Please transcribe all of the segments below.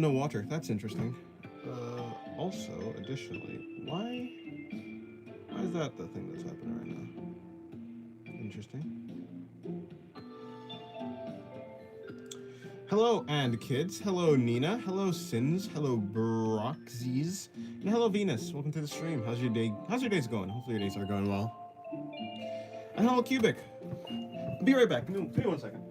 no water. That's interesting. Also, additionally, why is that the thing that's happening right now? Interesting. Hello, and kids. Hello, Nina. Hello, Sins. Hello, Broxies. And hello, Venus. Welcome to the stream. How's your day? How's your days going? Hopefully your days are going well. And hello, Cubic. I'll be right back. Give me 1 second.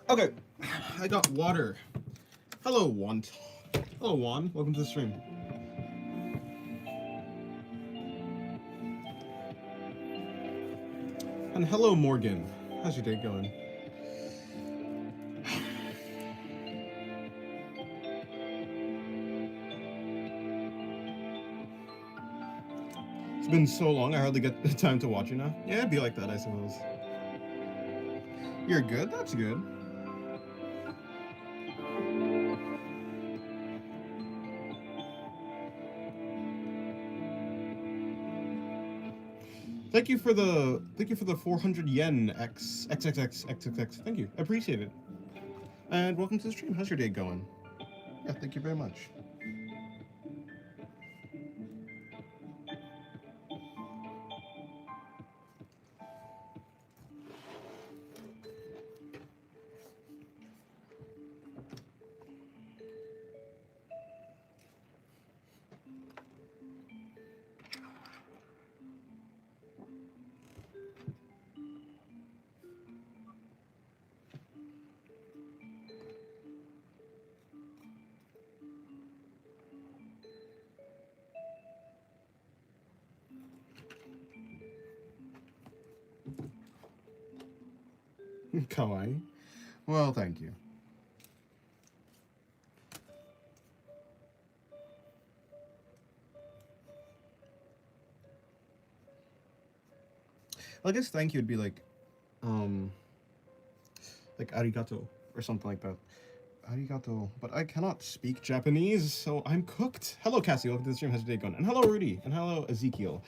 Okay, I got water. Hello, Want. Hello, Juan. Welcome to the stream. And hello, Morgan. How's your day going? It's been so long, I hardly get the time to watch you now. Yeah, it'd be like that, I suppose. You're good? That's good. Thank you for the 400 yen XXX. Thank you. I appreciate it. And welcome to the stream. How's your day going? Yeah, thank you very much. Kawaii. Well, thank you. Well, I guess thank you would be like arigato or something like that. Arigato. But I cannot speak Japanese, so I'm cooked. Hello, Cassie. Welcome to the stream. How's your day going? And hello, Rudy. And hello, Ezekiel.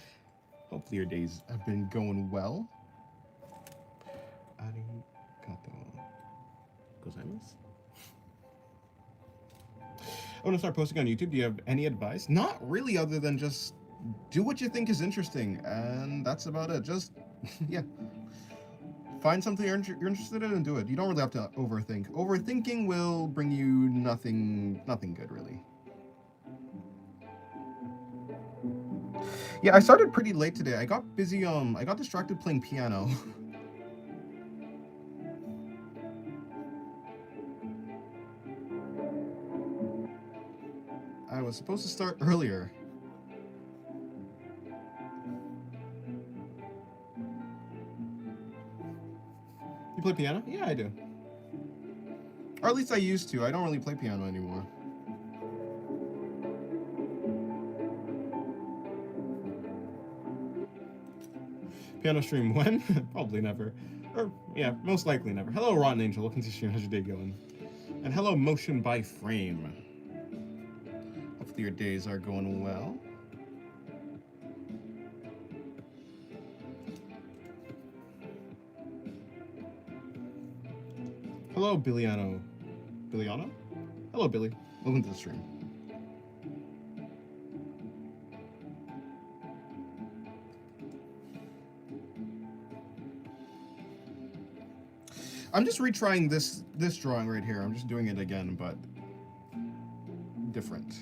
Hopefully your days have been going well. Arigato gozaimasu. I want to start posting on YouTube. Do you have any advice? Not really, other than just do what you think is interesting, and that's about it. Just, yeah. Find something you're interested in and do it. You don't really have to overthink. Overthinking will bring you nothing good, really. Yeah, I started pretty late today. I got busy, I got distracted playing piano. I was supposed to start earlier. You play piano? Yeah, I do. Or at least I used to. I don't really play piano anymore. Piano stream when? Probably never. Or, yeah, most likely never. Hello, Rotten Angel. Welcome to the stream. How's your day going? And hello, Motion by Frame. Hopefully your days are going well. Hello, Billiano. Billiano? Hello, Billy. Welcome to the stream. I'm just retrying this drawing right here. I'm just doing it again, but different.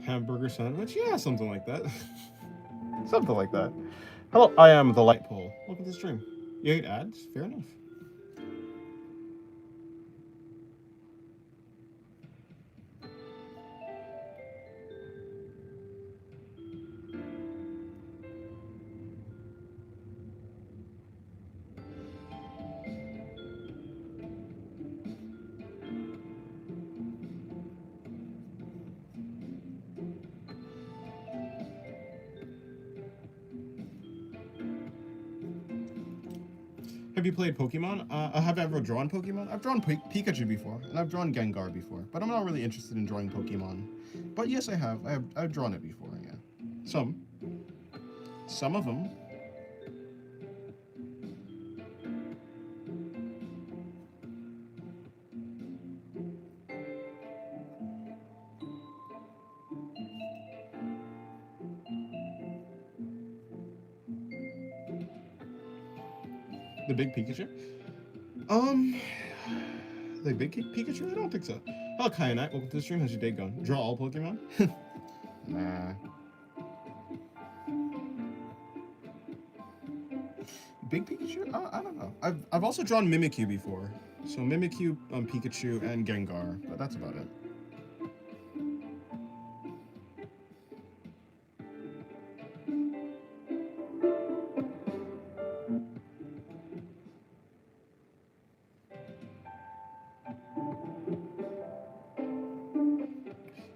Hamburger sandwich? Yeah, something like that. Something like that. Hello, I am the light pole. Welcome to the stream. You hate ads? Fair enough. Have you played Pokemon? Have I ever drawn Pokemon? I've drawn Pikachu before, and I've drawn Gengar before, but I'm not really interested in drawing Pokemon. But yes, I have. I've drawn it before, yeah. Some. Some of them. The big Pikachu? The big Pikachu? I don't think so. Hello, Kyanite. Welcome to the stream. How's your day going? Draw all Pokemon? Nah. Big Pikachu? I don't know. I've also drawn Mimikyu before. So Mimikyu, Pikachu, and Gengar. But that's about it.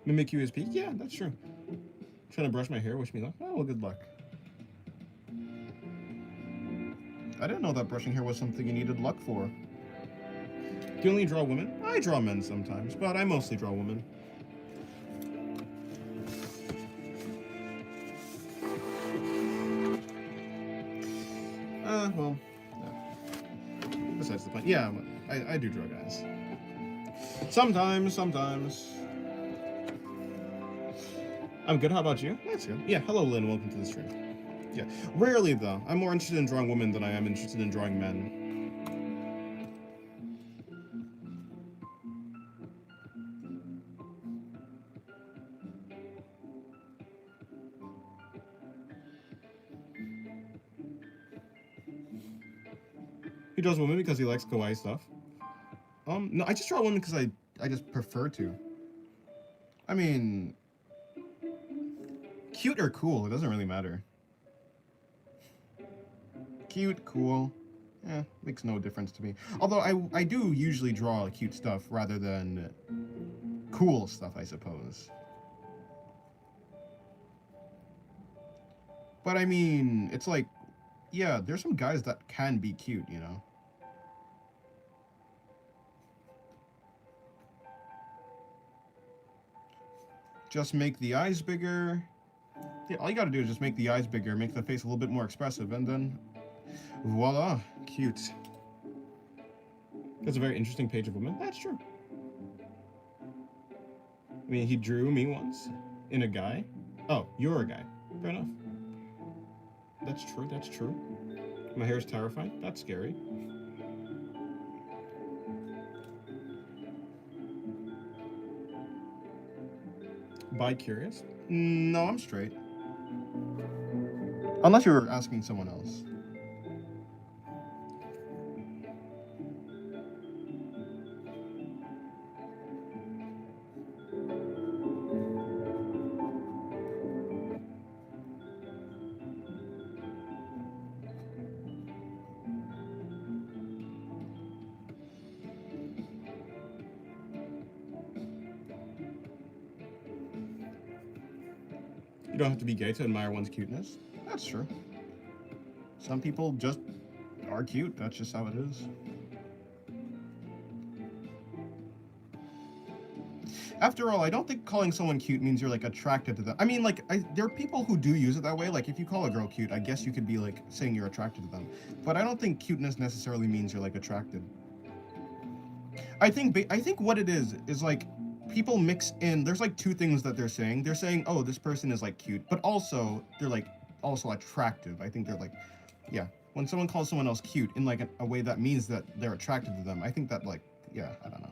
Mimikyu is peak? Yeah, that's true. Trying to brush my hair, wish me luck. Oh, well, good luck. I didn't know that brushing hair was something you needed luck for. Do you only draw women? I draw men sometimes, but I mostly draw women. Well, no. Besides the point. Yeah, I do draw guys. Sometimes. I'm good. How about you? That's good. Yeah. Hello, Lynn. Welcome to the stream. Yeah. Rarely, though. I'm more interested in drawing women than I am interested in drawing men. He draws women because he likes kawaii stuff. No, I just draw women because I just prefer to. I mean, cute or cool, it doesn't really matter. Cute, cool, makes no difference to me. Although I do usually draw cute stuff rather than cool stuff, I suppose. But I mean, it's like, yeah, there's some guys that can be cute, you know? Just make the eyes bigger. Yeah, all you gotta do is just make the eyes bigger, make the face a little bit more expressive, and then voila, cute. That's a very interesting page of women. That's true. I mean, he drew me once in a guy. Oh, you're a guy. Fair enough. That's true, that's true. My hair is terrifying. That's scary. Bi-curious? No, I'm straight. Unless you were asking someone else. You don't have to be gay to admire one's cuteness. That's true. Some people just are cute. That's just how it is. After all, I don't think calling someone cute means you're like attracted to them. I mean, like, there are people who do use it that way. Like, if you call a girl cute, I guess you could be like saying you're attracted to them. But I don't think cuteness necessarily means you're like attracted. I think what it is like people mix in. There's like two things that they're saying. They're saying, oh, this person is like cute, but also they're like also attractive. I think they're like, yeah. When someone calls someone else cute in like a way that means that they're attracted to them, I think that like, yeah, I don't know.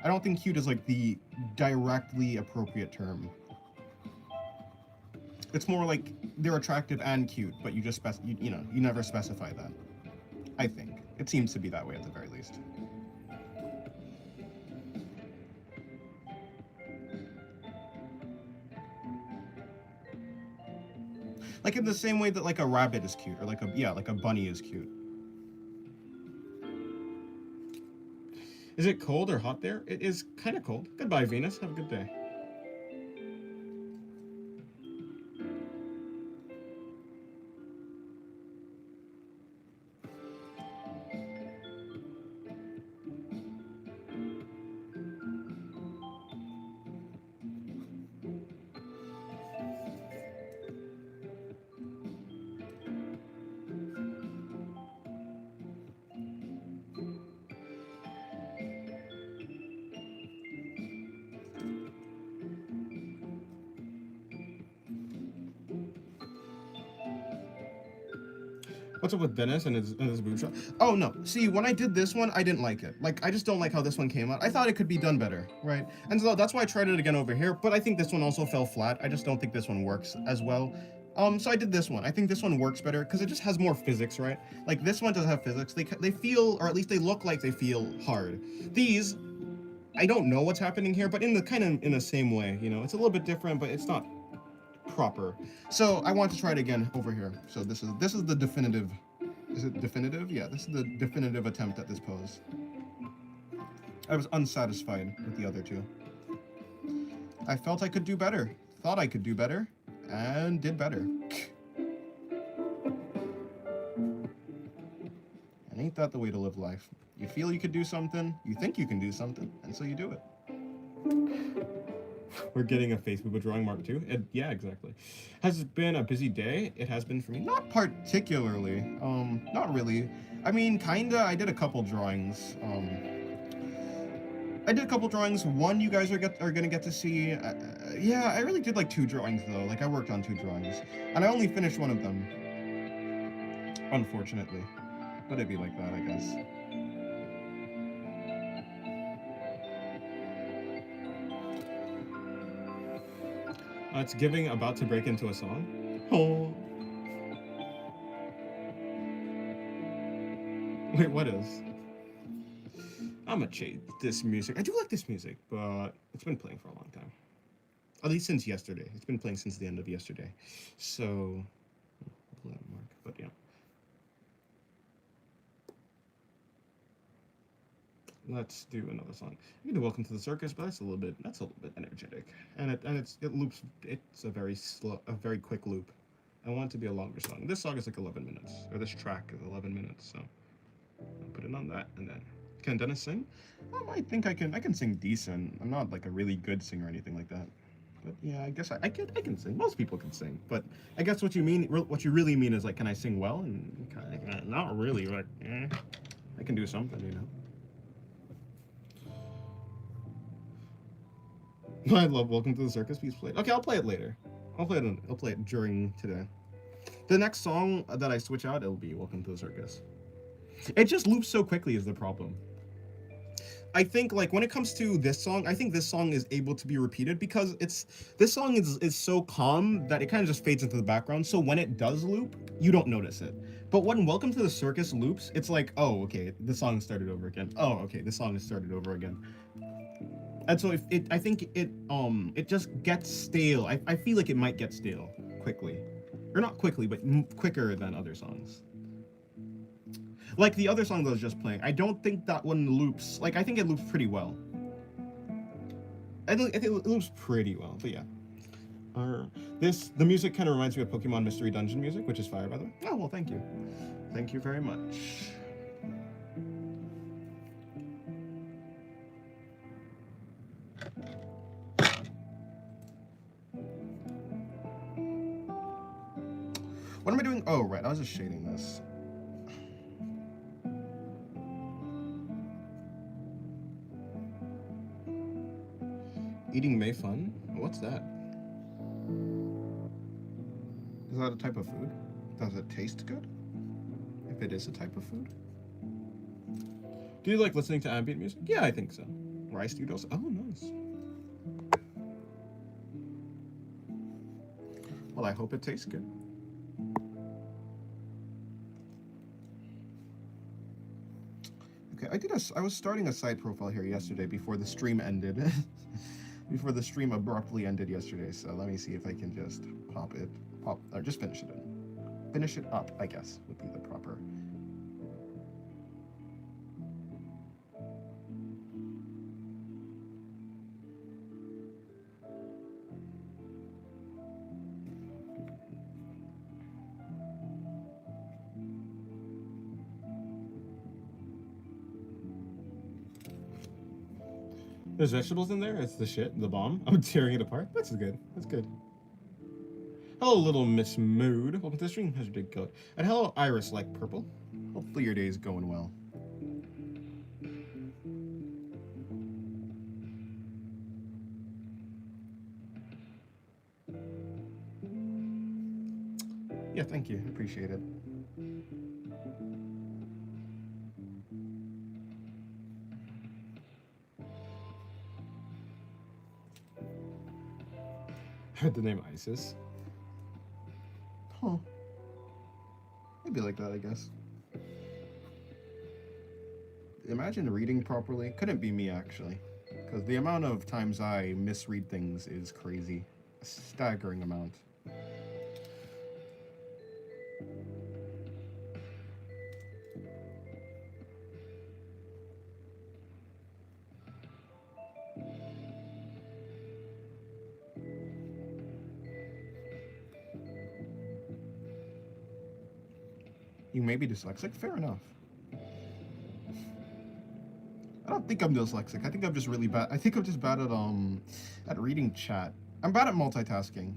I don't think cute is like the directly appropriate term. It's more like they're attractive and cute, but you just you know, you never specify that. I think it seems to be that way at the very least. Like in the same way that like a rabbit is cute, or like a yeah, like a bunny is cute. Is it cold or hot there? It is kind of cold. Goodbye, Venus. Have a good day. What's up with Dennis and his boob shot? Oh no, see, when I did this one, I didn't like it. Like, I just don't like how this one came out. I thought it could be done better, right? And so that's why I tried it again over here, but I think this one also fell flat. I just don't think this one works as well. So I did this one. I think this one works better because it just has more physics, right? Like, this one does have physics. They feel, or at least they look like they feel hard. These, I don't know what's happening here, but in the kind of in the same way, you know? It's a little bit different, but it's not proper. So I want to try it again over here. So this is the definitive. Is it definitive? Yeah, this is the definitive attempt at this pose. I was unsatisfied with the other two. I felt I could do better. Thought I could do better, and did better. And ain't that the way to live life? You feel you could do something, you think you can do something, and so you do it. We're getting a Facebook drawing mark too. Yeah, exactly. Has it been a busy day? It has been for me. Not particularly. Not really. I mean, kinda. I did a couple drawings. I did a couple drawings. One you guys are gonna get to see. Yeah, I really did like 2 drawings though. Like I worked on 2 drawings, and I only finished one of them. Unfortunately, but it'd be like that, I guess. It's giving about to break into a song. Oh. Wait, what is? I'm gonna change this music. I do like this music, but it's been playing for a long time. At least since yesterday. It's been playing since the end of yesterday. So, mark, but yeah. Let's do another song. You can do "Welcome to the Circus," but that's a little bit energetic, and it loops. It's a very slow, a very quick loop. I want it to be a longer song. This song is like 11 minutes, or this track is 11 minutes. So I'll put it on that, and then can Dennis sing? I think I can. I can sing decent. I'm not like a really good singer or anything like that. But yeah, I guess I can sing. Most people can sing, but I guess what you really mean is like, can I sing well? And kind of, not really. Like, I can do something, you know. I love "Welcome to the Circus." Please play it. Okay, I'll play it later. I'll play it during today. The next song that I switch out, it'll be "Welcome to the Circus." It just loops so quickly is the problem. I think like when it comes to this song, I think this song is able to be repeated because this song is so calm that it kind of just fades into the background. So when it does loop, you don't notice it. But when "Welcome to the Circus" loops, it's like, oh, okay, the song started over again. Oh, okay, the song has started over again. And so I think it just gets stale. I feel like it might get stale quickly, or not quickly, but quicker than other songs. Like the other song that I was just playing, I don't think that one loops. Like I think it loops pretty well. I think it loops pretty well, but yeah. The music kind of reminds me of Pokemon Mystery Dungeon music, which is fire, by the way. Oh well, thank you very much. What am I doing? Oh, right. I was just shading this. Eating May fun? What's that? Is that a type of food? Does it taste good? If it is a type of food? Do you like listening to ambient music? Yeah, I think so. Rice noodles? Oh, nice. Well, I hope it tastes good. Okay, I was starting a side profile here yesterday before the stream ended. Before the stream abruptly ended yesterday, so let me see if I can just or just finish it in. Finish it up, I guess, would be the proper. There's vegetables in there? It's the shit, the bomb. I'm tearing it apart. That's good. That's good. Hello, little Miss Mood. Welcome to the stream. How's your day going? And hello, Iris like purple. Hopefully your day is going well. Yeah, thank you. Appreciate it. Heard the name Isis. Huh. Maybe like that, I guess. Imagine reading properly. Couldn't be me, actually. Because the amount of times I misread things is crazy. A staggering amount. You may be dyslexic? Fair enough. I don't think I'm dyslexic. I think I'm just really bad. I think I'm just bad at reading chat. I'm bad at multitasking.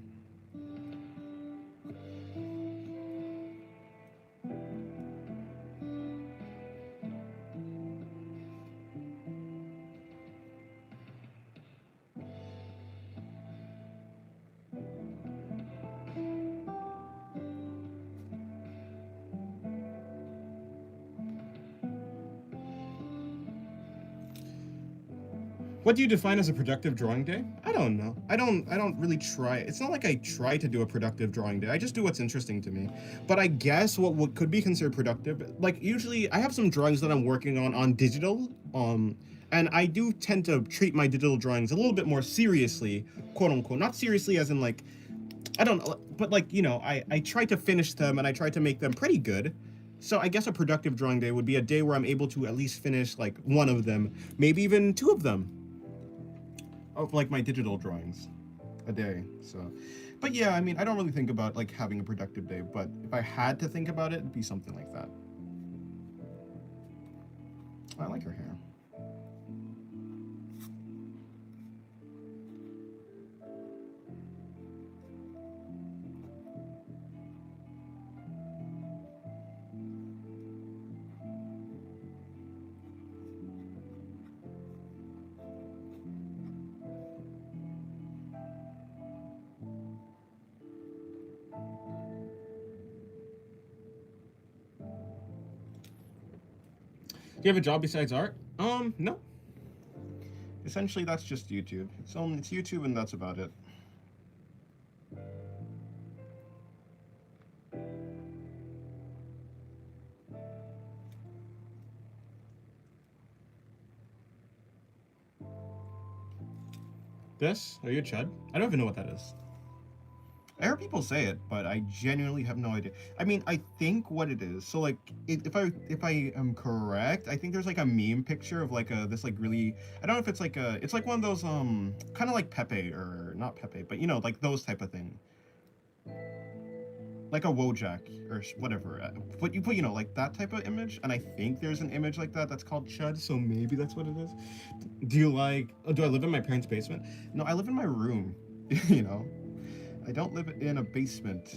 What do you define as a productive drawing day? I don't know. I don't really try. It's not like I try to do a productive drawing day. I just do what's interesting to me. But I guess what could be considered productive, like usually I have some drawings that I'm working on digital, and I do tend to treat my digital drawings a little bit more seriously, quote unquote. Not seriously as in like, I don't know, but like, you know, I try to finish them and I try to make them pretty good. So I guess a productive drawing day would be a day where I'm able to at least finish like one of them, maybe even two of them. Of like my digital drawings a day. So, but yeah, I mean, I don't really think about like having a productive day, but if I had to think about it, it'd be something like that. I like her hair. Do you have a job besides art? No. Essentially, that's just YouTube. It's YouTube, and that's about it. This? Are you a chud? I don't even know what that is. I heard people say it, but I genuinely have no idea. I mean, I think what it is. So like, if I am correct, I think there's like a meme picture of like this like really. I don't know if it's like it's like one of those kind of like Pepe or not Pepe, but you know like those type of thing. Like a Wojak or whatever. But you put, you know, like that type of image, and I think there's an image like that that's called Chud, so maybe that's what it is. Do I live in my parents' basement? No, I live in my room. You know. I don't live in a basement.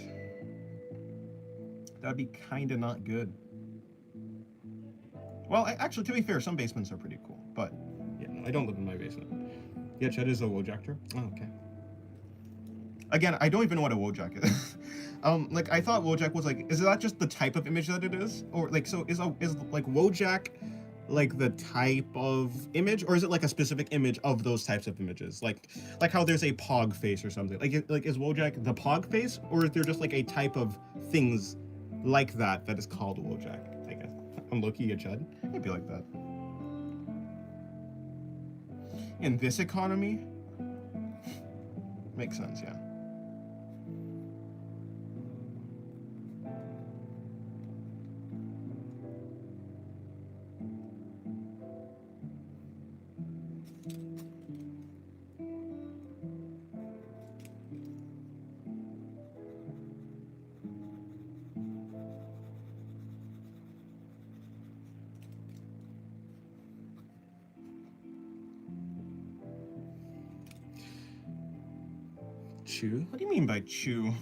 That'd be kind of not good. Well, actually, to be fair, some basements are pretty cool. But, yeah, no, I don't live in my basement. Yeah, Chud is a Wojak. Oh, okay. Again, I don't even know what a Wojak is. Like, I thought Wojak was like, is that just the type of image that it is? Or, like, so is like Wojak like the type of image, or is it like a specific image of those types of images, like how there's a pog face or something, like is Wojak the pog face, or is there just like a type of things like that that is called Wojak? I guess I'm low-key a chud. It'd be like that in this economy. Makes sense, yeah. Chew? What do you mean by chew?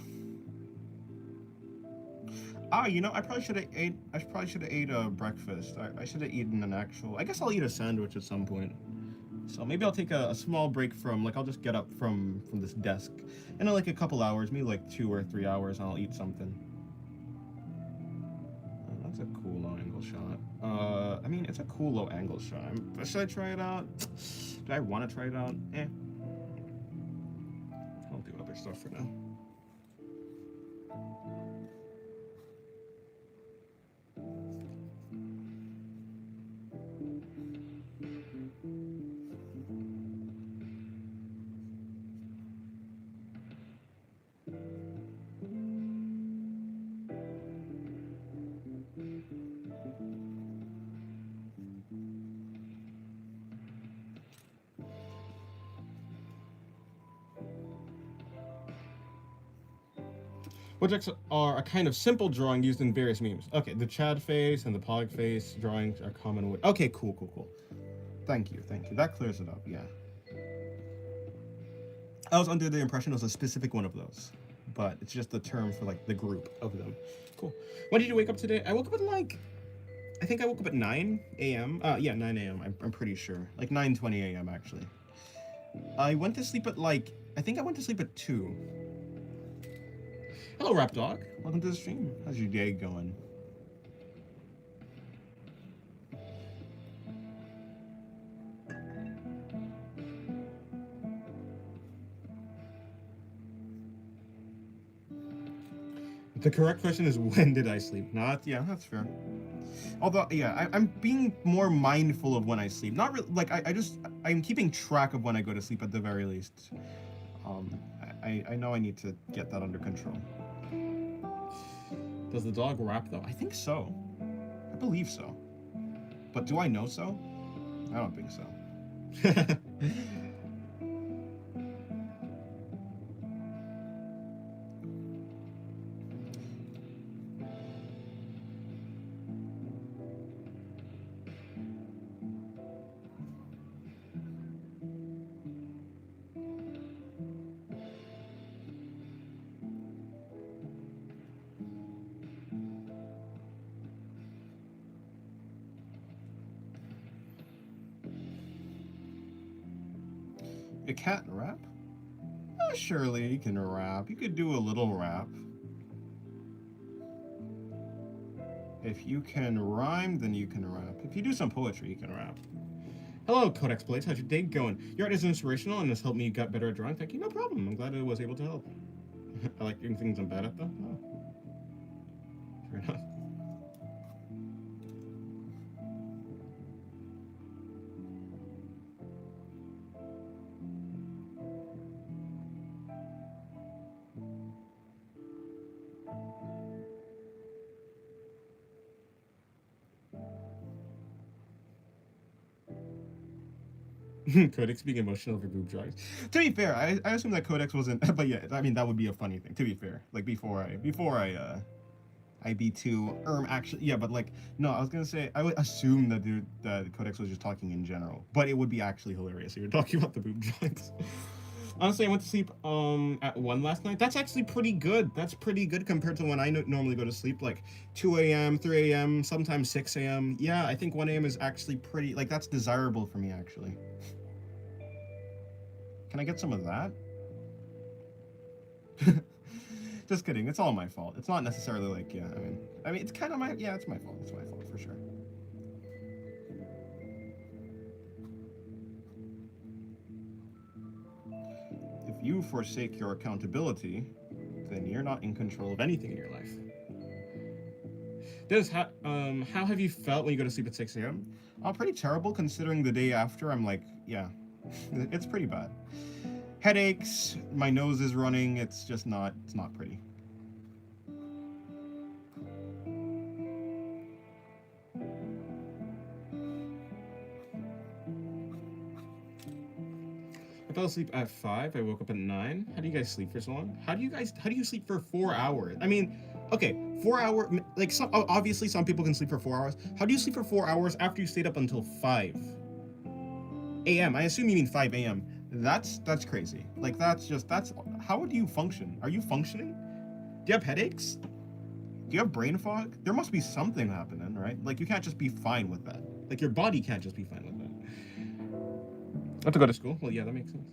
Ah, you know, I probably should have ate. I probably should have ate a breakfast. I should have eaten an actual. I guess I'll eat a sandwich at some point. So maybe I'll take a small break from, like, I'll just get up from this desk, and in like a couple hours, maybe like 2 or 3 hours, and I'll eat something. That's a cool low angle shot. I mean, it's a cool low angle shot. Should I try it out? Do I want to try it out? I'll do other stuff for now. Wojaks are a kind of simple drawing used in various memes. Okay, the Chad face and the Pog face drawings are common with. Okay, cool. Thank you. That clears it up, yeah. I was under the impression it was a specific one of those, but it's just the term for like the group of them. Cool. When did you wake up today? I woke up at like, I think I woke up at 9 a.m. Yeah, 9 a.m. I'm pretty sure. Like 9:20 a.m. actually. I went to sleep at like, I think I went to sleep at 2. Hello, Rap Dog. Welcome to the stream. How's your day going? The correct question is, when did I sleep? Not, yeah, that's fair. Although, yeah, I'm being more mindful of when I sleep. Not really, like, I'm keeping track of when I go to sleep at the very least. I know I need to get that under control. Does the dog rap though? I think so. I believe so. But do I know so? I don't think so. A cat rap? Oh, surely you can rap. You could do a little rap. If you can rhyme, then you can rap. If you do some poetry, you can rap. Hello, Codex Blades. How's your day going? Your art is inspirational and has helped me get better at drawing. Thank you. No problem. I'm glad I was able to help. I like doing things I'm bad at, though. Oh. Fair enough. Codex being emotional over boob drawings. To be fair, I assume that Codex wasn't. But yeah, I mean that would be a funny thing. To be fair, like before I B2 actually, yeah, but like no, I was gonna say I would assume that Codex was just talking in general, but it would be actually hilarious if you're talking about the boob drawings. Honestly, I went to sleep at 1 last night. That's actually pretty good. That's pretty good compared to when I normally go to sleep, like 2 a.m., 3 a.m., sometimes 6 a.m. Yeah, I think 1 a.m. is actually pretty, like, that's desirable for me, actually. Can I get some of that? Just kidding. It's all my fault. It's not necessarily like, yeah, I mean, it's kind of my, yeah, it's my fault. It's my fault for sure. you forsake your accountability, then you're not in control of anything in your life. Dennis, how have you felt when you go to sleep at 6 a.m.? Pretty terrible considering the day after I'm like, yeah, it's pretty bad. Headaches, my nose is running, it's not pretty. I fell asleep at 5. I woke up at 9. How do you guys sleep for so long? How do you sleep for 4 hours? I mean, okay, 4 hour, like obviously some people can sleep for 4 hours. How do you sleep for 4 hours after you stayed up until 5 a.m.? I assume you mean 5 a.m. That's crazy. Like that's how would you function? Are you functioning? Do you have headaches? Do you have brain fog? There must be something happening, right? Like you can't just be fine with that. Like your body can't just be fine with that. I have to go to school? Well, yeah, that makes sense.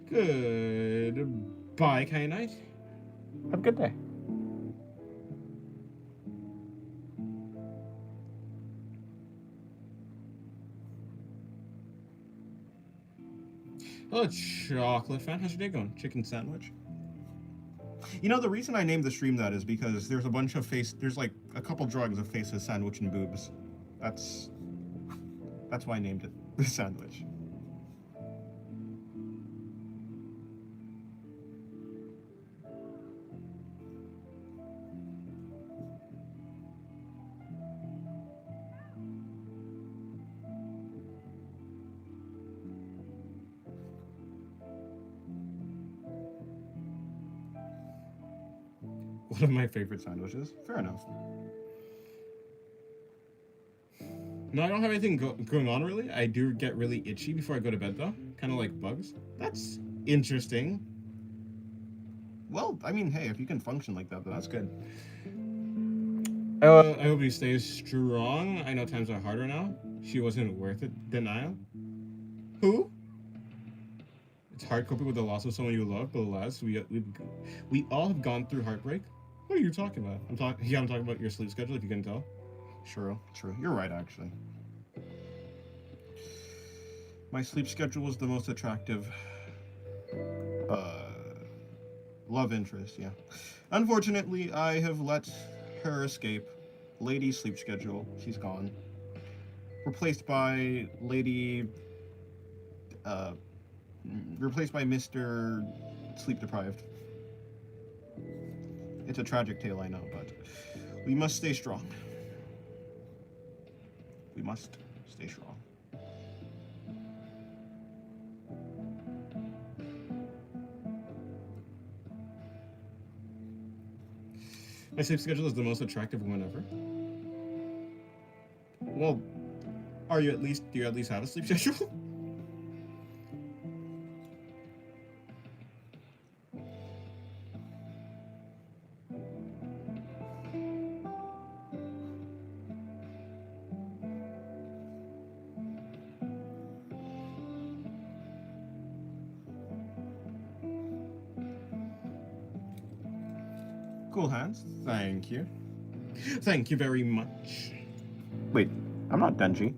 Goodbye, Kyanite. Have a good day. Oh, chocolate fan. How's your day going? Chicken sandwich. You know, the reason I named the stream that is because there's a bunch of there's like a couple drawings of faces, sandwich, and boobs. That's why I named it the sandwich. One of my favorite sandwiches. Fair enough. No, I don't have anything going on really. I do get really itchy before I go to bed though. Kind of like bugs. That's interesting. Well, I mean, hey, if you can function like that, then that's good. I hope he stays strong. I know times are harder now. She wasn't worth it. Denial. Who? It's hard coping with the loss of someone you love, but alas, we all have gone through heartbreak. What are you talking about? I'm talking about your sleep schedule, if you can tell. True. You're right, actually. My sleep schedule was the most attractive. Love interest, yeah. Unfortunately, I have let her escape. Lady's sleep schedule, she's gone. Replaced by Mr. Sleep Deprived. It's a tragic tale, I know, but we must stay strong. We must stay strong. My sleep schedule is the most attractive one ever. Well, do you at least have a sleep schedule? Cool hands. Thank you. Thank you very much. Wait, I'm not Denji.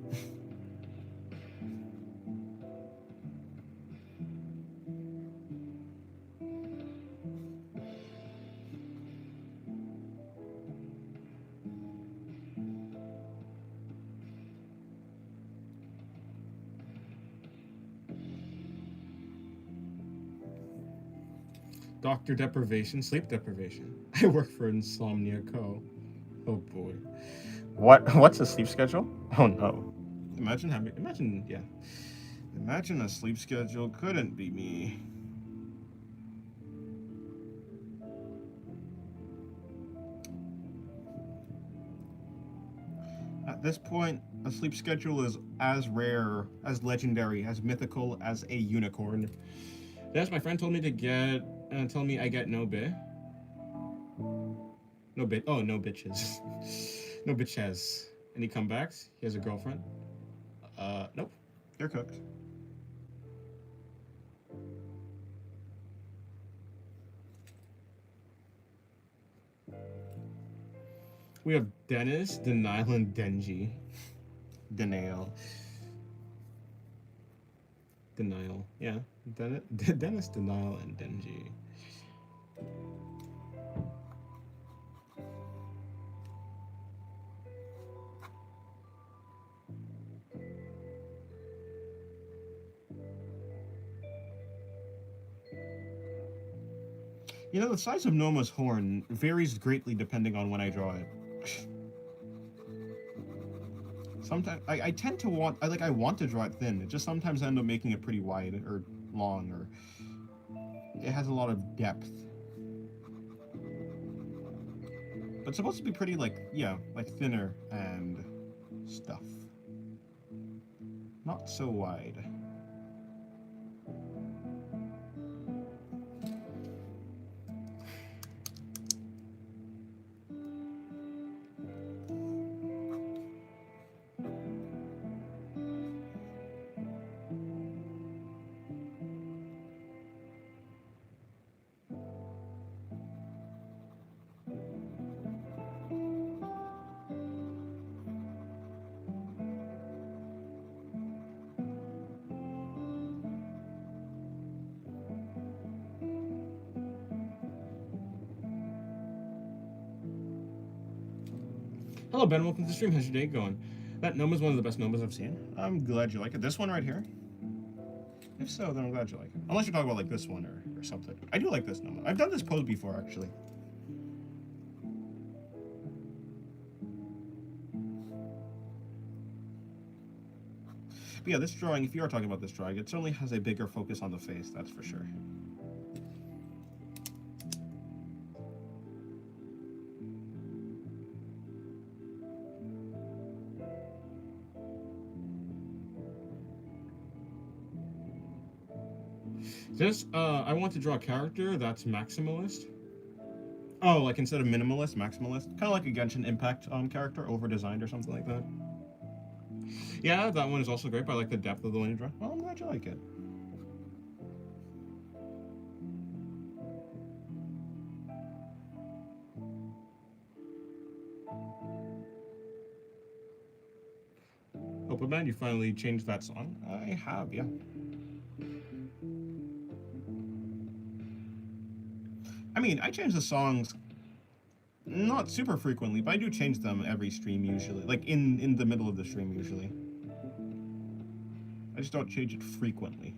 Doctor deprivation, sleep deprivation. I work for Insomnia Co. Oh boy. What's a sleep schedule? Oh no. Imagine a sleep schedule couldn't be me. At this point, a sleep schedule is as rare, as legendary, as mythical as a unicorn. Yes, my friend told me to tell me I get no bit. No bit. Oh, no bitches. No bitch has. Any comebacks? He has a girlfriend? Nope. They're cooked. We have Dennis, Denial, and Denji. Denial. Denial. Yeah. Dennis, Denial, and Denji. You know, the size of Noma's horn varies greatly depending on when I draw it. Sometimes I tend to want I want to draw it thin. It just sometimes I end up making it pretty wide or long, or it has a lot of depth. But it's supposed to be pretty like thinner and stuff. Not so wide. Hello, Ben. Welcome to the stream. How's your day going? That Noma's one of the best Nomas I've seen. I'm glad you like it. This one right here? If so, then I'm glad you like it. Unless you're talking about like this one or something. I do like this Noma. I've done this pose before, actually. But yeah, this drawing, if you are talking about this drawing, it certainly has a bigger focus on the face, that's for sure. This, I want to draw a character that's maximalist. Oh, like instead of minimalist, maximalist? Kind of like a Genshin Impact character, over-designed or something like that. Yeah, that one is also great, but I like the depth of the one you draw. Well, I'm glad you like it. Open Man, you finally changed that song? I have, yeah. I mean, I change the songs not super frequently, but I do change them every stream usually. Like in the middle of the stream usually. I just don't change it frequently.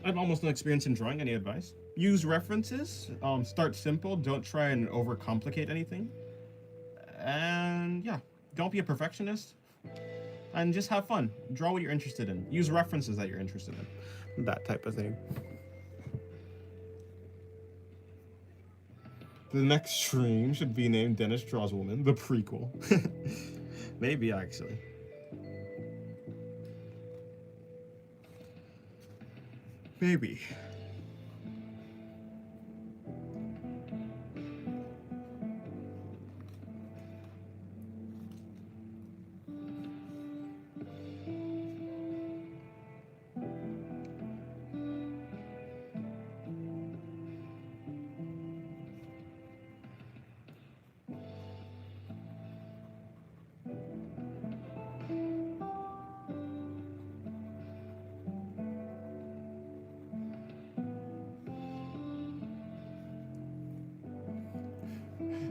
I've almost no experience in drawing. Any advice? Use references. Start simple. Don't try and overcomplicate anything. And yeah, don't be a perfectionist. And just have fun. Draw what you're interested in. Use references that you're interested in. That type of thing. The next stream should be named Dennis Draws Woman, the prequel. Maybe, actually. Maybe.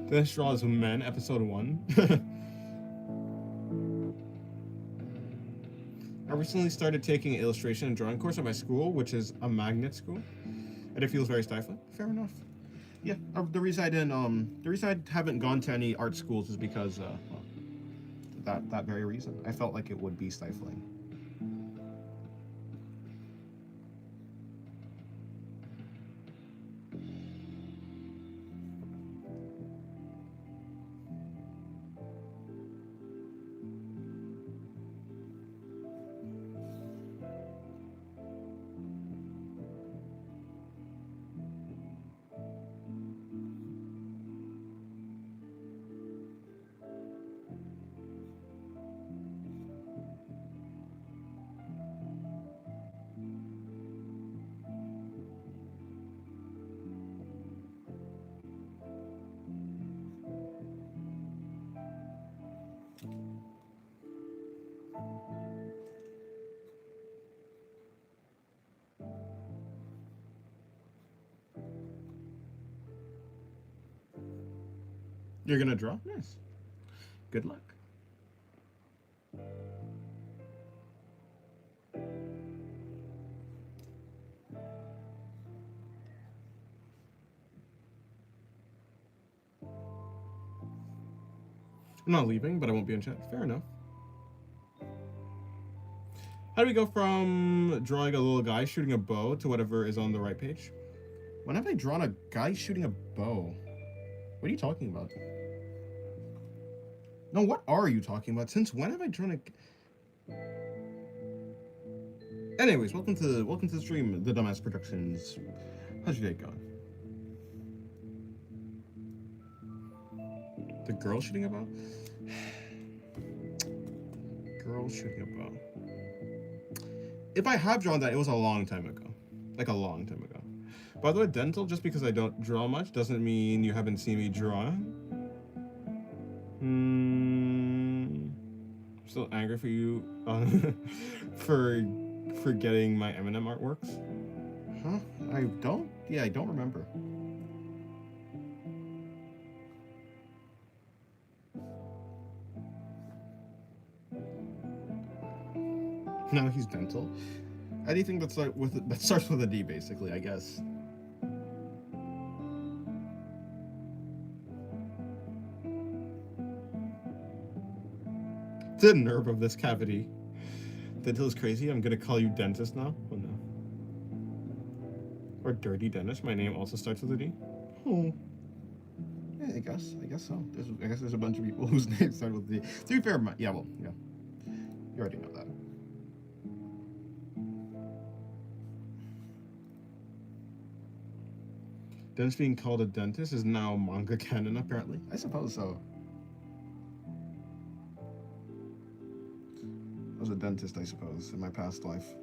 Dennis Draws Men, episode 1. I recently started taking an illustration and drawing course at my school, which is a magnet school, and it feels very stifling. Fair enough. Yeah, the reason I haven't gone to any art schools is because well, that very reason. I felt like it would be stifling. You're gonna draw? Nice. Good luck. I'm not leaving, but I won't be in chat. Fair enough. How do we go from drawing a little guy shooting a bow to whatever is on the right page? When have I drawn a guy shooting a bow? What are you talking about? No, what are you talking about? Since when have I drawn a... Anyways, welcome to the stream, the Dumbass Productions. How's your day going? The girl shooting a bow? Girl shooting a bow. If I have drawn that, it was a long time ago. Like a long time ago. By the way, Dental, just because I don't draw much doesn't mean you haven't seen me draw. Still angry for you for getting my Eminem artworks. Huh? I don't? Yeah, I don't remember. Now he's Dental. Anything that starts with a D, basically, I guess. The nerve of this cavity. Dental is crazy. I'm gonna call you Dentist now. Oh no. Or Dirty Dentist. My name also starts with a D. Oh. Yeah, I guess so. I guess there's a bunch of people whose names start with a D. To be fair, yeah, well, yeah. You already know that. Dentist being called a dentist is now manga canon, apparently. I suppose so. I was a dentist, I suppose, in my past life.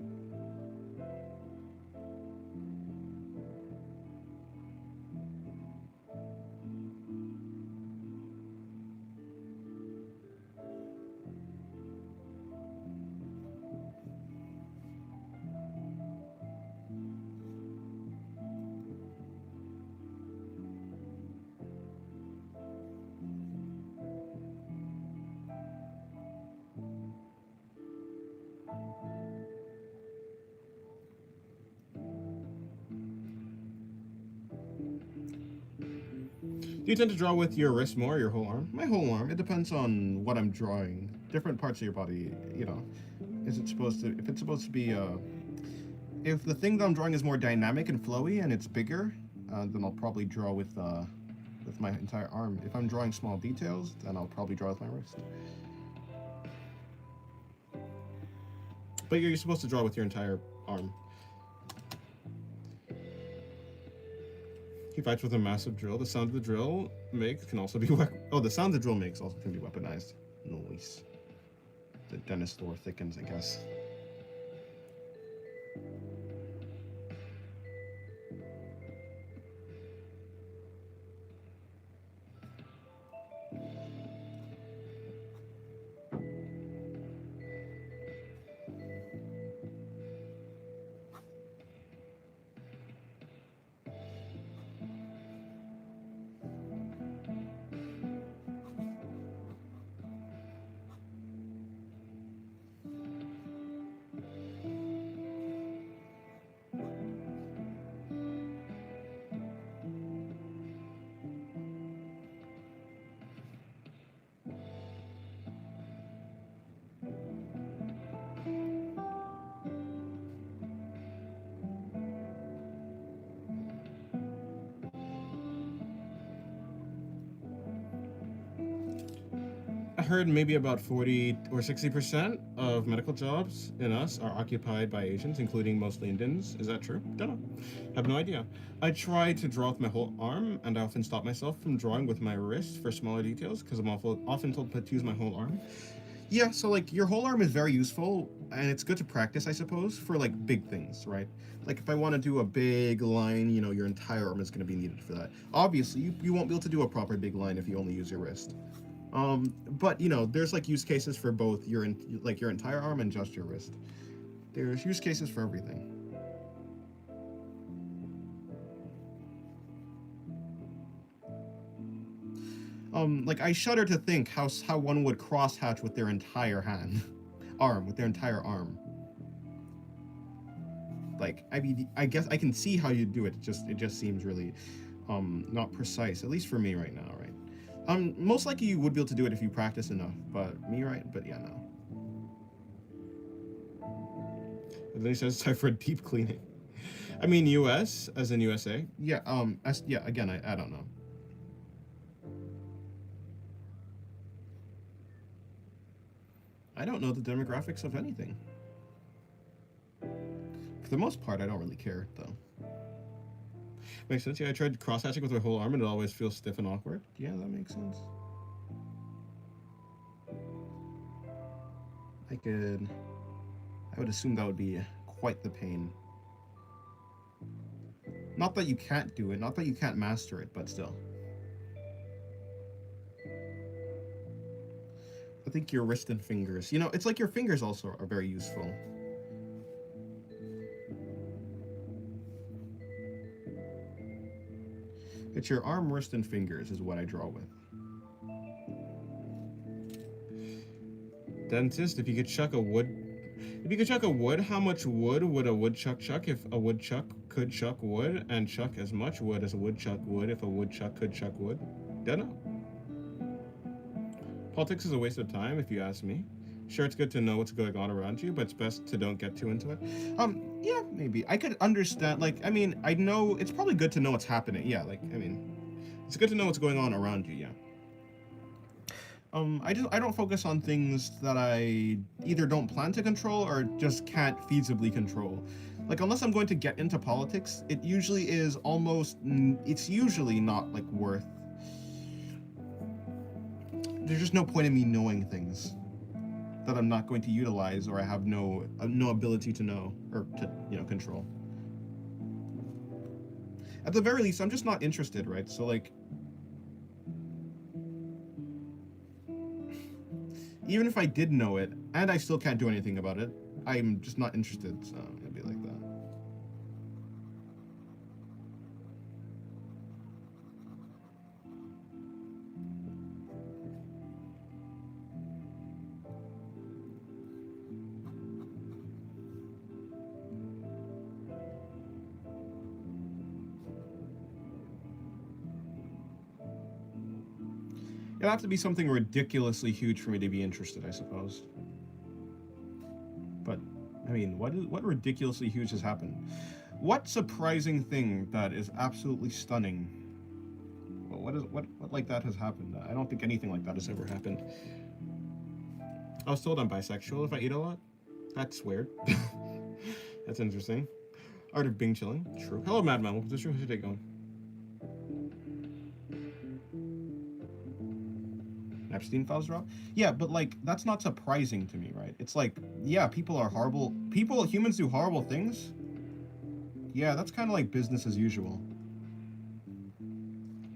Do you tend to draw with your wrist more or your whole arm? My whole arm. It depends on what I'm drawing. Different parts of your body, you know. If it's supposed to be, if the thing that I'm drawing is more dynamic and flowy and it's bigger, then I'll probably draw with my entire arm. If I'm drawing small details, then I'll probably draw with my wrist. But you're supposed to draw with your entire arm. He fights with a massive drill. The sound of the drill makes can also be the sound the drill makes also can be weaponized. Noise. The dentist lore thickens, I guess. I heard maybe about 40 or 60% of medical jobs in us are occupied by Asians, including mostly Indians. Is that true? Don't know. Have no idea. I try to draw with my whole arm, and I often stop myself from drawing with my wrist for smaller details because I'm often told to use my whole arm. Yeah, so like your whole arm is very useful, and it's good to practice, I suppose, for like big things, right? Like if I want to do a big line, you know, your entire arm is going to be needed for that. Obviously, you won't be able to do a proper big line if you only use your wrist. But you know, there's like use cases for both your entire arm and just your wrist. There's use cases for everything. Like I shudder to think how one would crosshatch with their entire hand, arm, with their entire arm. Like, I mean, I guess I can see how you do it. It just seems really, not precise. At least for me right now, right? Most likely you would be able to do it if you practice enough. But me, right? But yeah, no. And then he says it's time for a deep cleaning. I mean, U.S. as in USA. Yeah. Yeah. Again, I don't know. I don't know the demographics of anything. For the most part, I don't really care, though. Makes sense. Yeah, I tried cross-hatching with my whole arm and it always feels stiff and awkward. Yeah, that makes sense. I would assume that would be quite the pain. Not that you can't do it, not that you can't master it, but still. I think your wrist and fingers. You know, it's like your fingers also are very useful. It's your arm, wrist, and fingers is what I draw with. Dentist, if you could chuck a wood, how much wood would a woodchuck chuck if a woodchuck could chuck wood and chuck as much wood as a woodchuck would if a woodchuck could chuck wood? Don't know. Politics is a waste of time, if you ask me. Sure, it's good to know what's going on around you, but it's best to don't get too into it. Yeah, maybe. I could understand, like, I mean, I know, it's probably good to know what's happening. Yeah, like, I mean, it's good to know what's going on around you, yeah. I don't focus on things that I either don't plan to control or just can't feasibly control. Like, unless I'm going to get into politics, it usually is almost, it's usually not, like, worth. There's just no point in me knowing things that I'm not going to utilize or I have no ability to know or to, you know, control. At the very least, I'm just not interested, right? So, like, even if I did know it and I still can't do anything about it, I'm just not interested, so it'd be like that. It'd have to be something ridiculously huge for me to be interested, I suppose. But, I mean, what ridiculously huge has happened? What surprising thing that is absolutely stunning? Well, what like that has happened? I don't think anything like that has ever happened. I was told I'm bisexual if I eat a lot. That's weird. That's interesting. Art of being chilling. True. Hello, Madman. Welcome to the stream. How's your day going? Epstein files drop. Yeah, but like that's not surprising to me, right? It's like, yeah, people are horrible. Humans do horrible things. Yeah, that's kind of like business as usual.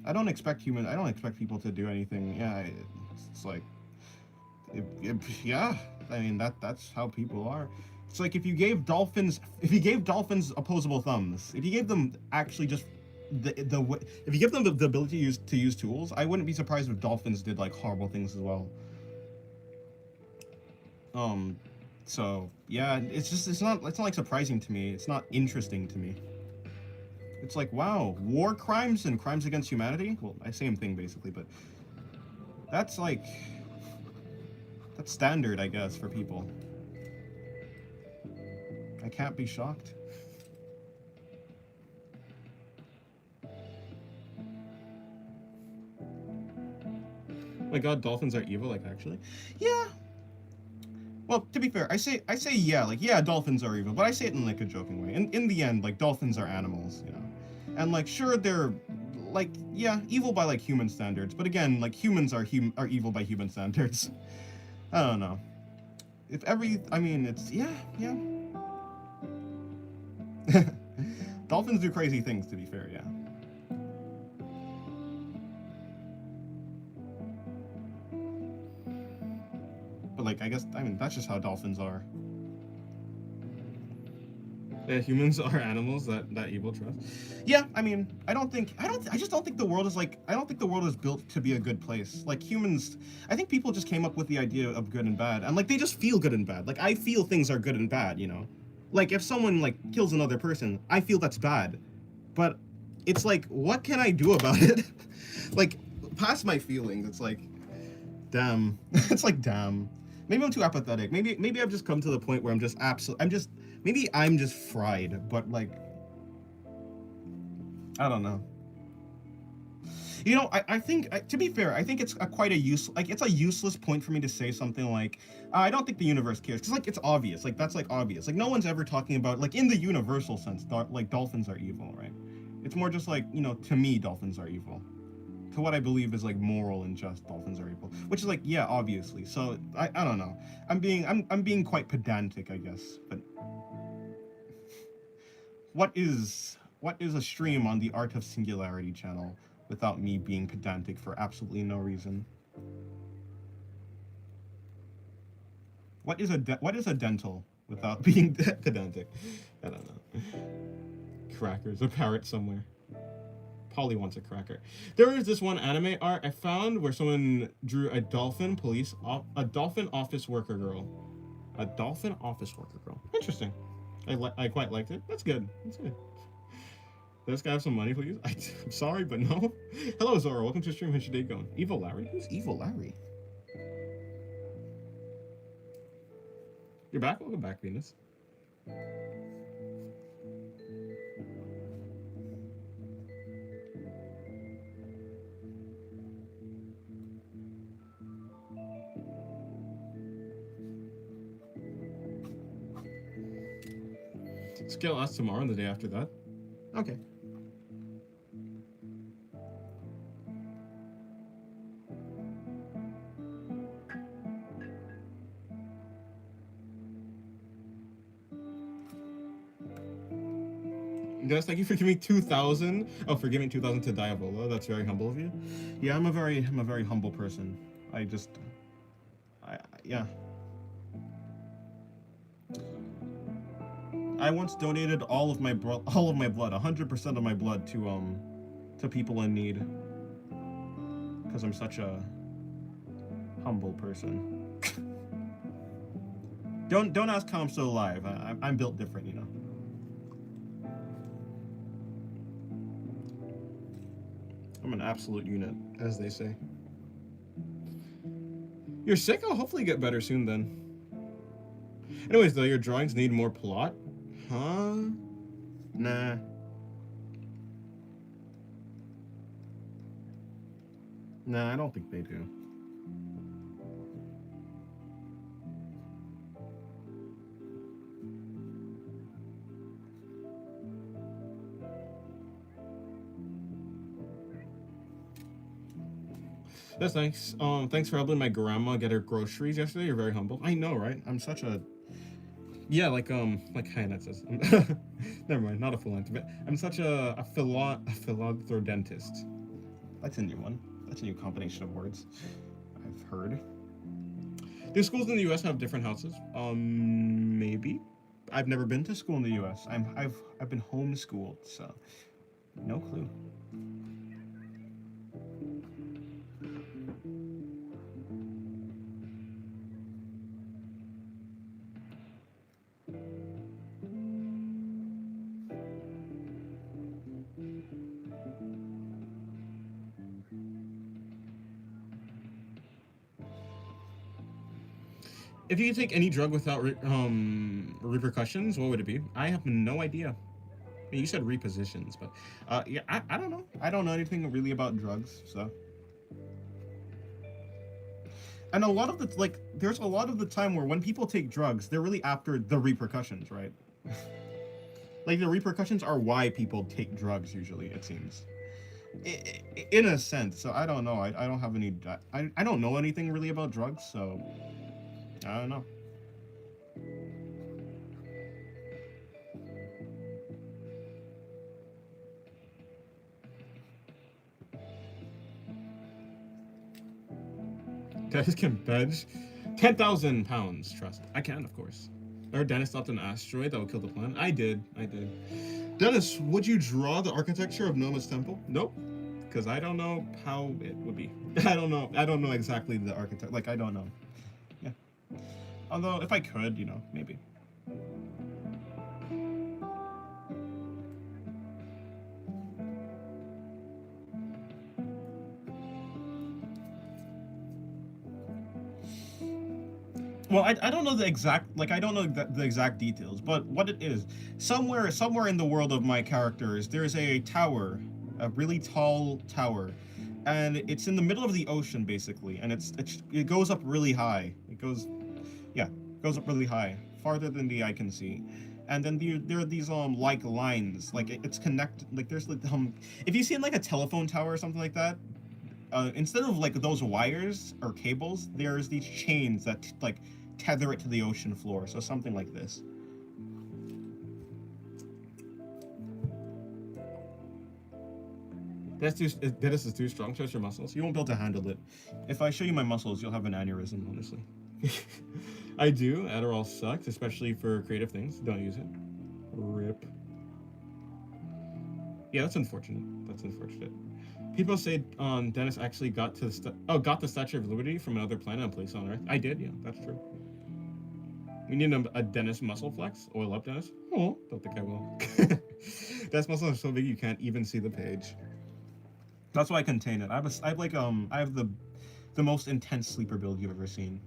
I don't expect people to do anything. Yeah, it's like, yeah. I mean that's how people are. It's like if you gave dolphins opposable thumbs, if you gave them actually just if you give them the ability to use tools, I wouldn't be surprised if dolphins did like horrible things as well. So yeah, it's not like surprising to me. It's not interesting to me. It's like, wow, war crimes and crimes against humanity. Well, same thing basically, but that's like that's standard, I guess, for people. I can't be shocked. Oh my god, dolphins are evil, like actually? Yeah. Well, to be fair, I say yeah, like yeah, dolphins are evil, but I say it in like a joking way. In the end, like dolphins are animals, you know. And like sure they're like yeah, evil by like human standards, but again, like humans are evil by human standards. I don't know. I mean, it's yeah. Dolphins do crazy things, to be fair, yeah. But like, I mean, that's just how dolphins are. that humans are animals that evil trust. Yeah, I mean, I just don't think the world is like, I don't think the world is built to be a good place. Like humans, I think people just came up with the idea of good and bad, and like they just feel good and bad. Like I feel things are good and bad, you know. Like if someone like kills another person, I feel that's bad, but it's like, what can I do about it? Like past my feelings, it's like, damn. It's like, damn. Maybe I'm too apathetic. Maybe I've just come to the point where I'm just maybe I'm just fried, but like, I don't know. You know, I think, to be fair, I think it's quite a it's a useless point for me to say something like, I don't think the universe cares, because like it's obvious, like that's like obvious, like no one's ever talking about, like in the universal sense, like dolphins are evil, right? It's more just like, you know, to me, dolphins are evil. To what I believe is like moral and just, dolphins are evil, which is like, yeah, obviously. So I don't know. I'm being quite pedantic, I guess. But what is a stream on the Art of Singularity channel without me being pedantic for absolutely no reason? What is a dental without being pedantic? I don't know. Crackers, a parrot somewhere. Polly wants a cracker. There is this one anime art I found where someone drew a dolphin a dolphin office worker girl. A dolphin office worker girl. Interesting. I quite liked it. That's good. That's good. Does this guy have some money, please? I'm sorry, but no. Hello, Zora. Welcome to the stream. How's your day going? Evil Larry? Who's Evil Larry? You're back? Welcome back, Venus. Scale us tomorrow and the day after that. Okay. Yes, thank you for giving 2,000. Oh, for giving 2,000 to Diavola. That's very humble of you. Yeah, I'm a very humble person. Yeah. I once donated all of my blood, 100% of my blood to people in need. Because I'm such a humble person. Don't ask how I'm still alive. I'm built different, you know. I'm an absolute unit, as they say. You're sick? I'll hopefully get better soon then. Anyways, though, your drawings need more plot? Huh? Nah. Nah, I don't think they do. Yes, thanks. Thanks for helping my grandma get her groceries yesterday. You're very humble. I know, right? I'm such a... Yeah, like Hyannet says. Never mind, not a philanthropist. I'm such a philanthrodentist. That's a new one. That's a new combination of words I've heard. Do schools in the U.S. have different houses? Maybe. I've never been to school in the U.S. I've been homeschooled, so no clue. If you could take any drug without repercussions, what would it be? I have no idea. I mean, you said repositions, but yeah, I don't know. I don't know anything really about drugs, so. And a lot of the there's a lot of the time where when people take drugs, they're really after the repercussions, right? Like the repercussions are why people take drugs usually, it seems. In a sense, so I don't know. I don't have any. I don't know anything really about drugs, so I don't know. Guys can bench 10,000 pounds. Trust, I can, of course. Or Dennis stopped an asteroid that would kill the planet. I did. I did. Dennis, would you draw the architecture of Noma's temple? Nope. Because I don't know how it would be. I don't know. I don't know exactly the architect. Like, I don't know. Yeah. Although, if I could, you know, maybe. Well, I don't know the exact, like, I don't know the exact details, but what it is, somewhere in the world of my characters, there's a tower, a really tall tower, and it's in the middle of the ocean basically, and it goes up really high. It goes, yeah, it goes up really high, farther than the eye can see. And then there are these like lines, like it's connect, like there's like if you see like a telephone tower or something like that, instead of like those wires or cables, there's these chains that like tether it to the ocean floor. So something like this. This is too strong. Stretch your muscles. You won't be able to handle it. If I show you my muscles, you'll have an aneurysm. Honestly, I do. Adderall sucks, especially for creative things. Don't use it. Rip. Yeah, that's unfortunate. That's unfortunate. People say Dennis actually got to got the Statue of Liberty from another planet and placed on Earth. I did, yeah, that's true. We need a Dennis muscle flex. Oil up, Dennis. Oh, don't think I will. Dennis muscles are so big you can't even see the page. That's why I contain it. I have the most intense sleeper build you've ever seen.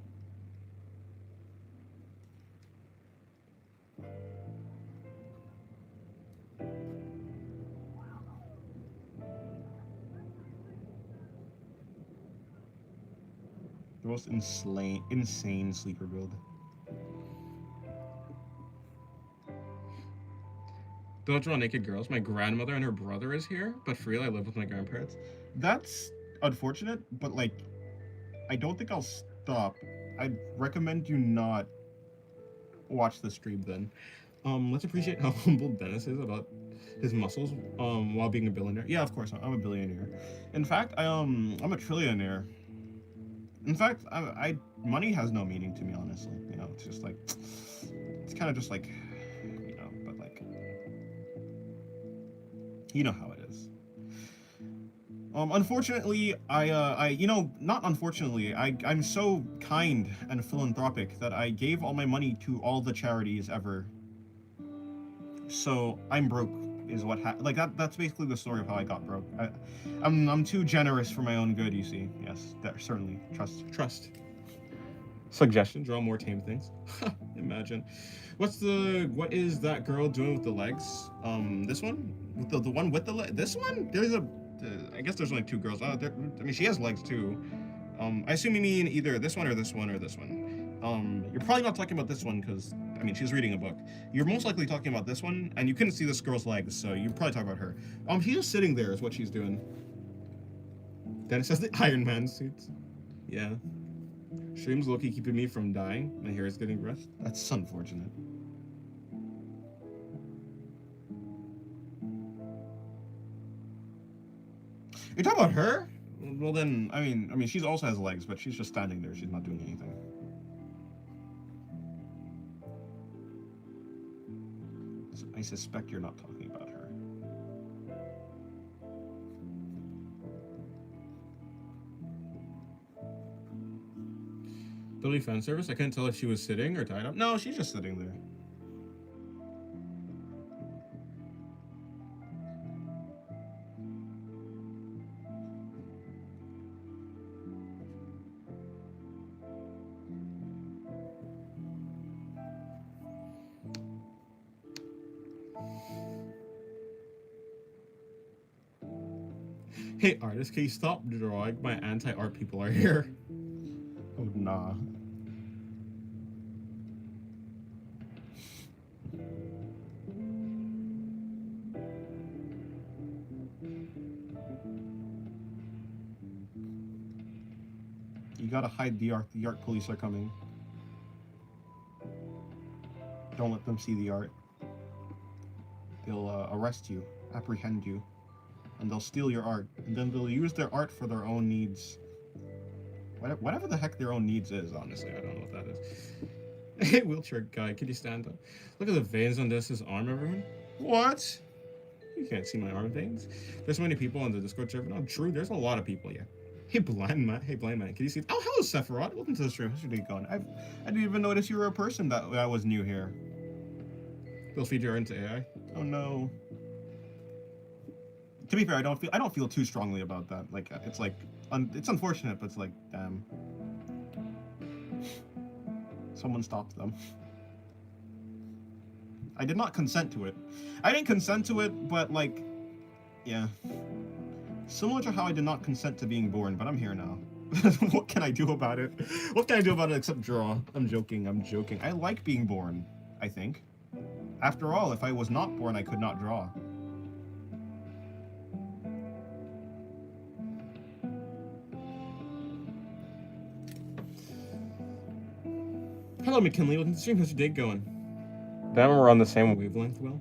The most insane sleeper build. Don't draw naked girls. My grandmother and her brother is here, but for real, I live with my grandparents. That's unfortunate, but like, I don't think I'll stop. I'd recommend you not watch the stream then. Let's appreciate how humble Dennis is about his muscles while being a billionaire. Yeah, of course, I'm a billionaire. In fact, I'm a trillionaire. In fact, money has no meaning to me, honestly. You know, it's just like, it's kind of just like, you know, but like, you know how it is. Unfortunately, you know, not unfortunately, I'm so kind and philanthropic that I gave all my money to all the charities ever. So I'm broke, is what like that's basically the story of how I got broke. I'm too generous for my own good, you see. Yes, that certainly trust. Suggestion: draw more tame things. Imagine. What is that girl doing with the legs? This one, with the one with the leg. This one. I guess there's only two girls. I mean, she has legs too. I assume you mean either this one or this one or this one. You're probably not talking about this one because I mean she's reading a book. You're most likely talking about this one, and you couldn't see this girl's legs, so you probably talk about her. She's just sitting there is what she's doing. Dennis has the Iron Man suits. Yeah. Streams Loki keeping me from dying. My hair is getting brushed. That's unfortunate. You're talking about her? Well then, I mean, she also has legs, but she's just standing there. She's not doing anything. So I suspect you're not talking about her. Billy fan service? I couldn't tell if she was sitting or tied up. No, she's just sitting there. Hey artist, can you stop drawing? My anti-art people are here. Oh nah. You gotta hide the art. The art police are coming. Don't let them see the art. They'll arrest you, apprehend you, and they'll steal your art. And then they'll use their art for their own needs. Whatever the heck their own needs is, honestly, I don't know what that is. Hey, wheelchair guy, could you stand up? Look at the veins on this, his arm, everyone. What? You can't see my arm veins. There's so many people on the Discord server. No, true, there's a lot of people, yeah. Hey, blind man, can you see? Oh, hello, Sephiroth. Welcome to the stream. How's your day going? I didn't even notice you were a person that was new here. They'll feed you into AI. Oh no. To be fair, I don't feel too strongly about that. Like it's like it's unfortunate, but it's like damn. Someone stopped them. I did not consent to it. I didn't consent to it, but like, yeah. Similar to how I did not consent to being born, but I'm here now. What can I do about it? What can I do about it except draw? I'm joking, I'm joking. I like being born, I think. After all, if I was not born, I could not draw. Hello, McKinley. Welcome to the stream. How's your day going? Damn, we're on the same wavelength, Will.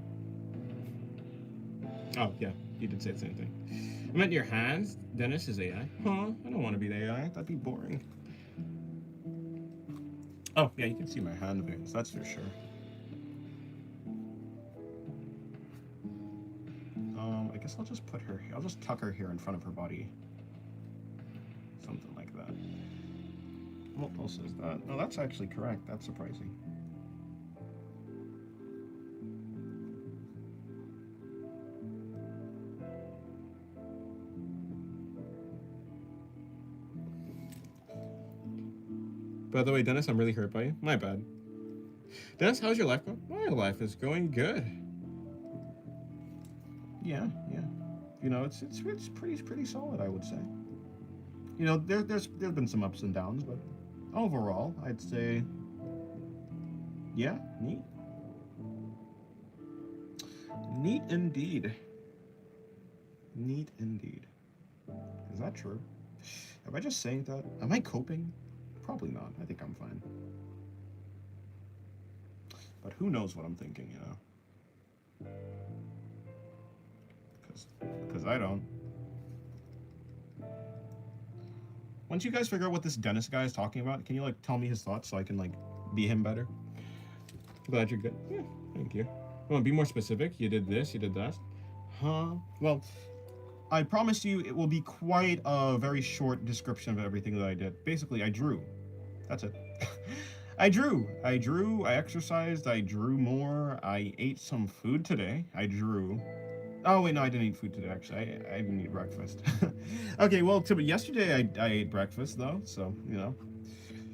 Oh, yeah. You did say the same thing. I meant your hands. Dennis is AI. Huh? I don't want to be the AI. That'd be boring. Oh, yeah, you can see my hand veins. That's for sure. I guess I'll just put her here. I'll just tuck her here in front of her body. Something like that. What else is that? No, that's actually correct. That's surprising. By the way, Dennis, I'm really hurt by you. My bad. Dennis, how's your life going? My life is going good. Yeah. You know, it's pretty solid, I would say. You know, there's been some ups and downs, but overall, I'd say, yeah, neat. Neat indeed. Neat indeed. Is that true? Am I just saying that? Am I coping? Probably not. I think I'm fine. But who knows what I'm thinking, you know? Because I don't. Once you guys figure out what this Dennis guy is talking about, can you like tell me his thoughts so I can like be him better? Glad you're good. Yeah, thank you. Well, be more specific. You did this, you did that. Huh? Well, I promise you it will be quite a very short description of everything that I did. Basically, I drew. That's it. I drew, I exercised, I drew more, I ate some food today. I drew. Oh wait, no, I didn't eat food today. Actually, I didn't eat breakfast. Okay, well, yesterday I ate breakfast though, so you know,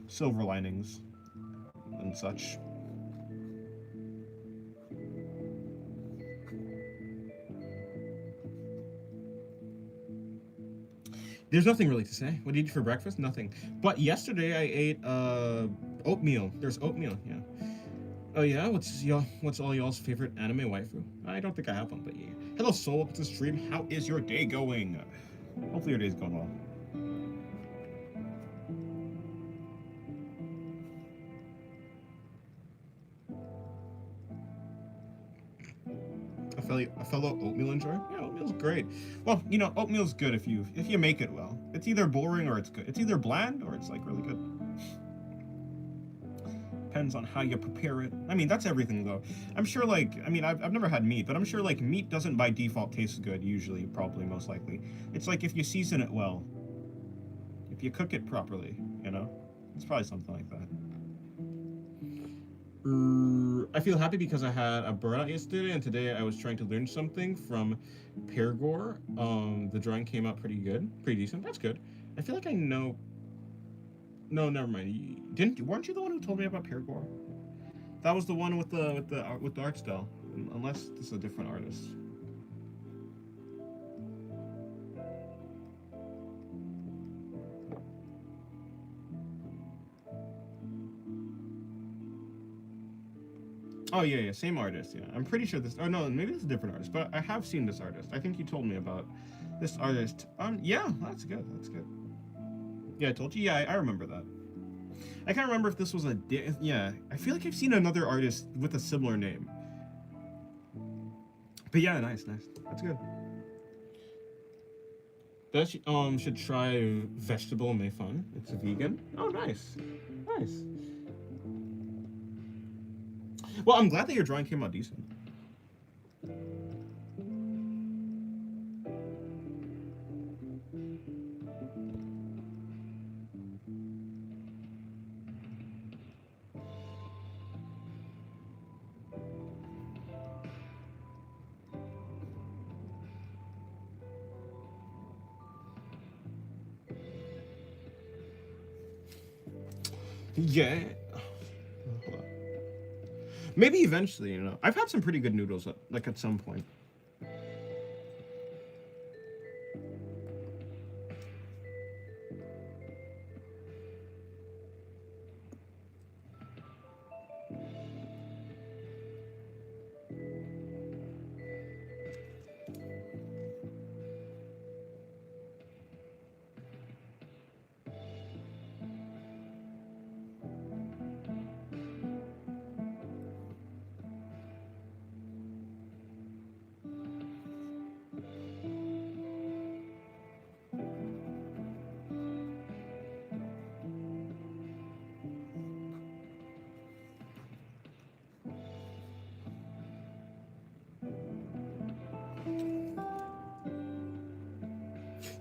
silver linings and such. There's nothing really to say. What did you eat for breakfast? Nothing. But yesterday I ate oatmeal. There's oatmeal, yeah. Oh yeah, what's all y'all's favorite anime waifu? I don't think I have one, but yeah. Hello Soul, welcome to the stream. How is your day going? Hopefully your day's going well. A fellow oatmeal enjoyer? Yeah, oatmeal's great. Well, you know, oatmeal's good if you make it well. It's either boring or it's good. It's either bland or it's like really good. Depends on how you prepare it. I mean, that's everything though. I'm sure like, I mean, I've never had meat, but I'm sure like meat doesn't by default taste good usually, probably, most likely. It's like if you season it well, if you cook it properly, you know? It's probably something like that. I feel happy because I had a burnout yesterday, and today I was trying to learn something from Pergor. The drawing came out pretty good, pretty decent. That's good. I feel like I know. No, never mind. Weren't you the one who told me about Pergor? That was the one with the art style. Unless this is a different artist. Oh yeah, same artist. Yeah, I'm pretty sure this. Oh no, maybe it's a different artist, but I have seen this artist. I think you told me about this artist. Yeah, that's good. That's good. Yeah, I told you. Yeah, I remember that. I can't remember if this was a. Yeah, I feel like I've seen another artist with a similar name. But yeah, nice. That's good. That should try vegetable mei fun. It's a vegan. Oh, nice. Well, I'm glad that your drawing came out decent. Yeah. Maybe eventually, you know. I've had some pretty good noodles, like at some point.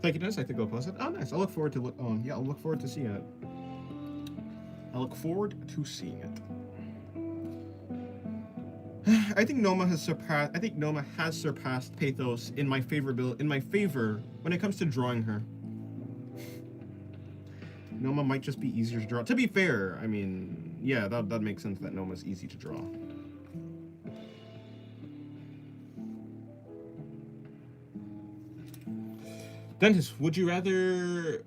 Thank you, Dennis. I think I'll post it. Oh, nice. I'll look forward to yeah, I'll look forward to seeing it. I look forward to seeing it. I think Noma has surpassed Pathos in my favor when it comes to drawing her. Noma might just be easier to draw. To be fair, I mean, yeah, that makes sense that Noma's easy to draw. Dennis, would you rather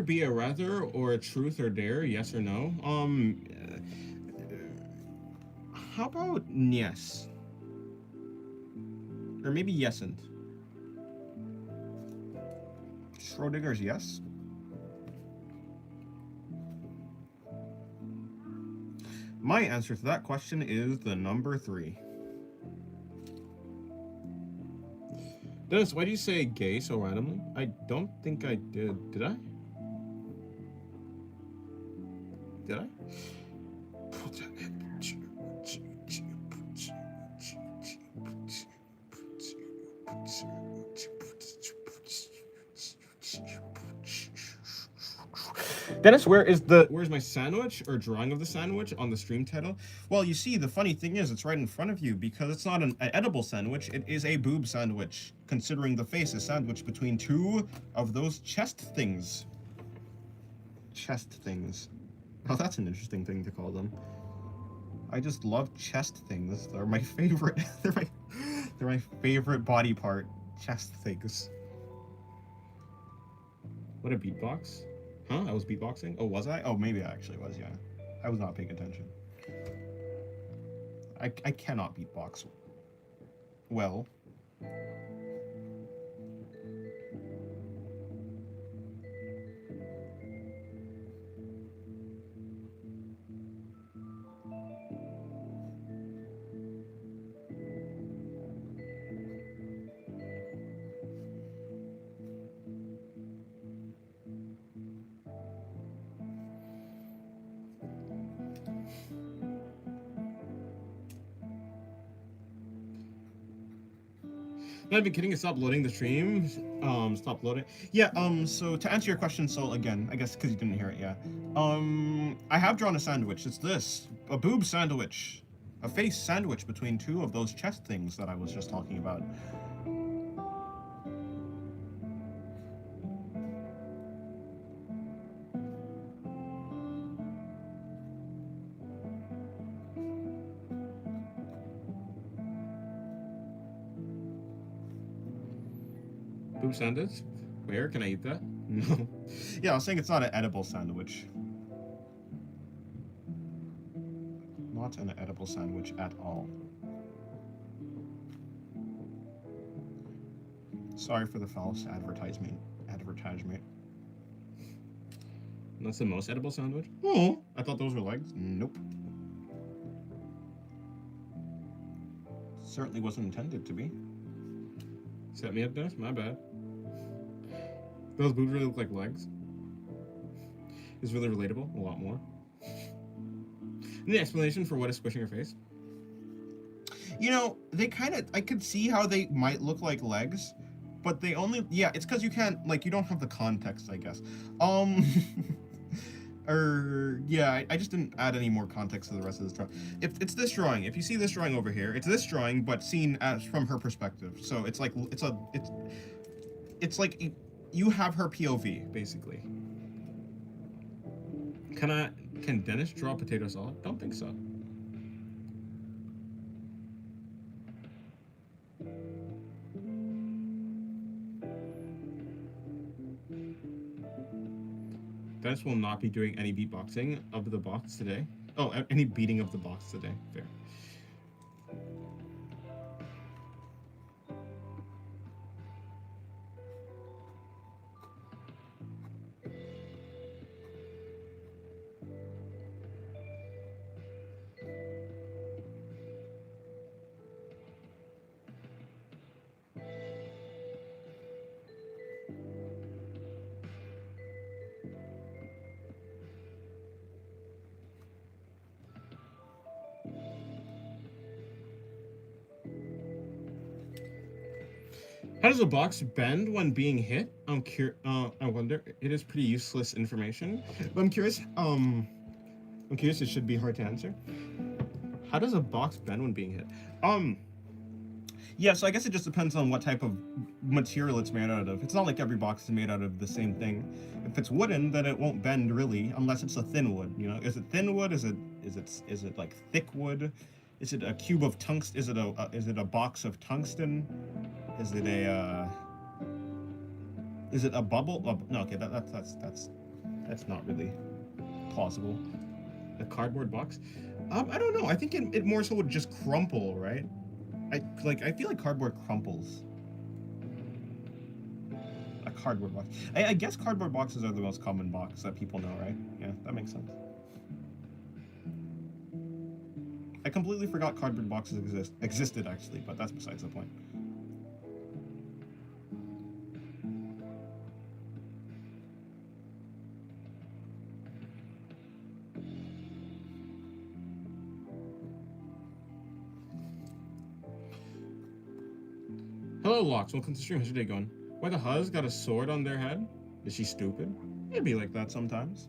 be a rather or a truth or dare? Yes or no? How about yes? Or maybe yesn't. Schrodinger's yes. My answer to that question is the number 3. Dennis, why do you say gay so randomly? I don't think I did. Did I? Did I? Dennis, where's my sandwich or drawing of the sandwich on the stream title? Well, you see, the funny thing is it's right in front of you because it's not an edible sandwich, it is a boob sandwich, considering the face is sandwiched between 2 of those chest things. Chest things. Oh, that's an interesting thing to call them. I just love chest things. They're my favorite. they're my favorite body part. Chest things. What a beatbox. Huh? I was beatboxing? Oh, was I? Oh, maybe I actually was, yeah. I was not paying attention. I cannot beatbox well. I've been kidding. Stop loading the stream. Stop loading. Yeah. So to answer your question, so again, I guess because you didn't hear it, yeah. I have drawn a sandwich. It's this, a boob sandwich, a face sandwich between 2 of those chest things that I was just talking about. Boob sandwich? Where? Can I eat that? No. Yeah, I was saying it's not an edible sandwich. Not an edible sandwich at all. Sorry for the false advertisement. That's the most edible sandwich? Oh, I thought those were legs. Nope. Certainly wasn't intended to be. Set me up, Dennis? My bad. Those boobs really look like legs. It's really relatable, a lot more. And the explanation for what is squishing her face? You know, they kind of, I could see how they might look like legs, but they only, yeah, it's because you can't, like, you don't have the context, I guess. Um, or, yeah, I just didn't add any more context to the rest of this drawing. If it's this drawing, if you see this drawing over here, it's this drawing, but seen as from her perspective. So it's like, it's like you have her POV, basically. Can Dennis draw potato salad? Don't think so. Dennis will not be doing any beatboxing of the box today. Oh, any beating of the box today. Fair. How does a box bend when being hit? I wonder. It is pretty useless information, but I'm curious. I'm curious. It should be hard to answer. How does a box bend when being hit? Yeah. So I guess it just depends on what type of material it's made out of. It's not like every box is made out of the same thing. If it's wooden, then it won't bend really, unless it's a thin wood. You know, is it thin wood? Is it like thick wood? Is it a cube of tungsten? Is it a box of tungsten? Is it a bubble? No, okay, that's not really plausible. A cardboard box? I don't know. I think it more so would just crumple, right? I feel like cardboard crumples. A cardboard box. I guess cardboard boxes are the most common box that people know, right? Yeah, that makes sense. I completely forgot cardboard boxes existed actually, but that's besides the point. Hello, Locks. Welcome to the stream. How's your day going? Why the Huz got a sword on their head? Is she stupid? It'd be like that sometimes.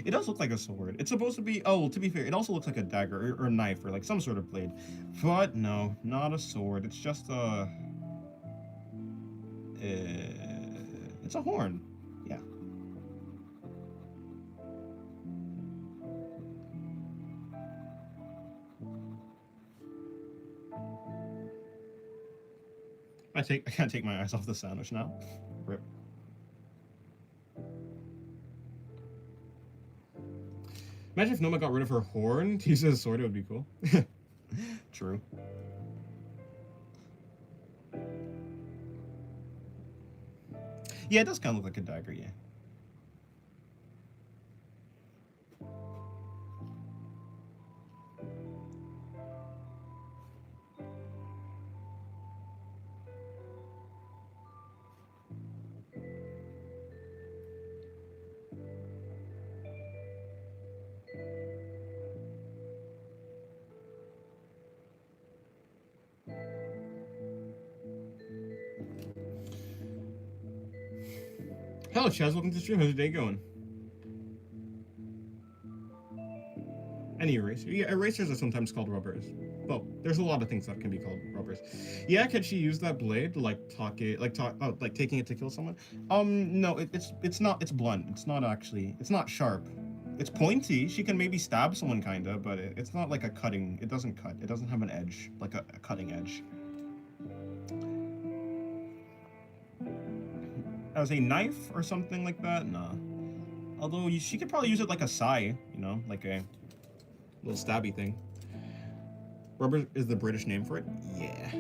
It does look like a sword. It's supposed to be. Oh, to be fair, it also looks like a dagger or a knife or like some sort of blade. But no, not a sword. It's just a. It's a horn. Yeah. I can't take my eyes off the sandwich now. Rip. Imagine if Noma got rid of her horn to use as a sword, it would be cool. True. Yeah, it does kind of look like a dagger, yeah. Hello, Chaz. Welcome to the stream. How's your day going? Any eraser? Yeah, erasers are sometimes called rubbers. Well, there's a lot of things that can be called rubbers. Yeah, can she use that blade to like taking it to kill someone? No, it's not. It's blunt. It's not actually. It's not sharp. It's pointy. She can maybe stab someone kinda, but it's not like a cutting. It doesn't cut. It doesn't have an edge like a cutting edge. As a knife or something like that? Nah. Although she could probably use it like a sai, you know, like a little stabby thing. Rubber is the British name for it? Yeah.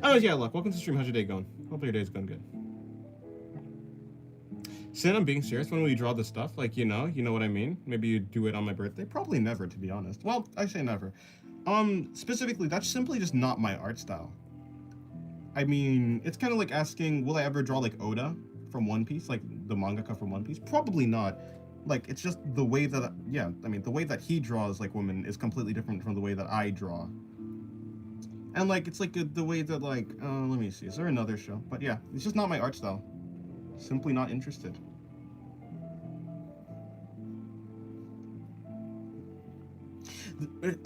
Anyways, yeah, look, welcome to the stream. How's your day going? Hope your day's going good. Sin, I'm being serious. When we draw this stuff, like, you know what I mean? Maybe you do it on my birthday. Probably never, to be honest. Well, I say never. Specifically, that's simply just not my art style. I mean, it's kind of like asking, will I ever draw like Oda from One Piece, like the mangaka from One Piece? Probably not. Like, it's just the way that, yeah, I mean, the way that he draws like women is completely different from the way that I draw. And like, it's like the way that like, let me see, is there another show? But yeah, it's just not my art style. Simply not interested.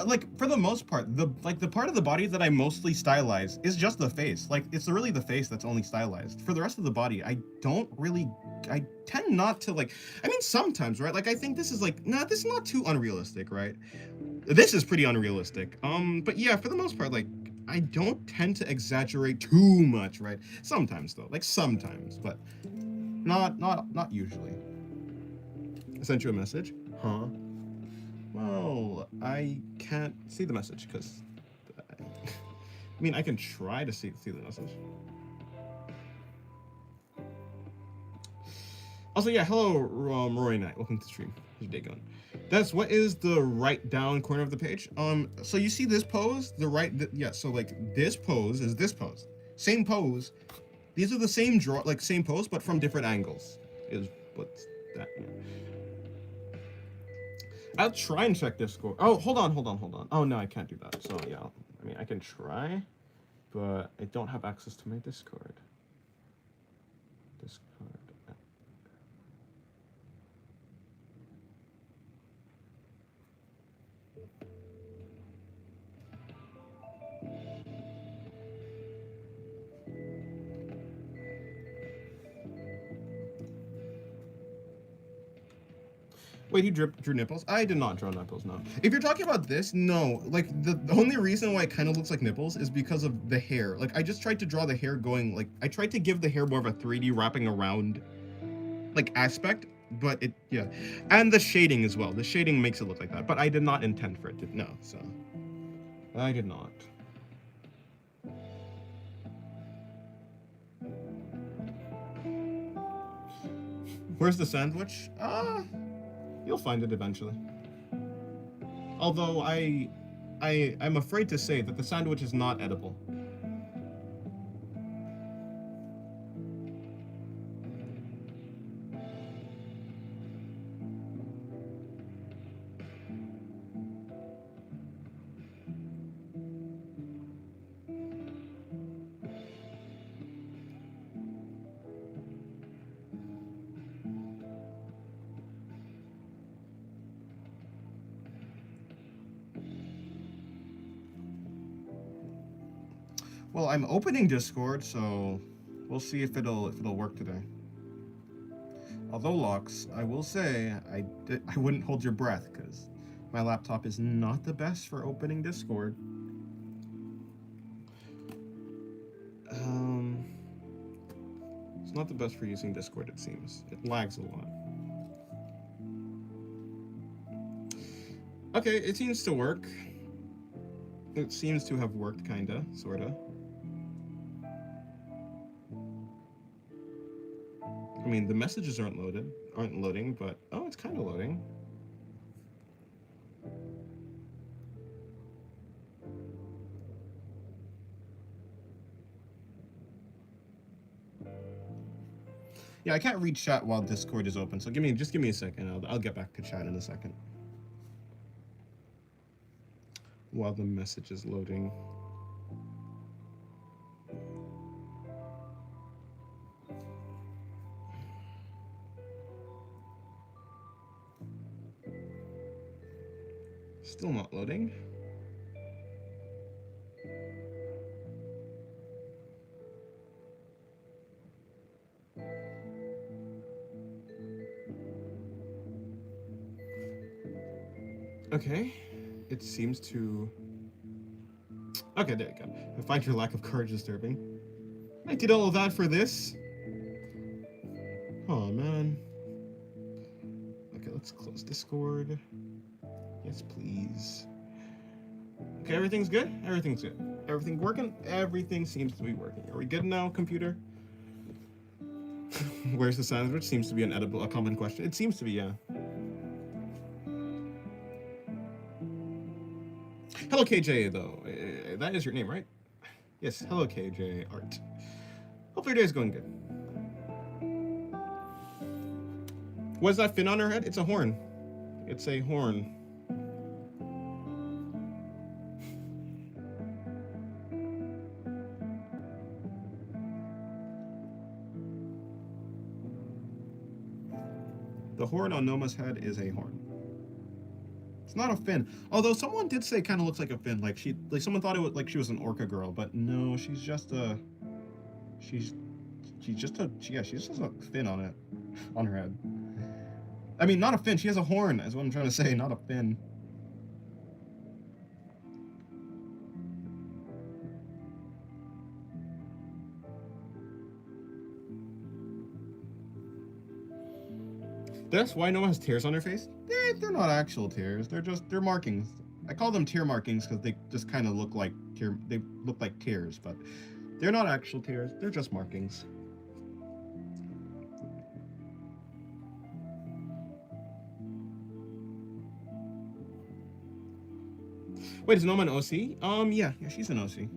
Like, for the most part, the part of the body that I mostly stylize is just the face. Like, it's really the face that's only stylized. For the rest of the body, I tend not to, like, I mean, sometimes, right? Like, I think this is like, nah, this is not too unrealistic, right? This is pretty unrealistic. But yeah, for the most part, like, I don't tend to exaggerate too much, right? Sometimes though, like sometimes, but not usually. I sent you a message, huh? Well, I can't see the message because, I mean, I can try to see the message. Also, yeah, hello, Roy Knight. Welcome to the stream. How's your day going? That's what is the right down corner of the page. So you see this pose, yeah. So like this pose is this pose, same pose. These are the same same pose, but from different angles. Is what's that? I'll try and check Discord. Oh, hold on. Oh no, I can't do that. So yeah, I mean I can try, but I don't have access to my Discord. Wait, he drew nipples? I did not draw nipples, no. If you're talking about this, no. Like, the only reason why it kind of looks like nipples is because of the hair. Like, I just tried to draw the hair going, like, I tried to give the hair more of a 3D wrapping around, like, aspect, but it, yeah. And the shading as well. The shading makes it look like that, but I did not intend for it to, no, so. I did not. Where's the sandwich? You'll find it eventually. Although I'm afraid to say that the sandwich is not edible. Well, I'm opening Discord, so we'll see if it'll work today. Although, Lux, I will say I wouldn't hold your breath because my laptop is not the best for opening Discord. It's not the best for using Discord, it seems. It lags a lot. Okay, it seems to work. It seems to have worked, kinda, sorta. I mean, the messages aren't loading, but oh, it's kind of loading. Yeah, I can't read chat while Discord is open, so just give me a second. I'll get back to chat in a second. While the message is loading. Still not loading. Okay, it seems to... Okay, there you go. I find your lack of courage disturbing. I did all of that for this? Oh, man. Okay, let's close Discord. Yes, please. Okay, everything's good? Everything's good. Everything working? Everything seems to be working. Are we good now, computer? Where's the sandwich? Seems to be a common question. It seems to be, yeah. Hello, KJ, though. That is your name, right? Yes, hello, KJ Art. Hope your day is going good. What's that fin on her head? It's a horn. It's a horn. The horn on Noma's head is a horn. It's not a fin. Although someone did say it kind of looks like a fin. Like someone thought it was like she was an orca girl, but no, she's just a fin on it, on her head. I mean, not a fin. She has a horn. Is what I'm trying to say. Not a fin. That's why Noma has tears on her face? They're not actual tears. They're markings. I call them tear markings because they just kind of look like tears, but they're not actual tears. They're just markings. Wait, is Noma an OC? Yeah, she's an OC.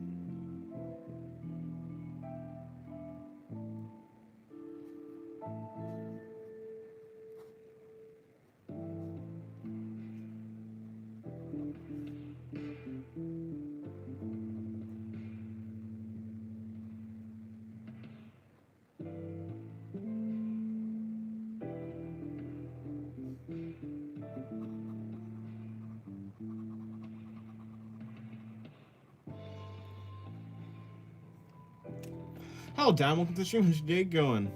Hello, Dan. Welcome to the stream. How's your day going?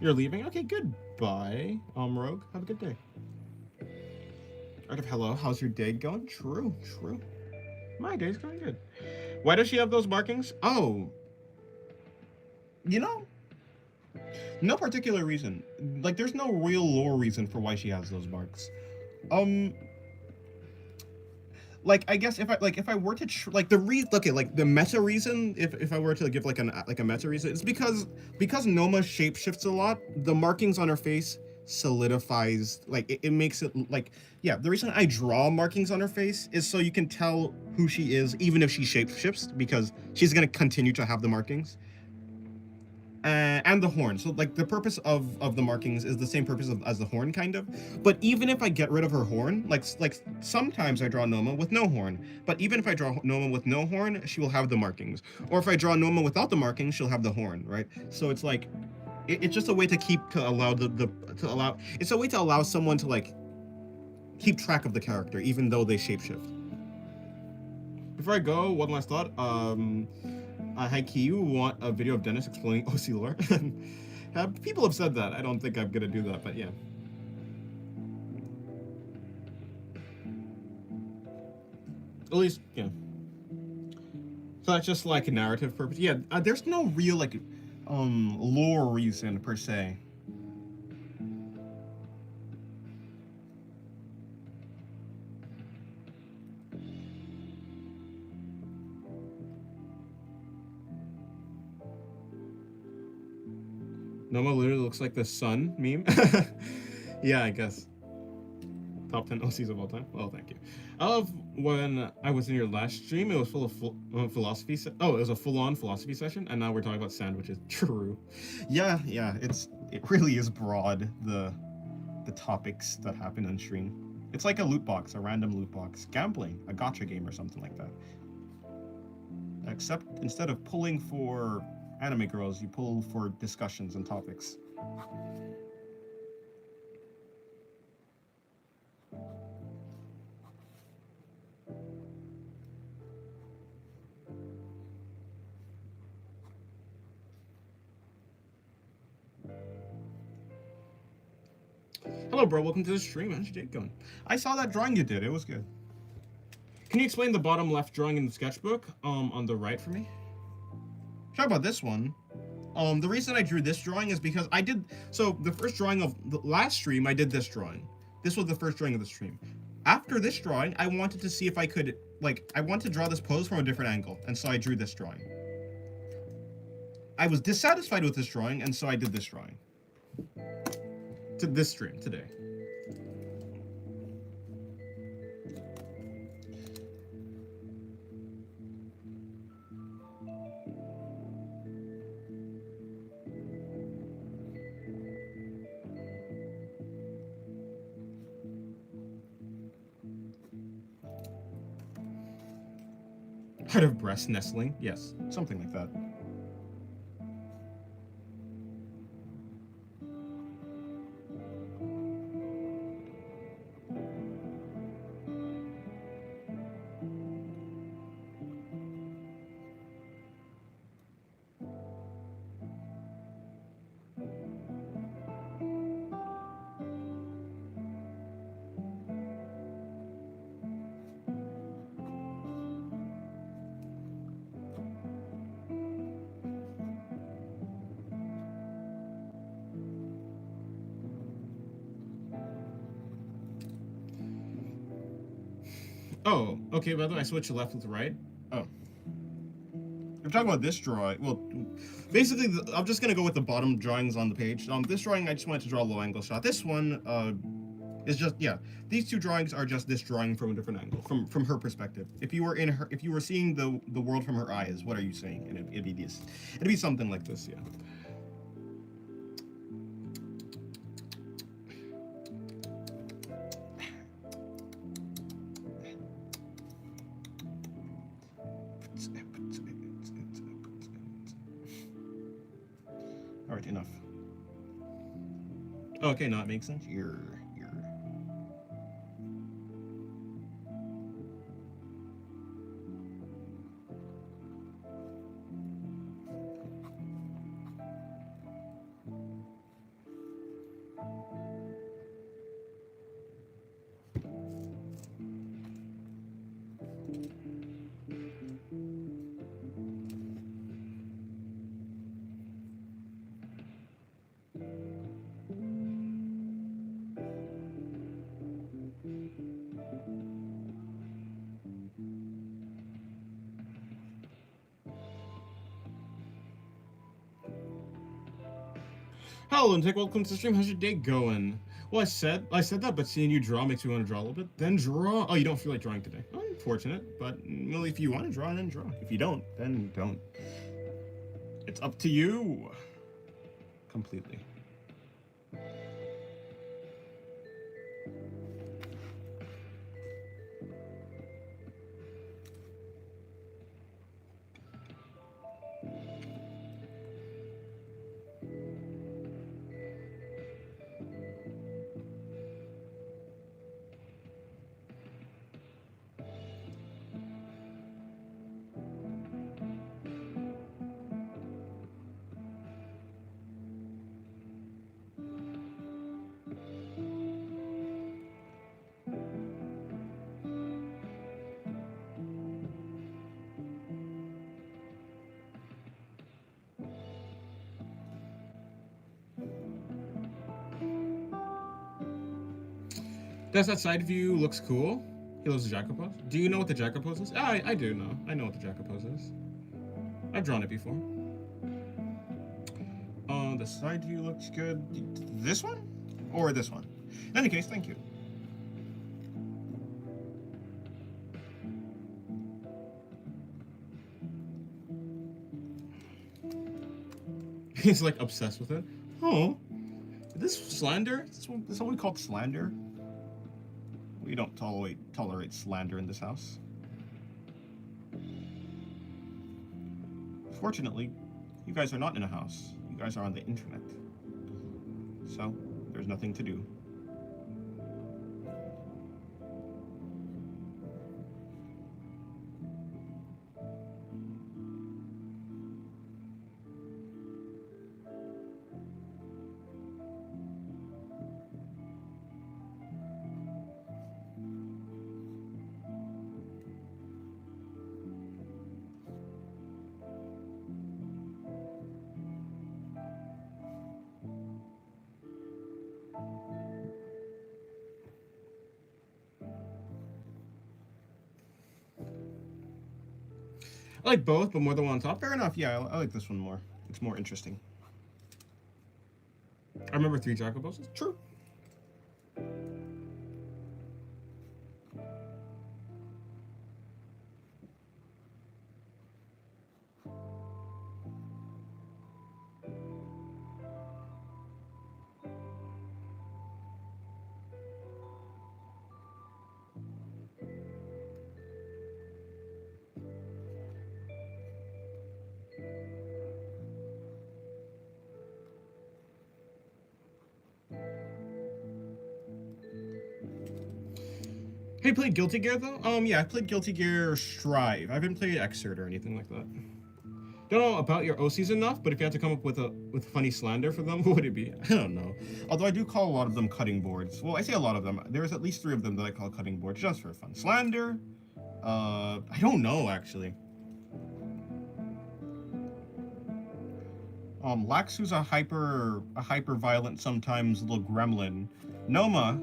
You're leaving? Okay, goodbye. Rogue. Have a good day. Art of hello. How's your day going? True. My day's going good. Why does she have those markings? Oh. You know, no particular reason. Like, there's no real lore reason for why she has those marks. Like, I guess if I were to the meta reason, if I were to give like a meta reason, it's because Noma shapeshifts a lot. The markings on her face solidifies, like it makes it like, yeah. The reason I draw markings on her face is so you can tell who she is, even if she shapeshifts, because she's gonna continue to have the markings. And the horn. So like the purpose of the markings is the same purpose as the horn, kind of. But even if I get rid of her horn, like sometimes I draw Noma with no horn. But even if I draw Noma with no horn, she will have the markings. Or if I draw Noma without the markings, she'll have the horn, right? So it's like it's just a way to allow someone to like keep track of the character, even though they shapeshift. Before I go, one last thought. Hi, you want a video of Dennis explaining OC lore? People have said that. I don't think I'm gonna do that, but yeah. At least, yeah. So that's just like a narrative purpose. Yeah, there's no real like lore reason per se. Noma literally looks like the sun meme. Yeah, I guess. Top 10 OCs of all time. Well, thank you. I love when I was in your last stream. It was full of philosophy. It was a full-on philosophy session, and now we're talking about sandwiches. True. Yeah. It really is broad, the topics that happen on stream. It's like a loot box, a random loot box, gambling, a gacha game or something like that. Except instead of pulling for anime girls, you pull for discussions and topics. Hello, bro. Welcome to the stream. How's your day going? I saw that drawing you did. It was good. Can you explain the bottom left drawing in the sketchbook on the right for me? Talk about this one. The reason I drew this drawing is because the first drawing of the last stream, I did this drawing. This was the first drawing of the stream. After this drawing, I wanted to see if I could like, I want to draw this pose from a different angle, and so I drew this drawing. I was dissatisfied with this drawing, and so I did this drawing. To this stream today. Heart of breast nestling, yes, something like that. Oh, okay, by the way, I switched left with right. Oh. I'm talking about this drawing. Well, basically, I'm just going to go with the bottom drawings on the page. This drawing, I just wanted to draw a low angle shot. This one is just, yeah. These two drawings are just this drawing from a different angle, from her perspective. If you were seeing the world from her eyes, what are you saying? And it'd be this. It'd be something like this, yeah. Alright, enough. Okay, now it makes sense. You're. Hello, and welcome to the stream. How's your day going? Well, I said that, but seeing you draw makes me want to draw a little bit. Then draw. Oh, you don't feel like drawing today. Unfortunate, but well, if you want to draw, then draw. If you don't, then don't. It's up to you. Completely. Does that side view looks cool? He loves the jackal pose. Do you know what the jackal pose is? I do know. I know what the jackal pose is. I've drawn it before. The side view looks good. This one? Or this one? In any case, thank you. He's like obsessed with it. Oh, this slander? This what we call slander? We don't tolerate slander in this house. Fortunately, you guys are not in a house. You guys are on the internet. So, there's nothing to do. I like both, but more the one on top. Fair enough. Yeah, I like this one more. It's more interesting. I remember 3 Jacobos. True. Have you played Guilty Gear though? Yeah, I played Guilty Gear Strive. I haven't played Exert or anything like that. Don't know about your OCs enough, but if you had to come up with a funny slander for them, what would it be? I don't know. Although I do call a lot of them cutting boards. Well, I say a lot of them. There's at least 3 of them that I call cutting boards just for fun. Slander. I don't know actually. Laxu's a hyper violent sometimes little gremlin. Noma.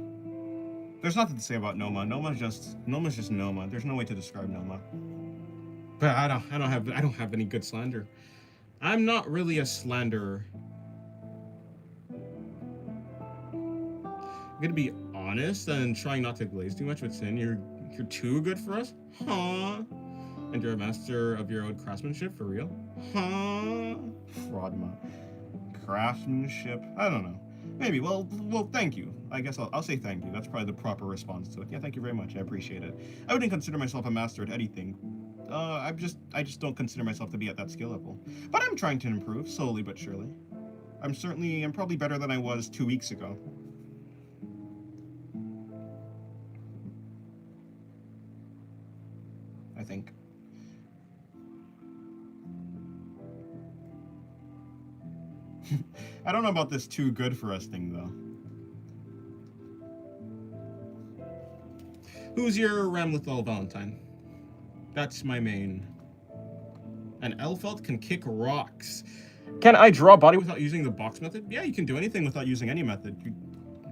There's nothing to say about Noma. Noma's just Noma. There's no way to describe Noma. But I don't have any good slander. I'm not really a slanderer. I'm gonna be honest and trying not to glaze too much with Sin. You're too good for us, huh? And you're a master of your own craftsmanship for real, huh? Fraudma. Craftsmanship. I don't know. Maybe. Well, thank you. I guess I'll say thank you. That's probably the proper response to it. Yeah, thank you very much. I appreciate it. I wouldn't consider myself a master at anything. I just don't consider myself to be at that skill level. But I'm trying to improve, slowly but surely. I'm probably better than I was 2 weeks ago. I think. I don't know about this too good for us thing, though. Who's your Ramlethal Valentine? That's my main. And Elfelt can kick rocks. Can I draw a body without using the box method? Yeah, you can do anything without using any method.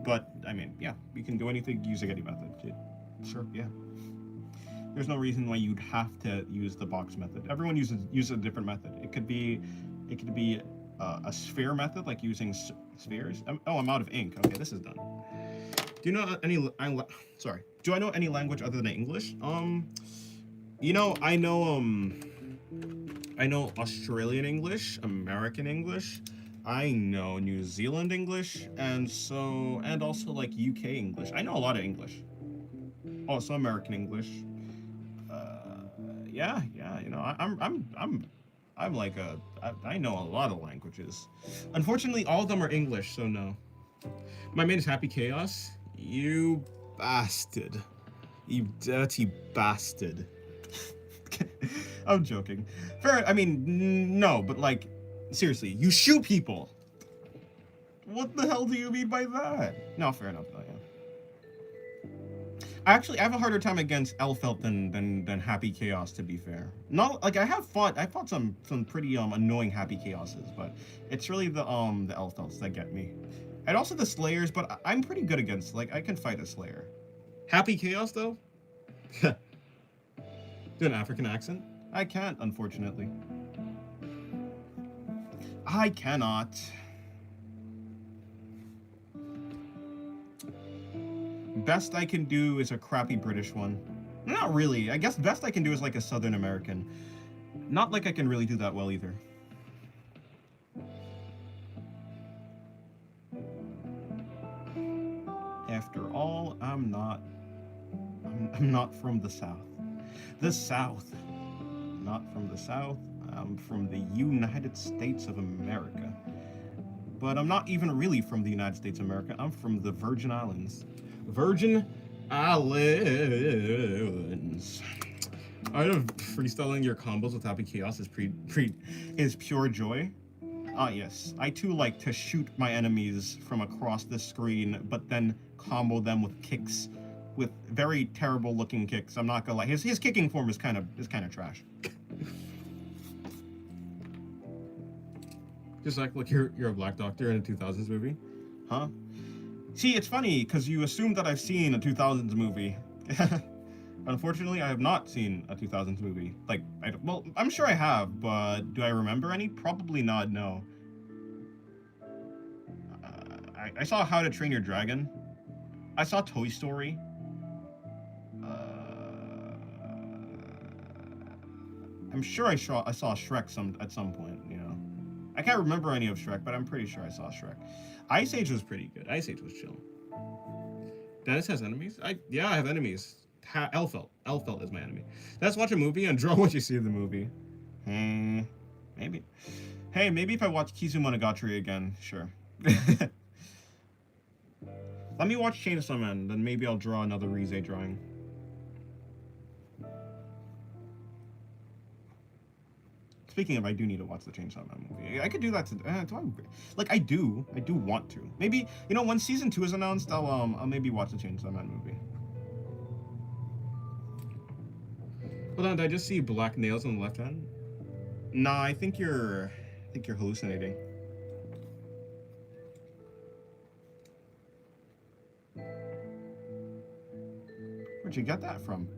But, I mean, yeah, you can do anything using any method. Sure, yeah. There's no reason why you'd have to use the box method. Everyone uses a different method. It could be a sphere method, like using spheres. I'm out of ink. Okay, this is done. Do you know any? Do I know any language other than English? You know, I know Australian English, American English. I know New Zealand English, and also like UK English. I know a lot of English. Also American English. Yeah. You know, I'm like I know a lot of languages. Unfortunately, all of them are English, so no. My main is Happy Chaos. You bastard. You dirty bastard. I'm joking. Fair, I mean, no, but like, seriously, you shoot people. What the hell do you mean by that? No, fair enough, though, yeah. I have a harder time against Elfelt than Happy Chaos, to be fair. Not like I fought some pretty annoying Happy Chaoses, but it's really the Elfelts that get me. And also the Slayers, but I'm pretty good against, like, I can fight a Slayer. Happy Chaos though? Do an African accent? I can't, unfortunately. I cannot. Best I can do is a crappy British one. Not really. I guess best I can do is like a Southern American. Not like I can really do that well either. After all, I'm not from the South. The South. Not from the South. I'm from the United States of America. But I'm not even really from the United States of America. I'm from the Virgin Islands. Virgin Islands. I know freestyling your combos with Happy Chaos is is pure joy. Ah yes, I too like to shoot my enemies from across the screen, but then combo them with kicks, with very terrible looking kicks. I'm not gonna lie, his kicking form is kind of trash. Just like you're a Black Doctor in a 2000s movie, huh? See, it's funny because you assume that I've seen a 2000s movie. Unfortunately, I have not seen a 2000s movie. Like, well, I'm sure I have, but do I remember any? Probably not. No. I saw How to Train Your Dragon. I saw Toy Story. I'm sure I saw Shrek at some point. You know, I can't remember any of Shrek, but I'm pretty sure I saw Shrek. Ice Age was pretty good. Ice Age was chill. Dennis has enemies. I have enemies. Elfelt. Elfelt is my enemy. Let's watch a movie and draw what you see in the movie. Maybe. Hey, maybe if I watch Kizumonogatari again, sure. Let me watch Chainsaw Man, then maybe I'll draw another Rize drawing. Speaking of, I do need to watch the Chainsaw Man movie. I could do that today. I do want to. Maybe, when season 2 is announced, I'll maybe watch the Chainsaw Man movie. Hold on, did I just see black nails on the left hand? Nah, I think you're hallucinating. Where'd you get that from?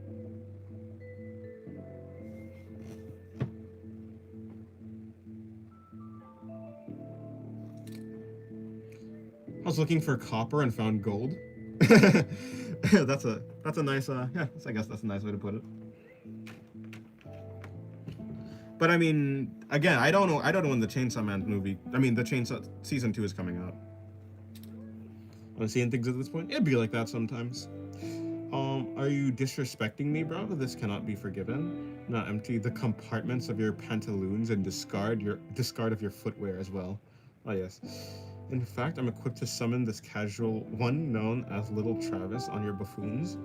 I was looking for copper and found gold. that's a nice I guess that's a nice way to put it. But I mean, again, I don't know when the Chainsaw Man movie, the Chainsaw season 2 is coming out. I'm seeing things at this point. It'd be like that sometimes. Are you disrespecting me, bro? This cannot be forgiven. Now empty the compartments of your pantaloons and discard of your footwear as well. Oh yes. In fact, I'm equipped to summon this casual one known as Little Travis on your buffoons.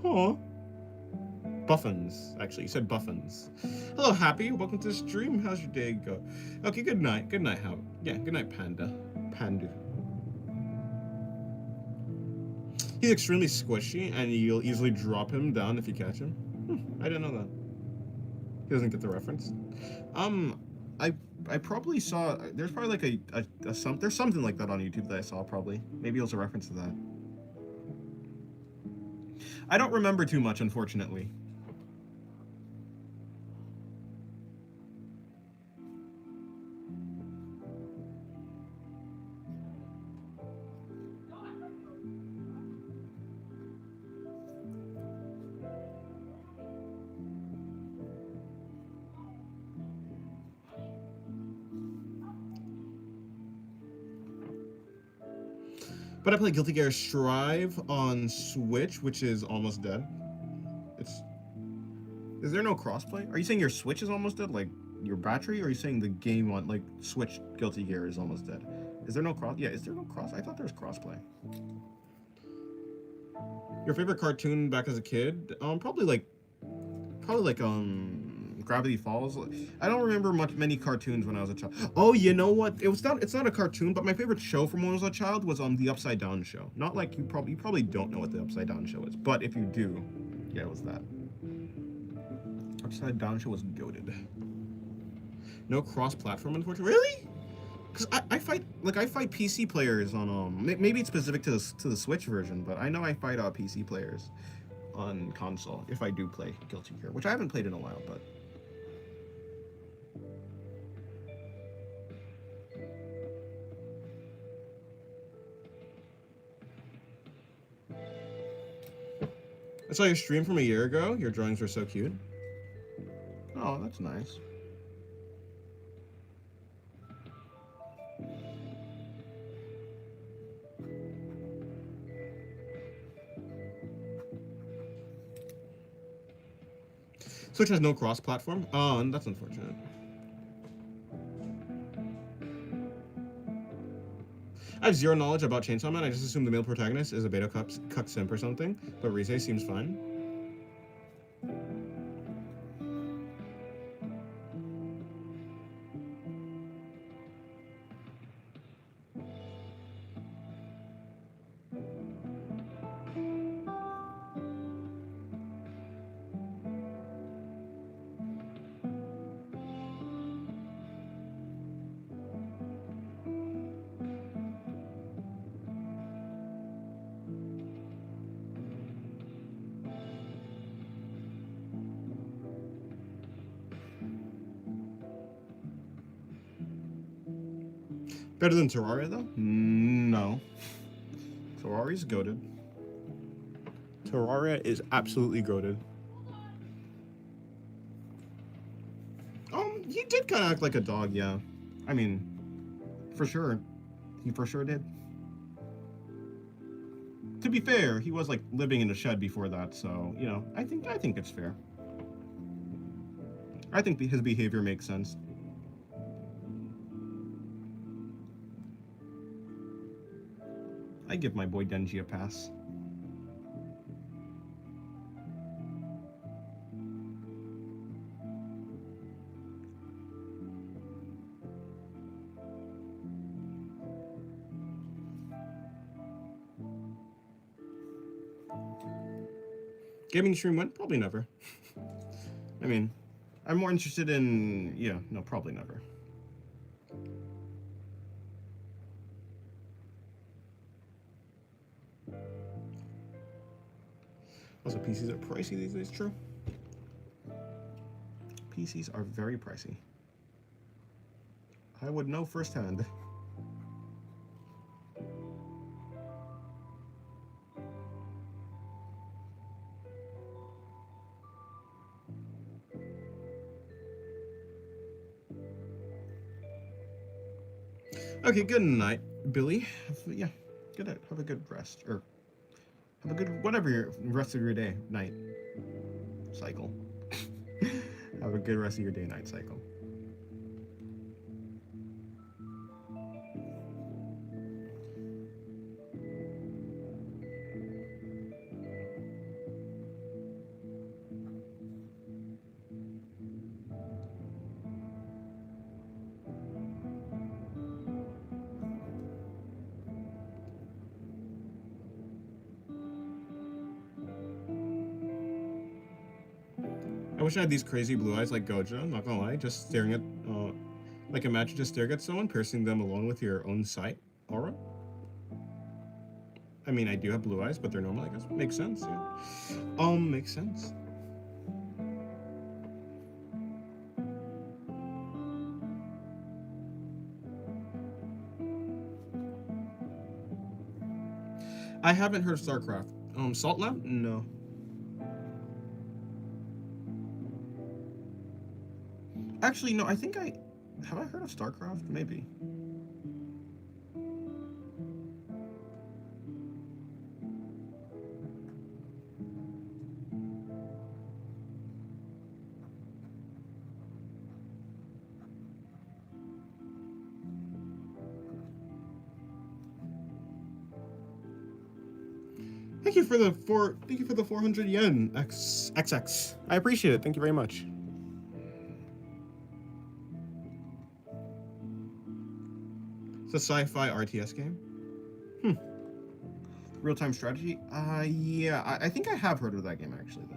Huh? Buffins, actually. You said buffins. Hello, Happy. Welcome to the stream. How's your day go? Okay, good night. Good night, How? Yeah, good night, Panda. Pandu. He's extremely squishy, and you'll easily drop him down if you catch him. I didn't know that. He doesn't get the reference. I probably saw. There's probably like there's something like that on YouTube that I saw probably. Maybe it was a reference to that. I don't remember too much, unfortunately. But I play Guilty Gear Strive on Switch, which is almost dead. Is there no crossplay? Are you saying your Switch is almost dead, like your battery, or are you saying the game on like Switch Guilty Gear is almost dead? Is there no cross? Yeah, is there no cross? I thought there was crossplay. Your favorite cartoon back as a kid? Probably like Gravity Falls. I don't remember many cartoons when I was a child. Oh, you know what? It's not a cartoon, but my favorite show from when I was a child was the Upside Down Show. Not like you probably don't know what the Upside Down Show is, but if you do, yeah, it was that. Upside Down Show was goated. No cross-platform, unfortunately. Really? Because I fight PC players on maybe it's specific to the Switch version, but I know I fight PC players on console if I do play Guilty Gear, which I haven't played in a while, but. I saw your stream from a year ago. Your drawings were so cute. Oh, that's nice. Switch has no cross-platform. Oh, and that's unfortunate. I have zero knowledge about Chainsaw Man. I just assume the male protagonist is a beta cuck simp or something, but Rize seems fine. Better than Terraria, though? No. Terraria's goated. Terraria is absolutely goated. He did kind of act like a dog, yeah. I mean, for sure. He for sure did. To be fair, he was like living in a shed before that, so, you know, I think it's fair. I think his behavior makes sense. I give my boy Denji a pass. Gaming stream went? Probably never. I mean, I'm more interested in... Yeah, no, probably never. Also, PCs are pricey these days, true. PCs are very pricey. I would know firsthand. Okay, good night, Billy. Yeah, good night. Have a good rest, or have a good whatever your rest of your day, night cycle. Have a good rest of your day, night cycle. I wish I had these crazy blue eyes like Gojo, I'm not gonna lie, just staring at, like imagine just staring at someone, piercing them alone with your own sight aura. I mean, I do have blue eyes, but they're normal, I guess. Makes sense, yeah. Makes sense. I haven't heard of StarCraft. Salt Lab? No. Actually, no, I think have I heard of StarCraft? Maybe. Thank you for the 400 yen, XX. I appreciate it. Thank you very much. It's a sci-fi RTS game. Real-time strategy? Yeah, I think I have heard of that game actually, though.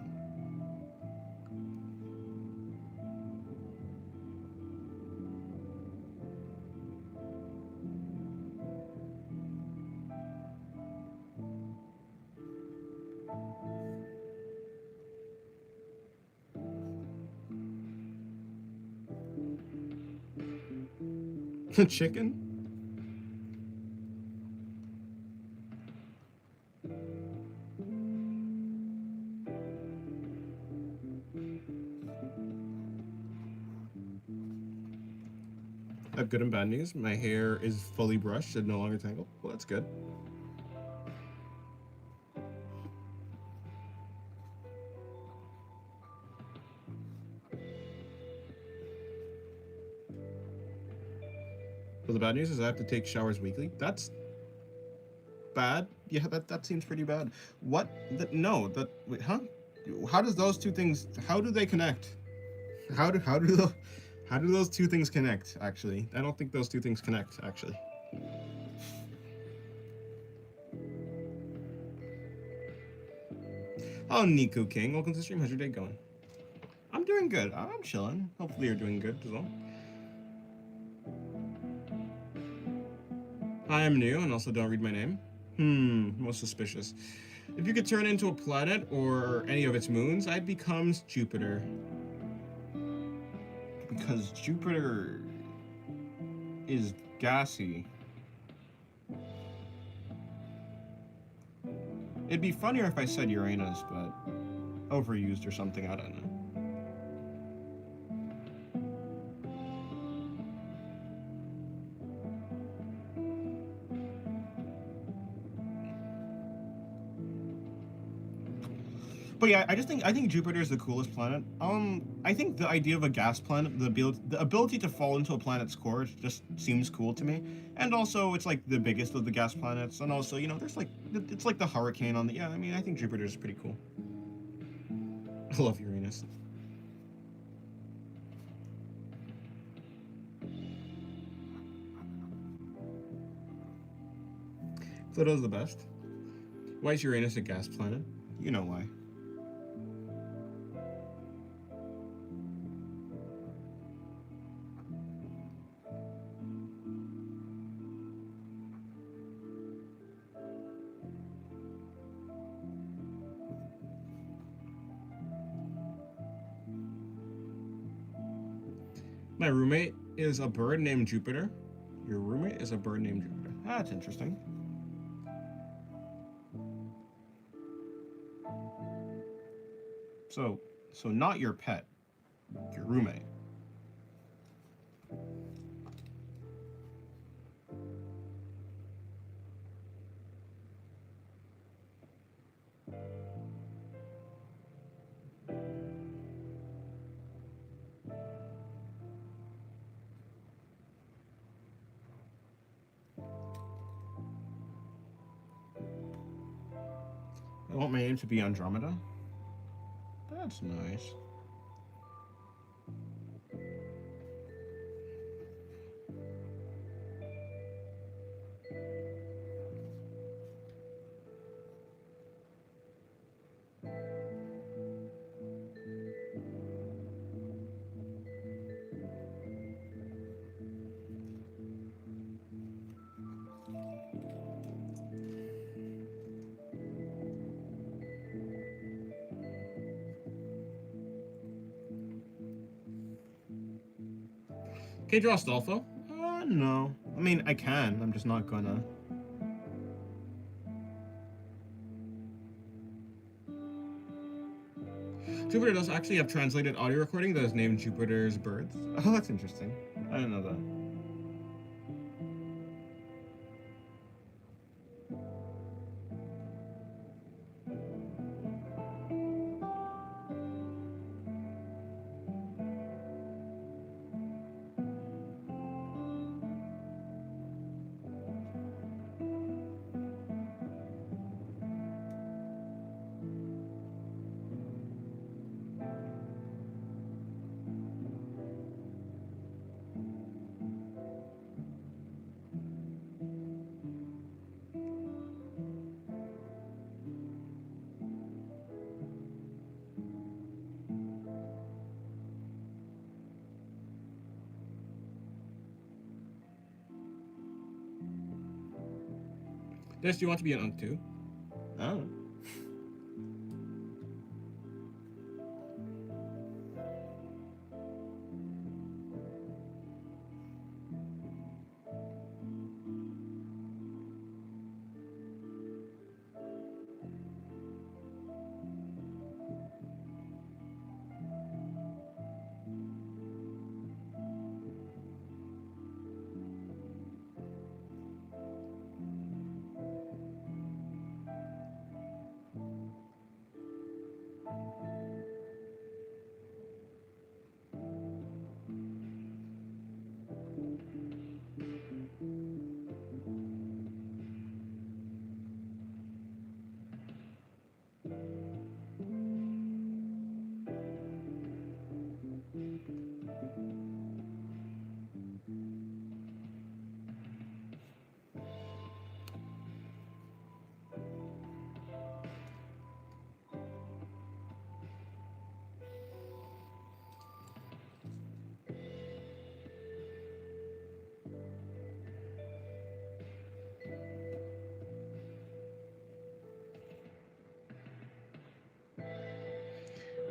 Chicken? I have good and bad news. My hair is fully brushed and no longer tangled. Well, that's good. Well, the bad news is I have to take showers weekly. That's bad. Yeah, that seems pretty bad. What? Wait, huh? How does those two things? How do they connect? How do those two things connect? Actually, I don't think those two things connect. Actually. Oh, Niku King, welcome to the stream. How's your day going? I'm doing good. I'm chilling. Hopefully, you're doing good as well. I am new and also don't read my name. Most suspicious. If you could turn into a planet or any of its moons, I'd become Jupiter. Because Jupiter is gassy. It'd be funnier if I said Uranus, but overused or something, I don't know. But yeah, I think Jupiter is the coolest planet. I think the idea of a gas planet, the ability to fall into a planet's core just seems cool to me. And also, it's like the biggest of the gas planets. And also, you know, there's like it's like the hurricane on the. Yeah, I mean, I think Jupiter is pretty cool. I love Uranus. Pluto's the best. Why is Uranus a gas planet? You know why. My roommate is a bird named Jupiter. Your roommate is a bird named Jupiter. That's interesting. So not your pet, your roommate. I want my name to be Andromeda. That's nice. Can you draw Astolfo? No. I mean, I can. I'm just not gonna. Jupiter does actually have translated audio recording that is named Jupiter's Birds. Oh, that's interesting. I didn't know that. Des, do you want to be an Unk too? Oh.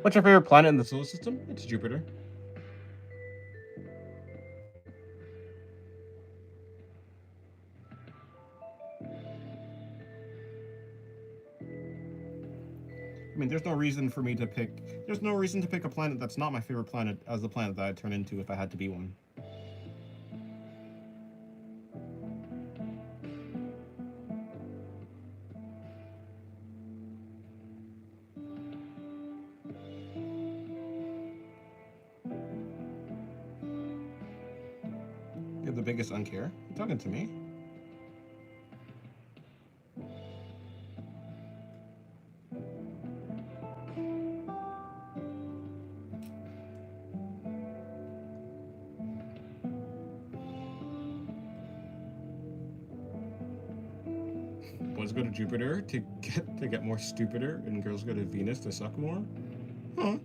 What's your favorite planet in the solar system? It's Jupiter. mean, there's no reason for me to pick. There's no reason to pick a planet that's not my favorite planet as the planet that I'd turn into if I had to be one. You're the biggest uncare. You talking to me? Boys go to Jupiter to get more stupider, and girls go to Venus to suck more. Huh?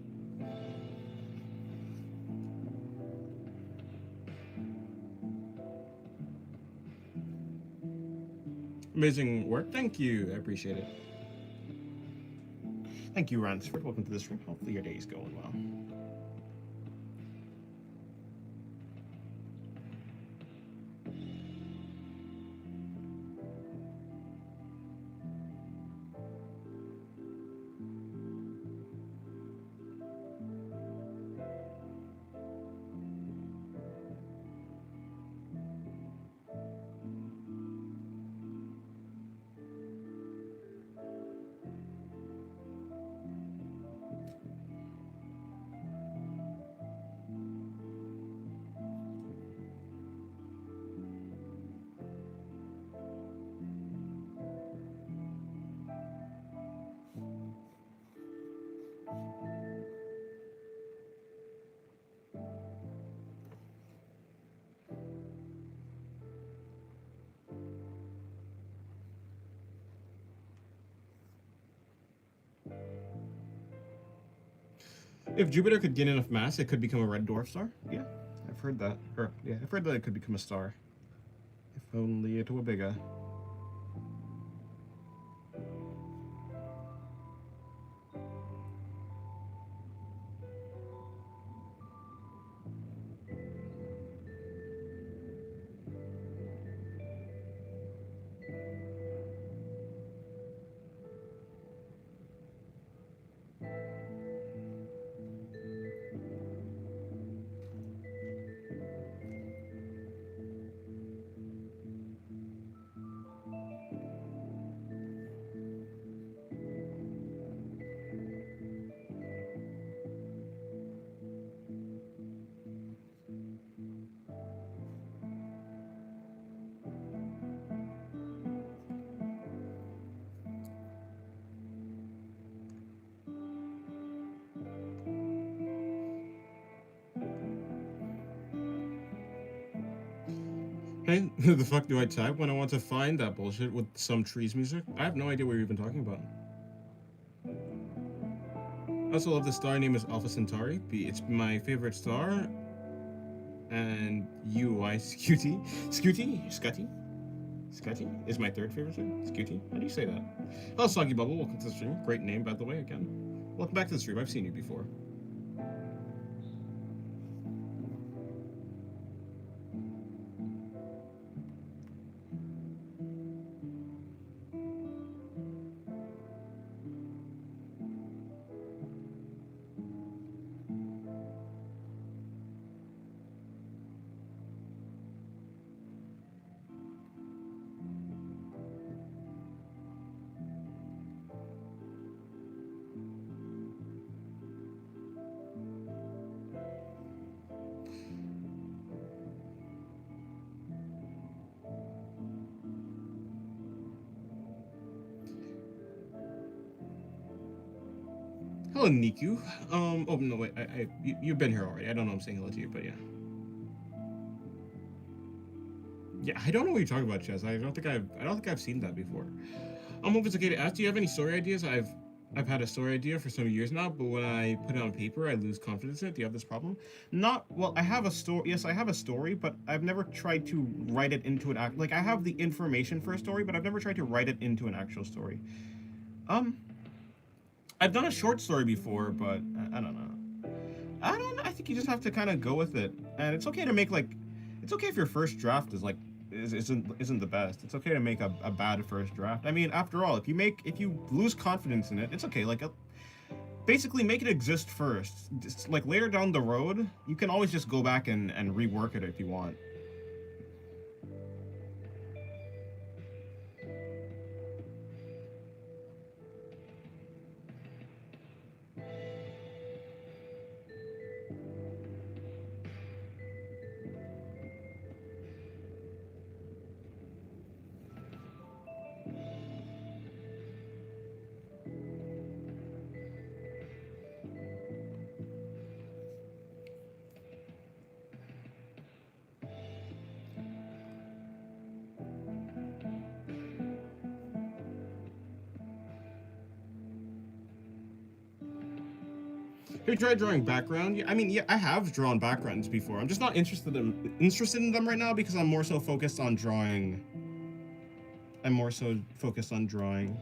Amazing work. Thank you. I appreciate it. Thank you, Ransford. Welcome to the stream. Hopefully your day's going well. If Jupiter could gain enough mass, it could become a red dwarf star. Yeah, I've heard that. Yeah, I've heard that it could become a star. If only it were bigger. Hey, the fuck do I type when I want to find that bullshit with some trees music? I have no idea what you're even talking about. I also love the star name is Alpha Centauri. It's my favorite star. And UI Scooty is my third favorite star. Scooty? How do you say that? Hello, Soggy Bubble. Welcome to the stream. Great name, by the way, again. Welcome back to the stream. I've seen you before. Hello, Niku. Oh no, wait. You've been here already. I don't know. I'm saying hello to you, but yeah. Yeah, I don't know what you're talking about, Chess. I don't think I've seen that before. If it's okay to ask, do you have any story ideas? I've had a story idea for some years now, but when I put it on paper, I lose confidence in it. Do you have this problem? Not well. I have a story. Yes, I have a story, but I've never tried to write it into an act. Like I have the information for a story, but I've never tried to write it into an actual story. I've done a short story before, but I don't know. I think you just have to kind of go with it, and it's okay to make it's okay if your first draft isn't the best. It's okay to make a bad first draft. I mean, after all, if you lose confidence in it, it's okay. basically make it exist first. Just, like later down the road, you can always just go back and rework it if you want. Have you tried drawing background? Yeah, I mean, yeah, I have drawn backgrounds before. I'm just not interested in them right now because I'm more so focused on drawing. I'm more so focused on drawing.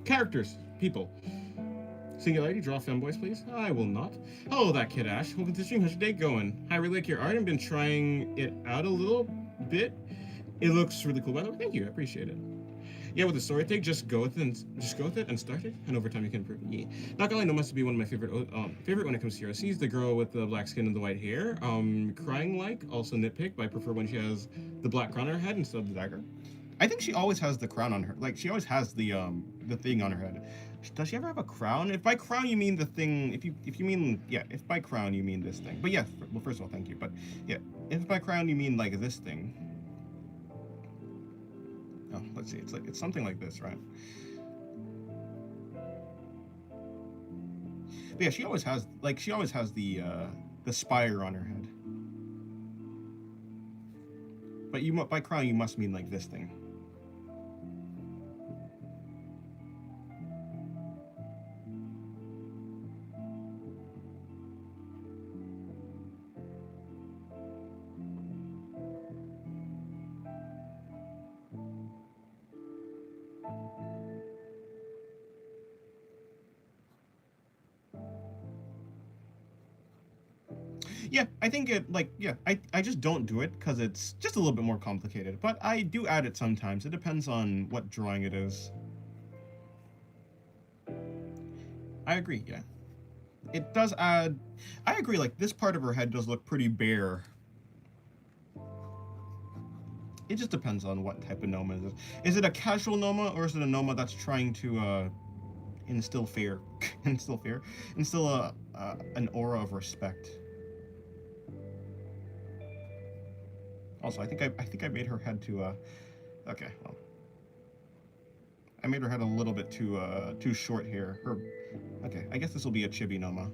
Characters, people. Singularity, draw femboys, please. I will not. Hello, that kid Ash. Welcome to the stream. How's your day going? I really like your art. I've been trying it out a little bit. It looks really cool, by the way. Thank you. I appreciate it. Yeah, with the story thing, just go with it and start it, and over time you can improve. Yeah. Not gonna lie, no must be one of my favorite when it comes to CRCs. The girl with the black skin and the white hair, crying like, also nitpick, but I prefer when she has the black crown on her head instead of the dagger. I think she always has the crown on her, like she always has the thing on her head. Does she ever have a crown? If by crown you mean the thing, if you mean, yeah, if by crown you mean this thing. But yeah, well, first of all, thank you. But yeah, if by crown you mean like this thing. Oh, let's see. It's something like this, right? But yeah, she always has the spire on her head. But by crown you must mean like this thing. Yeah, I think I just don't do it because it's just a little bit more complicated. But I do add it sometimes. It depends on what drawing it is. I agree, yeah. It does add... I agree, like, this part of her head does look pretty bare. It just depends on what type of Noma it is. Is it a casual Noma, or is it a Noma that's trying to, instill fear? Instill fear? Instill an aura of respect. Also, I think I made her head too, okay, well. I made her head a little bit too short here. Okay, I guess this will be a chibi Noma.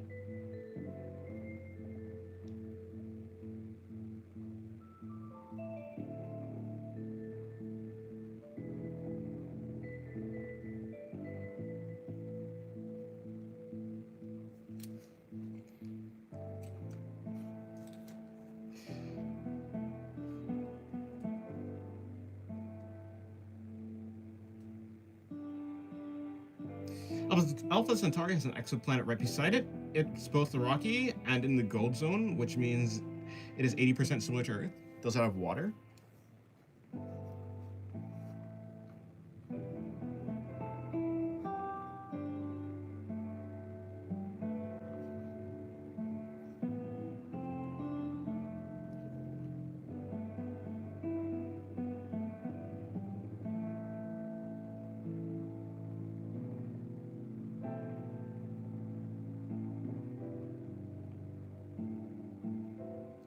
Alpha Centauri has an exoplanet right beside it. It's both the rocky and in the gold zone, which means it is 80% similar to Earth. Does it have water?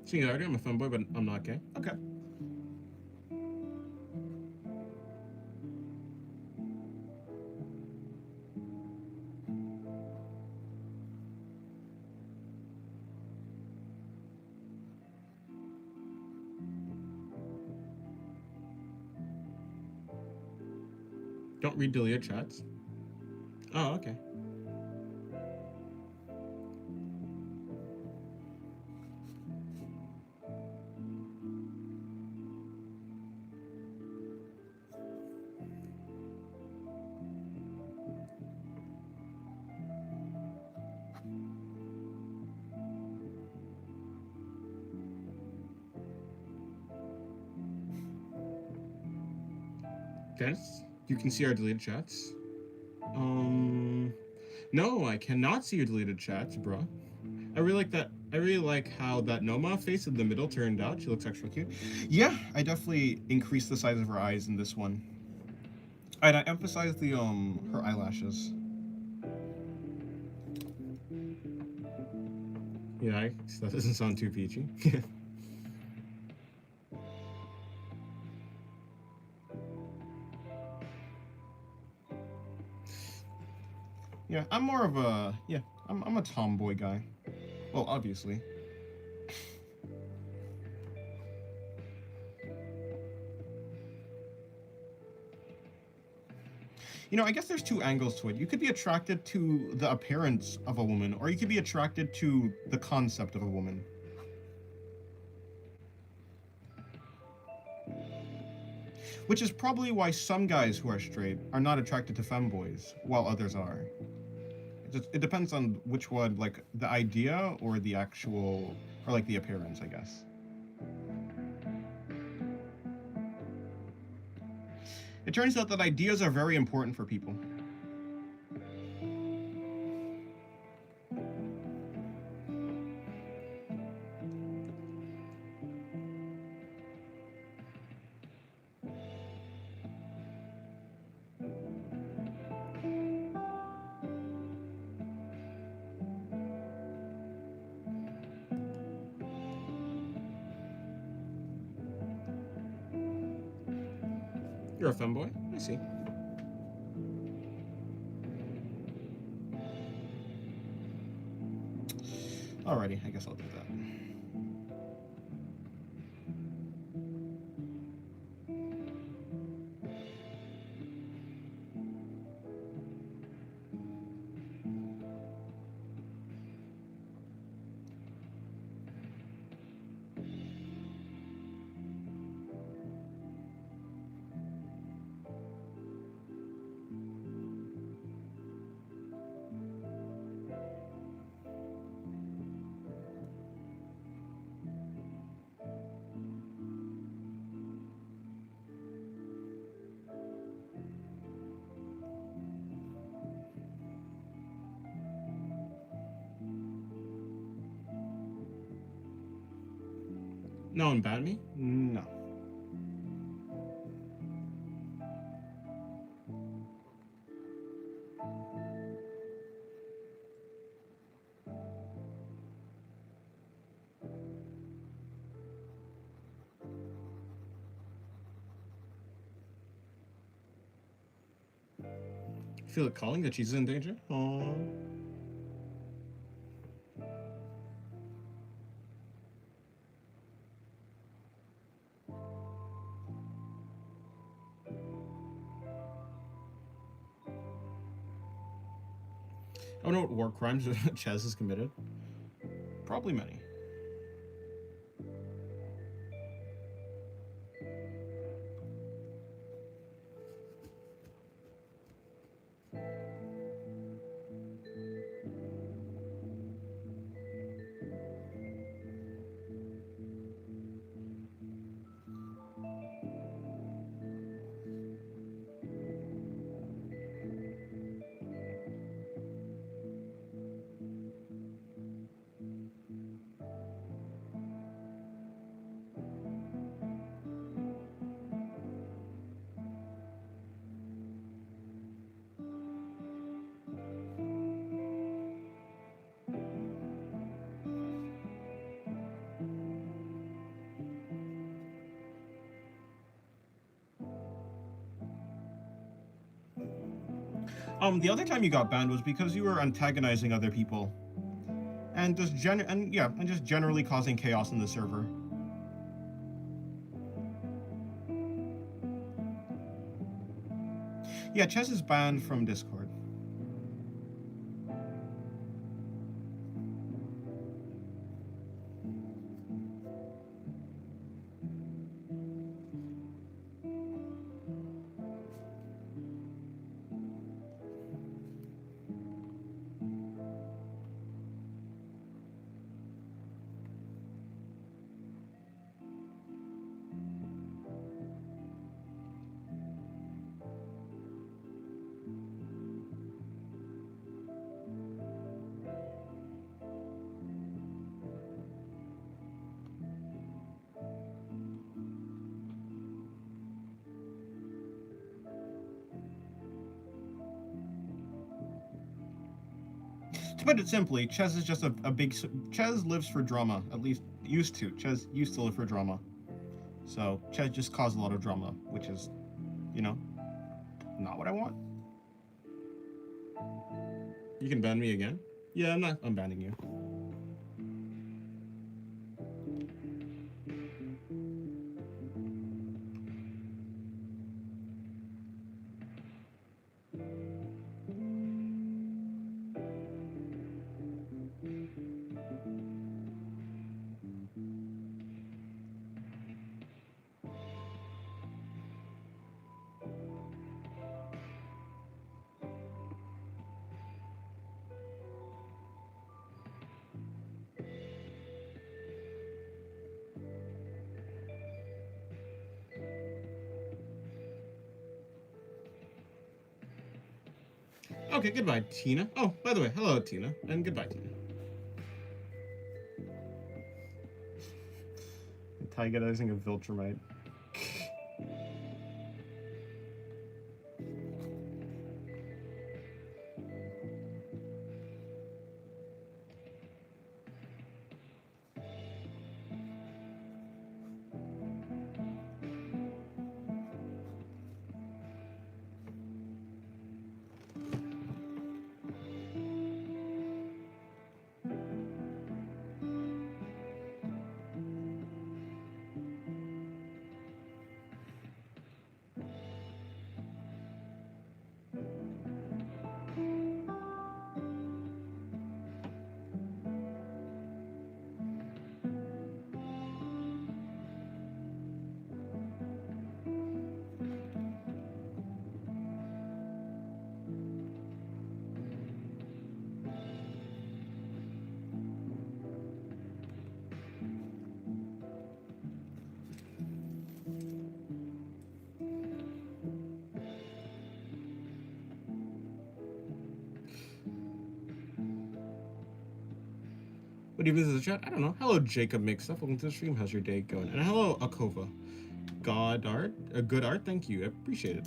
Singularity, I'm a femboy, but I'm not gay. Okay. Don't read deleted chats. Oh, okay. Dennis, you can see our deleted chats. No, I cannot see your deleted chats, bro. I really like that. I really like how that Noma face in the middle turned out. She looks extra cute. Yeah, I definitely increased the size of her eyes in this one. And I emphasized the her eyelashes. Yeah, that doesn't sound too peachy. Yeah, I'm more of a I'm a tomboy guy. Well, obviously. You know, I guess there's two angles to it. You could be attracted to the appearance of a woman, or you could be attracted to the concept of a woman. Which is probably why some guys who are straight are not attracted to femboys, while others are. It depends on which one, like the idea or the actual, or like the appearance, I guess. It turns out that ideas are very important for people. You're a femboy? I see. Alrighty, I guess I'll do that. No one banned me? No. Feel it calling that she's in danger? Aww. I know what war crimes Ches has committed. Probably many. The other time you got banned was because you were antagonizing other people, and just generally causing chaos in the server. Yeah, Ches is banned from Discord. To put it simply, Ches is just a big. Ches lives for drama. At least used to. Ches used to live for drama. So Ches just caused a lot of drama, which is, you know, not what I want. You can ban me again? Yeah, I'm banning you. Okay, goodbye, Tina. Oh, by the way, hello, Tina, and goodbye, Tina. Antagonizing a Viltrumite. What do you visit the chat? I don't know. Hello, Jacob Mixup. Welcome to the stream. How's your day going? And hello, Akova. God art? Good art? Thank you. I appreciate it.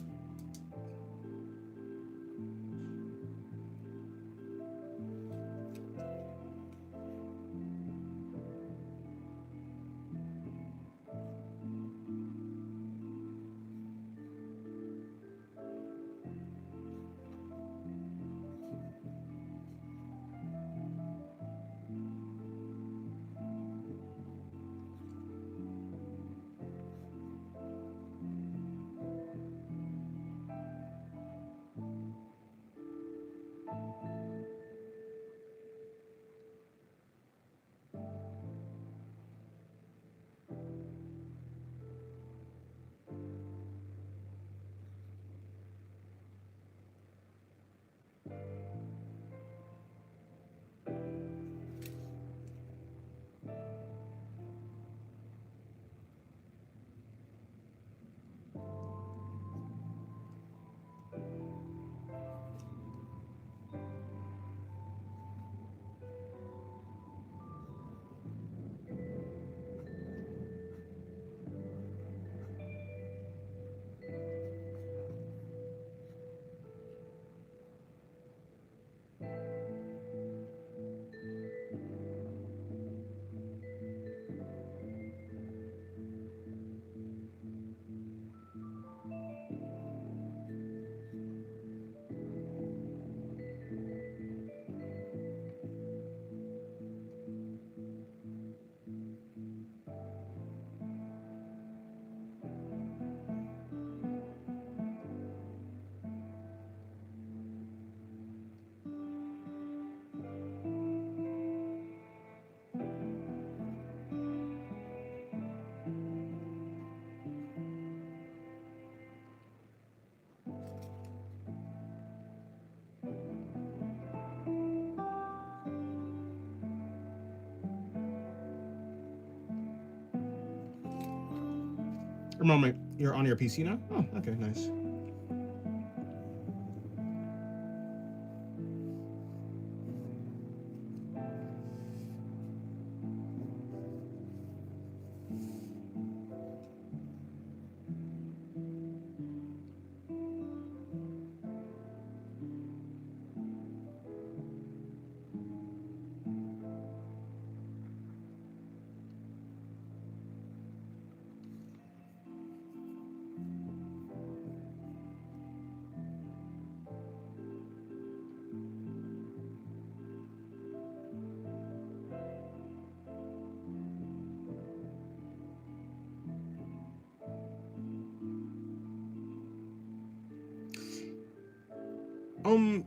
Moment, you're on your PC now? Oh, okay, nice.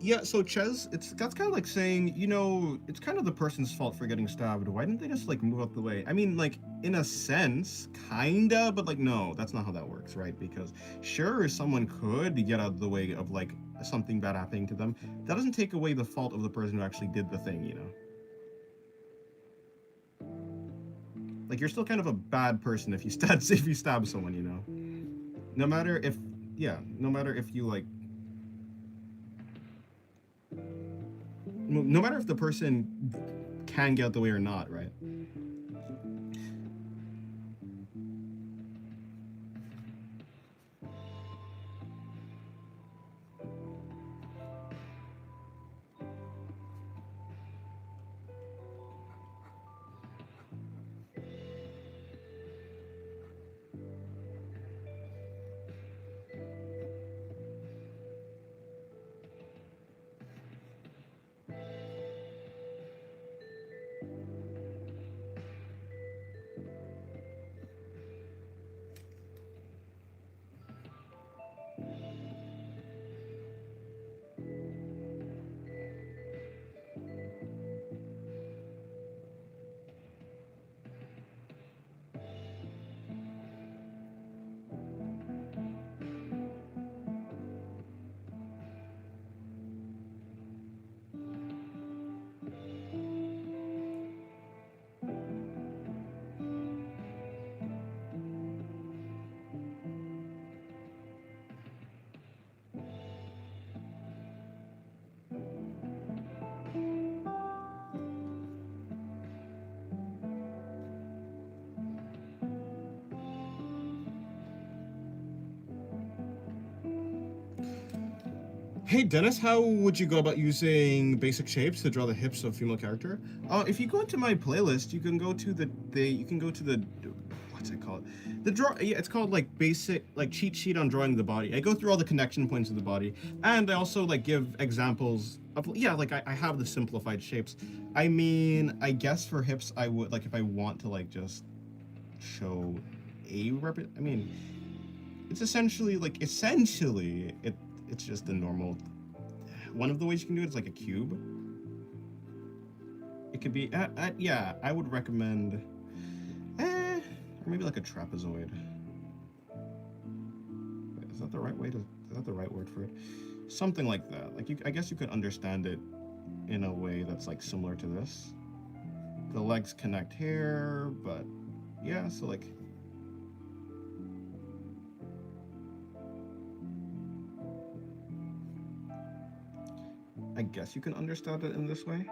Yeah, so Ches, that's kind of like saying, it's kind of the person's fault for getting stabbed. Why didn't they just like move out the way? I mean, like in a sense, kinda, but like no, that's not how that works, right? Because sure, someone could get out of the way of like something bad happening to them. That doesn't take away the fault of the person who actually did the thing, Like you're still kind of a bad person if you stab someone, No matter if no matter if you like no matter if the person can get out the way or not, right? Hey Dennis, how would you go about using basic shapes to draw the hips of a female character? If you go into my playlist, you can go to the what's it called? Yeah, it's called like basic like cheat sheet on drawing the body. I go through all the connection points of the body, and I also like give examples of like I have the simplified shapes. I mean, I guess for hips I would like if I want to like just show I mean, it's essentially it's just a normal. One of the ways you can do it is like a cube. It could be yeah. I would recommend, or maybe like a trapezoid. Wait, is that the right way to? Is that the right word for it? Something like that. Like I guess you could understand it in a way that's like similar to this. The legs connect here, but yeah. So like. I guess you can understand it in this way.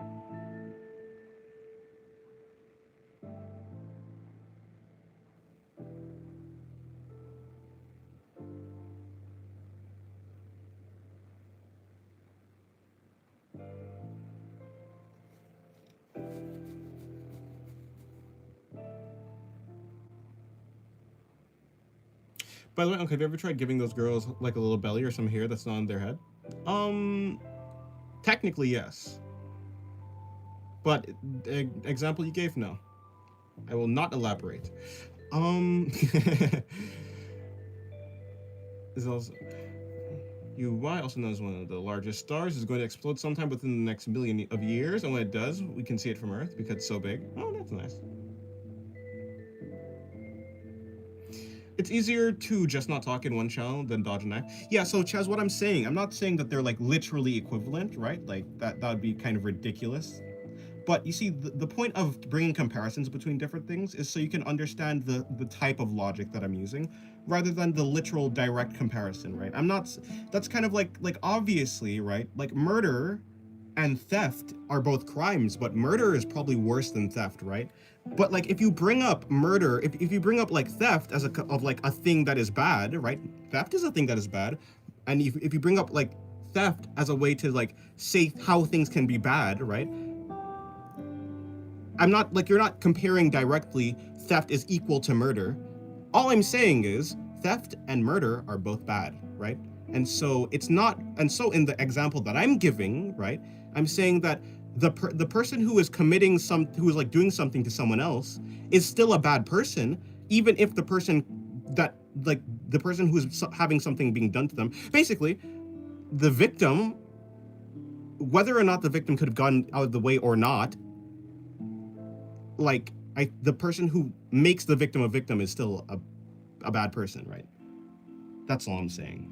By the way, Uncle, have you ever tried giving those girls like a little belly or some hair that's not on their head? Technically yes. But example you gave, no. I will not elaborate. Is also UY, also known as one of the largest stars, is going to explode sometime within the next million of years, and when it does, we can see it from Earth because it's so big. Oh, that's nice. It's easier to just not talk in one channel than dodge an act. Yeah, so Chaz, what I'm saying, I'm not saying that they're like literally equivalent, right? Like that would be kind of ridiculous. But you see, the point of bringing comparisons between different things is so you can understand the type of logic that I'm using, rather than the literal direct comparison, right? That's kind of like obviously, right? Like murder and theft are both crimes, but murder is probably worse than theft, right? But like if you bring up murder, if you bring up like theft as of like a thing that is bad, right? Theft is a thing that is bad. And if you bring up like theft as a way to like say how things can be bad, right? I'm not like you're not comparing directly theft is equal to murder. All I'm saying is theft and murder are both bad, right? And so it's not, and so in the example that I'm giving, right, I'm saying that the person who is who is like doing something to someone else is still a bad person, even if the person who's having something being done to them, basically, the victim whether or not the victim could have gotten out of the way or not, like, the person who makes the victim a victim is still a bad person, right? That's all I'm saying.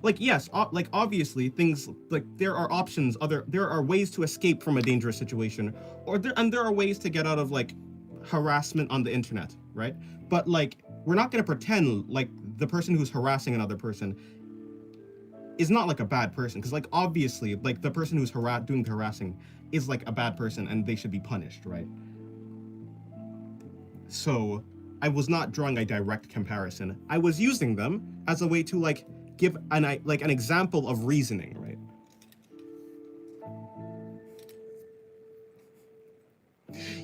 Like, yes, like, obviously, things, like, there are options, there are ways to escape from a dangerous situation, and there are ways to get out of, like, harassment on the internet, right? But, like, we're not going to pretend like the person who's harassing another person is not, like, a bad person, because, like, obviously, like, the person who's doing the harassing is, like, a bad person, and they should be punished, right? So, I was not drawing a direct comparison. I was using them as a way to, like, give an example of reasoning, right?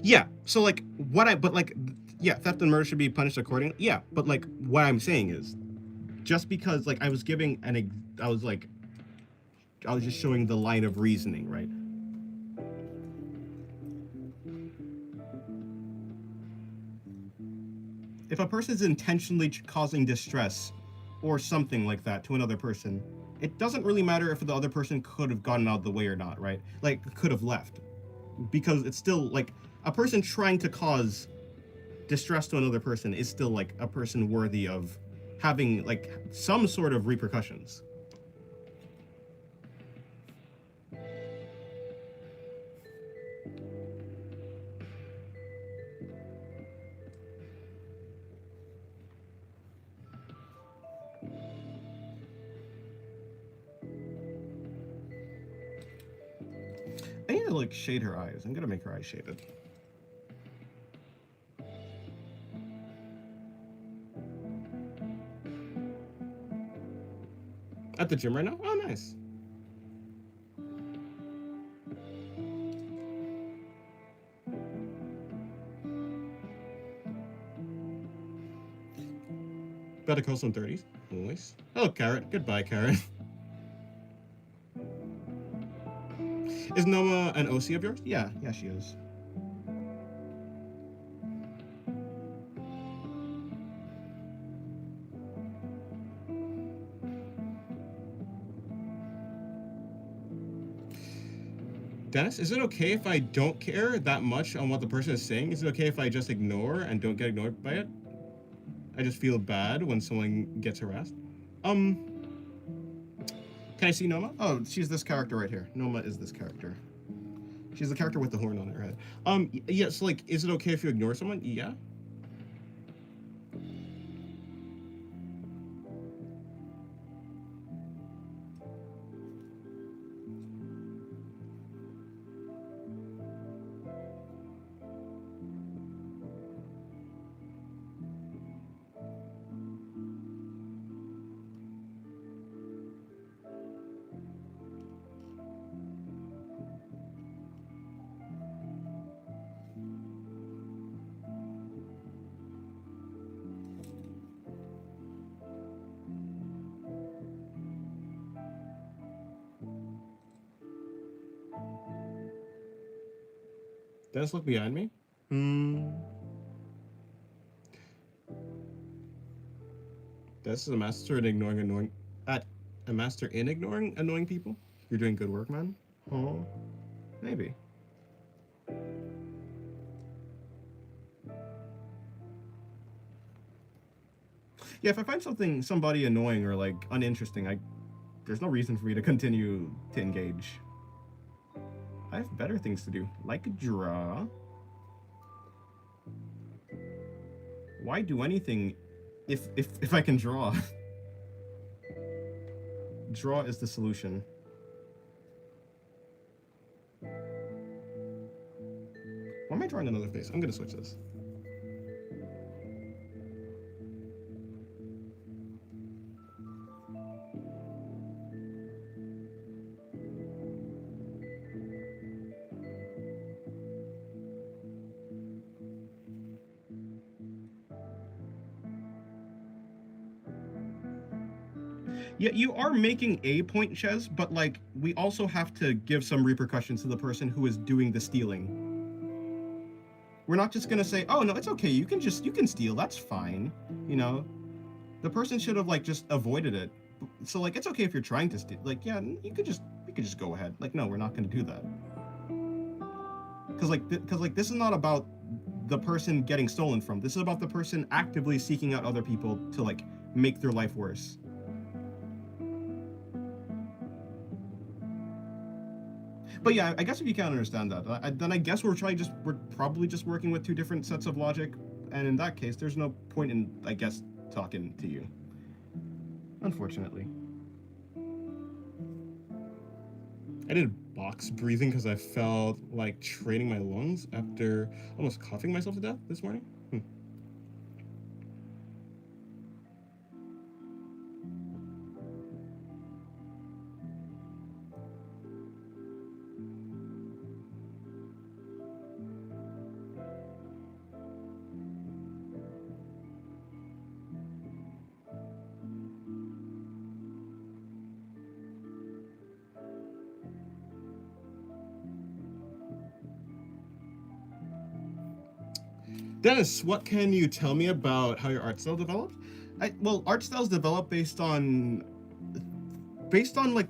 Yeah, so, like, theft and murder should be punished accordingly. Yeah, but, like, what I'm saying is, just because, like, I was just showing the line of reasoning, right? If a person is intentionally causing distress or something like that to another person, it doesn't really matter if the other person could have gotten out of the way or not, right? Like, could have left. Because it's still, like, a person trying to cause distress to another person is still, like, a person worthy of having, like, some sort of repercussions. I need to, like, shade her eyes. I'm gonna make her eyes shaded. At the gym right now? Oh, nice. Better call some 30s. Nice. Hello, Carrot. Goodbye, Carrot. Is Noma an OC of yours? Yeah, she is. Dennis, is it okay if I don't care that much on what the person is saying? Is it okay if I just ignore and don't get ignored by it? I just feel bad when someone gets harassed. Can I see Noma? Oh, she's this character right here. Noma is this character. She's the character with the horn on her head. Yeah, so, like, is it okay if you ignore someone? Yeah. Dennis, look behind me. This is a master in ignoring annoying people. You're doing good work, man. Oh, maybe. Yeah, if I find somebody annoying or, like, uninteresting, there's no reason for me to continue to engage. I have better things to do, like draw. Why do anything if I can draw? Draw is the solution. Why am I drawing another face? I'm gonna switch this. Yeah, you are making a point, Ches, but, like, we also have to give some repercussions to the person who is doing the stealing. We're not just gonna say, oh, no, it's okay, you can steal, that's fine, you know? The person should have, like, just avoided it. So like, it's okay if you're trying to steal. Like, yeah, you could just go ahead. Like, no, we're not going to do that. Because like, this is not about the person getting stolen from. This is about the person actively seeking out other people to like make their life worse. But yeah, I guess if you can't understand that, then I guess we're probably just working with two different sets of logic, and in that case, there's no point in, I guess, talking to you. Unfortunately. I did box breathing because I felt like training my lungs after almost coughing myself to death this morning. Dennis, what can you tell me about how your art style developed? Well, art styles develop based on like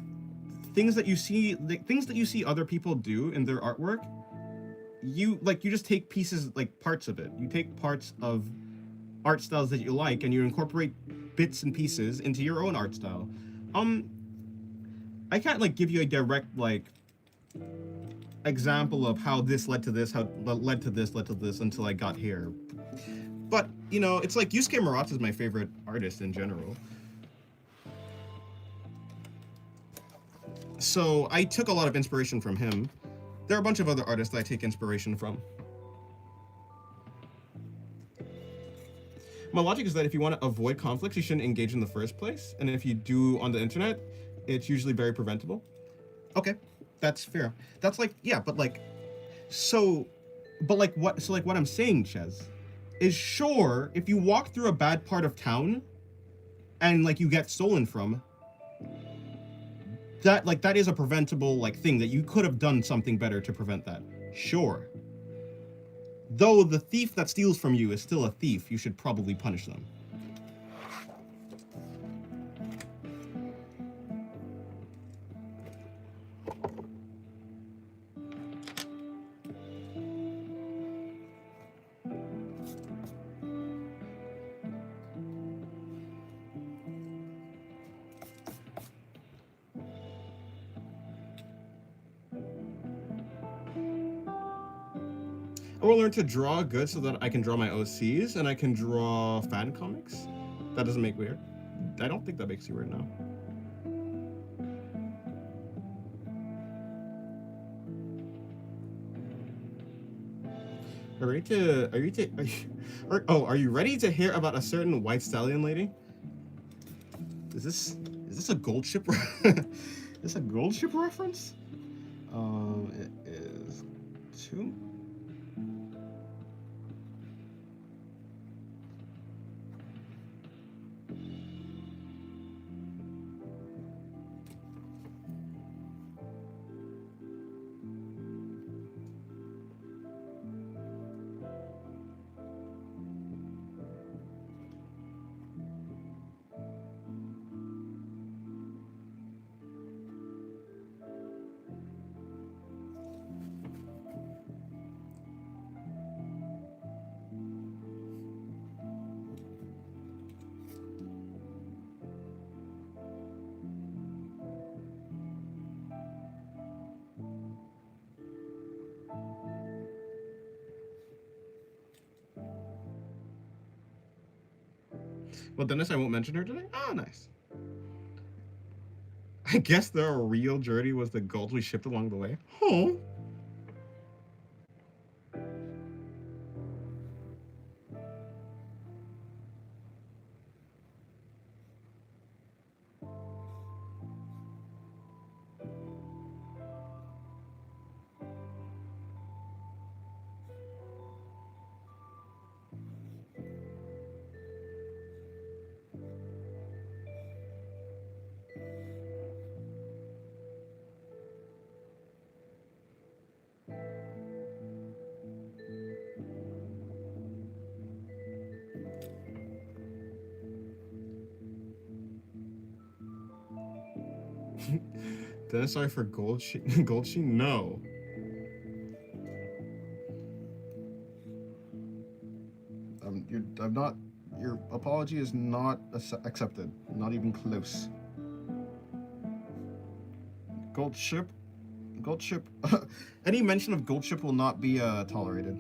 things that you see, other people do in their artwork. You just take pieces, like parts of it. You take parts of art styles that you like, and you incorporate bits and pieces into your own art style. I can't like give you a direct like example of how this led to this, how led to this until I got here. But you know, it's like Yusuke Murata is my favorite artist in general. So I took a lot of inspiration from him. There are a bunch of other artists that I take inspiration from. My logic is that if you want to avoid conflicts, you shouldn't engage in the first place. And if you do on the internet, it's usually very preventable. Okay, that's fair. That's like, yeah, but like, what I'm saying, Ches, is sure, if you walk through a bad part of town and like you get stolen from, that is a preventable like thing that you could have done something better to prevent that. Sure. Though the thief that steals from you is still a thief, you should probably punish them. I will learn to draw good so that I can draw my OCs and I can draw fan comics. That doesn't make weird. I don't think that makes you weird now. Are you ready to hear about a certain white stallion lady? Is this a gold ship? Is this a gold ship reference? It is 2. Well, Dennis, I won't mention her today. Oh, nice. I guess the real journey was the gold we shipped along the way. Oh. Dennis, sorry for Gold Sheen. Gold Sheen? No. I'm not. Your apology is not accepted. Not even close. Gold ship. Gold ship. Any mention of gold ship will not be tolerated.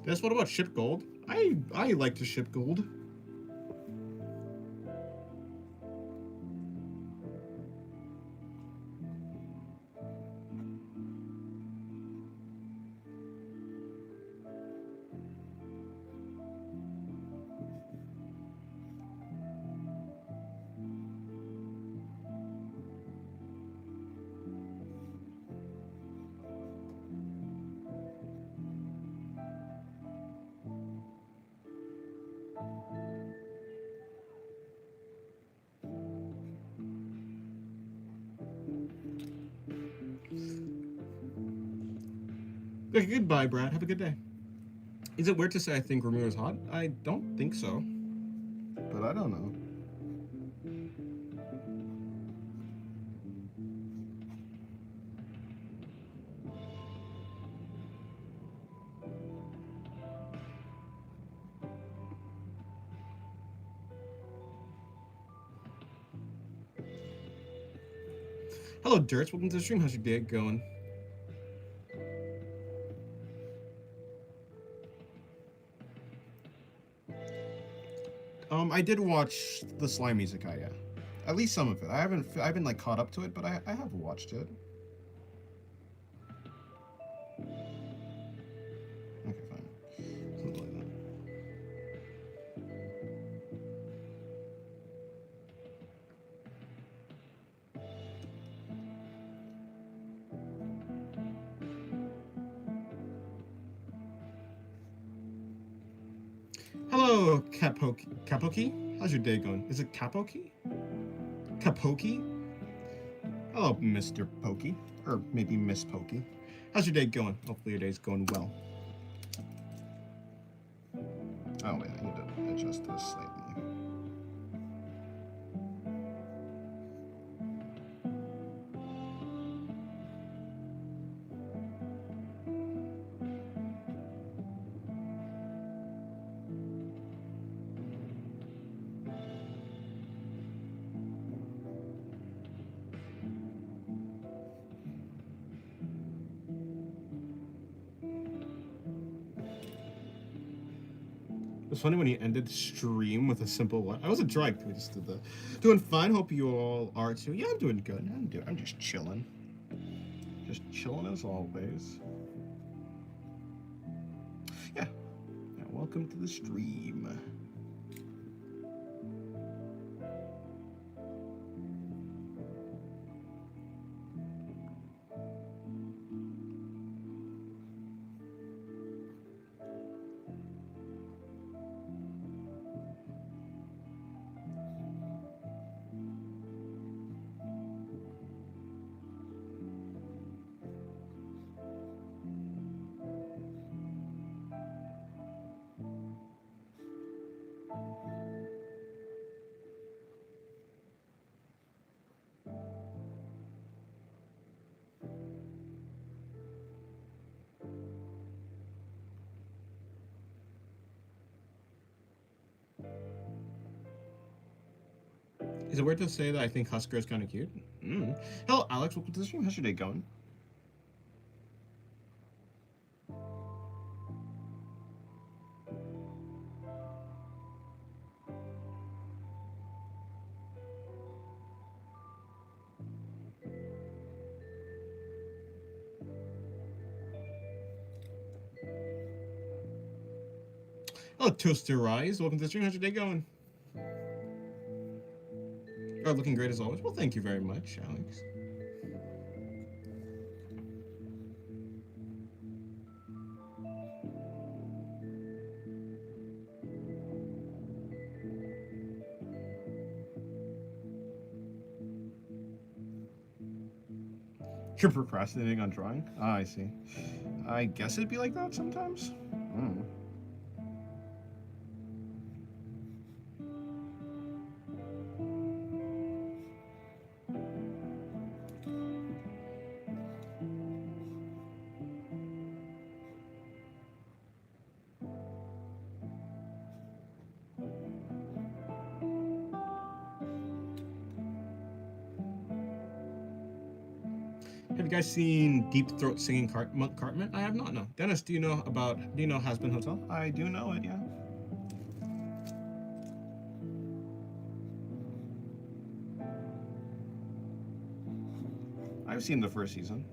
Dennis, what about ship gold? I like to ship gold. Okay, goodbye, Brad. Have a good day. Is it weird to say I think Ramirez is hot? I don't think so. But I don't know. Hello, Dirts. Welcome to the stream. How's your day going? I did watch the Slime Isekai, yeah. At least some of it. I haven't like caught up to it, but I have watched it. Okay, fine. Something like that. Hello, Kapoki. How's your day going? Is it Kapoki? Kapoki? Hello, Mr. Pokey. Or maybe Miss Pokey. How's your day going? Hopefully your day's going well. Oh wait, I need to adjust this slightly. It was funny when he ended the stream with a simple one. I wasn't drunk. We just did that. Doing fine. Hope you all are too. Yeah, I'm doing good. I'm just chilling. Just chilling as always. Yeah. Welcome to the stream. Is it weird to say that I think Husker is kind of cute? Hello, Alex. Welcome to the stream. How's your day going? Hello, Toaster Rise. Welcome to the stream. How's your day going? Oh, looking great as always. Well, thank you very much, Alex. You're procrastinating on drawing? Ah, I see. I guess it'd be like that sometimes. Mm. Have you guys seen Deep Throat Singing Monk Cartman? I have not, no. Dennis, do you know Hazbin Hotel? I do know it, yeah. I've seen the first season.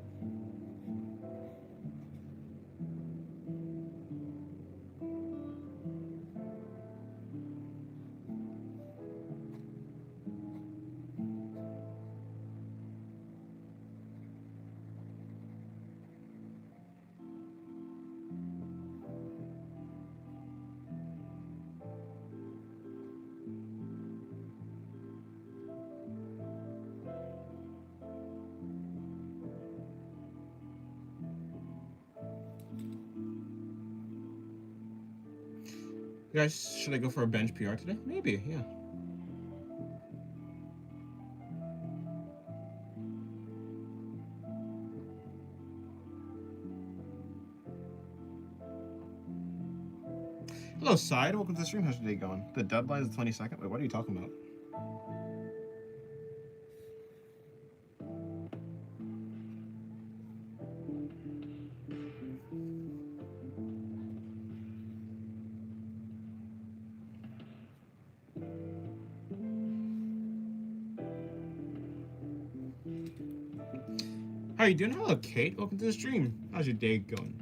You guys, should I go for a bench PR today? Maybe, yeah. Hello, Side. Welcome to the stream. How's your day going? The deadline is the 22nd. Wait, what are you talking about? How are you doing? Hello, Kate. Welcome to the stream. How's your day going?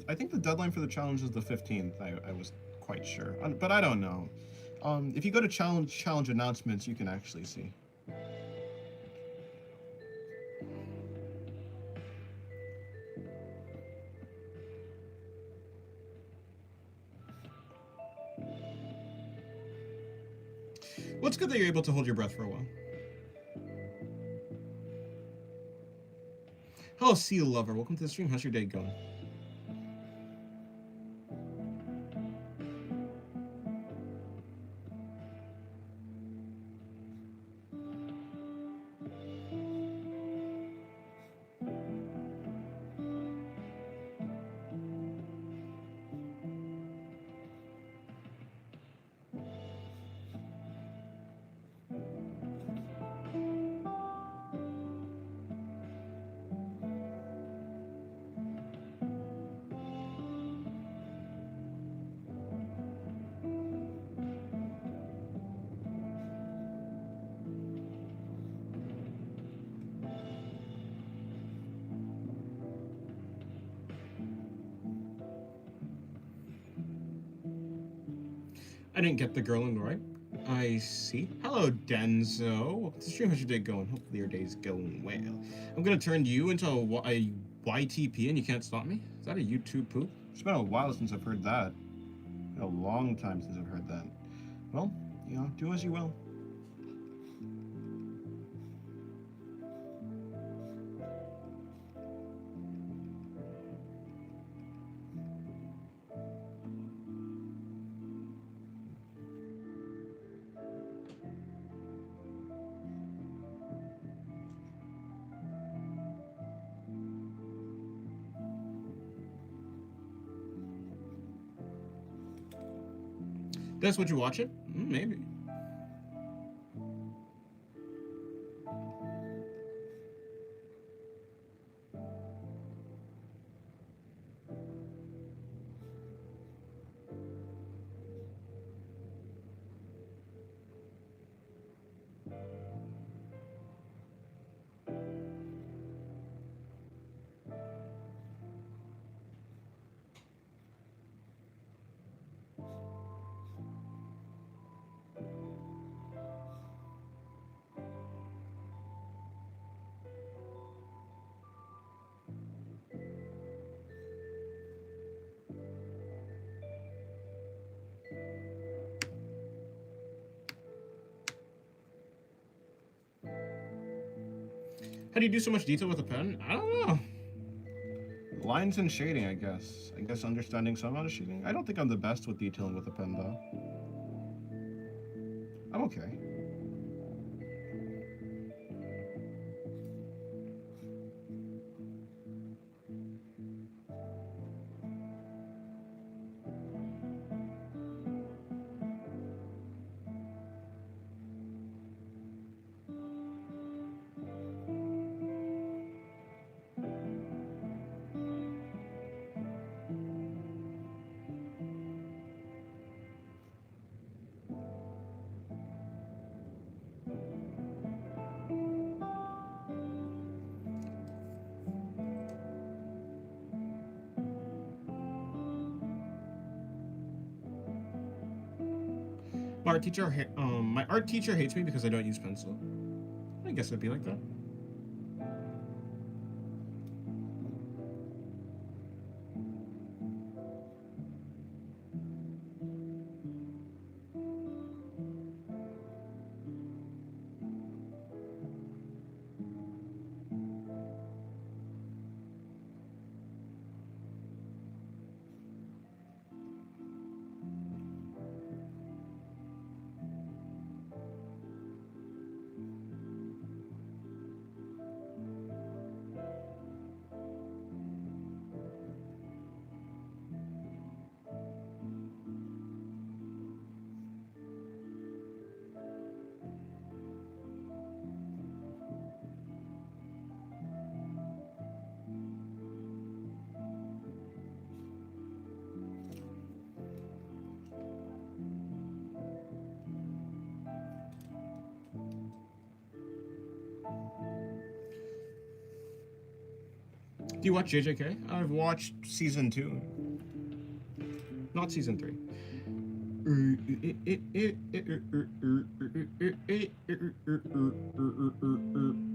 I think the deadline for the challenge is the 15th. I was quite sure, but I don't know. If you go to challenge announcements, you can actually see. Well, it's good that you're able to hold your breath for a while. Hello, Sea Lover. Welcome to the stream. How's your day going? I didn't get the girl in the right. I see. Hello, Denzo. Welcome to the stream. How's your day going? Hopefully your day's going well. I'm gonna turn you into a YTP and you can't stop me? Is that a YouTube poop? It's been a while since I've heard that. A long time since I've heard that. Well, you know, do as you will. That's what you watch it? Maybe. How do you do so much detail with a pen? I don't know. Lines and shading, I guess. I guess understanding some amount of shading. I don't think I'm the best with detailing with a pen, though. I'm okay. My art teacher hates me because I don't use pencil. I guess it'd be like that. Do you watch JJK? I've watched season 2, not season 3.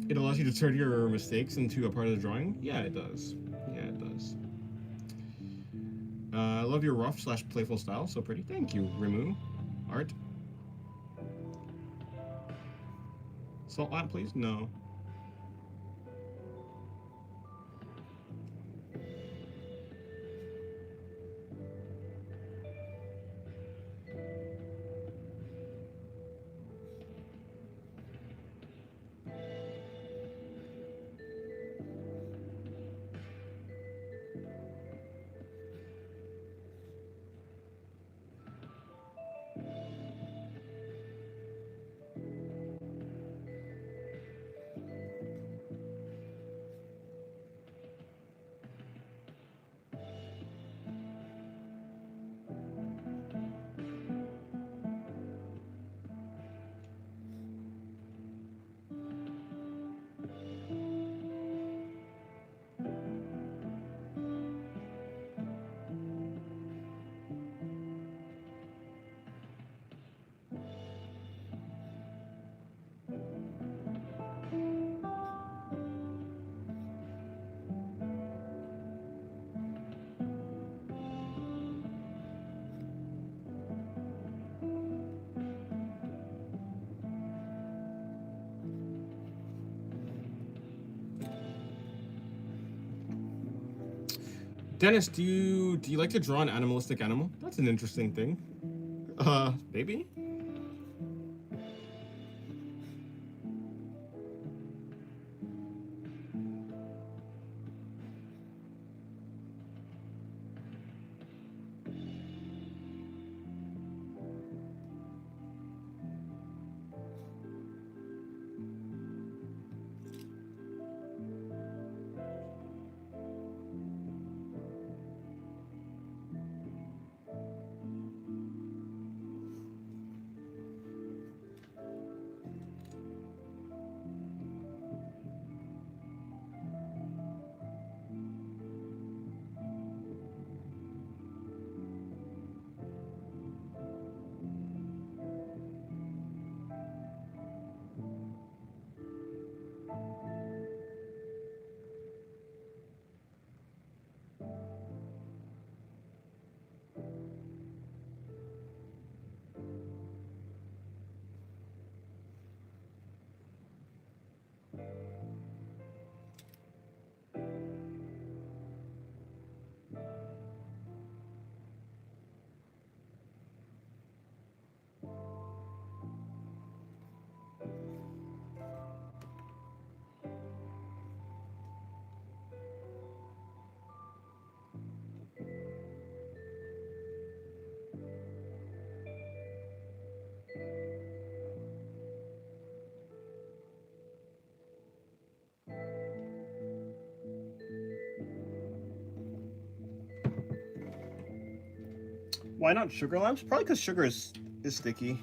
It allows you to turn your mistakes into a part of the drawing. Yeah, it does. Yeah, it does. I love your rough / playful style. So pretty. Thank you, Rimu. Art. Salt lamp, please. No. Dennis, do you like to draw an animalistic animal? That's an interesting thing. Maybe? Why not sugar lamps? Probably because sugar is sticky.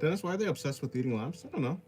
Dennis, why are they obsessed with eating lamps? I don't know.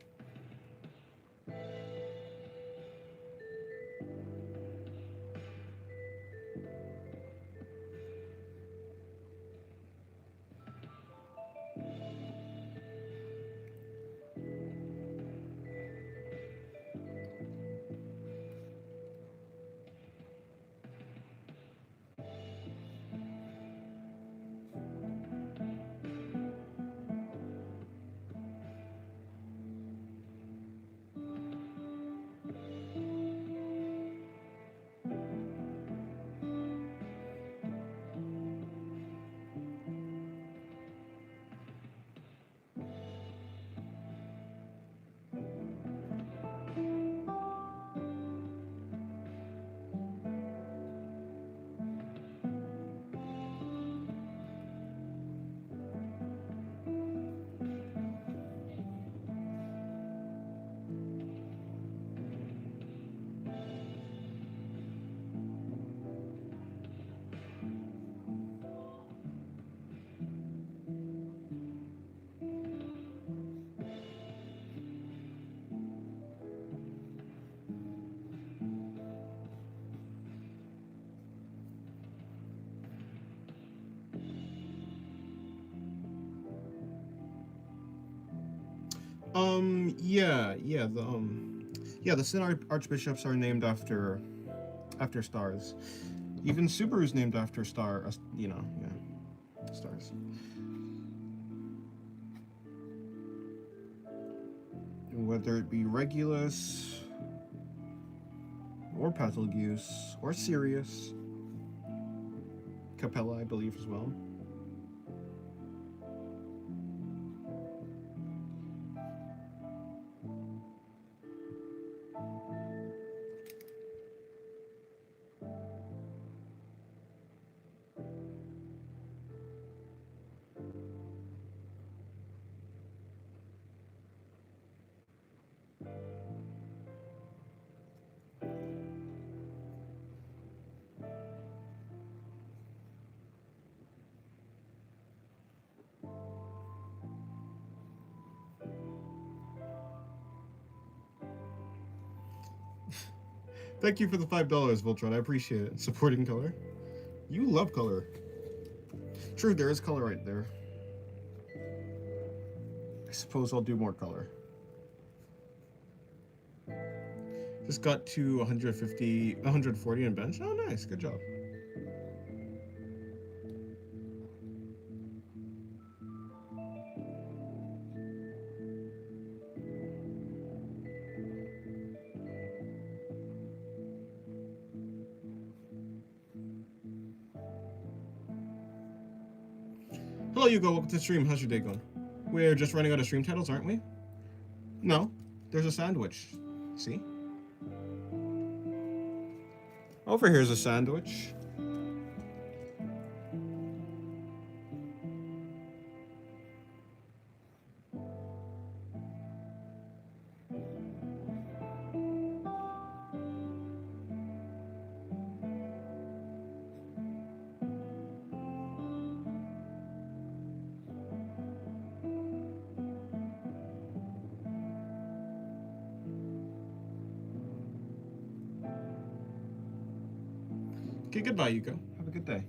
The Sin Archbishops are named after stars. Even Subaru's named after stars. Whether it be Regulus, or Betelgeuse, or Sirius, Capella, I believe, as well. Thank you for the $5, Voltron. I appreciate it. Supporting color. You love color. True, there is color right there. I suppose I'll do more color. Just got to 150, 140 in bench. Oh, nice. Good job. Hello, Hugo. Welcome to the stream. How's your day going? We're just running out of stream titles, aren't we? No. There's a sandwich. See? Over here's a sandwich. Okay, goodbye, Yuko. Have a good day.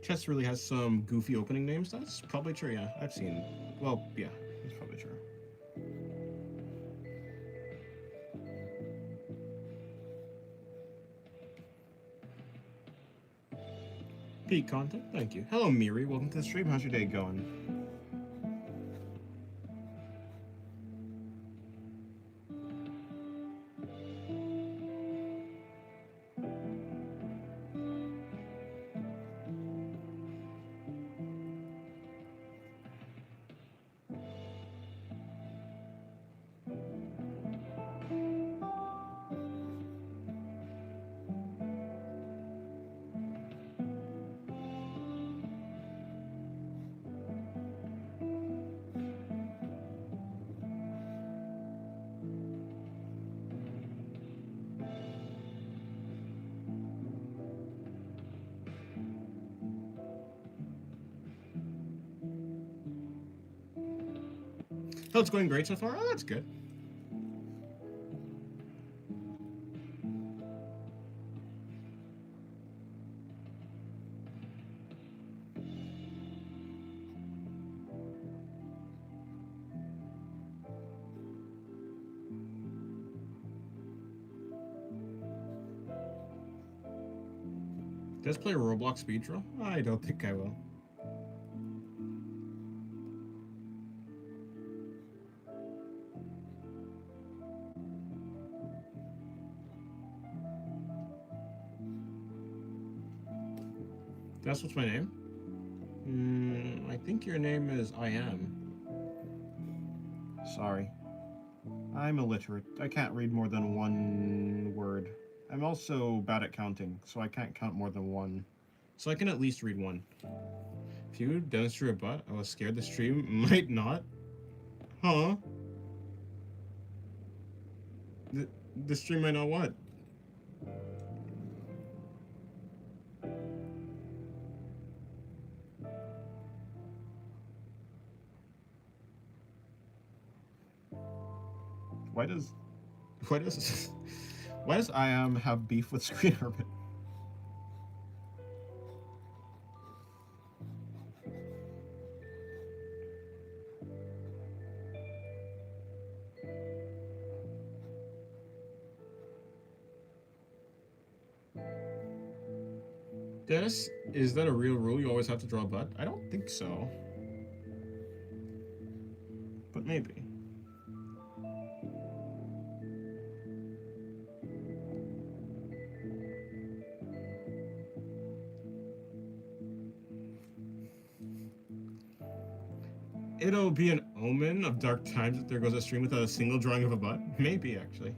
Chess really has some goofy opening names. That's probably true, yeah. I've seen. Well, yeah, it's probably true. Peak content, thank you. Hello, Miri. Welcome to the stream. How's your day going? Oh, it's going great so far? Oh, that's good. Just play Roblox speedrun? I don't think I will. That's what's my name? I think your name is I am. Sorry. I'm illiterate. I can't read more than one word. I'm also bad at counting, so I can't count more than one. So I can at least read one. If you demonstrate a butt, I was scared the stream might not. Huh? The stream might not what? Why does why does why does I am have beef with Screen Orbit? Dennis, is that a real rule? You always have to draw a butt? I don't think so. But maybe. It'll be an omen of dark times if there goes a stream without a single drawing of a butt? Maybe, actually.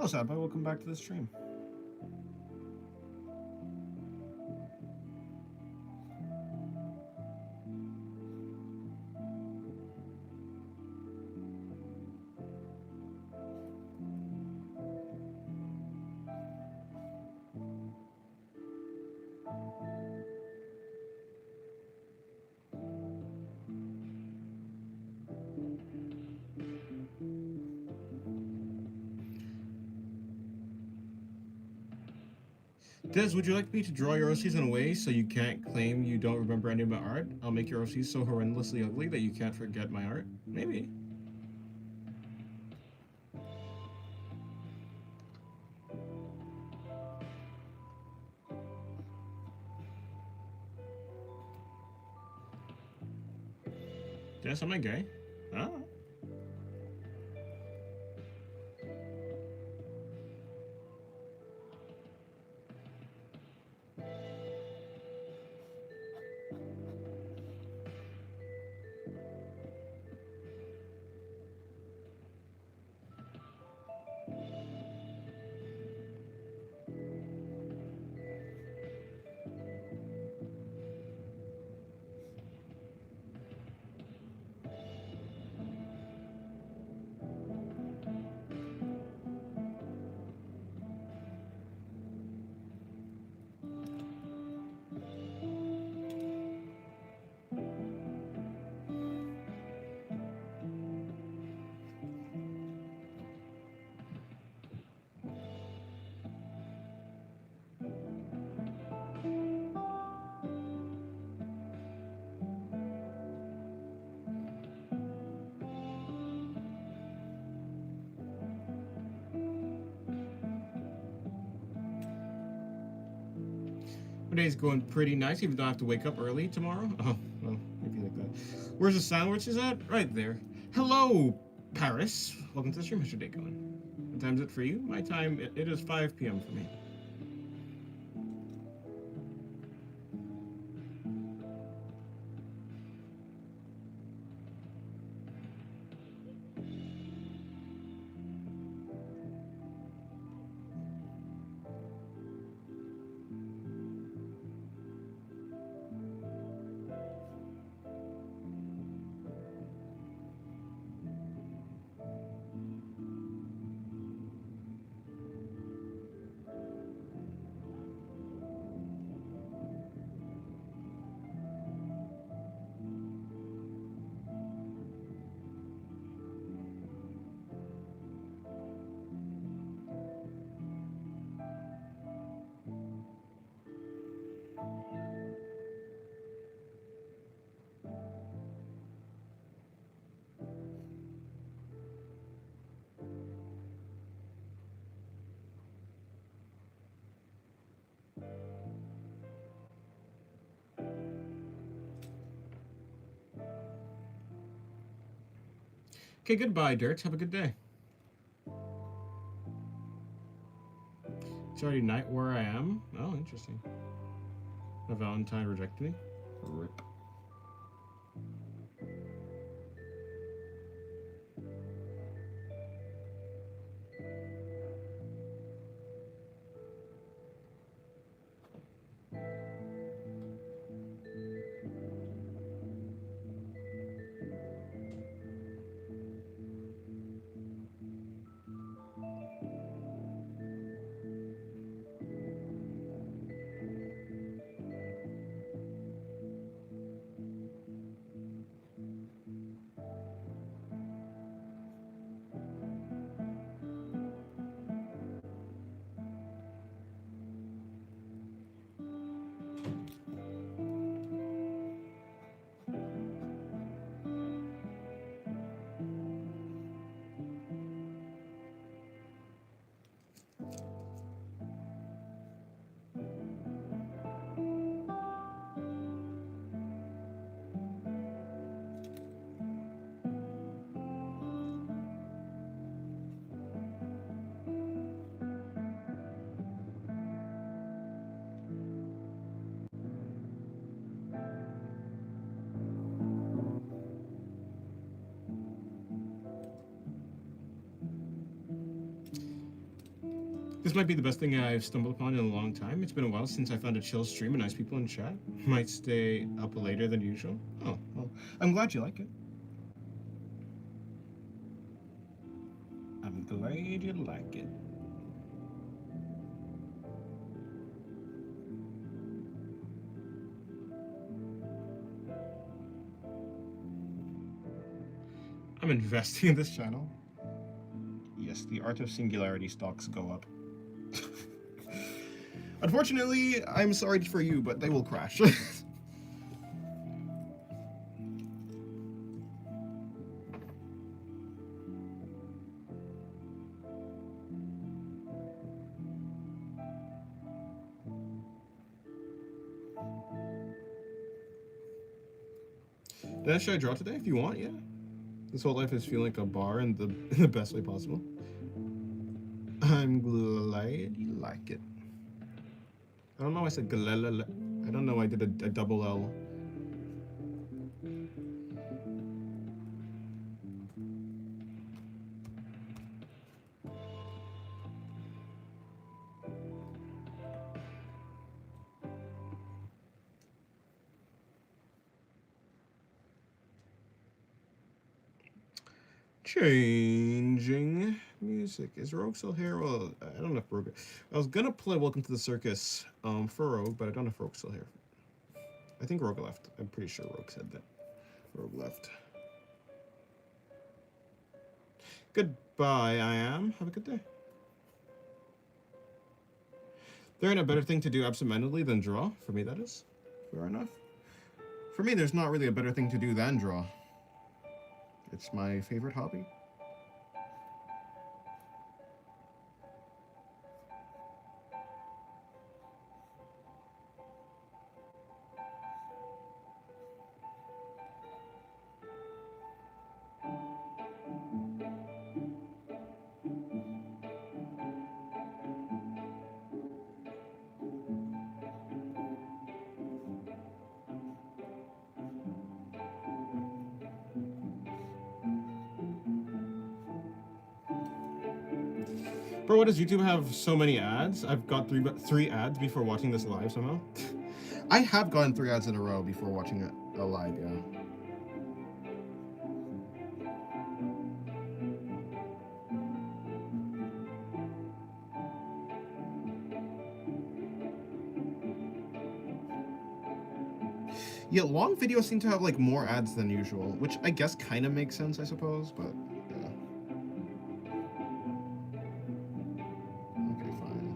Hello, Sadboy. Welcome back to the stream. Des, would you like me to draw your OCs in a way so you can't claim you don't remember any of my art? I'll make your OCs so horrendously ugly that you can't forget my art? Maybe. Des, am I gay? Oh. My day's going pretty nice, even though I have to wake up early tomorrow. Oh, well, maybe like that. Where's the sandwiches at? Right there. Hello, Paris. Welcome to the stream. How's your day going? What time is it for you? My time, it is 5 p.m. for me. Okay, goodbye, Dirt. Have a good day. It's already night where I am. Oh, interesting. My Valentine rejected me. Rip. This might be the best thing I've stumbled upon in a long time. It's been a while since I found a chill stream and nice people in chat. Might stay up later than usual. Oh, well, I'm glad you like it. I'm glad you like it. I'm investing in this channel. Yes, the Art of Singularity stocks go up. Unfortunately, I'm sorry for you, but they will crash. Should I draw today if you want? Yeah. This whole life is feeling like a bar in the best way possible. I'm glad you like it. I don't know why I said glad. I don't know why I did a double L. Changing music. Is Rogue still here? Well, I don't know if Rogue. I was gonna play Welcome to the Circus for Rogue, but I don't know if Rogue's still here. I think Rogue left. I'm pretty sure Rogue said that. Rogue left. Goodbye, I am. Have a good day. There ain't a better thing to do absentmindedly than draw. For me, that is. Fair enough. For me, there's not really a better thing to do than draw. It's my favorite hobby. Bro, what does YouTube have so many ads? I've got three ads before watching this live somehow. I have gotten 3 ads in a row before watching it live, yeah. Yeah, long videos seem to have like more ads than usual, which I guess kind of makes sense, I suppose, but yeah. Okay, fine.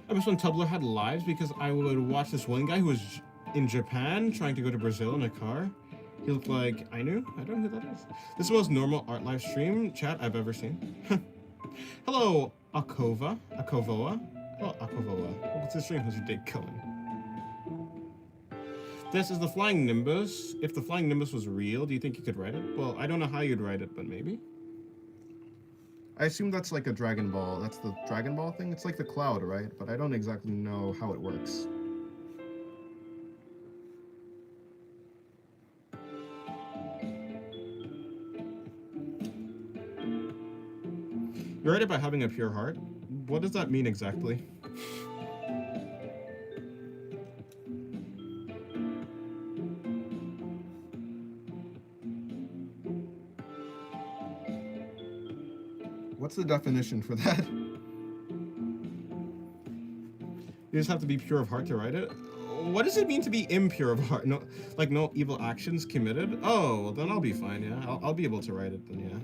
I wish when Tumblr had lives because I would watch this one guy who was in Japan trying to go to Brazil in a car. He looked like Ainu. I don't know who that is. This is the most normal art live stream chat I've ever seen. Hello, Akova. Akovoa. Hello, Akovoa. What's the stream? How's your day going? This is the Flying Nimbus. If the Flying Nimbus was real, do you think you could write it? Well, I don't know how you'd write it, but maybe. I assume that's like a Dragon Ball. That's the Dragon Ball thing? It's like the cloud, right? But I don't exactly know how it works. You write it by having a pure heart? What does that mean exactly? What's the definition for that? You just have to be pure of heart to write it? What does it mean to be impure of heart? No, like no evil actions committed? Oh, well then I'll be fine, yeah. I'll be able to write it then, yeah.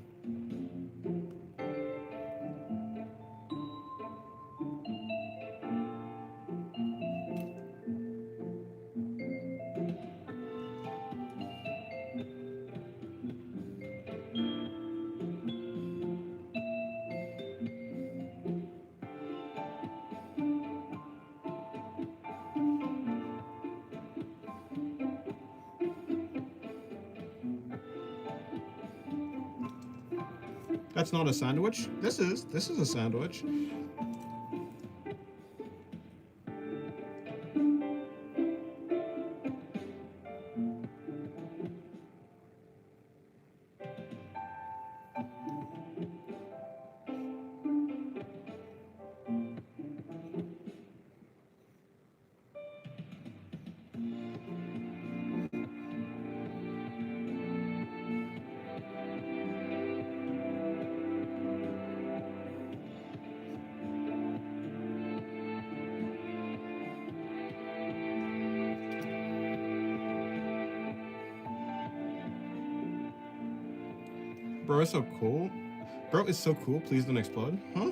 That's not a sandwich. This is a sandwich. Bro is so cool. Bro is so cool. Please don't explode. Huh?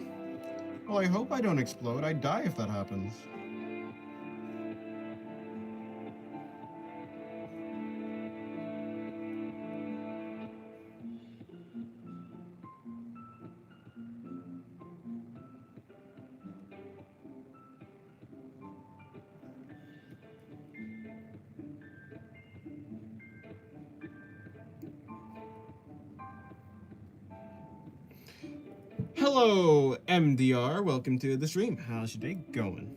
Well, I hope I don't explode. I'd die if that happens. Hello, MDR. Welcome to the stream. How's your day going?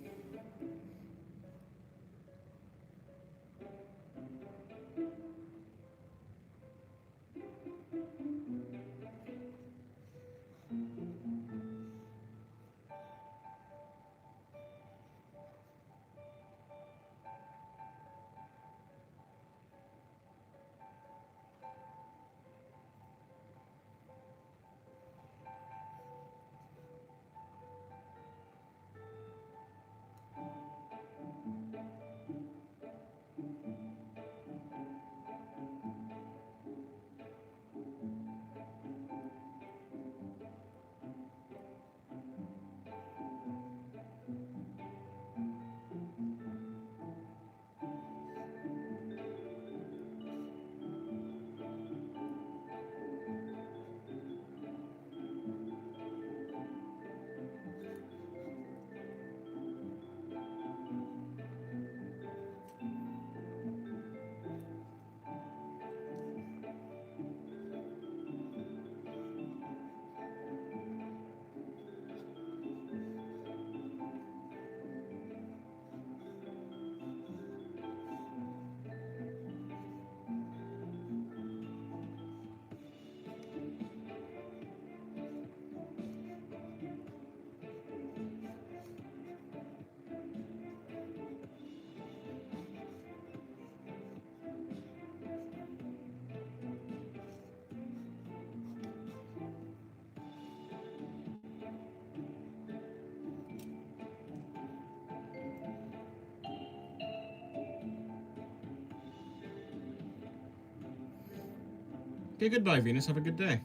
Okay, goodbye, Venus. Have a good day.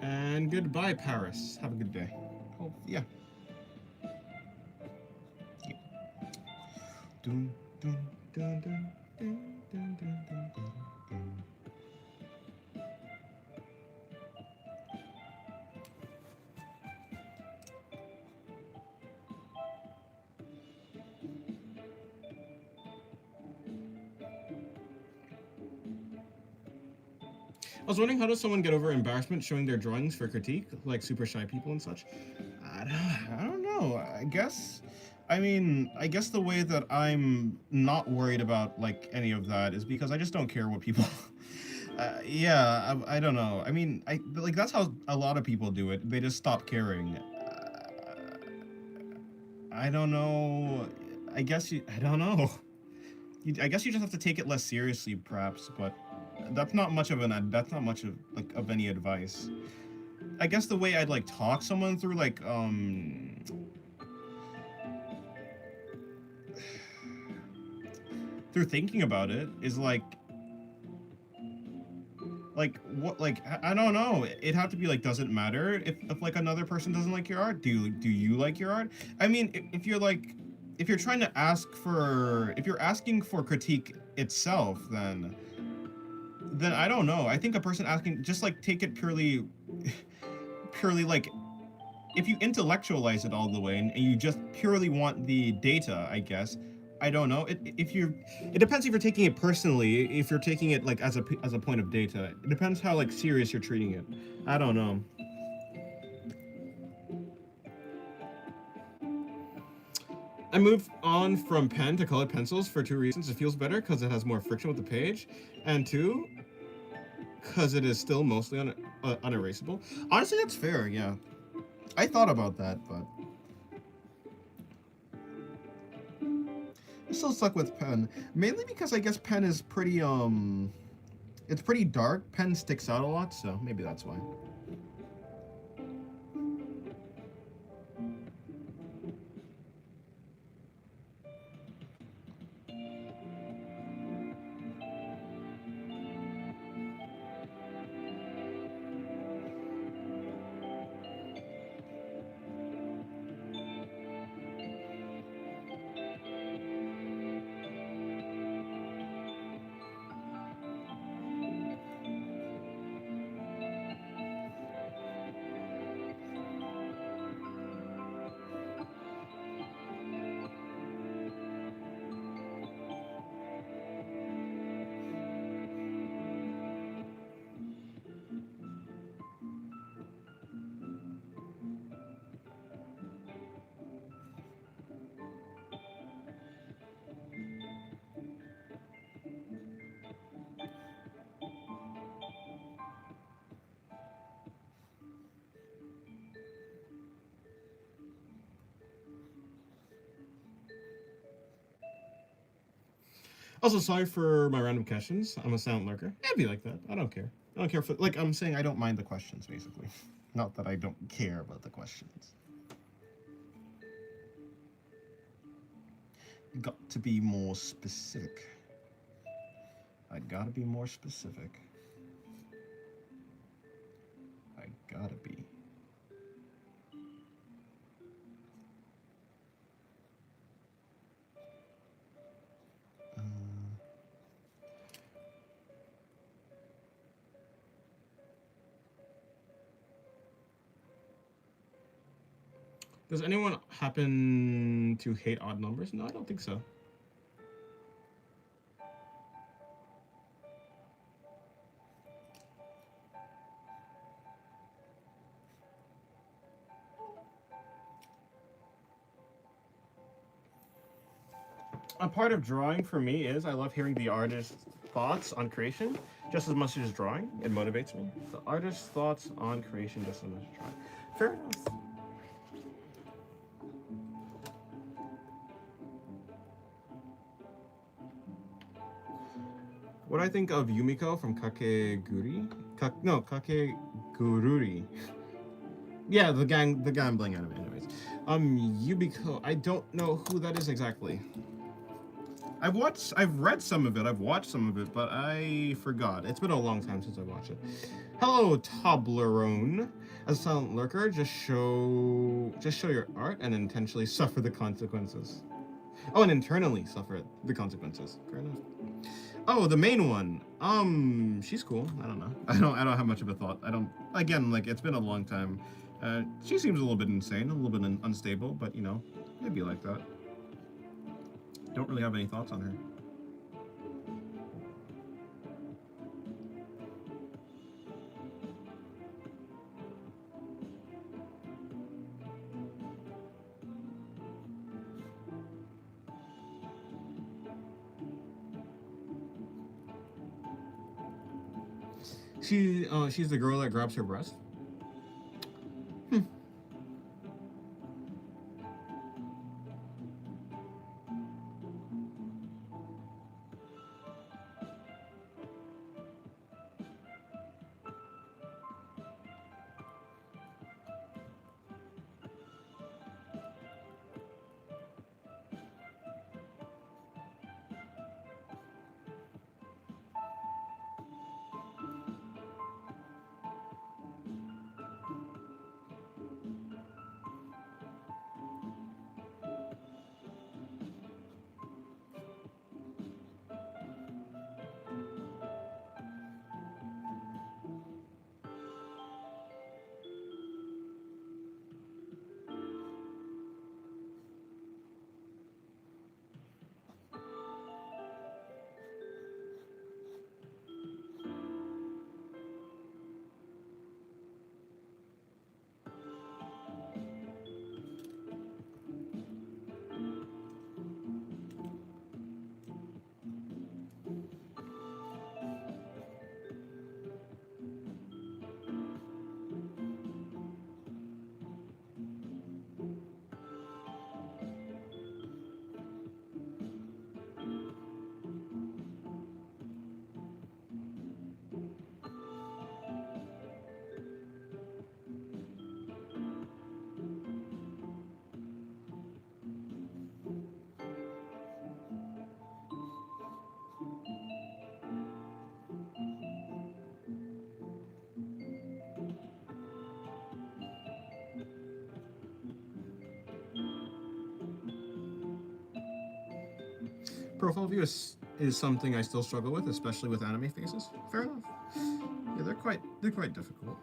And goodbye, Paris. Have a good day. Oh, yeah. Dun, dun, dun, dun, dun, dun, dun, dun, dun, dun. I was wondering, how does someone get over embarrassment showing their drawings for critique, like super shy people and such? I don't know. I guess the way that I'm not worried about like any of that is because I just don't care what people. Yeah, I don't know. I mean, like that's how a lot of people do it. They just stop caring. I don't know. I don't know. I guess you just have to take it less seriously, perhaps. But that's not much of like of any advice. I guess the way I'd like talk someone through like through thinking about it is what like I don't know. It'd have to be like, does it matter if like another person doesn't like your art? Do you like your art? I mean, if you're like, if you're trying to ask for, if you're asking for critique itself, then I don't know. I think a person asking, just like take it purely like, if you intellectualize it all the way and you just purely want the data, I guess. I don't know. It depends if you're taking it personally. If you're taking it like as a point of data, it depends how like serious you're treating it. I don't know. I moved on from pen to colored pencils for two reasons. It feels better because it has more friction with the page, and two, because it is still mostly unerasable. Honestly, that's fair. Yeah, I thought about that, but I'm still stuck with pen. Mainly because I guess pen is pretty it's pretty dark. Pen sticks out a lot, so maybe that's why. Also, sorry for my random questions. I'm a silent lurker. It'd be like that. I don't care. I don't care for, like, I'm saying I don't mind the questions, basically. Not that I don't care about the questions. Got to be more specific. I gotta be more specific. I gotta be. Does anyone happen to hate odd numbers? No, I don't think so. A part of drawing for me is I love hearing the artist's thoughts on creation just as much as drawing. It motivates me. The artist's thoughts on creation just as much as drawing. Fair enough. What I think of Yumiko from Kakegurui? Kakegururi. Yeah, the gambling anime, anyways. Yumiko, I don't know who that is exactly. I've read some of it, I've watched some of it, but I forgot. It's been a long time since I watched it. Hello, Toblerone. As a silent lurker, just show your art and intentionally suffer the consequences. Oh, and internally suffer the consequences. Fair enough. Oh, the main one. She's cool. I don't know. I don't have much of a thought. I don't. Again, like it's been a long time. She seems a little bit insane, a little bit unstable, but you know, maybe like that. Don't really have any thoughts on her. She's the girl that grabs her breast. Hmm. Profile view is something I still struggle with, especially with anime faces. Fair enough. Yeah, they're quite difficult.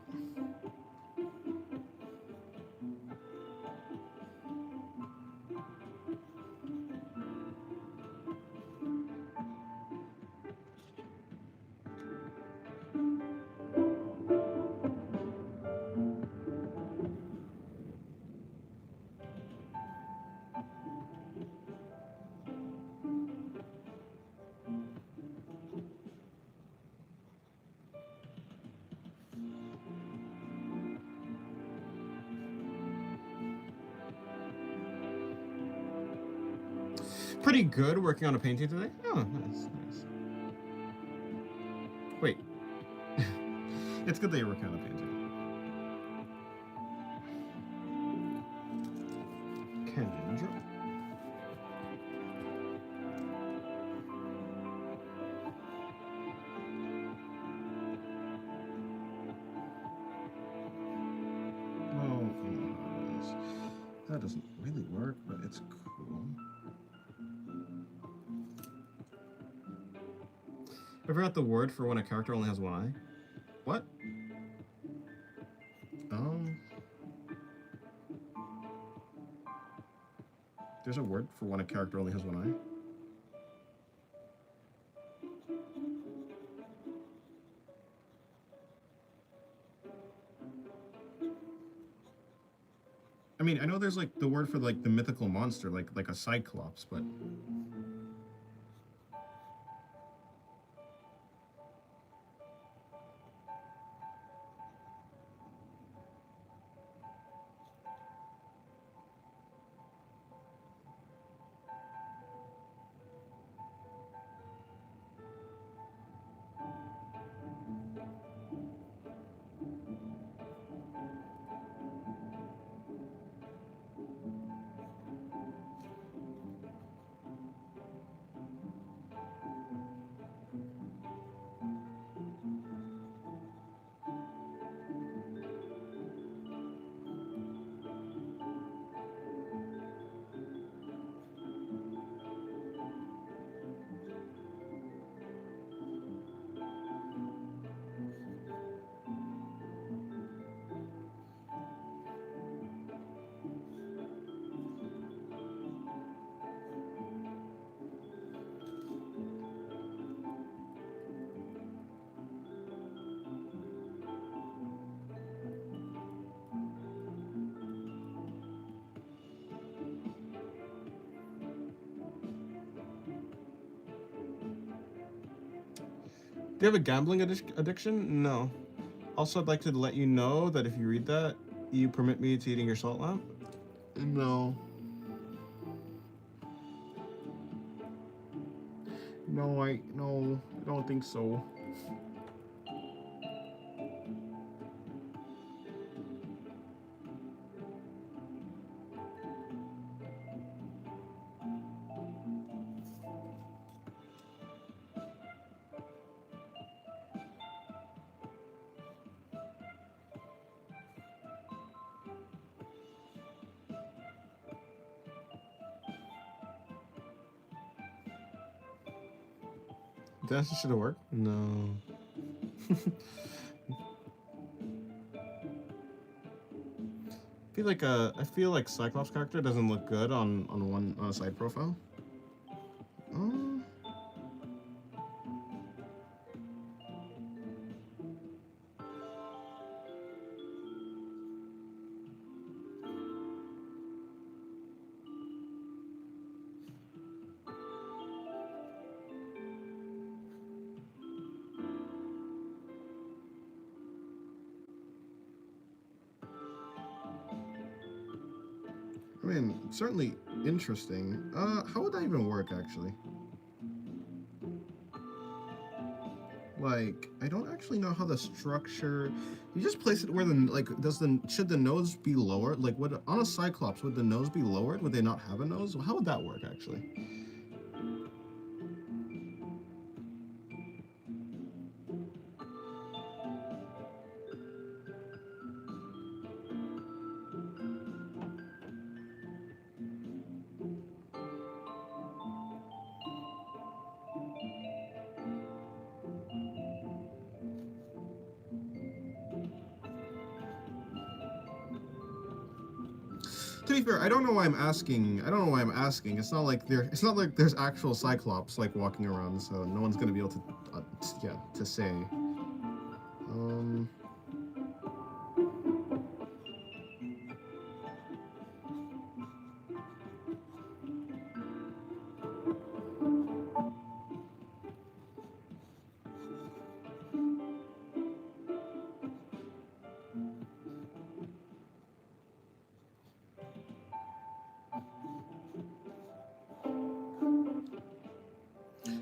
Pretty good working on a painting today. Oh, nice, nice. Wait. It's good that you're working on a painting. Kendra. Oh, that doesn't really work, but it's cool. I forgot the word for when a character only has one eye. What? There's a word for when a character only has one eye. I mean, I know there's like the word for like the mythical monster, like a cyclops, but Do you have a gambling addiction? No. Also, I'd like to let you know that if you read that, you permit me to eating your salt lamp. No. No, I don't think so. That should have worked. No. I feel like Cyclops character doesn't look good on one side profile. Uh, I mean, certainly interesting. How would that even work, actually? Like, I don't actually know how the structure. You just place it where should the nose be lowered? Like, would on a Cyclops would the nose be lowered? Would they not have a nose? How would that work, actually? To be fair, I don't know why I'm asking. I don't know why I'm asking. It's not like there's actual Cyclops like walking around, so no one's gonna be able to, to say. Um.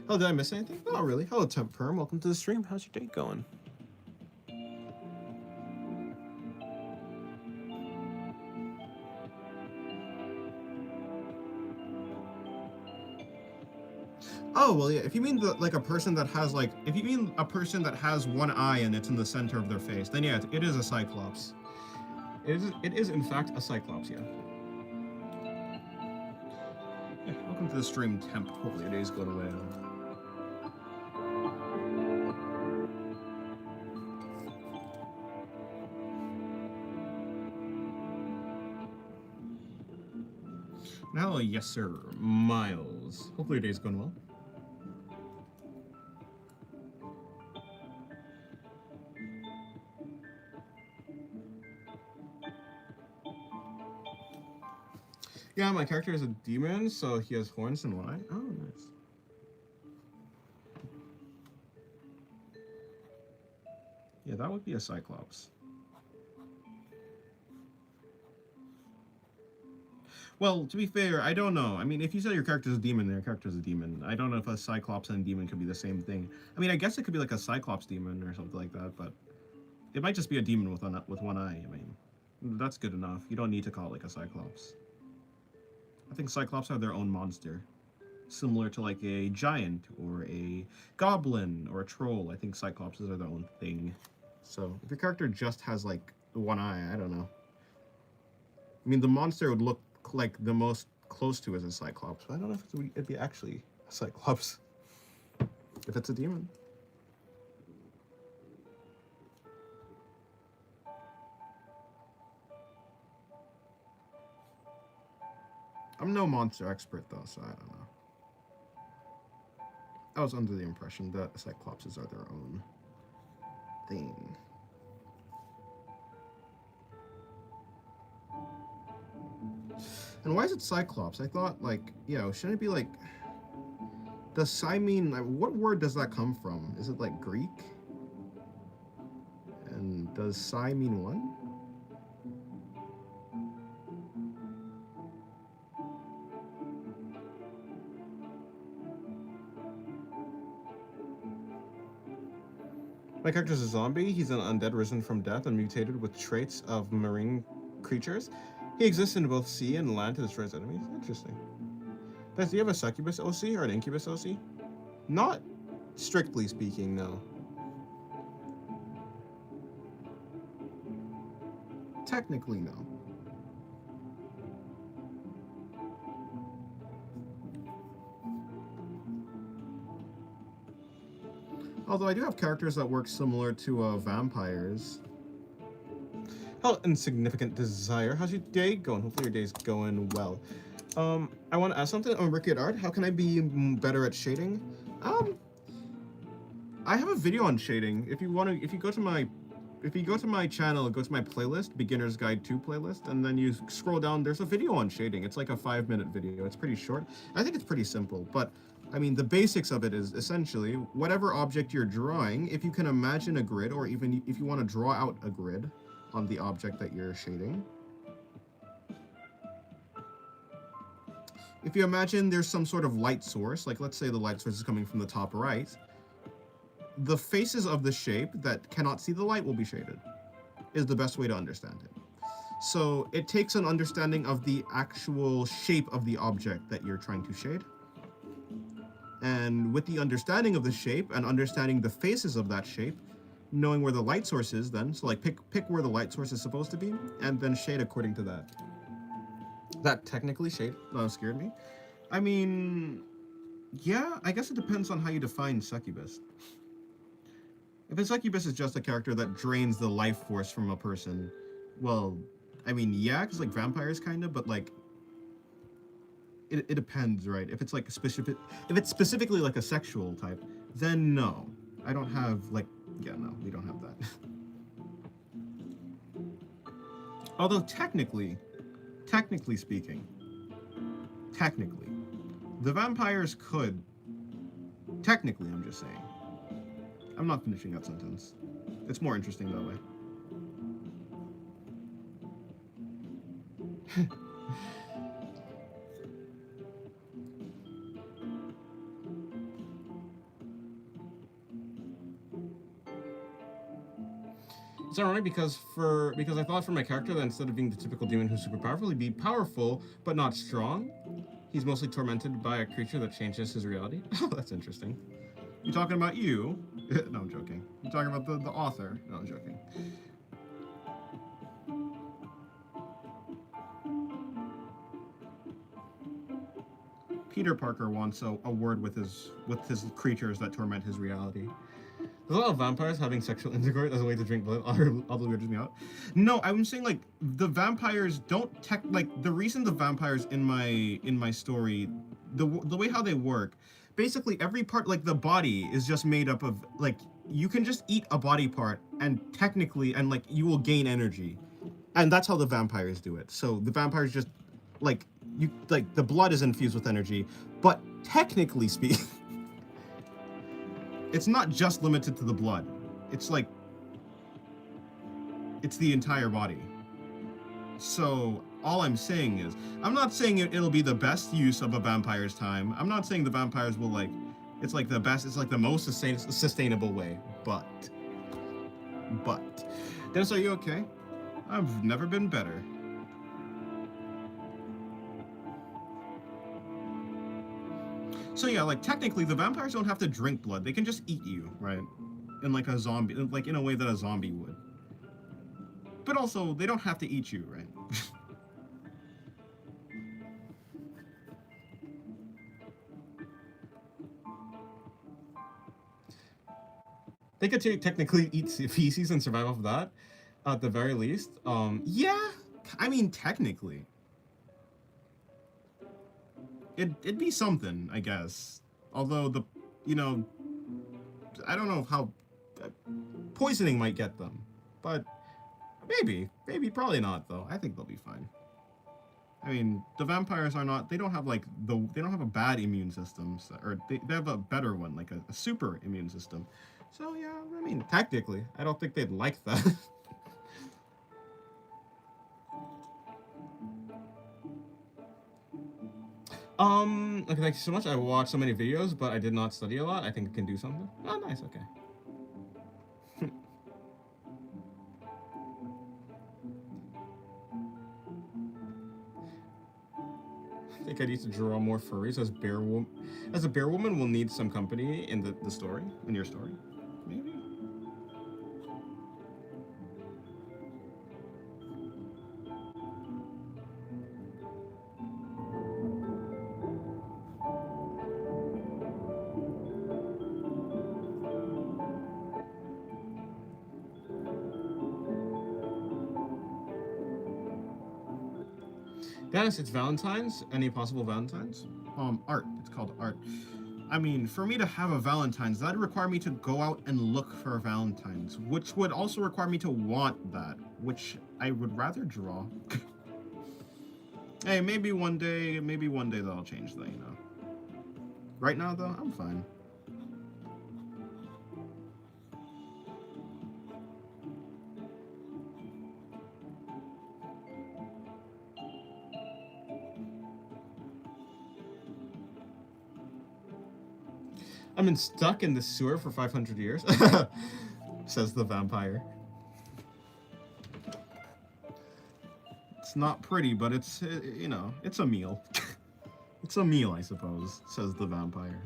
Oh, did I miss anything? Not really. Hello, Temp Perm. Welcome to the stream. How's your day going? Oh well, yeah. If you mean like a person that has if you mean a person that has one eye and it's in the center of their face, then yeah, it is a Cyclops. It is in fact a Cyclops, yeah. Yeah, welcome to the stream, Temp. Hopefully your day's going well. Now, yes, sir, Miles. Hopefully your day's going well. Yeah, my character is a demon, so he has horns and one eye. Oh, nice. Yeah, that would be a Cyclops. Well, to be fair, I don't know. I mean, if you say your character's a demon, your character's a demon. I don't know if a Cyclops and a demon could be the same thing. I mean, I guess it could be like a Cyclops demon or something like that, but it might just be a demon with one eye. I mean, that's good enough. You don't need to call it like a Cyclops. I think Cyclops have their own monster, similar to like a giant or a goblin or a troll. I think Cyclopses are their own thing. So if your character just has like one eye, I don't know. I mean, the monster would look like the most close to is a Cyclops, but I don't know if it'd be actually a Cyclops if it's a demon. I'm no monster expert though, so I don't know. I was under the impression that Cyclopses are their own thing. And why is it Cyclops? I thought, like, shouldn't it be like... Does Psi mean, what word does that come from? Is it like Greek? And does Psi mean one? My character is a zombie. He's an undead risen from death and mutated with traits of marine creatures. He exists in both sea and land to destroy his enemies. Interesting. Guys, do you have a succubus OC or an incubus OC? Not strictly speaking, no. Technically, no. Although I do have characters that work similar to vampires. How insignificant desire. How's your day going? Hopefully your day's going well. I want to ask something. I'm Ricky at Art. How can I be better at shading? I have a video on shading. If you go to my channel, go to my playlist, Beginner's Guide to playlist, and then you scroll down, there's a video on shading. It's like a 5-minute video. It's pretty short. I think it's pretty simple, but I mean, the basics of it is essentially whatever object you're drawing, if you can imagine a grid, or even if you want to draw out a grid on the object that you're shading. If you imagine there's some sort of light source, like let's say the light source is coming from the top right, the faces of the shape that cannot see the light will be shaded, is the best way to understand it. So it takes an understanding of the actual shape of the object that you're trying to shade. And with the understanding of the shape and understanding the faces of that shape, knowing where the light source is then, so like pick where the light source is supposed to be, and then shade according to that. That technically shade scared me. I mean, yeah, I guess it depends on how you define succubus. If a succubus is just a character that drains the life force from a person, well, I mean, yeah, because like vampires kind of, but like, it depends, right? If it's like a specific, if it's specifically like a sexual type, then no. I don't have like, yeah, no, we don't have that. Although technically speaking, the vampires could, technically, I'm just saying. I'm not finishing that sentence. It's more interesting that way. It's ironic because I thought for my character that instead of being the typical demon who's super powerful, he'd be powerful but not strong. He's mostly tormented by a creature that changes his reality. Oh, that's interesting. You talking about you? No, I'm joking. You talking about the author? No, I'm joking. Peter Parker wants a word with his creatures that torment his reality. There's a lot of vampires having sexual intercourse as a way to drink blood. Although weirded me out. No, I'm saying like the vampires don't like the reason the vampires in my story, the way how they work, basically every part, like the body is just made up of like, you can just eat a body part and technically, and like you will gain energy, and that's how the vampires do it. So the vampires just like the blood is infused with energy, but technically speaking. It's not just limited to the blood. It's like, it's the entire body. So all I'm saying is, I'm not saying it'll be the best use of a vampire's time. I'm not saying the vampires will like, it's like the best, it's like the most sustainable way, but. Dennis, are you okay? I've never been better. So yeah, like technically the vampires don't have to drink blood. They can just eat you, right? In like a zombie, like in a way that a zombie would. But also, they don't have to eat you, right? They could technically eat feces and survive off of that, at the very least. Yeah, I mean technically. It'd be something, I guess. Although I don't know how poisoning might get them, but maybe, probably not though. I think they'll be fine. I mean, the vampires are not. They don't have like They don't have a bad immune system, or they have a better one, like a super immune system. So yeah, I mean, technically, I don't think they'd like that. Like, thank you so much. I watched so many videos, but I did not study a lot. I think I can do something. Oh, nice. Okay. I think I need to draw more furries as as a bear woman will need some company in the story, in your story. Maybe. Dennis, it's Valentine's. Any possible Valentines? Art. It's called art. I mean, for me to have a Valentine's, that'd require me to go out and look for a Valentine's, which would also require me to want that, which I would rather draw. Hey, maybe one day that'll change that, you know. Right now, though, I'm fine. I've been stuck in the sewer for 500 years, says the vampire. It's not pretty, but it's, you know, it's a meal. It's a meal, I suppose, says the vampire.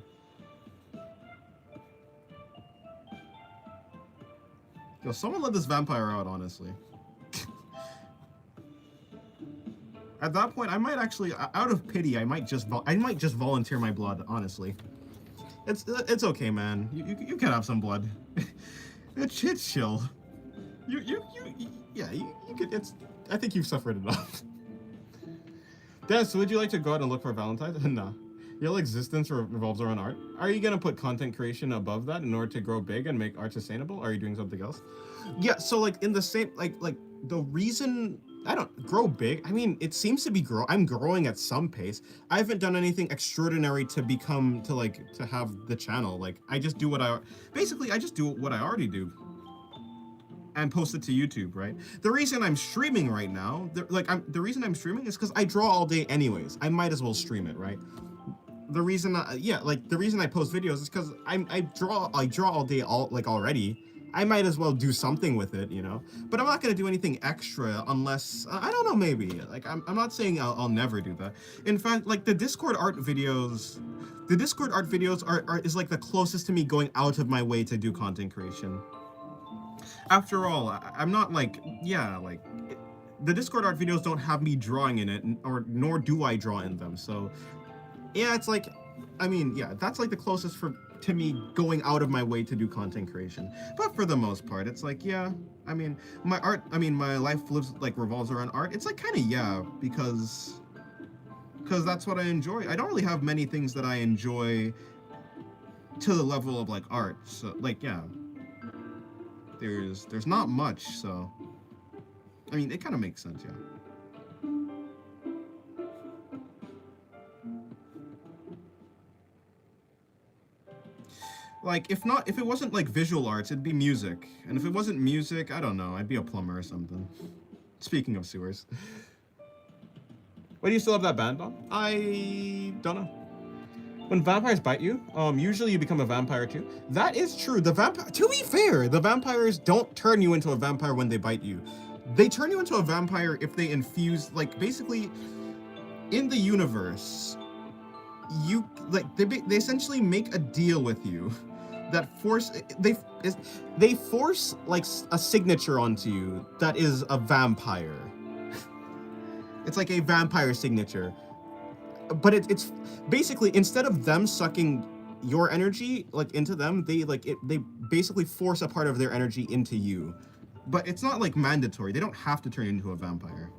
Yo, someone let this vampire out, honestly. At that point, I might actually, out of pity, I might just volunteer my blood, honestly. It's okay, man. You can have some blood. It's chill. Yeah, you could. I think you've suffered enough. Des, would you like to go out and look for Valentine's? No. Your existence revolves around art. Are you gonna put content creation above that in order to grow big and make art sustainable? Or are you doing something else? Yeah. So like in the same like the reason I don't grow big. I mean, it seems to be I'm growing at some pace. I haven't done anything extraordinary to have the channel. Like I just do I just do what I already do and post it to YouTube, right? The reason I'm streaming right now, the reason I'm streaming is because I draw all day anyways. I might as well stream it, right? The reason, the reason I post videos is because I draw all day already. I might as well do something with it, you know. But I'm not gonna do anything extra unless I don't know. Maybe like I'm not saying I'll never do that. In fact, like the Discord art videos is like the closest to me going out of my way to do content creation. After all, I'm not the Discord art videos don't have me drawing in it, nor do I draw in them. So yeah, it's like, I mean, yeah, that's like the closest to me going out of my way to do content creation. But for the most part, it's like, yeah, I mean, my life revolves around art. It's like kind of, yeah, because that's what I enjoy. I don't really have many things that I enjoy to the level of like art. So like, yeah, there's not much. So I mean, it kind of makes sense, yeah. Like, if it wasn't like visual arts, it'd be music. And if it wasn't music, I don't know, I'd be a plumber or something. Speaking of sewers. Why do you still have that band on? I don't know. When vampires bite you, usually you become a vampire too. That is true. To be fair, the vampires don't turn you into a vampire when they bite you. They turn you into a vampire if they infuse, like, basically, in the universe, they essentially make a deal with you that they force like a signature onto you that is a vampire. It's like a vampire signature, but it's basically, instead of them sucking your energy like into them, they basically force a part of their energy into you. But it's not like mandatory. They don't have to turn into a vampire.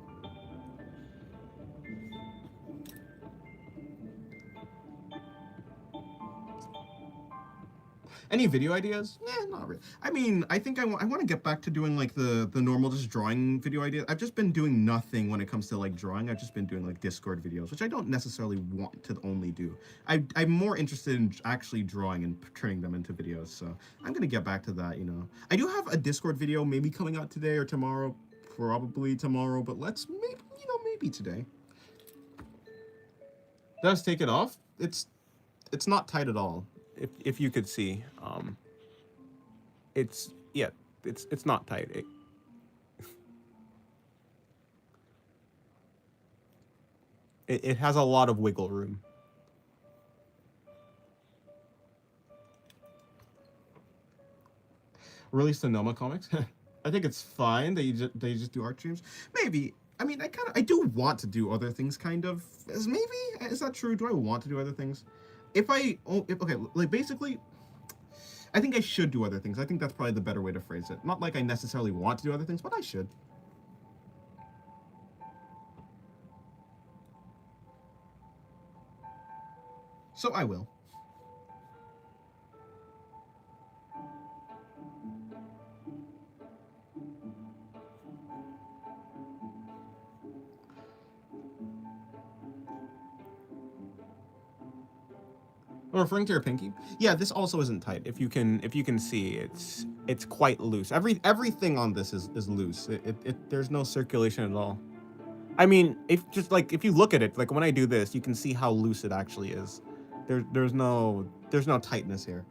Any video ideas? Not really. I mean, I think I want to get back to doing like the normal just drawing video ideas. I've just been doing nothing when it comes to like drawing. I've just been doing like Discord videos, which I don't necessarily want to only do. I'm more interested in actually drawing and turning them into videos. So I'm gonna get back to that. You know, I do have a Discord video maybe coming out today or tomorrow, probably tomorrow. But let's maybe today. Let's take it off. It's not tight at all. If you could see, it's yeah, it's not tight. It has a lot of wiggle room. Release the Noma comics. I think it's fine that they just do art streams. Maybe. I mean, I do want to do other things. Kind of. Is that true? Do I want to do other things? Okay, like basically, I think I should do other things. I think that's probably the better way to phrase it. Not like I necessarily want to do other things, but I should. So I will. Oh, referring to your pinky? Yeah, this also isn't tight. If you can see, it's quite loose. Everything on this is loose. There's no circulation at all. I mean, if you look at it, like when I do this, you can see how loose it actually is. There's no tightness here.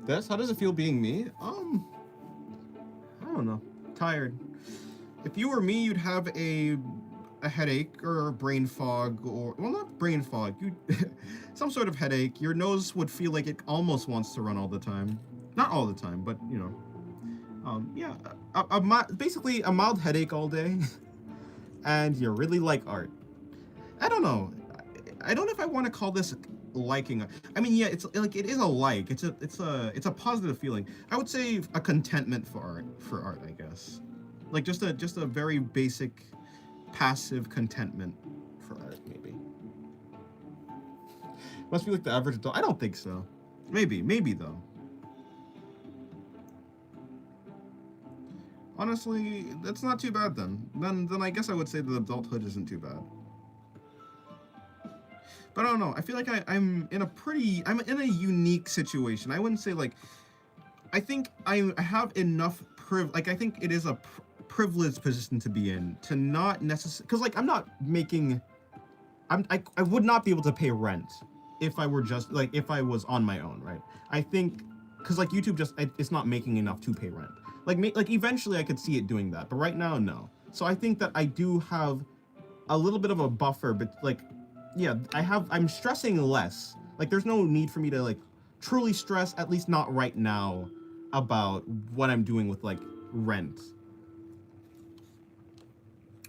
How does it feel being me? I don't know. Tired. If you were me, you'd have a headache or a brain fog, or well, not brain fog. You some sort of headache. Your nose would feel like it almost wants to run all the time. Not all the time, but you know. Yeah, basically a mild headache all day, and you really like art. I don't know. I don't know if I want to call this liking. I mean, yeah, it's like it is a like. It's a positive feeling. I would say a contentment for art, I guess. Like just a very basic, passive contentment for art, maybe. Must be like the average adult. I don't think so. Maybe though. Honestly, that's not too bad then. Then I guess I would say that adulthood isn't too bad. But I don't know. I feel like I'm in a unique situation. I wouldn't say like. I think I have enough I think it is a privileged position to be in to not necessarily because like I'm not making. I would not be able to pay rent if I were just like if I was on my own, right? I think because like YouTube it's not making enough to pay rent. Like eventually I could see it doing that, but right now no. So I think that I do have a little bit of a buffer, but like yeah, I'm stressing less. Like there's no need for me to like truly stress, at least not right now, about what I'm doing with like rent.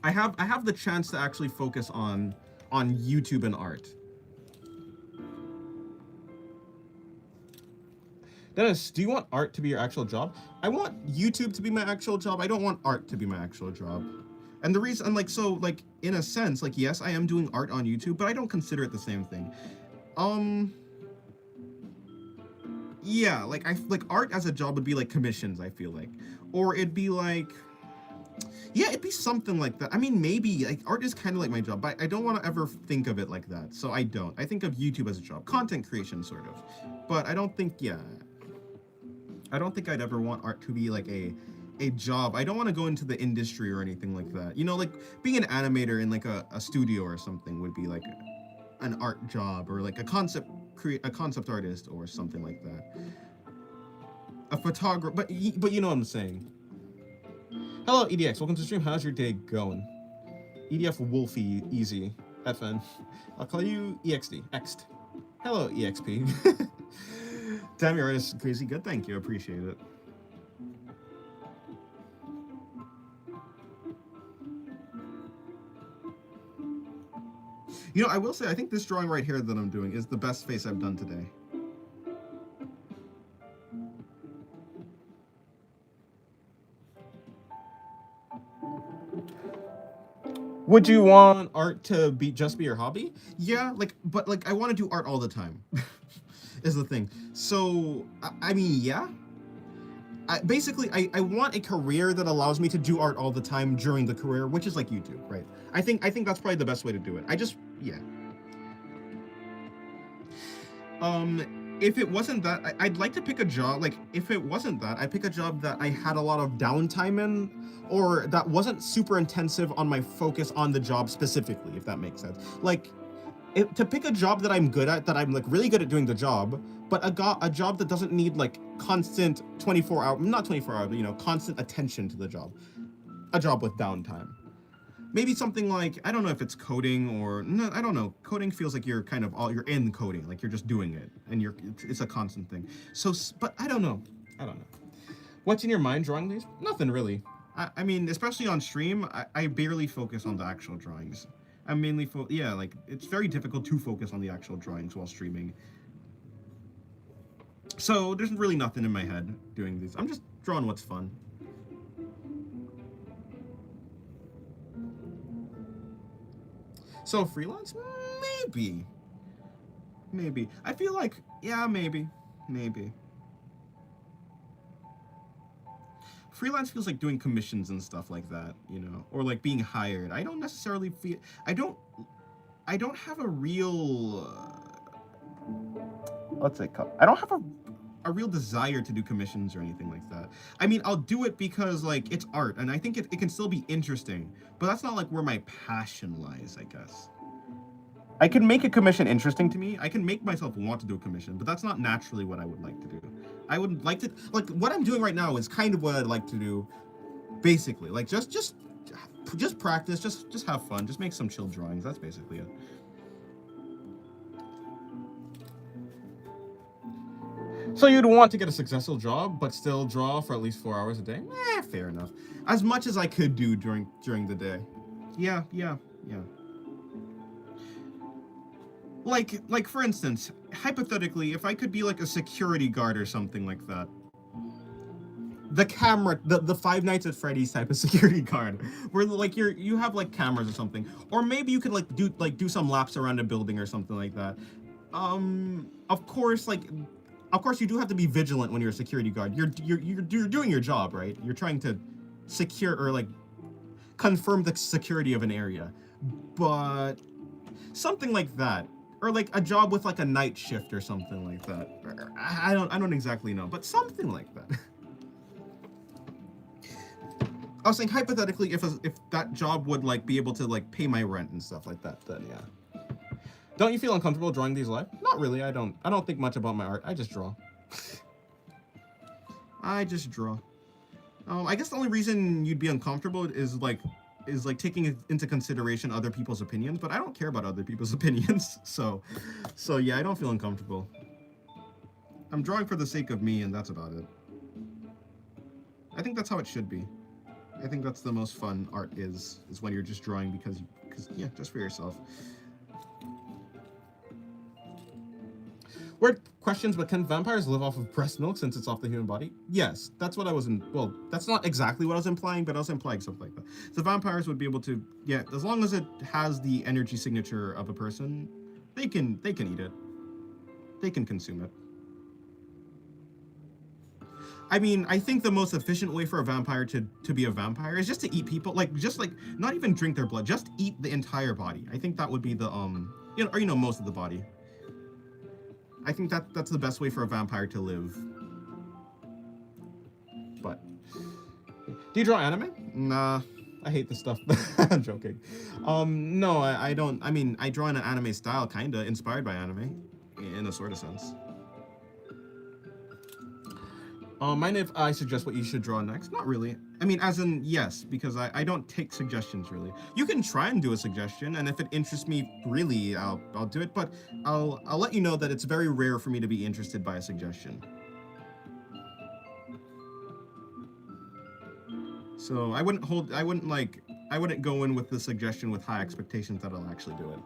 I have the chance to actually focus on YouTube and art. Dennis, do you want art to be your actual job? I want YouTube to be my actual job. I don't want art to be my actual job. And the reason, like, in a sense, like, yes, I am doing art on YouTube, but I don't consider it the same thing. Yeah, like, art as a job would be, like, commissions, I feel like. Or it'd be, like, yeah, it'd be something like that. I mean, maybe, like, art is kind of like my job, but I don't want to ever think of it like that, so I don't. I think of YouTube as a job. Content creation, sort of. But I don't think, yeah. I don't think I'd ever want art to be, like, a job. I don't want to go into the industry or anything like that. You know, like being an animator in like a studio or something would be like an art job, or like a concept artist or something like that. A photographer, but you know what I'm saying. Hello EDX, welcome to the stream. How's your day going? EDF Wolfie Easy FN. I'll call you EXD. Ext. Hello EXP. Damn, your art is crazy good. Thank you. I appreciate it. You know, I will say, I think this drawing right here that I'm doing is the best face I've done today. Would you want art to be just be your hobby? Yeah, like, but like I want to do art all the time. Is the thing. So I mean, yeah. I want a career that allows me to do art all the time during the career, which is like YouTube, right? I think that's probably the best way to do it. I just yeah. If it wasn't that, I'd like to pick a job. Like, if it wasn't that, I'd pick a job that I had a lot of downtime in, or that wasn't super intensive on my focus on the job specifically, if that makes sense. Like, to pick a job that I'm good at, that I'm like really good at doing the job, but a job that doesn't need like constant 24-hour, not 24-hour, but constant attention to the job. A job with downtime. Maybe something like, I don't know if it's coding or no, I don't know. Coding feels like you're kind of you're in coding, like you're just doing it, and it's a constant thing. So, but I don't know. I don't know. What's in your mind drawing these? Nothing really. I mean, especially on stream, I barely focus on the actual drawings. I'm mainly yeah, like it's very difficult to focus on the actual drawings while streaming. So there's really nothing in my head doing these. I'm just drawing what's fun. So freelance? Maybe. I feel like, yeah, maybe. Freelance feels like doing commissions and stuff like that, or like being hired. I don't necessarily feel, I don't have a real, what's it called? I don't have a real desire to do commissions or anything like that. I mean, I'll do it because like it's art, and I think it can still be interesting, but that's not like where my passion lies, I guess. I can make a commission interesting to me. I can make myself want to do a commission, but that's not naturally what I would like to do. I would like to, like, what I'm doing right now is kind of what I'd like to do, basically. Like, just practice, just have fun, just make some chill drawings. That's basically it. So you'd want to get a successful job, but still draw for at least 4 hours a day? Fair enough. As much as I could do during the day. Yeah. Like for instance, hypothetically, if I could be like a security guard or something like that. The camera, the Five Nights at Freddy's type of security guard, where like you have like cameras or something, or maybe you could like do some laps around a building or something like that. Of course, you do have to be vigilant when you're a security guard. You're doing your job, right? You're trying to secure or like confirm the security of an area, but something like that. Or like a job with like a night shift or something like that. I don't exactly know, but something like that. I was saying hypothetically, if that job would like be able to like pay my rent and stuff like that, then yeah. Don't you feel uncomfortable drawing these live? Not really. I don't think much about my art. I just draw. I just draw. I guess the only reason you'd be uncomfortable is like taking into consideration other people's opinions, but I don't care about other people's opinions, so yeah, I don't feel uncomfortable. I'm drawing for the sake of me, and that's about it. I think that's how it should be. I think that's the most fun art is when you're just drawing because yeah, just for yourself. Weird questions, but can vampires live off of breast milk since it's off the human body? Yes, that's what I was in. Well, that's not exactly what I was implying, but I was implying something like that. So vampires would be able to, yeah, as long as it has the energy signature of a person, they can eat it. They can consume it. I mean, I think the most efficient way for a vampire to be a vampire is just to eat people, just not even drink their blood, just eat the entire body. I think that would be the most of the body. I think that's the best way for a vampire to live. But do you draw anime? Nah, I hate this stuff. I'm joking. No, I don't. I mean, I draw in an anime style, kinda inspired by anime, in a sort of sense. Mind if I suggest what you should draw next? Not really. I mean, as in, yes, because I don't take suggestions, really. You can try and do a suggestion, and if it interests me, really, I'll do it, but I'll let you know that it's very rare for me to be interested by a suggestion. So I wouldn't go in with the suggestion with high expectations that I'll actually do it.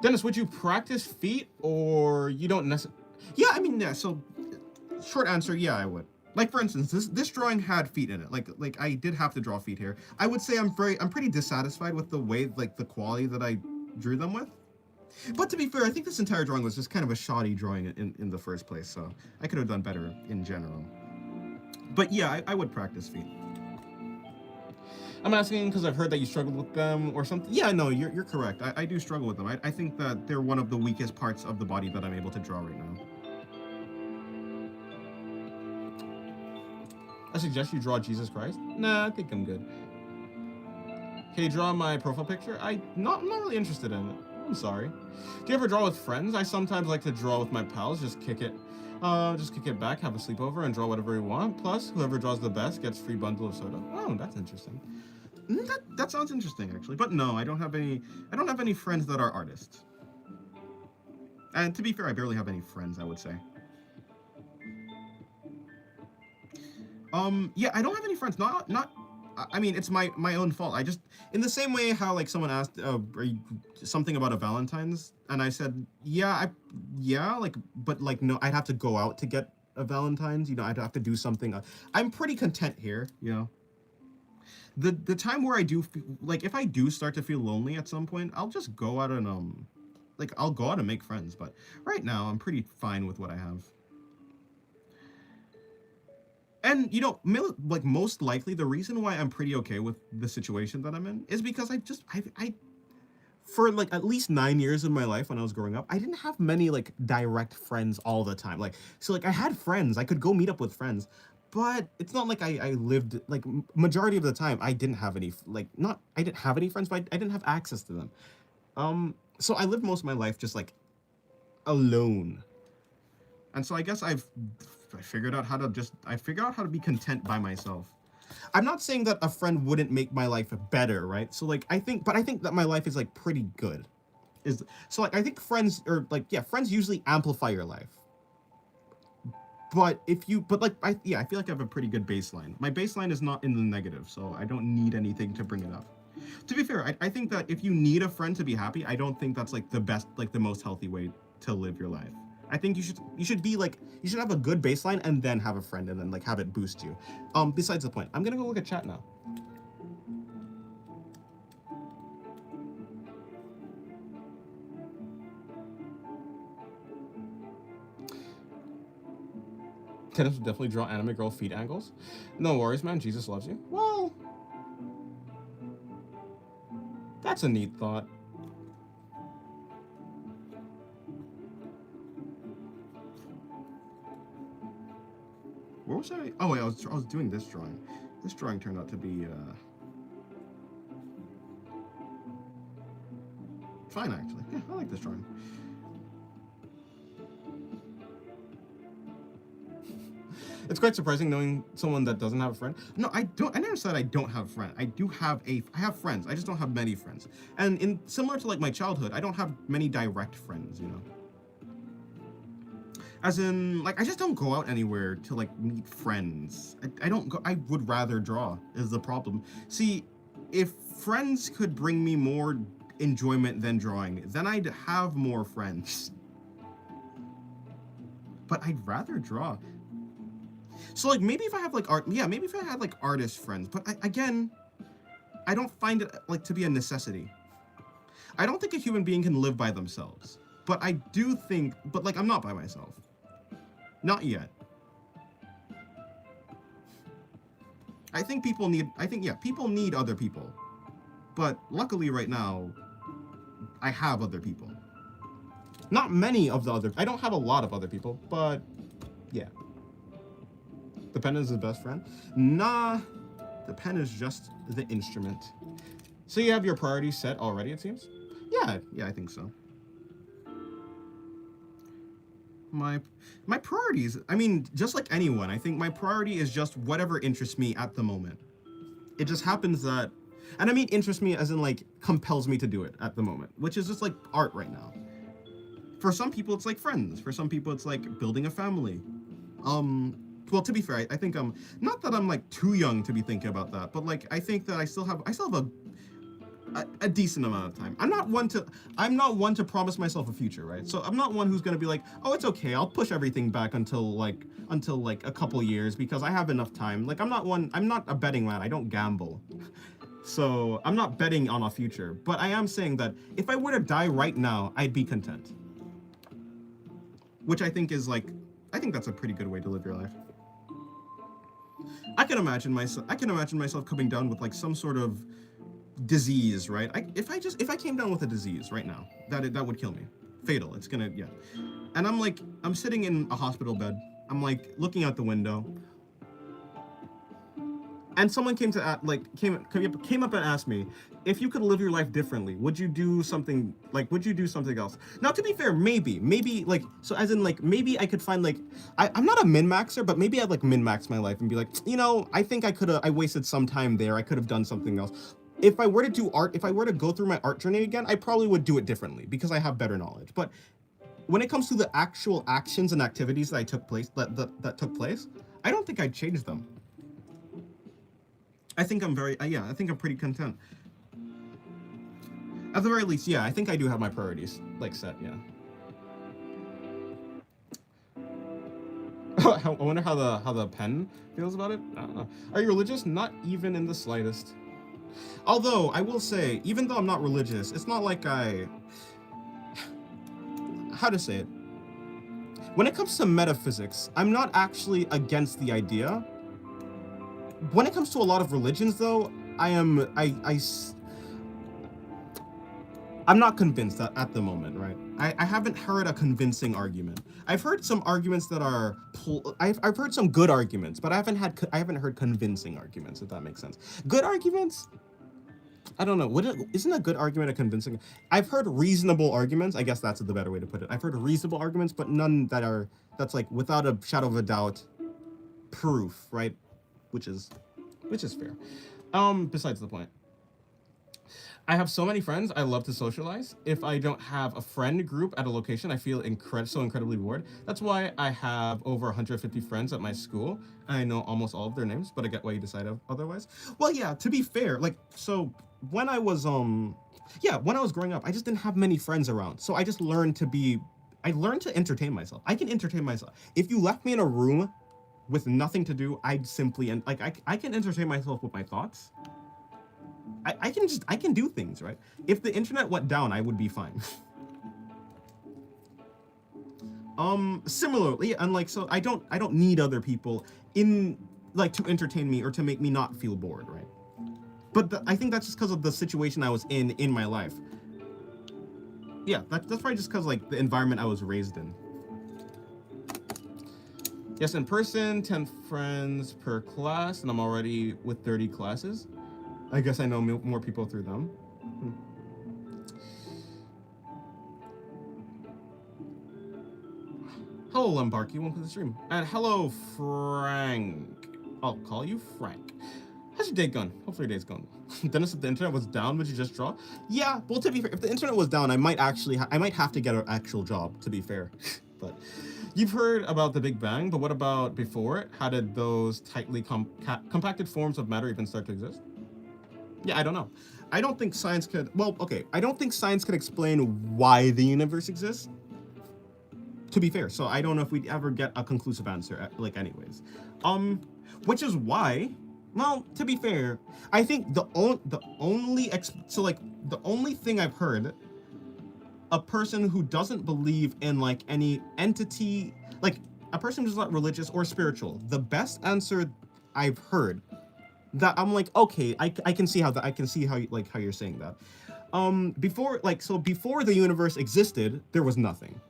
Dennis, would you practice feet or you don't necessarily? Yeah, I mean, yeah. So, short answer, yeah, I would. Like for instance, this drawing had feet in it. Like I did have to draw feet here. I would say I'm pretty dissatisfied with the way like the quality that I drew them with. But to be fair, I think this entire drawing was just kind of a shoddy drawing in the first place. So I could have done better in general. But yeah, I would practice feet. I'm asking because I've heard that you struggled with them or something. Yeah, no, you're correct. I do struggle with them. I think that they're one of the weakest parts of the body that I'm able to draw right now. I suggest you draw Jesus Christ. Nah, I think I'm good. Can you draw my profile picture? I'm not really interested in it. I'm sorry. Do you ever draw with friends? I sometimes like to draw with my pals. Just kick it back, have a sleepover, and draw whatever you want. Plus, whoever draws the best gets free bundle of soda. Oh, that's interesting. That sounds interesting actually. But no, I don't have any friends that are artists. And to be fair, I barely have any friends, I would say. Yeah, I don't have any friends. Not. I mean, it's my own fault. I just, in the same way how like someone asked something about a Valentine's, and I said, yeah, like, but like no, I'd have to go out to get a Valentine's. You know, I'd have to do something. I'm pretty content here. You know. The time where I do like if I do start to feel lonely at some point, I'll just go out and like I'll go out and make friends. But right now, I'm pretty fine with what I have. And you know, like most likely, the reason why I'm pretty okay with the situation that I'm in is because I for like at least 9 years of my life when I was growing up, I didn't have many like direct friends all the time. Like so, like I had friends, I could go meet up with friends, but it's not like I lived like majority of the time I didn't have any like not I didn't have any friends, but I didn't have access to them. So I lived most of my life just like alone. And so I guess I figured out how to be content by myself. I'm not saying that a friend wouldn't make my life better, right? So like I think that my life is like pretty good. Is so like I think friends or like yeah, friends usually amplify your life. But I feel like I have a pretty good baseline. My baseline is not in the negative, so I don't need anything to bring it up. To be fair, I think that if you need a friend to be happy, I don't think that's like the best, like the most healthy way to live your life. I think you should be like you should have a good baseline and then have a friend and then like have it boost you. Besides the point, I'm gonna go look at chat now. Dennis would definitely draw anime girl feet angles. No worries, man. Jesus loves you. Well, that's a neat thought. What was I? Oh, wait, I was doing this drawing. This drawing turned out to be fine actually. Yeah, I like this drawing. It's quite surprising knowing someone that doesn't have a friend. No, I don't. I never said I don't have friends. I have friends. I just don't have many friends. And similar to like my childhood, I don't have many direct friends. You know. As in, like, I just don't go out anywhere to like meet friends. I don't go. I would rather draw. Is the problem? See, if friends could bring me more enjoyment than drawing, then I'd have more friends. But I'd rather draw. So like maybe if I have like maybe if I had like artist friends, but again, I don't find it like to be a necessity. I don't think a human being can live by themselves, but I do think, but like I'm not by myself, not yet. I think people need other people, but luckily right now, I have other people. Not many of the other. I don't have a lot of other people, but yeah. The pen is his best friend? Nah, the pen is just the instrument. So you have your priorities set already, it seems? Yeah, I think so. My priorities, I mean, just like anyone, I think my priority is just whatever interests me at the moment. It just happens that, and I mean interests me as in like compels me to do it at the moment, which is just like art right now. For some people, it's like friends. For some people, it's like building a family. Well, to be fair, I think not that I'm like too young to be thinking about that, but like I think that I still have a decent amount of time. I'm not one to promise myself a future, right? So I'm not one who's gonna be like, oh, it's okay, I'll push everything back until like a couple years because I have enough time. Like I'm not a betting man. I don't gamble. So I'm not betting on a future, but I am saying that if I were to die right now, I'd be content. Which I think that's a pretty good way to live your life. I can imagine myself coming down with like some sort of disease, right? If I came down with a disease right now, that would kill me. Fatal. It's gonna, yeah. And I'm sitting in a hospital bed. I'm like looking out the window. And someone came up and asked me, if you could live your life differently, would you do something else? Now, to be fair, maybe like, so as in like, maybe I could find like, I'm not a min-maxer, but maybe I'd like min-max my life and be like, I think I wasted some time there. I could have done something else. If I were to do art, if I were to go through my art journey again, I probably would do it differently because I have better knowledge. But when it comes to the actual actions and activities that took place, I don't think I'd change them. I think I'm pretty content. At the very least, yeah, I think I do have my priorities, like, set, yeah. I wonder how the pen feels about it? I don't know. Are you religious? Not even in the slightest. Although, I will say, even though I'm not religious, it's not like how to say it? When it comes to metaphysics, I'm not actually against the idea. When it comes to a lot of religions, though, I'm not convinced at the moment, right? I haven't heard a convincing argument. I've heard some arguments that are I've heard some good arguments, but I haven't heard convincing arguments, if that makes sense. Good arguments? I don't know. Isn't a good argument a convincing? I've heard reasonable arguments. I guess that's the better way to put it. I've heard reasonable arguments, but none that's like without a shadow of a doubt proof, right? Which is fair. Besides the point. I have so many friends. I love to socialize. If I don't have a friend group at a location, I feel so incredibly bored. That's why I have over 150 friends at my school. I know almost all of their names, but I get why you decide otherwise. Well, yeah, to be fair, like, so when I was growing up, I just didn't have many friends around. So I just learned to entertain myself. I can entertain myself. If you left me in a room with nothing to do, I'd simply, and like, I can entertain myself with my thoughts. I can do things, right? If the internet went down, I would be fine. Similarly, and like, so I don't need other people to entertain me or to make me not feel bored, right? But I think that's just because of the situation I was in my life. Yeah, that's probably just because like the environment I was raised in. Yes, in person, 10 friends per class, and I'm already with 30 classes. I guess I know more people through them. Hello, Lembarky, welcome to the stream. And hello, Frank. I'll call you Frank. How's your day going? Hopefully your day's going well. Dennis, if the internet was down, would you just draw? Yeah, well, to be fair, if the internet was down, I might have to get an actual job, to be fair. But you've heard about the Big Bang, but what about before it? How did those tightly compacted forms of matter even start to exist? Yeah, I don't know. I don't think science could explain why the universe exists. To be fair, so I don't know if we'd ever get a conclusive answer, like, anyways. Which is why, well, to be fair, I think the only thing I've heard, a person who doesn't believe in, like, any entity, like, a person who's not religious or spiritual, the best answer I've heard that I'm like, okay, I can see how you're saying that. Before the universe existed, there was nothing.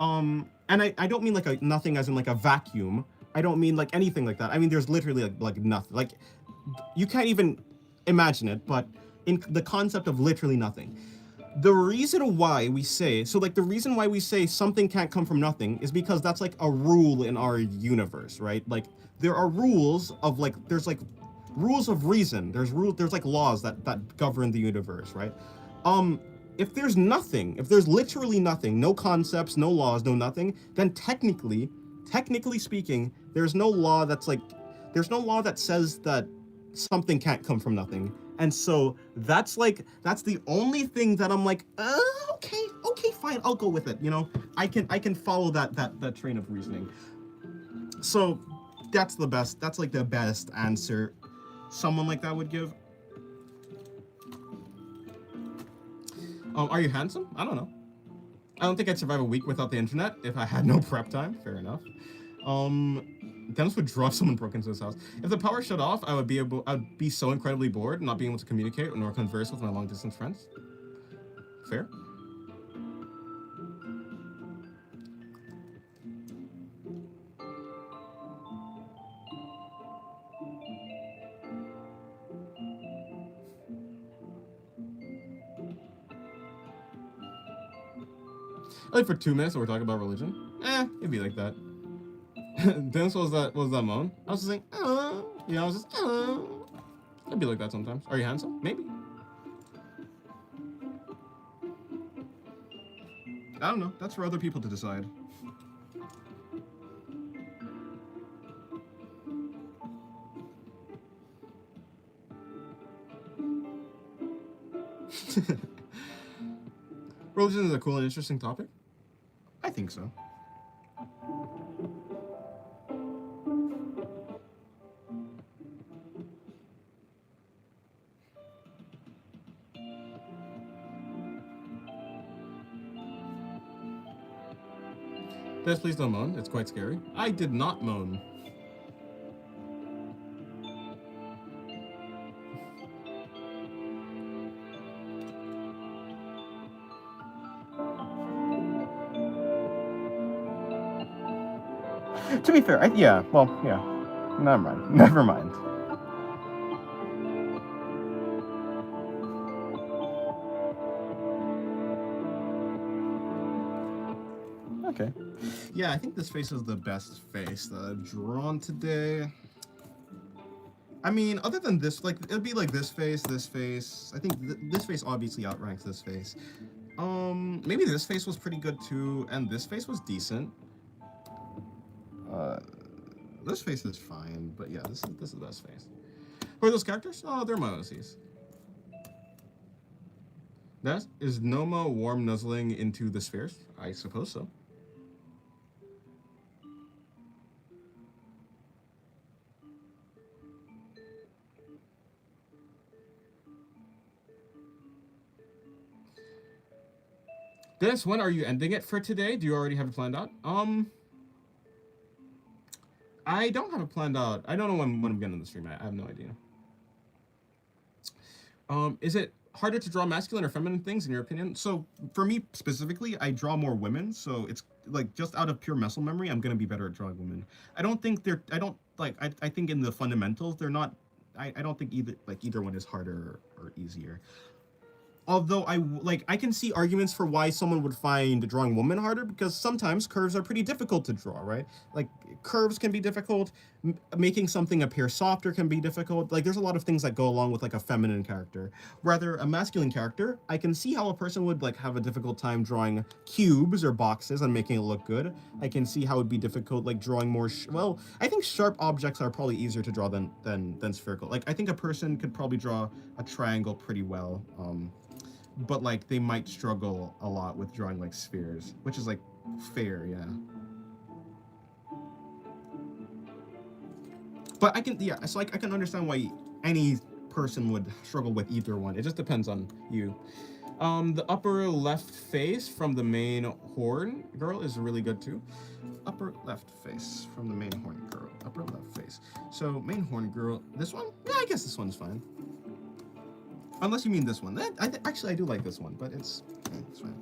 And I don't mean like a nothing as in like a vacuum. I don't mean like anything like that. I mean, there's literally like nothing. Like, you can't even imagine it, but in the concept of literally nothing. The reason why we say something can't come from nothing is because that's like a rule in our universe, right? Like, there are rules of like, there's like rules of reason. There's like laws that govern the universe, right? If there's literally nothing, no concepts, no laws, no nothing, then technically speaking, there's no law that says that something can't come from nothing. And so that's the only thing that I'm like, okay, fine, I'll go with it. You know, I can follow that train of reasoning. So that's the best. That's like the best answer someone like that would give. Are you handsome? I don't know. I don't think I'd survive a week without the internet if I had no prep time. Fair enough. Dennis would draw if someone broke into his house. If the power shut off, I'd be so incredibly bored, not being able to communicate nor converse with my long distance friends. Fair. I think for 2 minutes we're talking about religion. It'd be like that. Dennis was that moan. I was just saying, oh, I was just, oh. It'd be like that sometimes. Are you handsome? Maybe. I don't know. That's for other people to decide. Religion is a cool and interesting topic. I think so. Des, please don't moan. It's quite scary. I did not moan. To be fair, yeah. Never mind. Never mind. Okay. Yeah, I think this face is the best face that I've drawn today. I mean, other than this, like, it'd be like this face. I think this face obviously outranks this face. Maybe this face was pretty good too, and this face was decent. This face is fine, but yeah, this is the best face. Who are those characters? Oh, they're my OCs. That is Noma warm nuzzling into the spheres? I suppose so. Dennis, when are you ending it for today? Do you already have it planned out? I don't have it planned out. I don't know when I'm getting the stream. I have no idea. Is it harder to draw masculine or feminine things in your opinion? So for me specifically, I draw more women. So it's like just out of pure muscle memory, I'm gonna be better at drawing women. I don't think I think in the fundamentals, they're not. I don't think either one is harder or easier. Although I can see arguments for why someone would find drawing women harder, because sometimes curves are pretty difficult to draw, right? Like curves can be difficult, making something appear softer can be difficult. Like there's a lot of things that go along with like a feminine character. Rather a masculine character, I can see how a person would like have a difficult time drawing cubes or boxes and making it look good. I can see how it would be difficult like drawing more well, I think sharp objects are probably easier to draw than spherical. Like I think a person could probably draw a triangle pretty well. But like they might struggle a lot with drawing like spheres, which is like fair, yeah. But I can understand why any person would struggle with either one. It just depends on you. The upper left face from the main horn girl is really good too. Upper left face from the main horn girl. Upper left face. So main horn girl, this one? Yeah, I guess this one's fine. Unless you mean this one. Actually, I do like this one, but it's fine.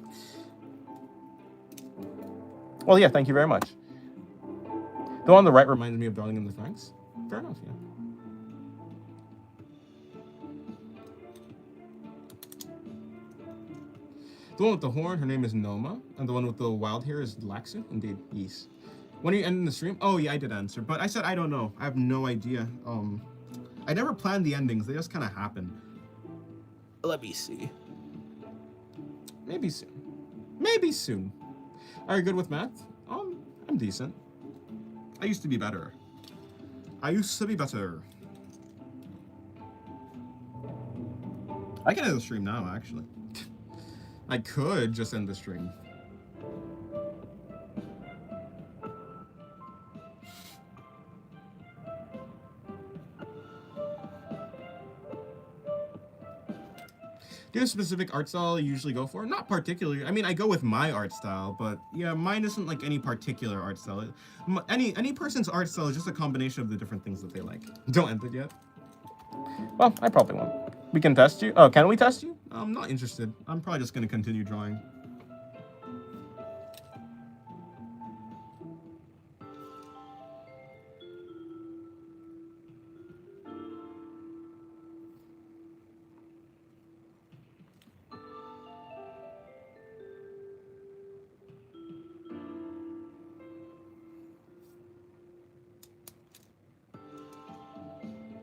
Well, yeah, thank you very much. The one on the right reminds me of Darling in the Franxx. Fair enough, yeah. The one with the horn, her name is Noma, and the one with the wild hair is Laxu. Indeed, yes. When are you ending the stream? Oh, yeah, I did answer, but I said I don't know. I have no idea. I never planned the endings. They just kind of happen. Let me see. Maybe soon. Maybe soon. Are you good with math? I'm decent. I used to be better. I can end the stream now, actually. I could just end the stream. Do you have a specific art style you usually go for? Not particularly. I mean, I go with my art style, but yeah, mine isn't like any particular art style. Any person's art style is just a combination of the different things that they like. Don't end it yet. Well, I probably won't. We can test you. Oh, can we test you? I'm not interested. I'm probably just gonna continue drawing.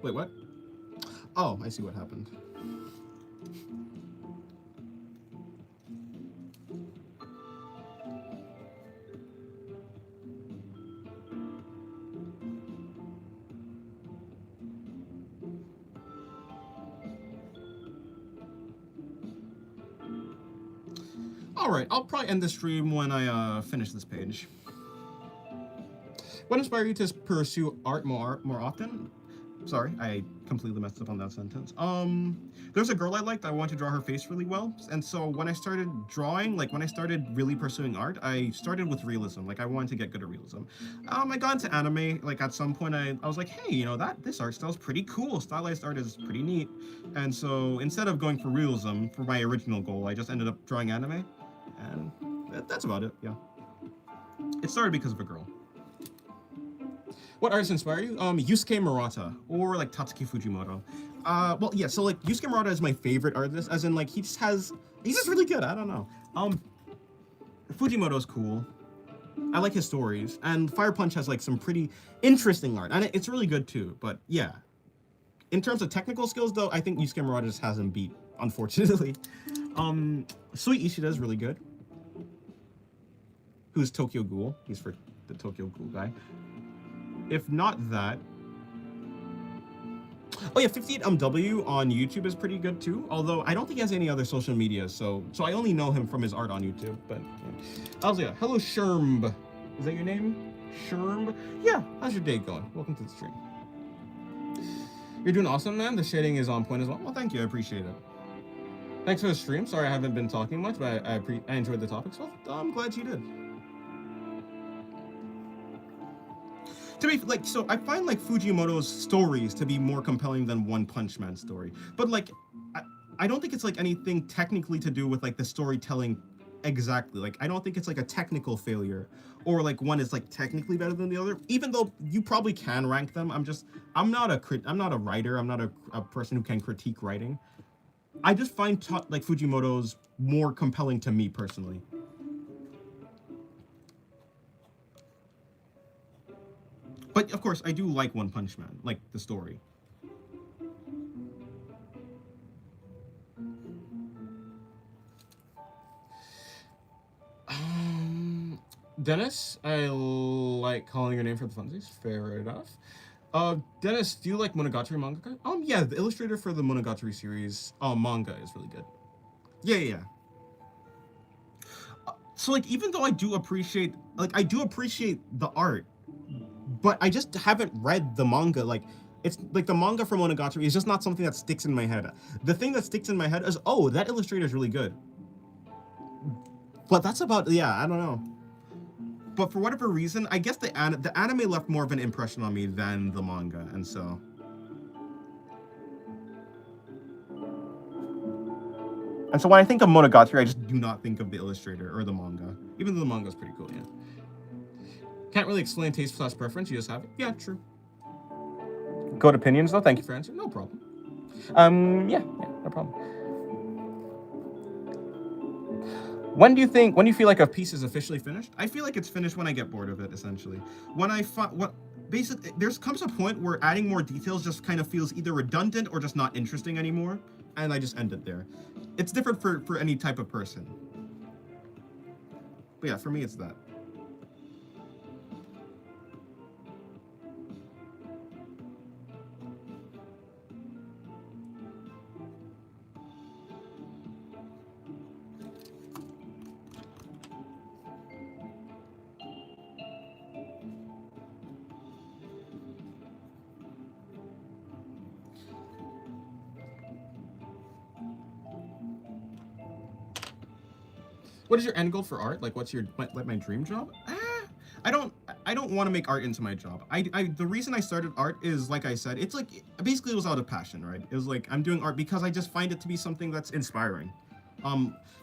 Wait, what? Oh, I see what happened. Alright, I'll probably end the stream when I finish this page. What inspired you to pursue art more often? Sorry, I completely messed up on that sentence. There's a girl I liked. I wanted to draw her face really well, and so when I started drawing, like when I started really pursuing art, I started with realism. Like I wanted to get good at realism. I got into anime. Like at some point, I was like, hey, you know this art style is pretty cool. Stylized art is pretty neat. And so instead of going for realism for my original goal, I just ended up drawing anime, and that's about it. Yeah, it started because of a girl. What artists inspire you? Yusuke Murata or like Tatsuki Fujimoto. Well, yeah. So like Yusuke Murata is my favorite artist, as in like he's just really good. I don't know. Fujimoto's cool. I like his stories, and Fire Punch has like some pretty interesting art, and it's really good too. But yeah, in terms of technical skills, though, I think Yusuke Murata just has him beat, unfortunately. Sui Ishida is really good. Who's Tokyo Ghoul? He's for the Tokyo Ghoul guy. If not that, oh yeah, 58MW on YouTube is pretty good too. Although I don't think he has any other social media, so I only know him from his art on YouTube. But yeah. Also, yeah, hello Shermb. Is that your name? Shermb? Yeah. How's your day going? Welcome to the stream. You're doing awesome, man. The shading is on point as well. Well, thank you. I appreciate it. Thanks for the stream. Sorry I haven't been talking much, but I enjoyed the topics. Well, I'm glad you did. To be like, so I find like Fujimoto's stories to be more compelling than One Punch Man's story. But like, I don't think it's like anything technically to do with like the storytelling exactly. Like, I don't think it's like a technical failure or like one is like technically better than the other. Even though you probably can rank them, I'm not a writer. I'm not a person who can critique writing. I just find like Fujimoto's more compelling to me personally. But of course, I do like One Punch Man, like the story. Dennis, I like calling your name for the funsies. Fair enough. Dennis, do you like Monogatari manga? Yeah, the illustrator for the Monogatari series, manga is really good. Yeah. So like, even though I do appreciate the art, but I just haven't read the manga. Like, it's like the manga for Monogatari is just not something that sticks in my head. The thing that sticks in my head is, oh, that illustrator is really good. But that's about, yeah, I don't know. But for whatever reason, I guess the anime left more of an impression on me than the manga, and so. And so when I think of Monogatari, I just do not think of the illustrator or the manga, even though the manga is pretty cool, yeah. Can't really explain taste / preference, you just have it. Yeah, true. Good opinions, though. Thank you for answering. No problem. Yeah, no problem. When do you feel like a piece is officially finished? I feel like it's finished when I get bored of it, essentially. When I basically, comes a point where adding more details just kind of feels either redundant or just not interesting anymore, and I just end it there. It's different for any type of person. But yeah, for me, it's that. What is your end goal for art? Like, what's your like my dream job? I don't want to make art into my job. The reason I started art is, like I said, it's like basically it was out of passion, right? It was like I'm doing art because I just find it to be something that's inspiring.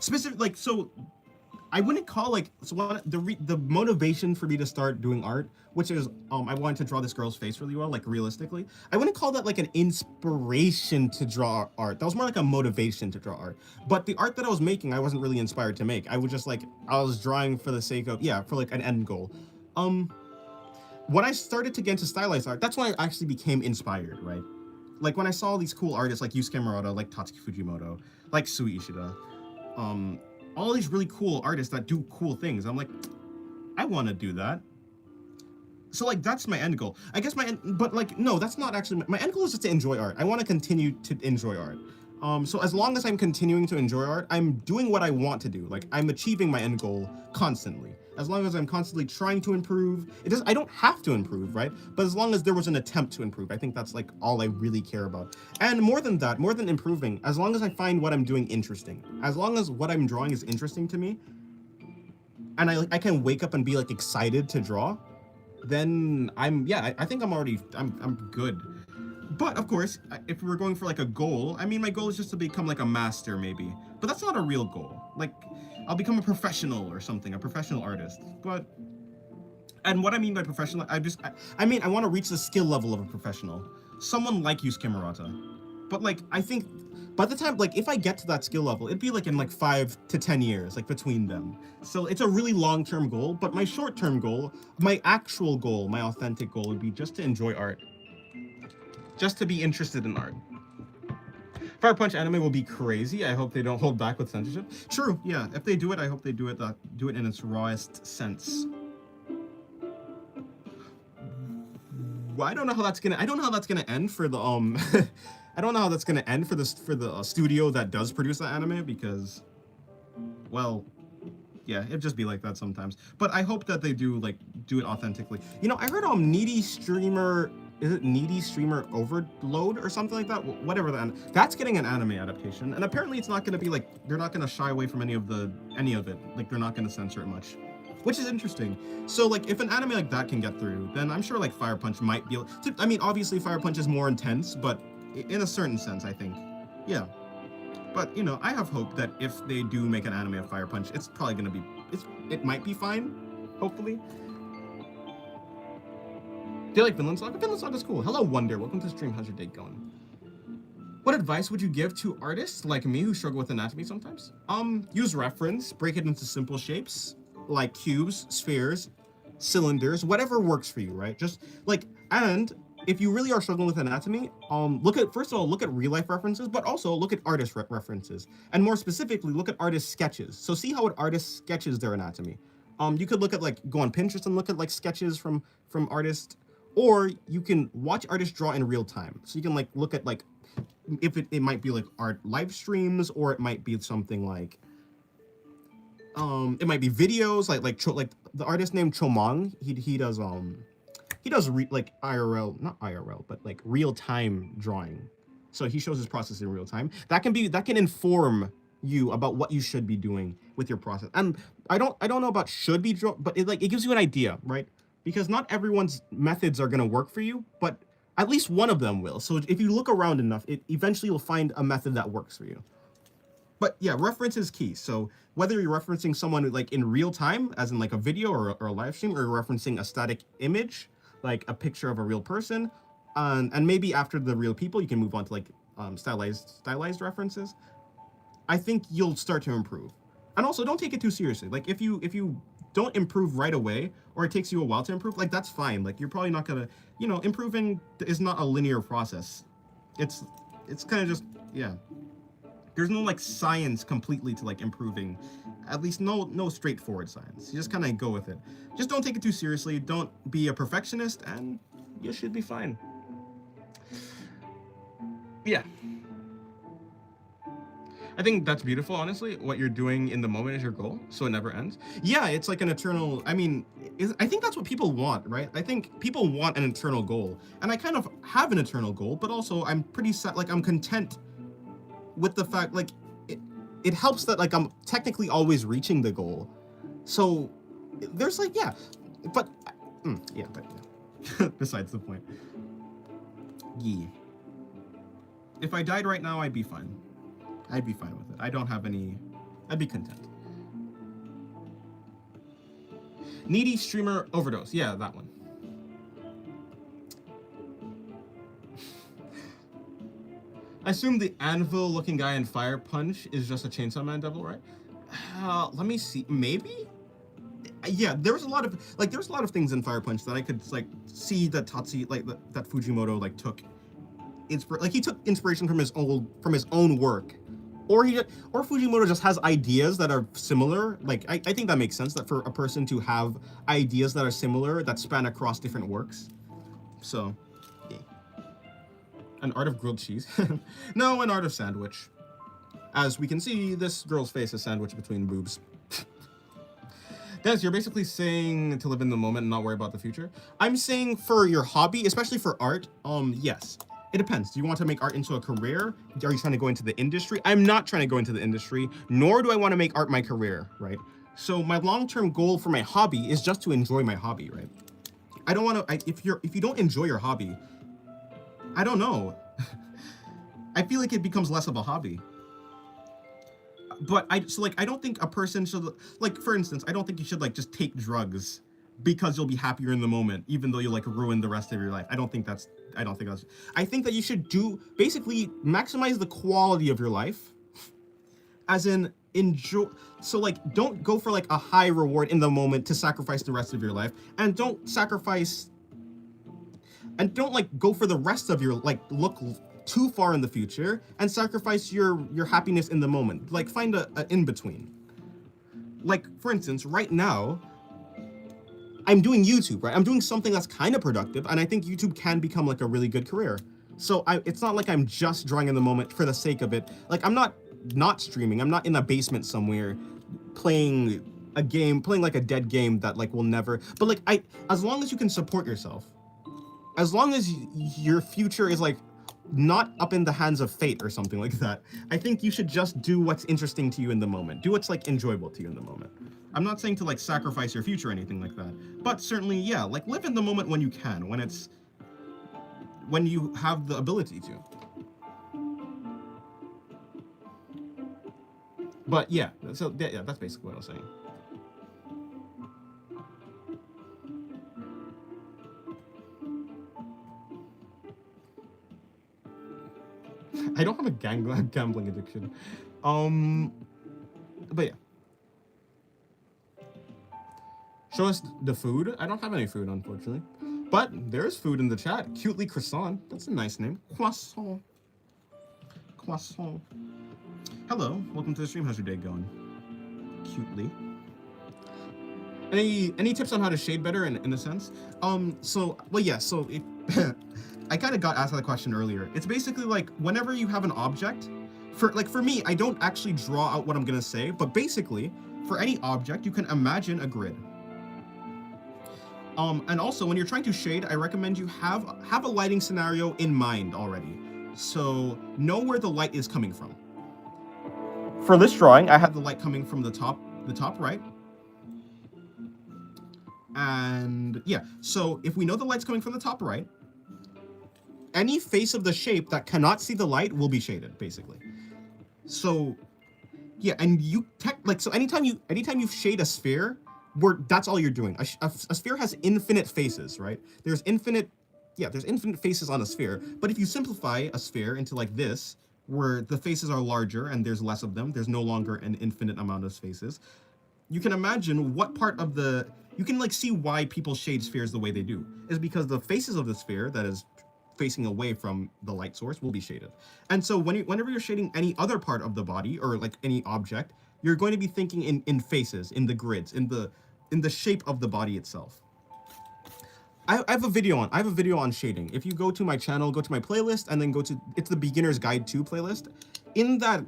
Specific like so I wouldn't call like so one the motivation for me to start doing art, which is I wanted to draw this girl's face really well, like realistically. I wouldn't call that like an inspiration to draw art. That was more like a motivation to draw art. But the art that I was making, I wasn't really inspired to make. I was just like I was drawing for the sake of for like an end goal. When I started to get into stylized art, that's when I actually became inspired, right? Like when I saw these cool artists like Yusuke Murata, like Tatsuki Fujimoto, like Sui Ishida, all these really cool artists that do cool things. I'm like, I want to do that. So like that's my end goal. I guess but like no, that's not actually my end goal is just to enjoy art. I want to continue to enjoy art. So as long as I'm continuing to enjoy art, I'm doing what I want to do. Like I'm achieving my end goal constantly. As long as I'm constantly trying to improve, I don't have to improve, right? But as long as there was an attempt to improve, I think that's like all I really care about. And more than that, more than improving, as long as I find what I'm doing interesting, as long as what I'm drawing is interesting to me, and I can wake up and be like excited to draw, then I think I'm good. But of course, if we're going for like a goal, I mean, my goal is just to become like a master maybe, but that's not a real goal. Like I'll become a professional or something, a professional artist. And what I mean by professional, I mean, I want to reach the skill level of a professional, someone like Yusuke Murata. But like, I think by the time, like if I get to that skill level, it'd be like in like 5 to 10 years, like between them. So it's a really long-term goal, but my short-term goal, my actual goal, my authentic goal would be just to enjoy art. Just to be interested in art. Fire Punch anime will be crazy. I hope they don't hold back with censorship. True, yeah. If they do it, I hope they do it in its rawest sense. Well, I don't know how that's gonna end for the I don't know how that's gonna end for the studio that does produce that anime because, well, yeah, it'd just be like that sometimes. But I hope that they do it authentically. You know, I heard Needy Streamer. Is it Needy Streamer Overload or something like that? Whatever that's getting an anime adaptation, and apparently it's not going to be like they're not going to shy away from any of it. Like they're not going to censor it much, which is interesting. So like if an anime like that can get through, then I'm sure like Fire Punch might be able to, I mean, obviously Fire Punch is more intense, but in a certain sense, I think, yeah. But you know, I have hope that if they do make an anime of Fire Punch, it's probably going to be it might be fine, hopefully. Do you like Vinland Saga? Vinland Saga is cool. Hello, Wonder. Welcome to the stream. How's your day going? What advice would you give to artists like me who struggle with anatomy sometimes? Use reference, break it into simple shapes, like cubes, spheres, cylinders, whatever works for you, right? Just like, and if you really are struggling with anatomy, first of all, look at real life references, but also look at artist references. And more specifically, look at artist sketches. So see how an artist sketches their anatomy. You could look at go on Pinterest and look at sketches from artists. Or you can watch artists draw in real time. So you can look at if it might be art live streams, or it might be something like it might be videos like the artist named Chomang. He does IRL, not IRL, but real time drawing. So he shows his process in real time. That can inform you about what you should be doing with your process. And I don't know about should be draw, but it gives you an idea, right? Because not everyone's methods are going to work for you, but at least one of them will. So if you look around enough, eventually you'll find a method that works for you. But yeah, reference is key. So whether you're referencing someone in real time, as in a video or a live stream, or you're referencing a static image, like a picture of a real person, and maybe after the real people, you can move on to stylized references, I think you'll start to improve. And also, don't take it too seriously. If you don't improve right away, or it takes you a while to improve, that's fine. You're probably not gonna, improving is not a linear process. It's kind of just, yeah. There's no science completely to improving, at least no straightforward science. You just kind of go with it. Just don't take it too seriously. Don't be a perfectionist, and you should be fine. Yeah. I think that's beautiful, honestly. What you're doing in the moment is your goal, so it never ends. Yeah, it's an eternal, I mean, I think that's what people want, right? I think people want an eternal goal. And I kind of have an eternal goal, but also I'm pretty I'm content with the fact, it helps that like I'm technically always reaching the goal. So there's like, yeah, but yeah, but yeah. Besides the point. Yeah. If I died right now, I'd be fine. I'd be fine with it. I don't have any, I'd be content. Needy streamer overdose. Yeah, that one. I assume the anvil looking guy in Fire Punch is just a Chainsaw Man devil, right? Let me see. Maybe? Yeah, there's a lot of things in Fire Punch that I could like see that Tatsuya, like that Fujimoto like took he took inspiration from his own work. Or Fujimoto just has ideas that are similar. Like I think that makes sense, that for a person to have ideas that are similar that span across different works. So, yeah. An art of grilled cheese? No, an art of sandwich. As we can see, this girl's face is sandwiched between boobs. Dennis, you're basically saying to live in the moment and not worry about the future. I'm saying for your hobby, especially for art, yes. It depends. Do you want to make art into a career? Are you trying to go into the industry? I'm not trying to go into the industry, nor do I want to make art my career, right? So my long-term goal for my hobby is just to enjoy my hobby, right? I don't want to, if you don't enjoy your hobby, I don't know. I feel like it becomes less of a hobby. But I don't think a person should, like, for instance, I don't think you should like just take drugs because you'll be happier in the moment, even though you like ruin the rest of your life. I think that you should basically maximize the quality of your life, as in enjoy. So like, don't go for like a high reward in the moment to sacrifice the rest of your life, and don't like go for the rest of your, like, look too far in the future and sacrifice your happiness in the moment. Like, find a in-between. Like, for instance, right now, I'm doing YouTube, right? I'm doing something that's kind of productive, and I think YouTube can become like a really good career. So it's not like I'm just drawing in the moment for the sake of it. Like, I'm not streaming. I'm not in a basement somewhere playing like a dead game that like will never, but like as long as you can support yourself, as long as your future is like not up in the hands of fate or something like that, I think you should just do what's interesting to you in the moment. Do what's like enjoyable to you in the moment. I'm not saying to like sacrifice your future or anything like that, but certainly, yeah, like live in the moment when you can, when you have the ability to. But yeah, so yeah, that's basically what I was saying. I don't have a gambling addiction. But yeah. Show us the food. I don't have any food, unfortunately. But there's food in the chat. Cutely Croissant. That's a nice name. Croissant. Croissant. Hello. Welcome to the stream. How's your day going? Cutely. Any tips on how to shade better in a sense? So I kind of got asked that question earlier. It's basically like whenever you have an object, for me, I don't actually draw out what I'm gonna say, but basically for any object, you can imagine a grid. And also when you're trying to shade, I recommend you have a lighting scenario in mind already. So know where the light is coming from. For this drawing, I have the light coming from the top right. And yeah, so if we know the light's coming from the top right, any face of the shape that cannot see the light will be shaded, basically. So yeah, and so anytime you shade a sphere, that's all you're doing. A sphere has infinite faces, right? There's infinite faces on a sphere. But if you simplify a sphere into like this, where the faces are larger and there's less of them, there's no longer an infinite amount of faces, you can imagine you can like see why people shade spheres the way they do, is because the faces of the sphere that is facing away from the light source will be shaded. And so whenever you're shading any other part of the body or like any object, you're going to be thinking in faces, in the grids, in the shape of the body itself. I have a video on shading. If you go to my channel, go to my playlist, and then it's the Beginner's Guide to playlist. in that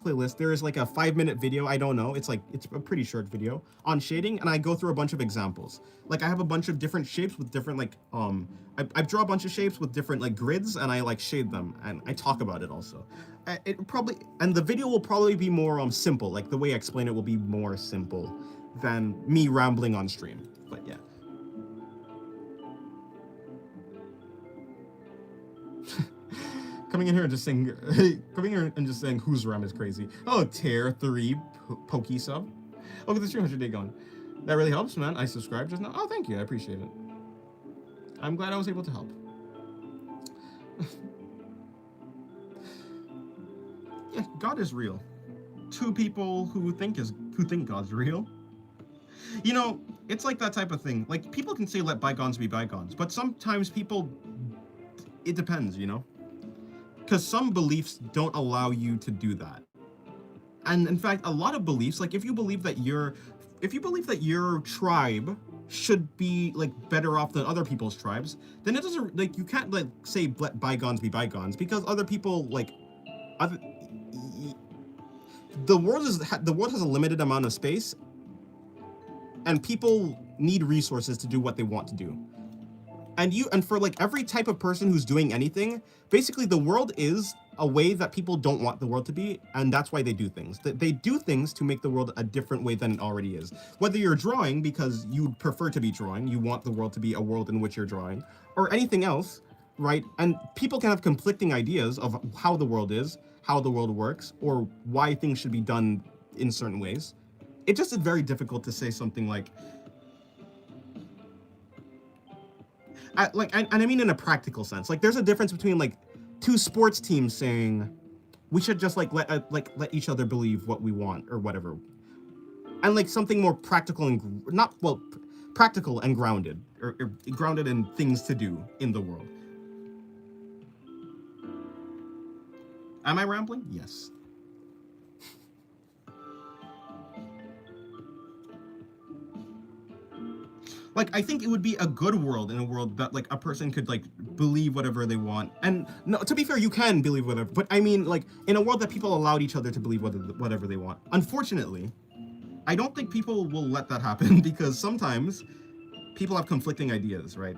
playlist there is like a 5-minute video. I don't know, it's a pretty short video on shading, and I go through a bunch of examples. Like I have a bunch of different shapes with different like I draw a bunch of shapes with different like grids, and I like shade them, and I talk about it also. And the video will probably be more simple. Like the way I explain it will be more simple than me rambling on stream. But yeah. Coming in here and just saying, whose RAM is crazy. Oh, Tear 3 Pokey sub. Oh, get the 300 day going. That really helps, man. I subscribed just now. Oh, thank you. I appreciate it. I'm glad I was able to help. Yeah, God is real. Two people who think God's real. You know, it's like that type of thing. Like people can say let bygones be bygones, but sometimes it depends, you know? Because some beliefs don't allow you to do that. And in fact, a lot of beliefs, like if you believe that your tribe should be like better off than other people's tribes, then it doesn't, like, you can't like say let bygones be bygones, because other people the world has a limited amount of space, and people need resources to do what they want to do. And for like every type of person who's doing anything, basically the world is a way that people don't want the world to be, and that's why they do things. They do things to make the world a different way than it already is. Whether you're drawing because you prefer to be drawing, you want the world to be a world in which you're drawing, or anything else, right? And people can have conflicting ideas of how the world is, how the world works, or why things should be done in certain ways. It just is very difficult to say something like, and I mean in a practical sense. Like there's a difference between like two sports teams saying we should just like let each other believe what we want or whatever, and like something more practical and practical and grounded, or grounded in things to do in the world. Am I rambling? Yes. Like, I think it would be a good world, in a world that, like, a person could, like, believe whatever they want. And, no, to be fair, you can believe whatever, but I mean, like, in a world that people allowed each other to believe whatever they want. Unfortunately, I don't think people will let that happen, because sometimes people have conflicting ideas, right?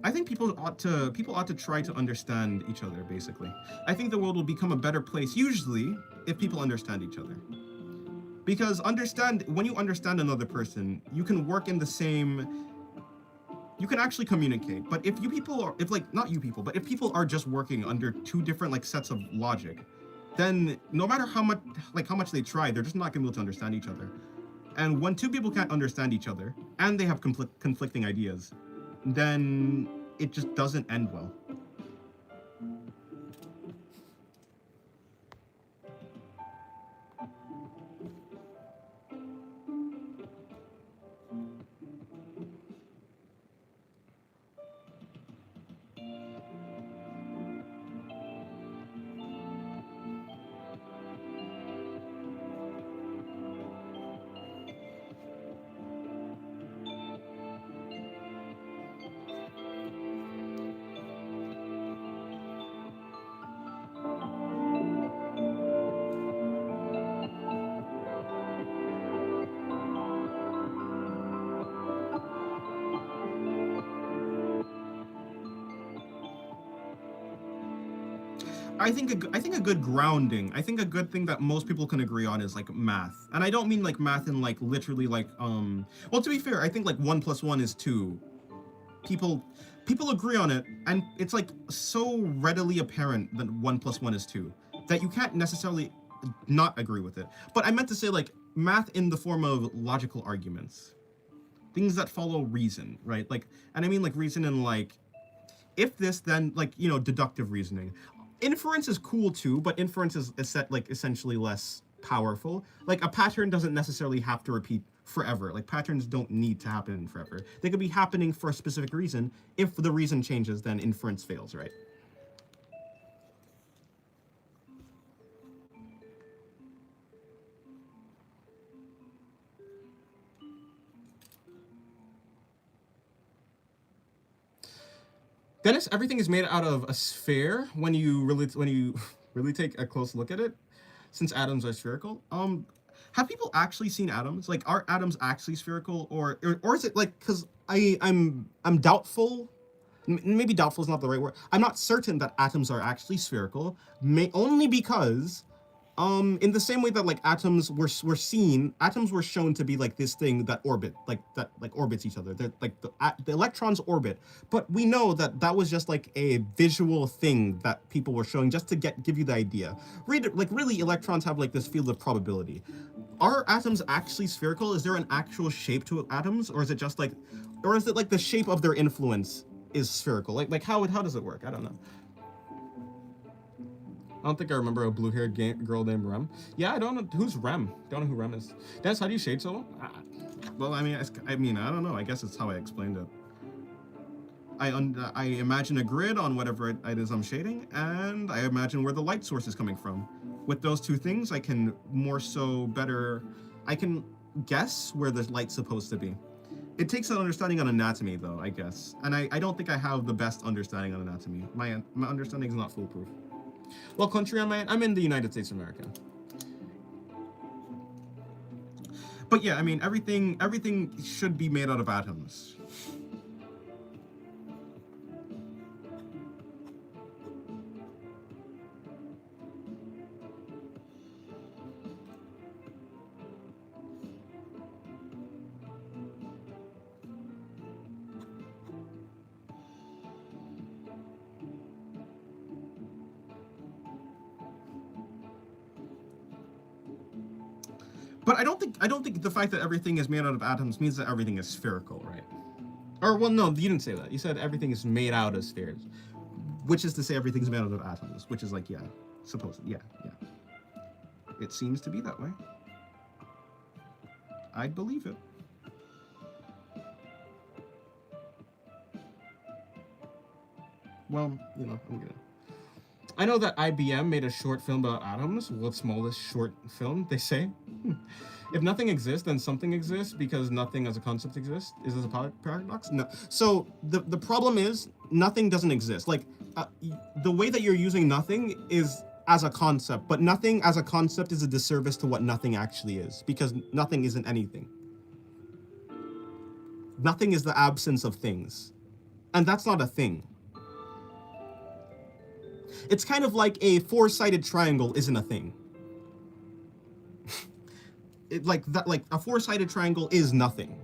I think people ought to try to understand each other, basically. I think the world will become a better place usually if people understand each other. Because when you understand another person, you can work in the same, you can actually communicate. But if people are just working under two different like sets of logic, then no matter how much they try, they're just not gonna be able to understand each other. And when two people can't understand each other and they have conflicting ideas, then it just doesn't end well. I think a good grounding. I think a good thing that most people can agree on is like math, and I don't mean like math in like literally like Well, to be fair, I think like 1 + 1 is 2. People agree on it, and it's like so readily apparent that 1 + 1 is 2 that you can't necessarily not agree with it. But I meant to say like math in the form of logical arguments, things that follow reason, right? Like, and I mean like reason in like, if this then, like, you know, deductive reasoning. Inference is cool too, but inference is essentially less powerful. Like a pattern doesn't necessarily have to repeat forever. Like patterns don't need to happen forever. They could be happening for a specific reason. If the reason changes, then inference fails, right? Dennis, everything is made out of a sphere when you really take a close look at it, since atoms are spherical. Have people actually seen atoms? Like, are atoms actually spherical, or is it like, because I'm doubtful. Maybe doubtful is not the right word. I'm not certain that atoms are actually spherical, only because in the same way that like atoms were shown to be like this thing that orbits each other. They're like the electrons orbit, but we know that that was just like a visual thing that people were showing just to give you the idea. Read it, like really electrons have like this field of probability. Are atoms actually spherical? Is there an actual shape to atoms, or is it just like, or is it like the shape of their influence is spherical? Like how does it work? I don't know. I don't think I remember a blue-haired girl named Rem. Yeah, I don't know who's Rem. Don't know who Rem is. Dennis, how do you shade solo? Well, I mean, I don't know. I guess it's how I explained it. I imagine a grid on whatever it is I'm shading, and I imagine where the light source is coming from. With those two things, I can I can guess where the light's supposed to be. It takes an understanding on anatomy, though, I guess. And I don't think I have the best understanding on anatomy. My understanding is not foolproof. What country am I in? I'm in the United States of America. But yeah, I mean, everything should be made out of atoms. But I don't think the fact that everything is made out of atoms means that everything is spherical, right? Or well, no, you didn't say that. You said everything is made out of spheres, which is to say everything's made out of atoms, which is like, yeah, supposedly, yeah. It seems to be that way. I'd believe it. Well, you know, I'm gonna. I know that IBM made a short film about atoms, world's smallest short film, they say. If nothing exists, then something exists because nothing as a concept exists. Is this a paradox? No. So the problem is nothing doesn't exist. Like the way that you're using nothing is as a concept, but nothing as a concept is a disservice to what nothing actually is, because nothing isn't anything. Nothing is the absence of things. And that's not a thing. It's kind of like a four-sided triangle isn't a thing. Like a four-sided triangle is nothing.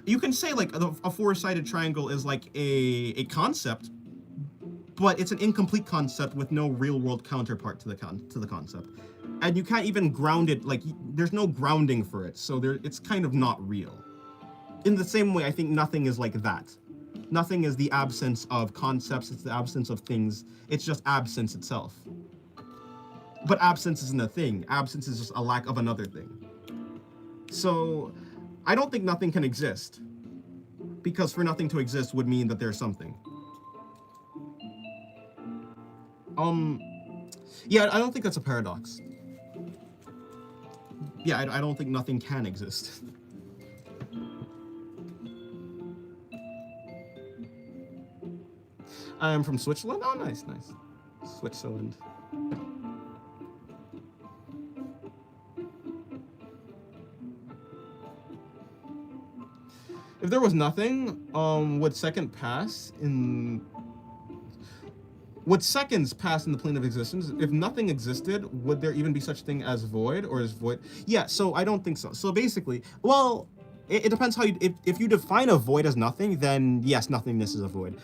You can say like a four-sided triangle is like a concept, but it's an incomplete concept with no real-world counterpart to the concept, and you can't even ground it. Like there's no grounding for it, so it's kind of not real. In the same way, I think nothing is like that. Nothing is the absence of concepts, it's the absence of things, it's just absence itself. But absence isn't a thing, absence is just a lack of another thing. So, I don't think nothing can exist, because for nothing to exist would mean that there's something. Yeah, I don't think that's a paradox. Yeah, I don't think nothing can exist. I am from Switzerland. Oh, nice. Switzerland. If there was nothing, would seconds pass in the plane of existence? If nothing existed, would there even be such thing as void, or is void? Yeah, so I don't think so. So basically, well, it depends how if you define a void as nothing, then yes, nothingness is a void.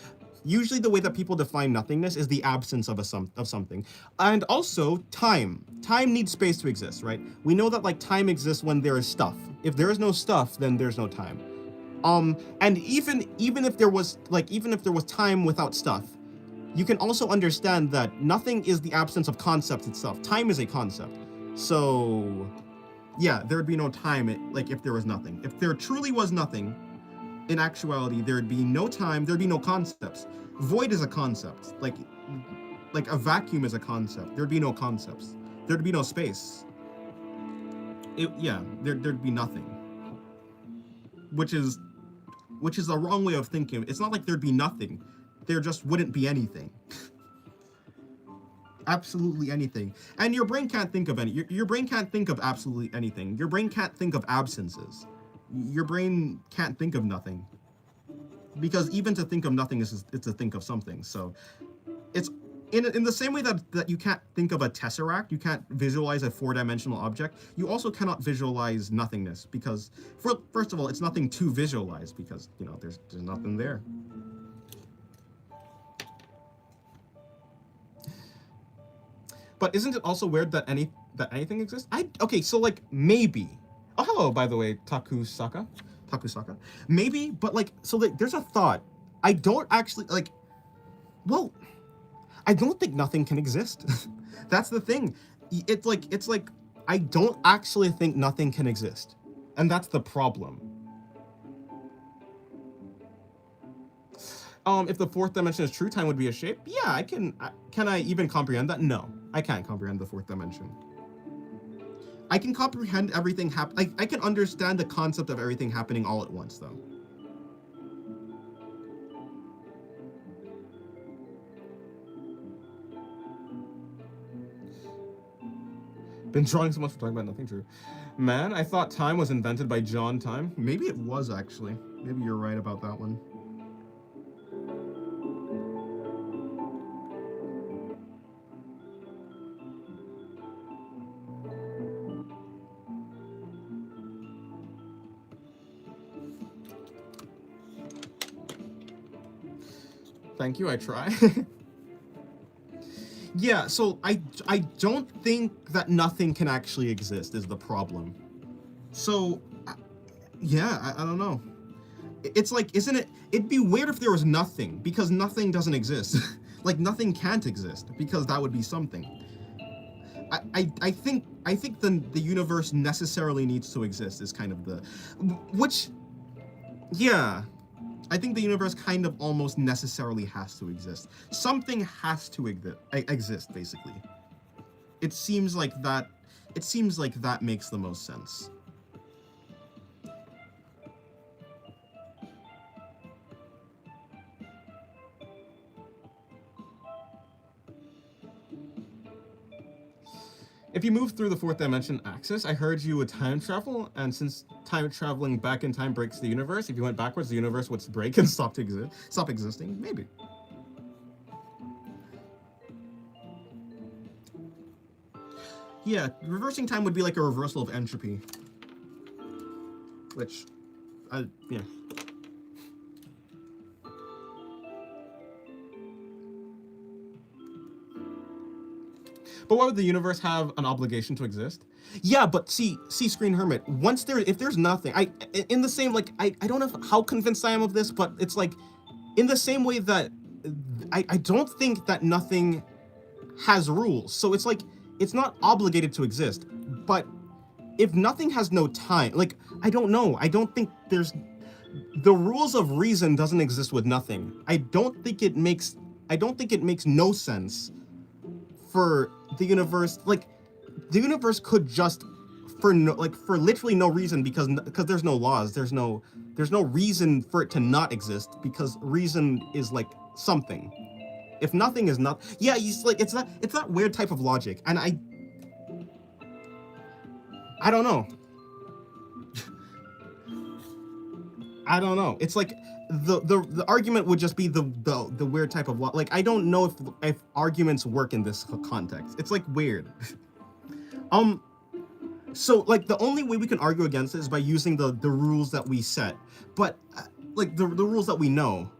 Usually the way that people define nothingness is the absence of something. And also time. Time needs space to exist, right? We know that like time exists when there is stuff. If there is no stuff, then there's no time. And even if there was time without stuff, you can also understand that nothing is the absence of concept itself. Time is a concept. So yeah, there would be no time, like, if there was nothing. If there truly was nothing, in actuality, there'd be no time, there'd be no concepts. Void is a concept. Like a vacuum is a concept. There'd be no concepts. There'd be no space. There'd be nothing. Which is the wrong way of thinking. It's not like there'd be nothing. There just wouldn't be anything. Absolutely anything. And your brain can't think of any. Your brain can't think of absolutely anything. Your brain can't think of absences. Your brain can't think of nothing. Because even to think of nothing is to think of something. So it's in the same way that you can't think of a tesseract, you can't visualize a four-dimensional object, you also cannot visualize nothingness, because first of all, it's nothing to visualize, because there's nothing there. But isn't it also weird that anything exists? Okay, so like maybe. Oh, hello, by the way, Takusaka. Maybe, but like, so like, there's a thought. I don't actually like. Well, I don't think nothing can exist. That's the thing. It's like I don't actually think nothing can exist, and that's the problem. If the fourth dimension is true, time would be a shape. Yeah, I can. Can I even comprehend that? No, I can't comprehend the fourth dimension. I can comprehend everything I can understand the concept of everything happening all at once, though. Been drawing so much for talking about nothing true. Man, I thought time was invented by John Time. Maybe it was, actually. Maybe you're right about that one. Thank you, I try. Yeah, so I don't think that nothing can actually exist is the problem. So, yeah, I don't know. It's like, isn't it? It'd be weird if there was nothing, because nothing doesn't exist. Like, nothing can't exist, because that would be something. I think the universe necessarily needs to exist is kind of the, which, yeah. I think the universe kind of almost necessarily has to exist. Something has to exist, basically. It seems like that makes the most sense. If you move through the fourth dimension axis, I heard you would time travel, and since time traveling back in time breaks the universe, if you went backwards, the universe would break and stop existing. Maybe. Yeah, reversing time would be like a reversal of entropy. Which, yeah. But why would the universe have an obligation to exist? Yeah, but see, Screen Hermit, if there's nothing, in the same, like, I don't know how convinced I am of this, but it's like, in the same way that I don't think that nothing has rules. So it's like, it's not obligated to exist. But if nothing has no time, like, I don't know. I don't think the rules of reason doesn't exist with nothing. I don't think it makes no sense for the universe, like, the universe could just, for literally no reason, because there's no laws, there's no reason for it to not exist, because reason is like something. If nothing is not, yeah, it's that weird type of logic, and I don't know. I don't know. It's like the argument would just be the weird type of like, I don't know if arguments work in this context. It's like weird. So like the only way we can argue against it is by using the rules that we set, but like the rules that we know.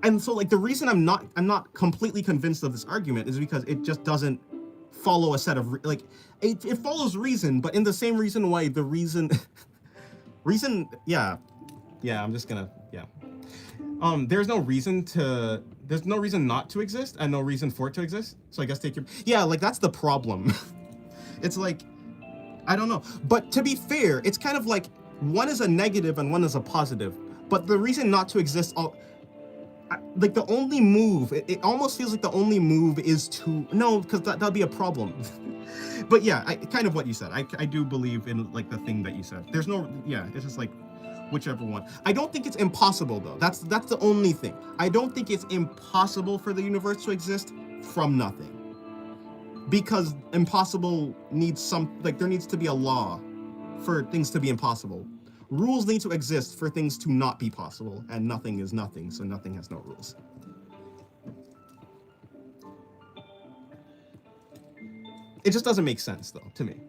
And so like the reason I'm not completely convinced of this argument is because it just doesn't follow a set of like it follows reason, but in the same reason why the reason I'm just gonna there's no reason not to exist and no reason for it to exist, so I guess like that's the problem. It's like I don't know. But to be fair, it's kind of like one is a negative and one is a positive. But the reason not to exist, like the only move, it almost feels like the only move is to, no, because that'd be a problem. But yeah, kind of what you said. I do believe in like the thing that you said. There's no, yeah, it's just like whichever one. I don't think it's impossible though. That's the only thing. I don't think it's impossible for the universe to exist from nothing. Because impossible needs there needs to be a law for things to be impossible. Rules need to exist for things to not be possible, and nothing is nothing, so nothing has no rules. It just doesn't make sense, though, to me.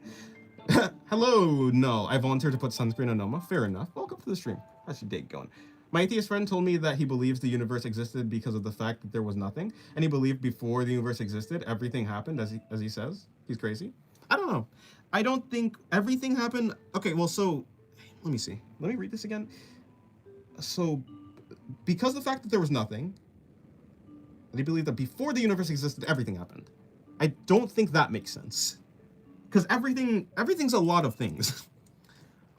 Hello, no. I volunteered to put sunscreen on Noma. Fair enough. Welcome to the stream. How's your day going? My atheist friend told me that he believes the universe existed because of the fact that there was nothing, and he believed before the universe existed, everything happened, as he says. He's crazy. I don't know. I don't think everything happened. Okay, well, so let me see. Let me read this again. So, because the fact that there was nothing, and he believed that before the universe existed, everything happened. I don't think that makes sense. Because everything's a lot of things.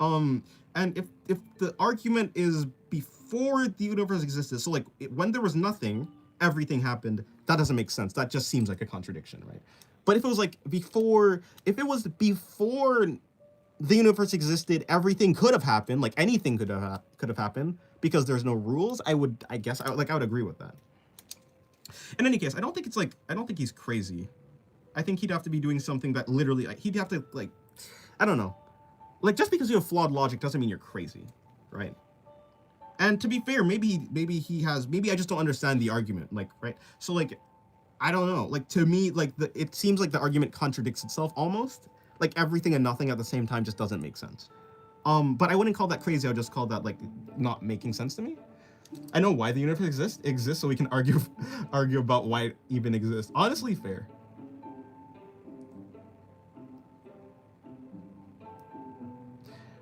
And if the argument is before the universe existed, so like when there was nothing, everything happened, that doesn't make sense. That just seems like a contradiction, right? But if it was like before, if it was before the universe existed, everything could have happened, like anything could have happened, because there's no rules, I would agree with that. In any case, I don't think he's crazy. I think he'd have to be doing something that literally, like, he'd have to, like, I don't know. Like, just because you have flawed logic doesn't mean you're crazy, right? And to be fair, maybe I just don't understand the argument, like, right? So, like, I don't know. Like, to me, like, it seems like the argument contradicts itself almost. Like, everything and nothing at the same time just doesn't make sense. But I wouldn't call that crazy. I would just call that, like, not making sense to me. I know why the universe exists, so we can argue about why it even exists. Honestly, fair.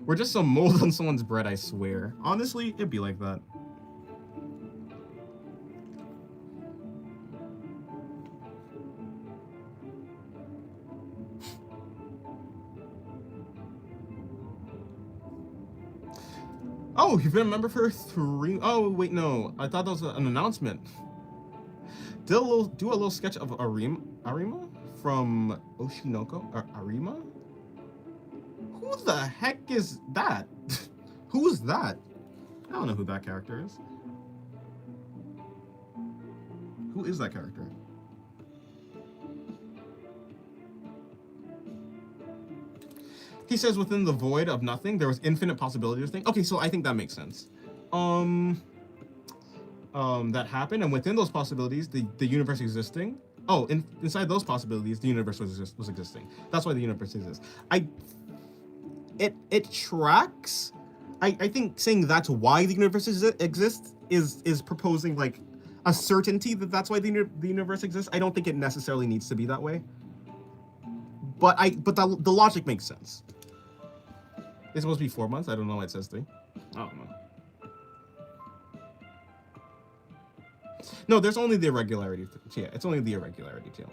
We're just some mold on someone's bread, I swear. Honestly, it'd be like that. Oh, you've been a member for 3... Oh, wait, no. I thought that was an announcement. Do a little sketch of Arima from Oshinoko? Arima? Who the heck is that? Who is that? I don't know who that character is. Who is that character? He says within the void of nothing, there was infinite possibility of things. Okay, so I think that makes sense. That happened, and within those possibilities, the universe existing. Oh, inside those possibilities, the universe was existing. That's why the universe exists. It tracks. I think saying that's why the universe exists is proposing like a certainty that that's why the universe exists. I don't think it necessarily needs to be that way. But the logic makes sense. It's supposed to be 4 months. I don't know why it says 3. I don't know. No, there's only the irregularity. Yeah, it's only the irregularity tier.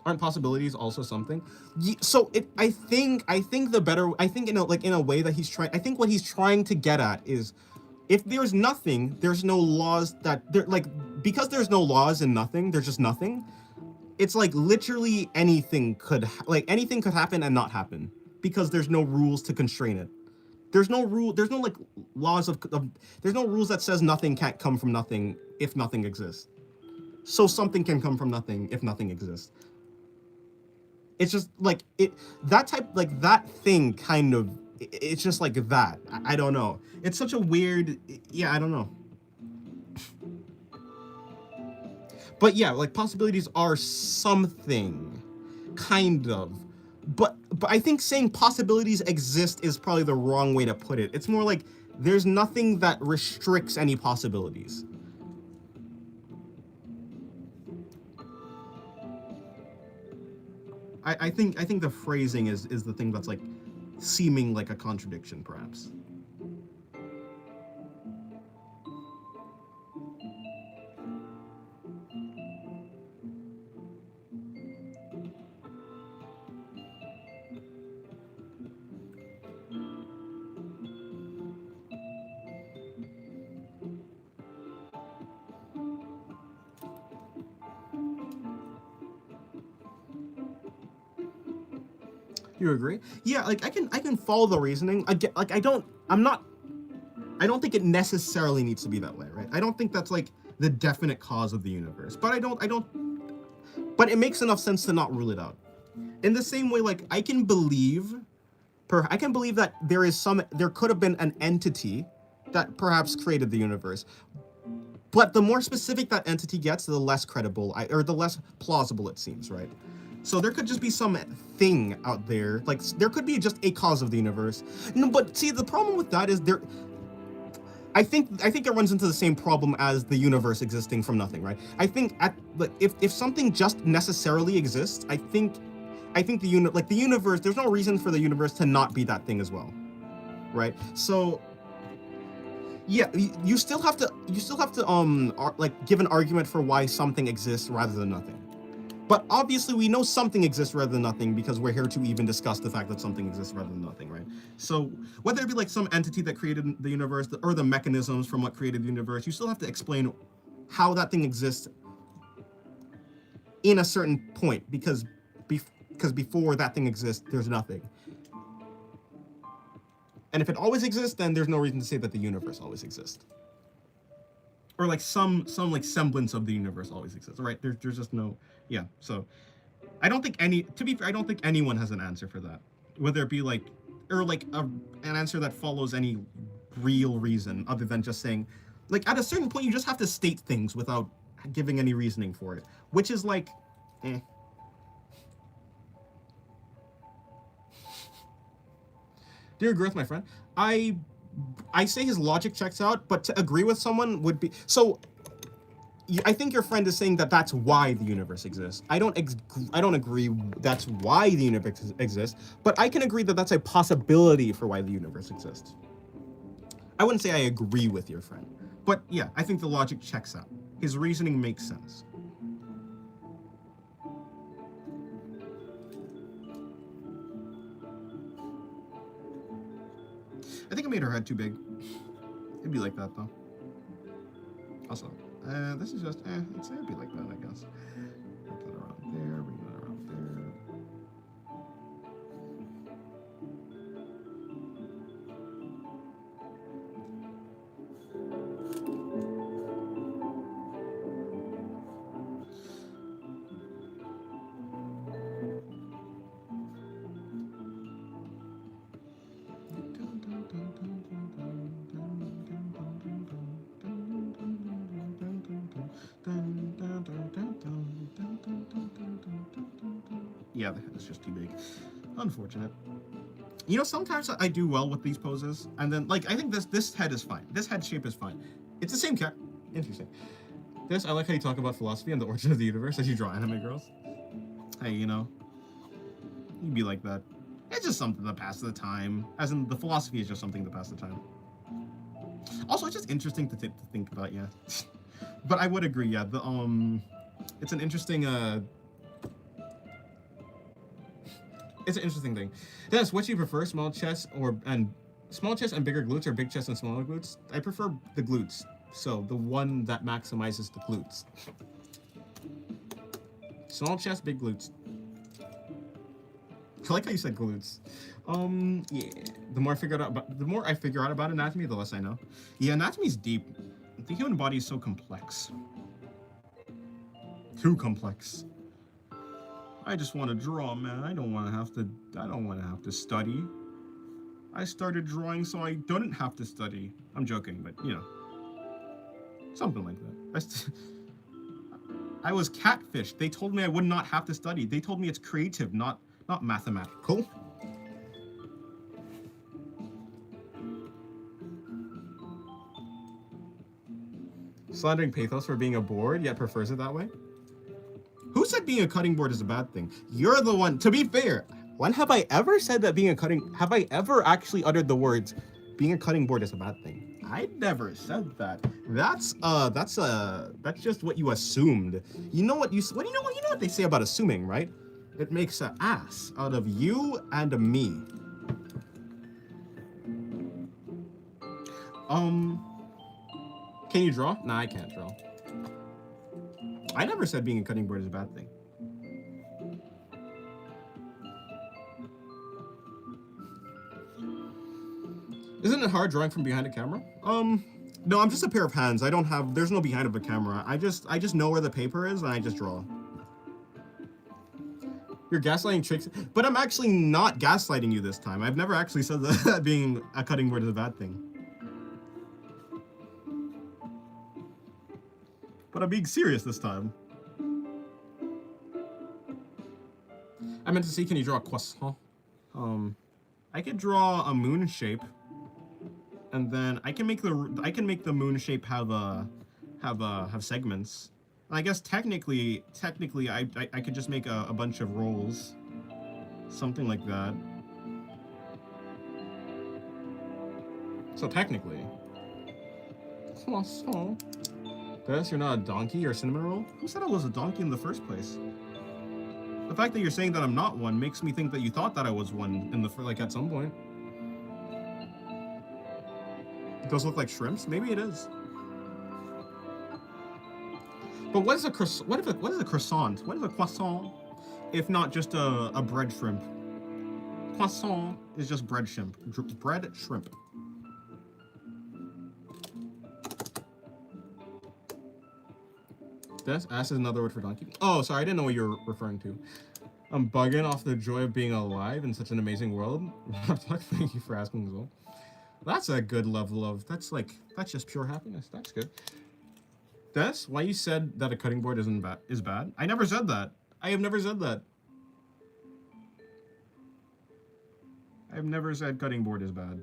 Aren't possibilities also something? So I think in a way that he's trying. I think what he's trying to get at is, if there's nothing, there's no laws because there's no laws and nothing. There's just nothing. It's like literally anything could happen and not happen because there's no rules to constrain it. There's no rule. There's no like laws of. There's no rules that says nothing can't come from nothing if nothing exists. So something can come from nothing if nothing exists. It's just like that thing kind of. It's just like that. I don't know. It's such a weird. Yeah, I don't know. But yeah, like possibilities are something, kind of. But I think saying possibilities exist is probably the wrong way to put it. It's more like there's nothing that restricts any possibilities. I think the phrasing is the thing that's like seeming like a contradiction, perhaps. You agree? Yeah, like I can follow the reasoning. I get like I don't think it necessarily needs to be that way, right? I don't think that's like the definite cause of the universe. But I don't but it makes enough sense to not rule it out. In the same way, like I can believe that there could have been an entity that perhaps created the universe. But the more specific that entity gets, the less credible or the less plausible it seems, right? So there could just be some thing out there, like there could be just a cause of the universe. No, but see, the problem with that is I think it runs into the same problem as the universe existing from nothing, right? I think if something just necessarily exists, I think the universe, there's no reason for the universe to not be that thing as well, right? So yeah, you still have to like give an argument for why something exists rather than nothing. But obviously we know something exists rather than nothing because we're here to even discuss the fact that something exists rather than nothing, right? So whether it be like some entity that created the universe or the mechanisms from what created the universe, you still have to explain how that thing exists in a certain point because before that thing exists, there's nothing. And if it always exists, then there's no reason to say that the universe always exists. Or like some like semblance of the universe always exists, right? There's just no, yeah. So I don't think to be fair, I don't think anyone has an answer for that. Whether it be like, or like an answer that follows any real reason other than just saying, like at a certain point you just have to state things without giving any reasoning for it, which is like, eh. Dear Growth, my friend, I say his logic checks out, but to agree with someone would be so. I think your friend is saying that that's why the universe exists. I don't agree that's why the universe exists, but I can agree that that's a possibility for why the universe exists. I wouldn't say I agree with your friend, but yeah, I think the logic checks out. His reasoning makes sense. I think I made her head too big. It'd be like that though. Also, this is just, it'd be like that, I guess. Put that around there, bring that around there. Yeah, the head is just too big. Unfortunate. You know, sometimes I do well with these poses, and then, like, I think this head is fine. This head shape is fine. It's the same cat. Interesting. I like how you talk about philosophy and the origin of the universe as you draw anime girls. Hey, you know, you'd be like that. It's just something to pass the time. As in, the philosophy is just something to pass the time. Also, it's just interesting to think about, yeah. But I would agree, yeah. It's an interesting, it's an interesting thing. Dennis, what do you prefer, small chest and bigger glutes, or big chest and smaller glutes? I prefer the glutes. So the one that maximizes the glutes. Small chest, big glutes. I like how you said glutes. Yeah. The more I figure out about anatomy, the less I know. Yeah, anatomy's deep. The human body is so complex. Too complex. I just want to draw, man. I don't want to have to study. I started drawing so I don't have to study. I'm joking, but you know, something like that. I was catfished. They told me I would not have to study. They told me it's creative, not mathematical. Slandering Pathos for being a board, yet prefers it that way? Who said being a cutting board is a bad thing? You're the one. To be fair, when have I ever said that have I ever actually uttered the words, being a cutting board is a bad thing? I never said that. That's just what you assumed. You know what they say about assuming, right? It makes an ass out of you and me. Can you draw? Nah, I can't draw. I never said being a cutting board is a bad thing. Isn't it hard drawing from behind a camera? No, I'm just a pair of hands. I don't have, there's no behind of a camera. I just know where the paper is and I just draw. You're gaslighting tricks, but I'm actually not gaslighting you this time. I've never actually said that being a cutting board is a bad thing. But I'm being serious this time. I meant to see, can you draw a croissant? I could draw a moon shape, and then I can make the moon shape have segments. And I guess technically, I could just make a bunch of rolls, something like that. So technically, croissant. Guess you're not a donkey or a cinnamon roll? Who said I was a donkey in the first place? The fact that you're saying that I'm not one makes me think that you thought that I was one in the like at some point. Those look like shrimps? Maybe it is. But what is a croissant? What is a croissant? What is a croissant? If not just a bread shrimp? Croissant is just bread shrimp. Bread shrimp. This ass is another word for donkey. Oh, sorry, I didn't know what you were referring to. I'm bugging off the joy of being alive in such an amazing world. Thank you for asking as well. That's a good level of, that's just pure happiness. That's good. Des, why you said that a cutting board is bad? I never said that. I have never said that. I've never said cutting board is bad.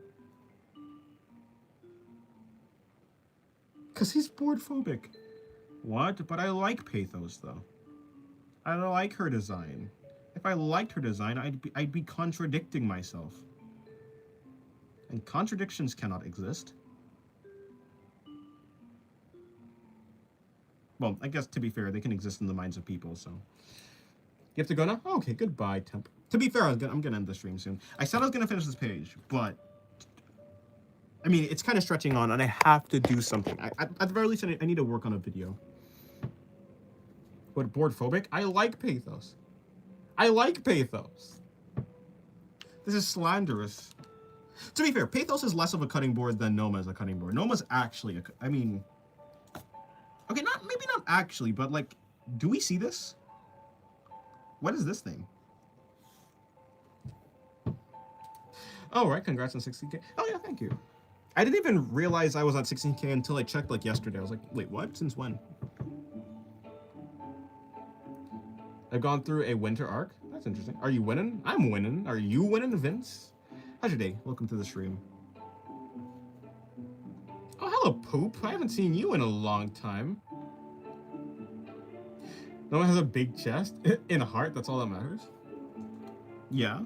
Cause he's board phobic. What? But I like Pathos though. I like her design. If I liked her design, I'd be contradicting myself. And contradictions cannot exist. Well, I guess to be fair, they can exist in the minds of people, so. You have to go now? Oh, okay, goodbye, Temp. To be fair, I'm gonna end the stream soon. I said I was gonna finish this page, but I mean, it's kind of stretching on, and I have to do something. At the very least, I need to work on a video. But board phobic? I like Pathos. I like Pathos. This is slanderous. To be fair, Pathos is less of a cutting board than Noma is a cutting board. Noma's actually I mean, okay, maybe not actually, but like, do we see this? What is this thing? Oh, right, congrats on 16K. Oh yeah, thank you. I didn't even realize I was at 16K until I checked like yesterday. I was like, wait, what? Since when? I've gone through a winter arc. That's interesting. Are you winning? I'm winning. Are you winning, Vince? How's your day? Welcome to the stream. Oh, hello, Poop. I haven't seen you in a long time. No one has a big chest in a heart. That's all that matters. Yeah.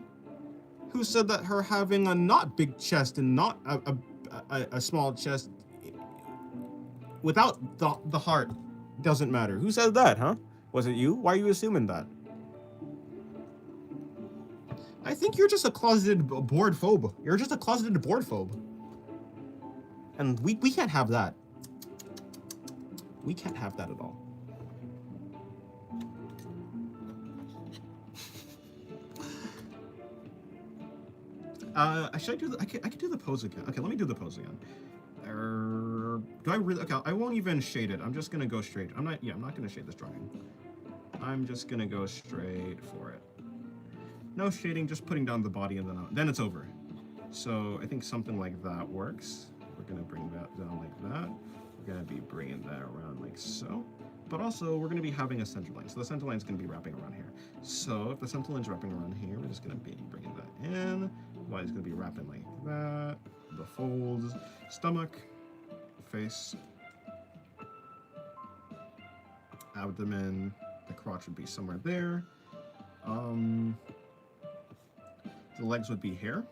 Who said that her having a not big chest and not a small chest without the heart doesn't matter? Who said that, huh? Was it you? Why are you assuming that? I think you're just a closeted board phobe. You're just a closeted board phobe. And we can't have that. We can't have that at all. Should I do the, I could do the pose again. Okay, let me do the pose again. Do I really, okay, I won't even shade it. I'm just gonna go straight. I'm not gonna shade this drawing. I'm just gonna go straight for it. No shading, just putting down the body and then it's over. So I think something like that works. We're gonna bring that down like that. We're gonna be bringing that around like so. But also we're gonna be having a center line. So the center line is gonna be wrapping around here. So if the center line's wrapping around here, we're just gonna be bringing that in. Body's gonna be wrapping like that. The folds, stomach, face, abdomen. The crotch would be somewhere there. The legs would be here.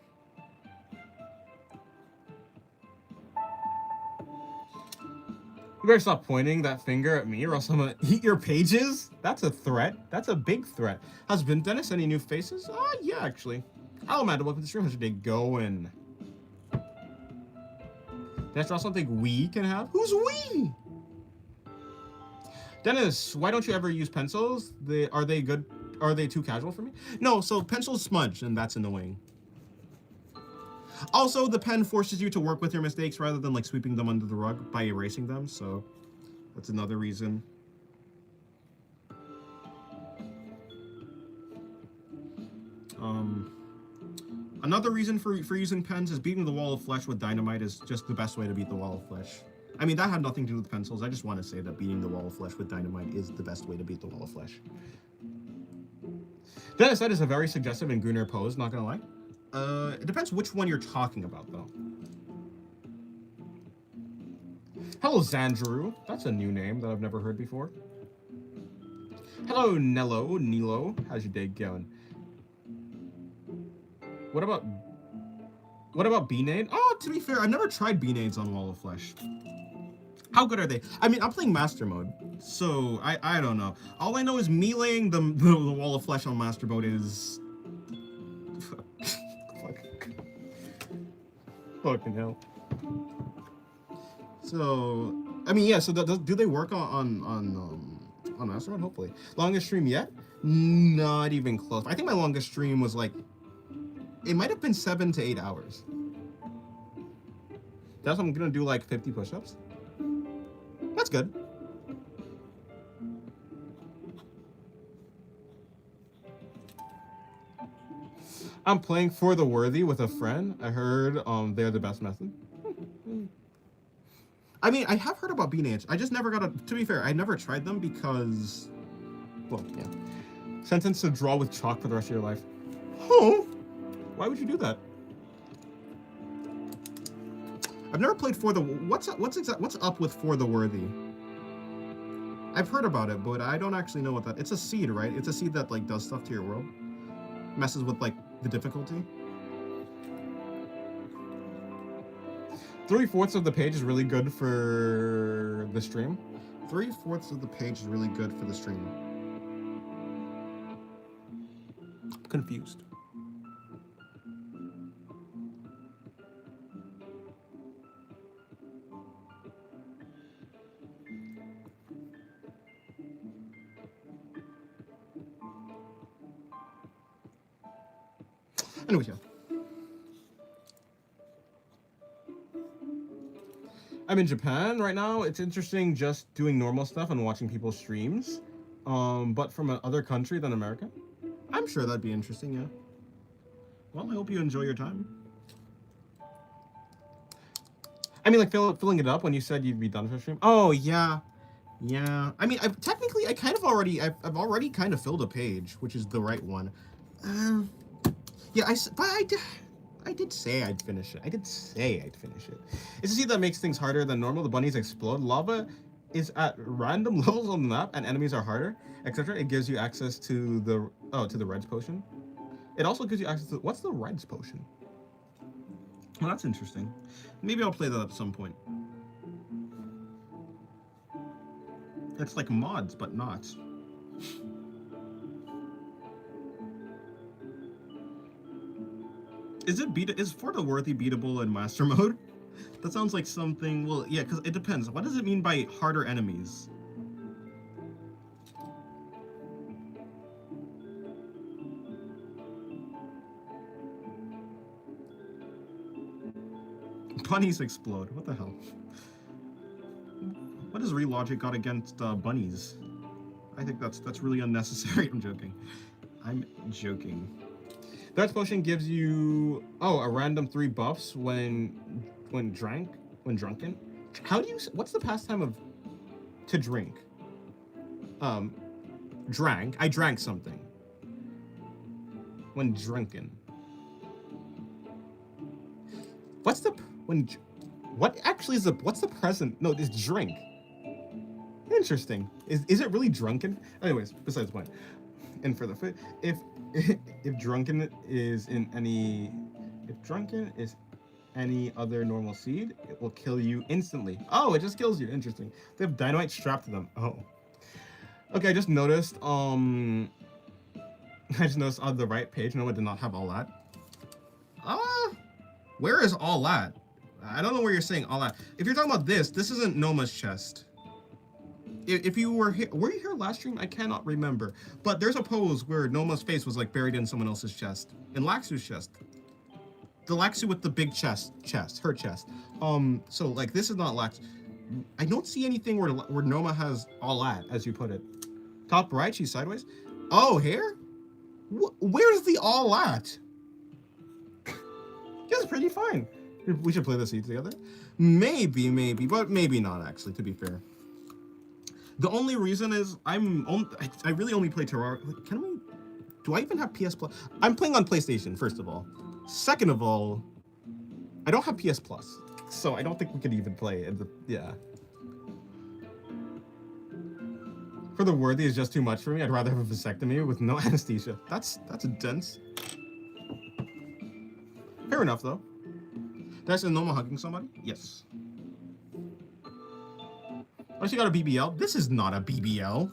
You better stop pointing that finger at me or else I'm gonna eat your pages. That's a threat. That's a big threat. Husband Dennis, any new faces? Yeah, actually. Hello, Amanda. Welcome to the stream. How's your day going? That's not something we can have. Who's we? Dennis, why don't you ever use pencils? Are they good? Are they too casual for me? No, so pencils smudge, and that's annoying. Also, the pen forces you to work with your mistakes rather than like sweeping them under the rug by erasing them, so that's another reason. Another reason for using pens is beating the wall of flesh with dynamite is just the best way to beat the wall of flesh. I mean, that had nothing to do with pencils. I just want to say that beating the wall of flesh with dynamite is the best way to beat the wall of flesh. That said, is a very suggestive and Gunnar pose, not gonna lie. It depends which one you're talking about, though. Hello, Zandru. That's a new name that I've never heard before. Hello, Nilo. How's your day going? What about Beanade? Oh, to be fair, I've never tried Beanades on Wall of Flesh. How good are they? I mean, I'm playing Master Mode, so I don't know. All I know is meleeing the Wall of Flesh on Master Mode is... Fucking hell. So, I mean, yeah, so do they work on Master Mode? Hopefully. Longest stream yet? Not even close. I think my longest stream was like... It might have been 7 to 8 hours. That's what I'm gonna do, like 50 push-ups. That's good. I'm playing For the Worthy with a friend. I heard they're the best method. I mean, I have heard about Beanage. I just never got to be fair, I never tried them because, well, yeah. Sentenced to draw with chalk for the rest of your life. Oh, why would you do that? I've never played For the... What's up with For the Worthy? I've heard about it, but I don't actually know what that... It's a seed, right? It's a seed that, like, does stuff to your world. Messes with, like, the difficulty. 3/4 of the page is really good for the stream. 3/4 of the page is really good for the stream. I'm confused. Anyways, yeah. I'm in Japan right now. It's interesting just doing normal stuff and watching people's streams. But from another country than America. I'm sure that'd be interesting, yeah. Well, I hope you enjoy your time. I mean, like, filling it up when you said you'd be done for stream. Oh, yeah. Yeah. I mean, I've already kind of filled a page, which is the right one. Yeah, I did say I'd finish it. I did say I'd finish it. It's a seed that makes things harder than normal. The bunnies explode. Lava is at random levels on the map, and enemies are harder, etc. It gives you access to the Reds potion. It also gives you access to... What's the Reds potion? Well, that's interesting. Maybe I'll play that at some point. It's like mods, but not. Is For the Worthy beatable in Master Mode? That sounds like something... Well, yeah, because it depends. What does it mean by harder enemies? Bunnies explode. What the hell? What does Relogic got against bunnies? I think that's really unnecessary. I'm joking. I'm joking. That potion gives you a random 3 buffs when drunken. How do you... What's the past time of to drink? Drank. I drank something. When drunken. What's the... What actually is the... What's the present? No, it's drink. Interesting. Is it really drunken? Anyways, besides the point. And for the... If drunken is in any... If drunken is any other normal seed, it will kill you instantly. Oh, it just kills you. Interesting. They have dynamite strapped to them. Oh. Okay, I just noticed, on the right page, no, it did not have all that. Where is all that? I don't know where you're saying all that. If you're talking about this isn't Noma's chest. If you were here last stream? I cannot remember. But there's a pose where Noma's face was like buried in someone else's chest. In Laxu's chest. the Laxu with the big chest, her chest. So like this is not Lax. I don't see anything where Noma has all at, as you put it. Top right, she's sideways. Oh, here? Where's the all at? It's pretty fine. We should play this together. Maybe, but maybe not actually, to be fair. The only reason is I really only play Terraria. Do I even have PS Plus? I'm playing on PlayStation, first of all. Second of all, I don't have PS Plus. So I don't think we could even play it. Yeah. For the worthy is just too much for me. I'd rather have a vasectomy with no anesthesia. That's dense. Fair enough, though. Did I say Noma hugging somebody? Yes. Oh, she got a BBL? This is not a BBL.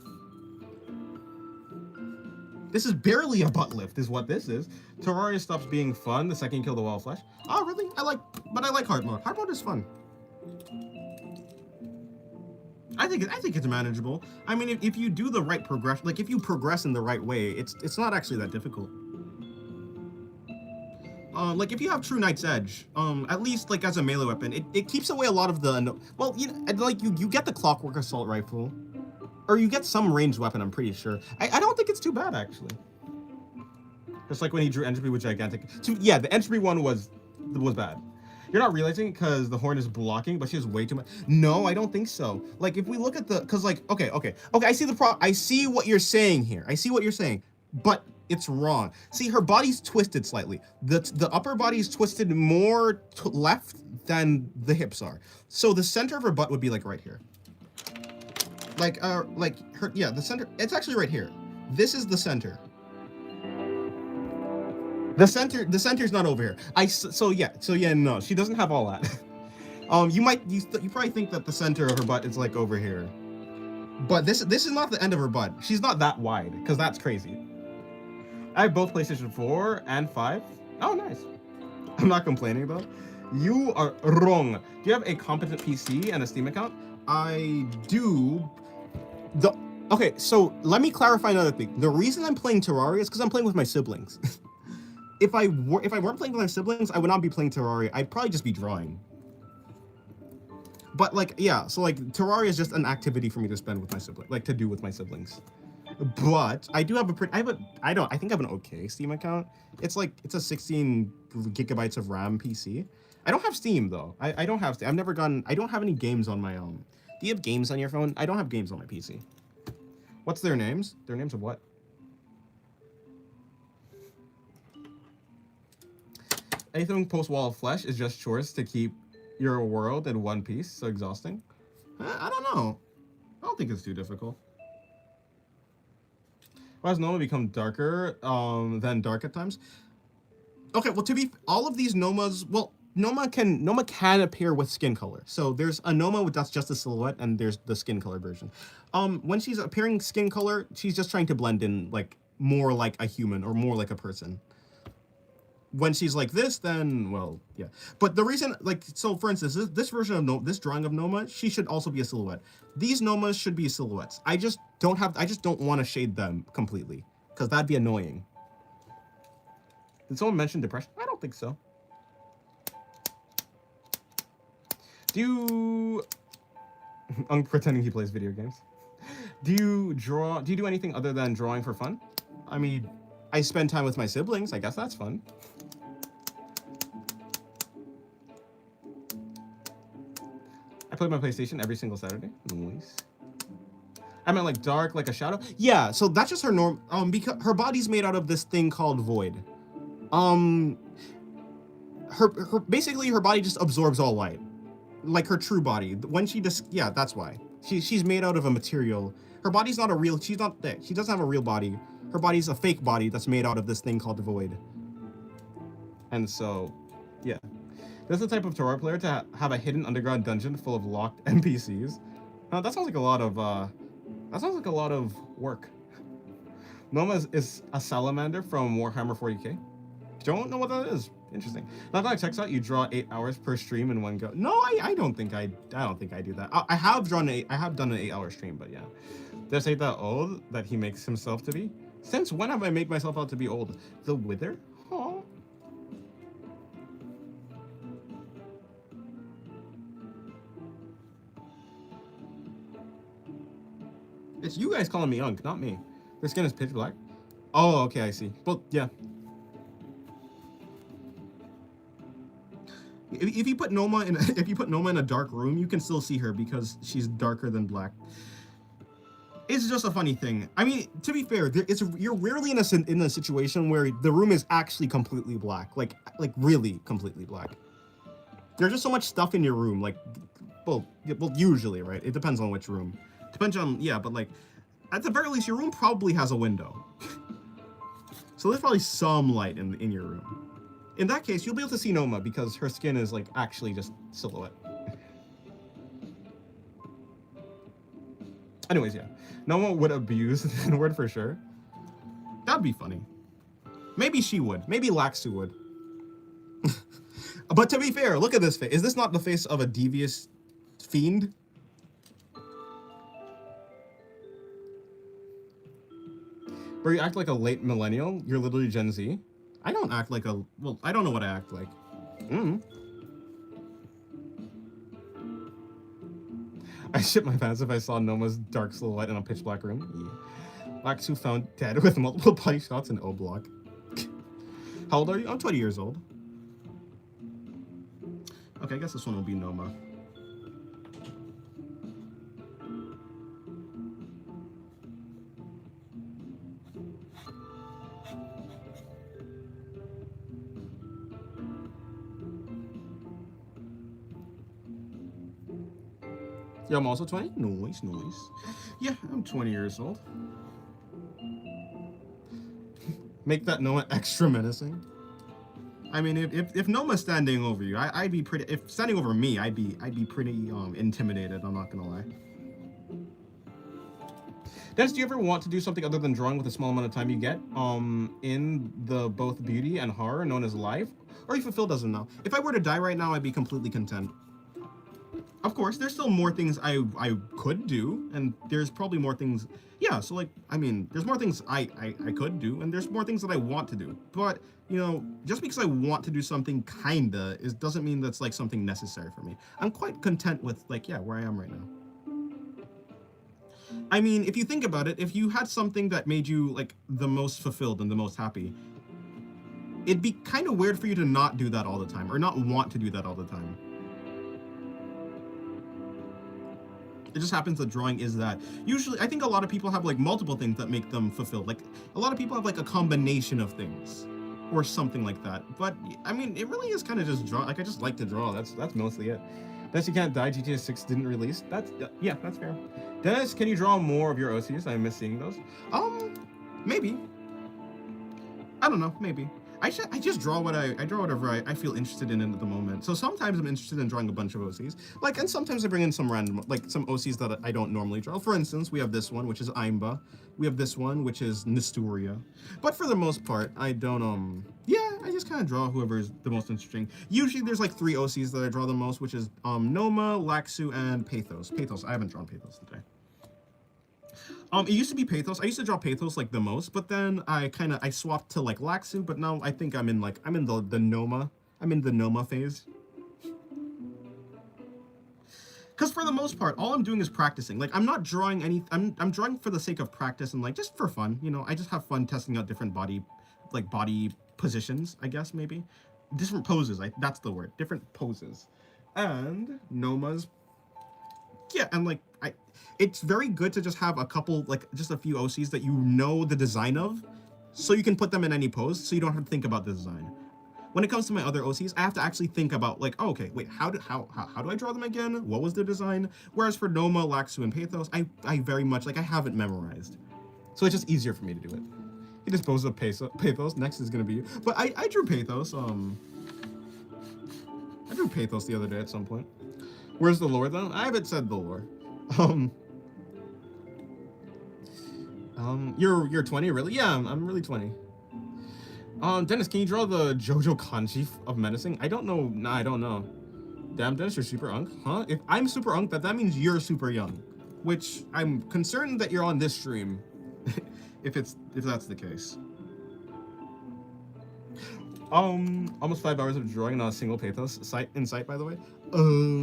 This is barely a butt lift, is what this is. Terraria stops being fun the second you kill the wall of flesh. Oh, really? I like hard mode. Hard mode is fun. I think it's manageable. I mean, if you do the right progression, like if you progress in the right way, it's not actually that difficult. Like if you have True Knight's Edge, at least like as a melee weapon, it keeps away a lot of the, well, you know, like you get the Clockwork Assault Rifle, or you get some ranged weapon. I'm pretty sure. I don't think it's too bad actually. Just like when he drew Entropy with Gigantic. Yeah, the Entropy one was bad. You're not realizing because the horn is blocking, but she has way too much. No, I don't think so. Like if we look at the, cause like okay, I see I see what you're saying here. I see what you're saying, but it's wrong. See, her body's twisted slightly. The upper body is twisted more left than the hips are. So the center of her butt would be like right here. Like her, yeah, the center. It's actually right here. This is the center. The center's not over here. So yeah, no, she doesn't have all that. You probably think that the center of her butt is like over here, but this is not the end of her butt. She's not that wide, because that's crazy. I have both PlayStation 4 and 5. Oh, nice. I'm not complaining though. You are wrong. Do you have a competent PC and a Steam account? I do. Okay, so let me clarify another thing. The reason I'm playing Terraria is because I'm playing with my siblings. If I weren't playing with my siblings, I would not be playing Terraria. I'd probably just be drawing. But like, yeah, so like Terraria is just an activity for me to spend with my siblings, like to do with my siblings. But I do have I think I have an okay Steam account. It's a 16 gigabytes of RAM PC. I don't have Steam though. I don't have Steam. I don't have any games on my own. Do you have games on your phone? I don't have games on my PC. What's their names? Their names of what? Anything post Wall of Flesh is just chores to keep your world in one piece. So exhausting. I don't know. I don't think it's too difficult. Why does Noma become darker than dark at times? Okay, well all of these Nomas, well, Noma can appear with skin color. So there's a Noma that's just a silhouette, and there's the skin color version. When she's appearing skin color, she's just trying to blend in like more like a human or more like a person. When she's like this, then, well, yeah. But the reason, like, so for instance, this version of this drawing of Noma, she should also be a silhouette. These Nomas should be silhouettes. I just don't want to shade them completely, because that'd be annoying. Did someone mention depression? I don't think so. I'm pretending he plays video games. Do you do anything other than drawing for fun? I mean, I spend time with my siblings. I guess that's fun. I play my PlayStation every single Saturday. Nice. I meant like dark, like a shadow. Yeah, so that's just her norm. Because her body's made out of this thing called void. Basically her body just absorbs all light, like her true body. When she yeah, that's why she's made out of a material. Her body's not a real. She doesn't have a real body. Her body's a fake body that's made out of this thing called the void. And so, yeah. This is the type of Terraria player to have a hidden underground dungeon full of locked NPCs. That sounds like a lot of work. Noma is a salamander from Warhammer 40k. Don't know what that is. Interesting. Not that checks out. You draw 8 hours per stream in one go. No, I don't think I do that. I have done an 8-hour stream, but yeah. Did I say that old that he makes himself to be? Since when have I made myself out to be old? The Wither? Oh. It's you guys calling me Unk, not me. Their skin is pitch black. Oh, okay, I see. Well, yeah. If you put Noma in a dark room, you can still see her because she's darker than black. It's just a funny thing. I mean, to be fair, you're rarely in a situation where the room is actually completely black, like really completely black. There's just so much stuff in your room, like, well, usually, right? It depends on which room. Depends on, yeah, but like, at the very least, your room probably has a window. So there's probably some light in your room. In that case, you'll be able to see Noma because her skin is like actually just silhouette. Anyways, yeah. Noma would abuse the N-word for sure. That'd be funny. Maybe she would. Maybe Laxu would. But to be fair, look at this face. Is this not the face of a devious fiend? Where you act like a late millennial? You're literally Gen Z? I don't act like a... Well, I don't know what I act like. I shit my pants if I saw Noma's dark silhouette in a pitch black room. Yeah. Laxu found dead with multiple body shots in O block. How old are you? I'm 20 years old. Okay, I guess this one will be Noma. Yeah, I'm also 20. Nice. Yeah, I'm 20 years old. Make that Noma extra menacing. I mean, if Noma's standing over you, I'd be pretty. If standing over me, I'd be pretty intimidated. I'm not gonna lie. Dennis, do you ever want to do something other than drawing with the small amount of time you get in the both beauty and horror known as life? Or if Phil doesn't know. If I were to die right now, I'd be completely content. Of course, there's still more things I could do, and there's probably more things. Yeah, so like, I mean, there's more things I could do, and there's more things that I want to do. But, you know, just because I want to do something kinda doesn't mean that's like something necessary for me. I'm quite content with like, yeah, where I am right now. I mean, if you think about it, if you had something that made you like the most fulfilled and the most happy, it'd be kind of weird for you to not do that all the time, or not want to do that all the time. It just happens that drawing is that. Usually, I think a lot of people have like multiple things that make them fulfilled. Like a lot of people have like a combination of things or something like that. But I mean, it really is kind of just draw. Like I just like to draw. That's mostly it. Dennis, you can't die. GTA 6 didn't release. That's yeah, that's fair. Dennis, can you draw more of your OCs? I miss seeing those. Maybe. I don't know. Maybe. I just draw what I draw whatever I feel interested in at the moment. So sometimes I'm interested in drawing a bunch of OCs, like, and sometimes I bring in some random, like some OCs that I don't normally draw. For instance, we have this one, which is Aimba. We have this one, which is Nisturia. But for the most part, I don't yeah, I just kind of draw whoever's the most interesting. Usually there's like 3 OCs that I draw the most, which is Noma, Laxu, and Pathos. Pathos, I haven't drawn Pathos today. It used to be Pathos. I used to draw Pathos like the most, but then I swapped to like Laxu, but now I think I'm in the Noma. I'm in the Noma phase. Because for the most part, all I'm doing is practicing. Like I'm not drawing any. I'm drawing for the sake of practice and like just for fun. You know, I just have fun testing out different body positions. I guess maybe different poses. That's the word. Different poses. And Noma's. Yeah, and like it's very good to just have a couple, like just a few OCs that you know the design of, so you can put them in any pose, so you don't have to think about the design. When it comes to my other OCs, I have to actually think about like, oh, okay, wait, how do I draw them again? What was their design? Whereas for Noma, Laxu, and Pathos, I very much like I have it memorized, so it's just easier for me to do it. He disposed of Pathos. Next is gonna be you. But I drew Pathos. I drew Pathos the other day at some point. Where's the lore though? I haven't said the lore. You're 20, really? Yeah, I'm really 20. Dennis, can you draw the Jojo kanji of menacing? I don't know. Nah, I don't know. Damn, Dennis, you're super unk, huh? If I'm super unk, that means you're super young, which I'm concerned that you're on this stream, if that's the case. Almost 5 hours of drawing on a single Pathos in sight, by the way.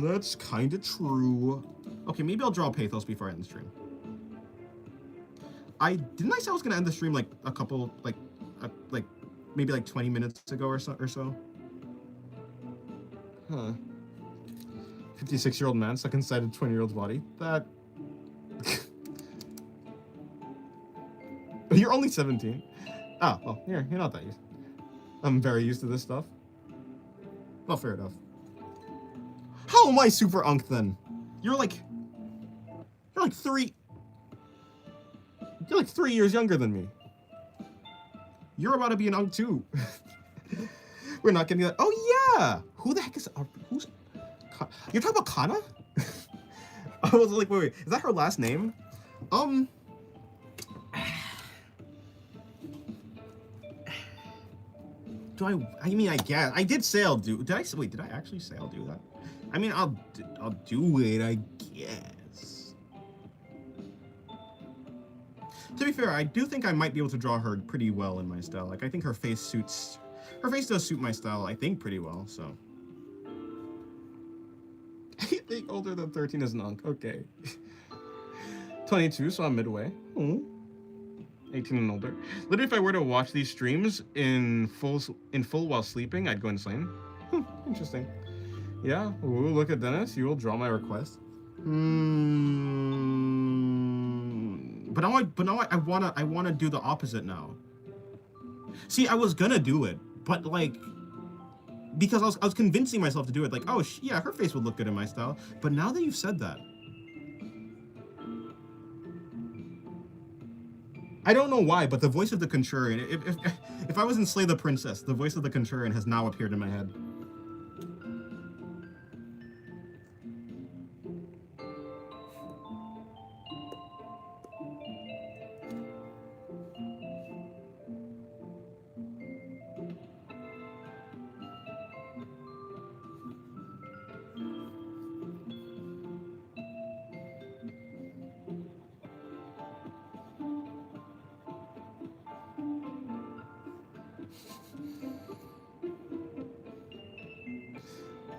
That's kind of true. Okay, maybe I'll draw Pathos before I end the stream. Didn't I say I was gonna end the stream like a couple like maybe like 20 minutes ago or so. Huh. 56-year-old man stuck inside a 20-year-old's body. That. You're only 17. Ah, well, you're not that used. I'm very used to this stuff. Well, fair enough. How am I super unk then? You're like 3 years younger than me. You're about to be an unk too. We're not getting that. Oh yeah. Who the heck is who's? You're talking about Kana? I was like, wait, is that her last name? I mean, I guess I did say I'll do. Did I actually say I'll do that? I mean, I'll do it, I guess. To be fair, I do think I might be able to draw her pretty well in my style. Like, I think her face does suit my style, I think, pretty well, so. I think older than 13 is an unk, okay. 22, so I'm midway. 18 and older. Literally, if I were to watch these streams in full while sleeping, I'd go insane. Interesting. Yeah. Ooh, look at Dennis. You will draw my request. But now I wanna do the opposite now. See, I was gonna do it, but like, because I was convincing myself to do it. Like, oh yeah, her face would look good in my style. But now that you've said that, I don't know why, but the voice of the Contrarian. If I was in Slay the Princess, the voice of the Contrarian has now appeared in my head.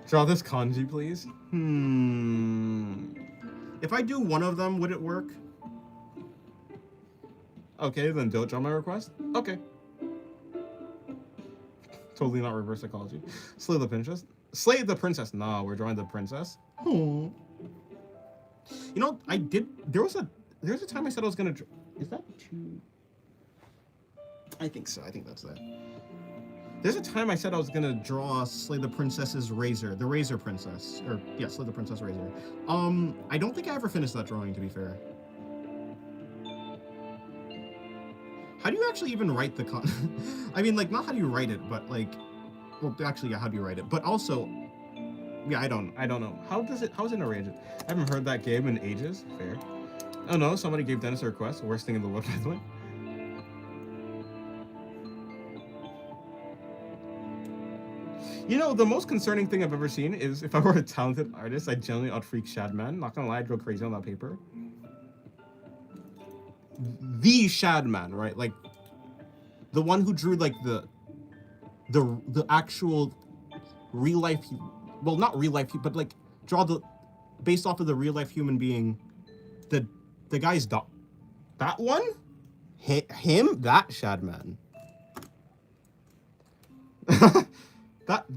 Draw this kanji, please. If I do one of them, would it work? Okay, then don't draw my request. Okay. Totally not reverse psychology. Slay the princess. Slay the princess. No, we're drawing the princess. You know, I did. There was a time I said I was gonna. Is that 2? I think so. I think that's that. There's a time I said I was gonna draw Slay the Princess's Razor, the Razor Princess, or yeah, Slay the Princess Razor. I don't think I ever finished that drawing, to be fair. How do you actually even write the con? I mean, like, not how do you write it, but like, well, actually, yeah, how do you write it? But also, yeah, I don't know. How is it arranged? I haven't heard that game in ages. Fair. Oh no, somebody gave Dennis a request. Worst thing in the world, by the way. You know, the most concerning thing I've ever seen is if I were a talented artist, I'd generally out-freak Shadman. Not gonna lie, I'd go crazy on that paper. The Shadman, right? Like, the one who drew, like, the actual real-life... Well, not real-life, but, like, draw the... Based off of the real-life human being. The guy's dog. That one? Him? That Shadman.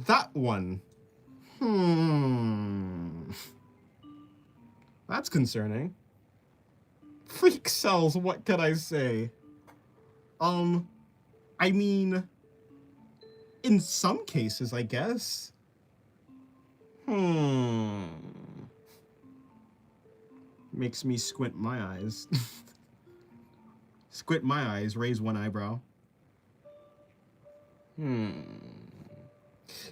That one. That's concerning. Freak cells, what can I say? I mean, in some cases, I guess. Makes me squint my eyes. Squint my eyes, raise one eyebrow.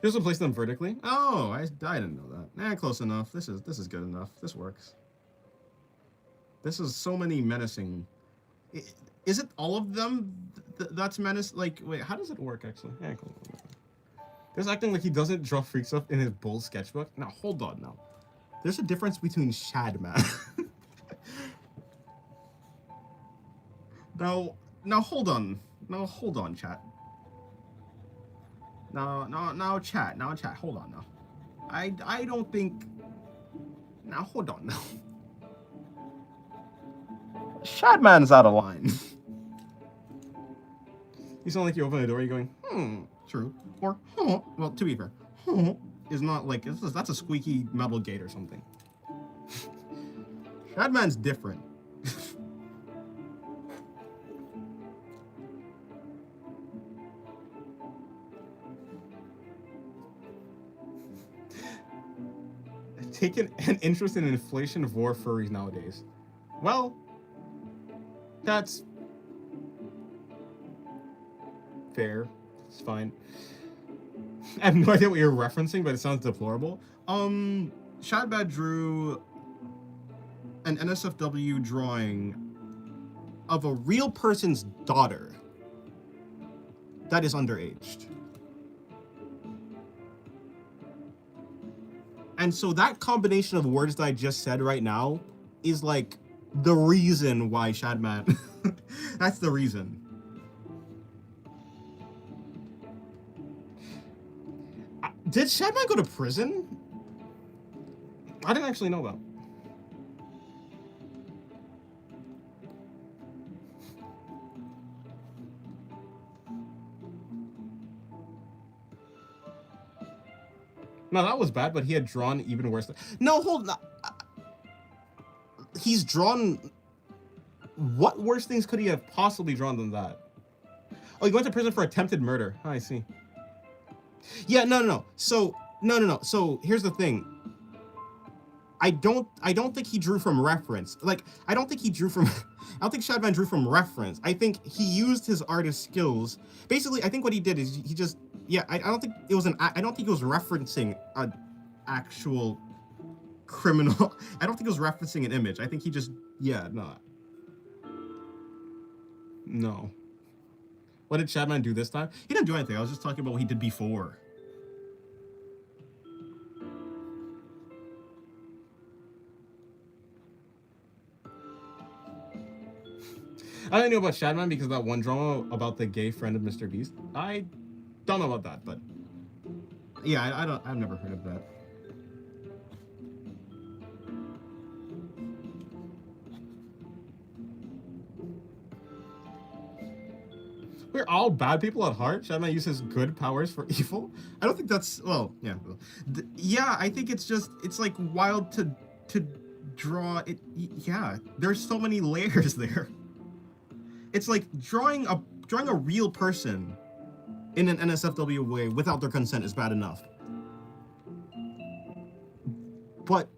You also place them vertically? Oh, I didn't know that. Close enough. This is good enough. This works. This is so many menacing. Is it all of them that's menace? Like, wait, how does it work actually? Yeah, cool. There's acting like he doesn't draw freak stuff in his bold sketchbook. Now, hold on now. There's a difference between Shadman. Now, hold on. Now, hold on, chat. Now, chat. Hold on now. I don't think. Now, hold on now. Shadman's out of line. You sound like you open the door, you're going, true. Or, well, to be fair, is not like, that's a squeaky metal gate or something. Shadman's different. Taking an interest in inflation of war furries nowadays. Well, that's fair. It's fine. I have no idea what you're referencing, but it sounds deplorable. Shadbad drew an NSFW drawing of a real person's daughter that is underaged. And so that combination of words that I just said right now is like the reason why Shadman. That's the reason. Did Shadman go to prison? I didn't actually know that. No, that was bad, but he had drawn even worse. No, hold on. He's drawn. What worse things could he have possibly drawn than that? Oh, he went to prison for attempted murder. Oh, I see. Yeah, no. So So here's the thing. I don't think he drew from reference. Like, I don't think Shadman drew from reference. I think he used his artist skills. Basically, I think what he did is he just, yeah, I don't think it was I don't think he was referencing an actual criminal. I don't think he was referencing an image. I think he just, yeah, no. No. What did Shadman do this time? He didn't do anything. I was just talking about what he did before. I only knew about Shadman because of that one drama about the gay friend of Mr. Beast. I don't know about that, but yeah, I've never heard of that. we're all bad people at heart. Shadman uses good powers for evil. I don't think that's, well, yeah. Yeah, I think it's just, it's like wild to draw it. Yeah, there's so many layers there. It's like drawing a real person in an NSFW way without their consent is bad enough. But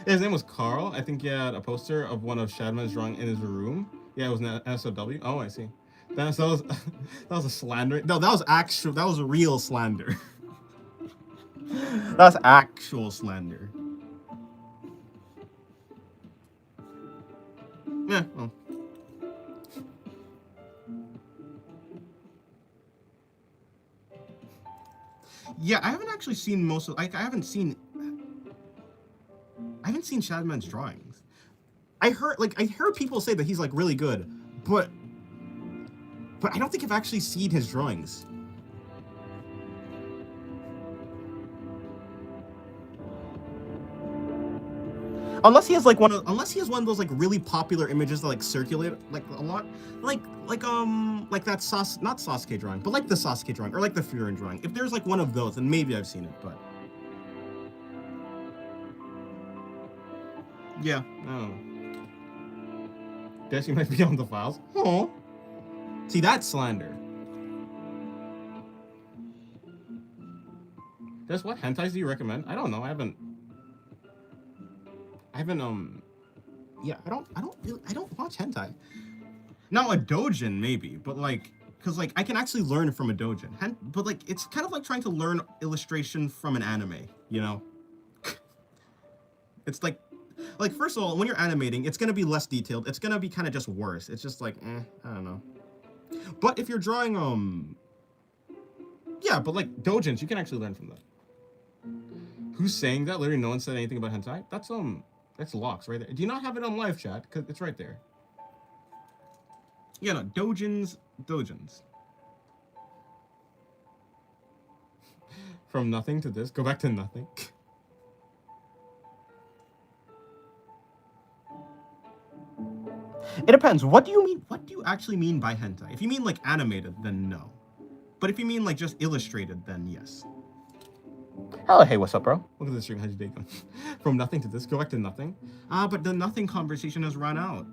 his name was Carl. I think he had a poster of one of Shadman's drawing in his room. Yeah, it was an NSFW. Oh, I see. That was a slander. no, that was a real slander. That's actual slander. Yeah, well. Yeah, I haven't actually seen most of, like, I haven't seen Shadman's drawings. I heard people say that he's like really good, but I don't think I've actually seen his drawings. Unless he has one of those like really popular images that like circulate like a lot, like that not Sasuke drawing, but like the Sasuke drawing or like the Furin drawing. If there's like one of those, then maybe I've seen it, but yeah, I don't know. Guess you might be on the files. Oh, see, that's slander. Guess what hentais do you recommend? I don't know. I haven't yeah, I don't watch hentai. Now a doujin maybe, but like, cause like I can actually learn from a doujin. But like it's kind of like trying to learn illustration from an anime, you know? It's like first of all, when you're animating, it's gonna be less detailed. It's gonna be kind of just worse. It's just like, I don't know. But if you're drawing yeah, but like doujins, you can actually learn from that. Who's saying that? Literally, no one said anything about hentai. That's Locks right there. Do you not have it on live chat? Cause it's right there. Yeah, no, doujins. From nothing to this. Go back to nothing. It depends. What do you mean? What do you actually mean by hentai? If you mean like animated, then no. But if you mean like just illustrated, then yes. Oh, hey, what's up, bro? Look at this string. How's your day going? From nothing to this. Go back to nothing. But the nothing conversation has run out.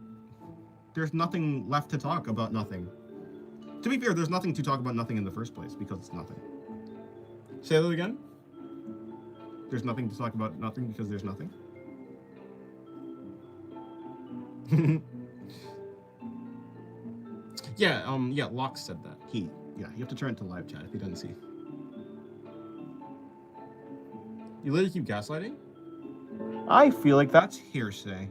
There's nothing left to talk about nothing. To be fair, there's nothing to talk about nothing in the first place because it's nothing. Say that again. There's nothing to talk about nothing because there's nothing. Yeah, Locke said that. Yeah, you have to turn it to live chat if you didn't see. You literally keep gaslighting? I feel like that's hearsay.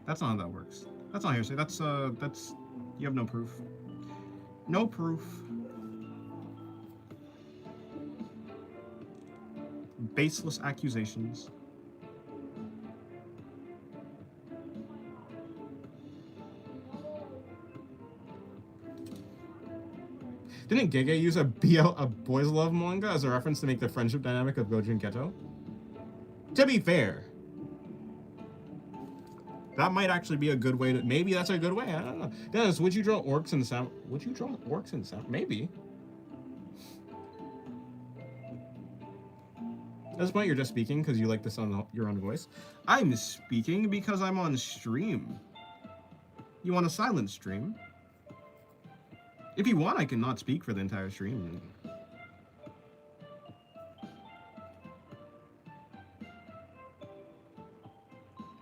That's not how that works. That's not hearsay. That's you have no proof. No proof. Baseless accusations. Didn't Gege use a boys love manga as a reference to make the friendship dynamic of Gojo and Geto? To be fair, that might actually be a good way to. Maybe that's a good way. I don't know. Dennis, would you draw orcs in Sam? Would you draw orcs in Sam? Maybe. At this point, you're just speaking because you like the sound of your own voice. I'm speaking because I'm on stream. You want a silent stream? If you want, I can not speak for the entire stream.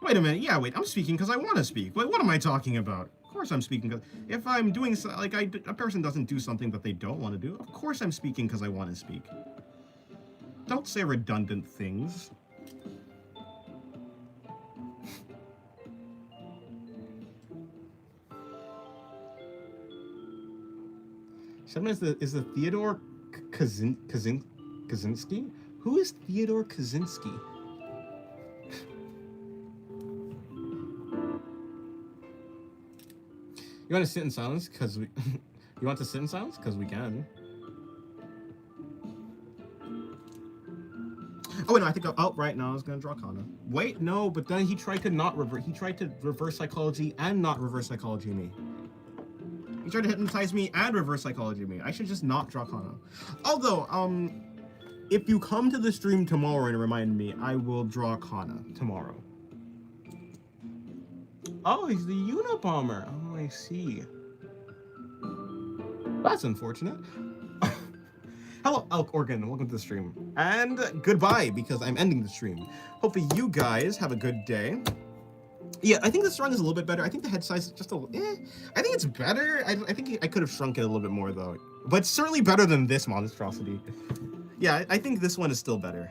Wait a minute. Yeah, wait. I'm speaking because I want to speak. Wait, what am I talking about? Of course I'm speaking because if I'm doing like a person doesn't do something that they don't want to do, of course I'm speaking because I want to speak. Don't say redundant things. Sometimes is the Theodore Kaczynski? Who is Theodore Kaczynski? You want to sit in silence because we. You want to sit in silence because we can. Oh wait, no, I think right now I was gonna draw Kana. Wait, no, but then he tried to not reverse. He tried to reverse psychology and not reverse psychology me. He tried to hypnotize me and reverse psychology me. I should just not draw Kana. Although, if you come to the stream tomorrow and remind me, I will draw Kana tomorrow. Oh, he's the Unabomber. Oh, I see. That's unfortunate. Hello, Elk Organ. Welcome to the stream. And goodbye, because I'm ending the stream. Hopefully you guys have a good day. Yeah, I think this run is a little bit better. I think the head size is just a little... I think it's better. I think I could have shrunk it a little bit more, though. But it's certainly better than this monstrosity. Yeah, I think this one is still better.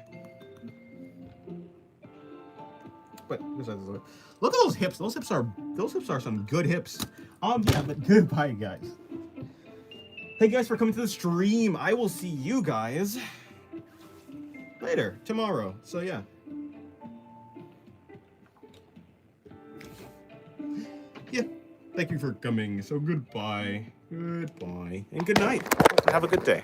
But look at those hips. Those hips are some good hips. Yeah, but goodbye, guys. Thank you guys for coming to the stream. I will see you guys later, tomorrow. So yeah. Yeah. Thank you for coming. So goodbye. Goodbye. And good night. Have a good day.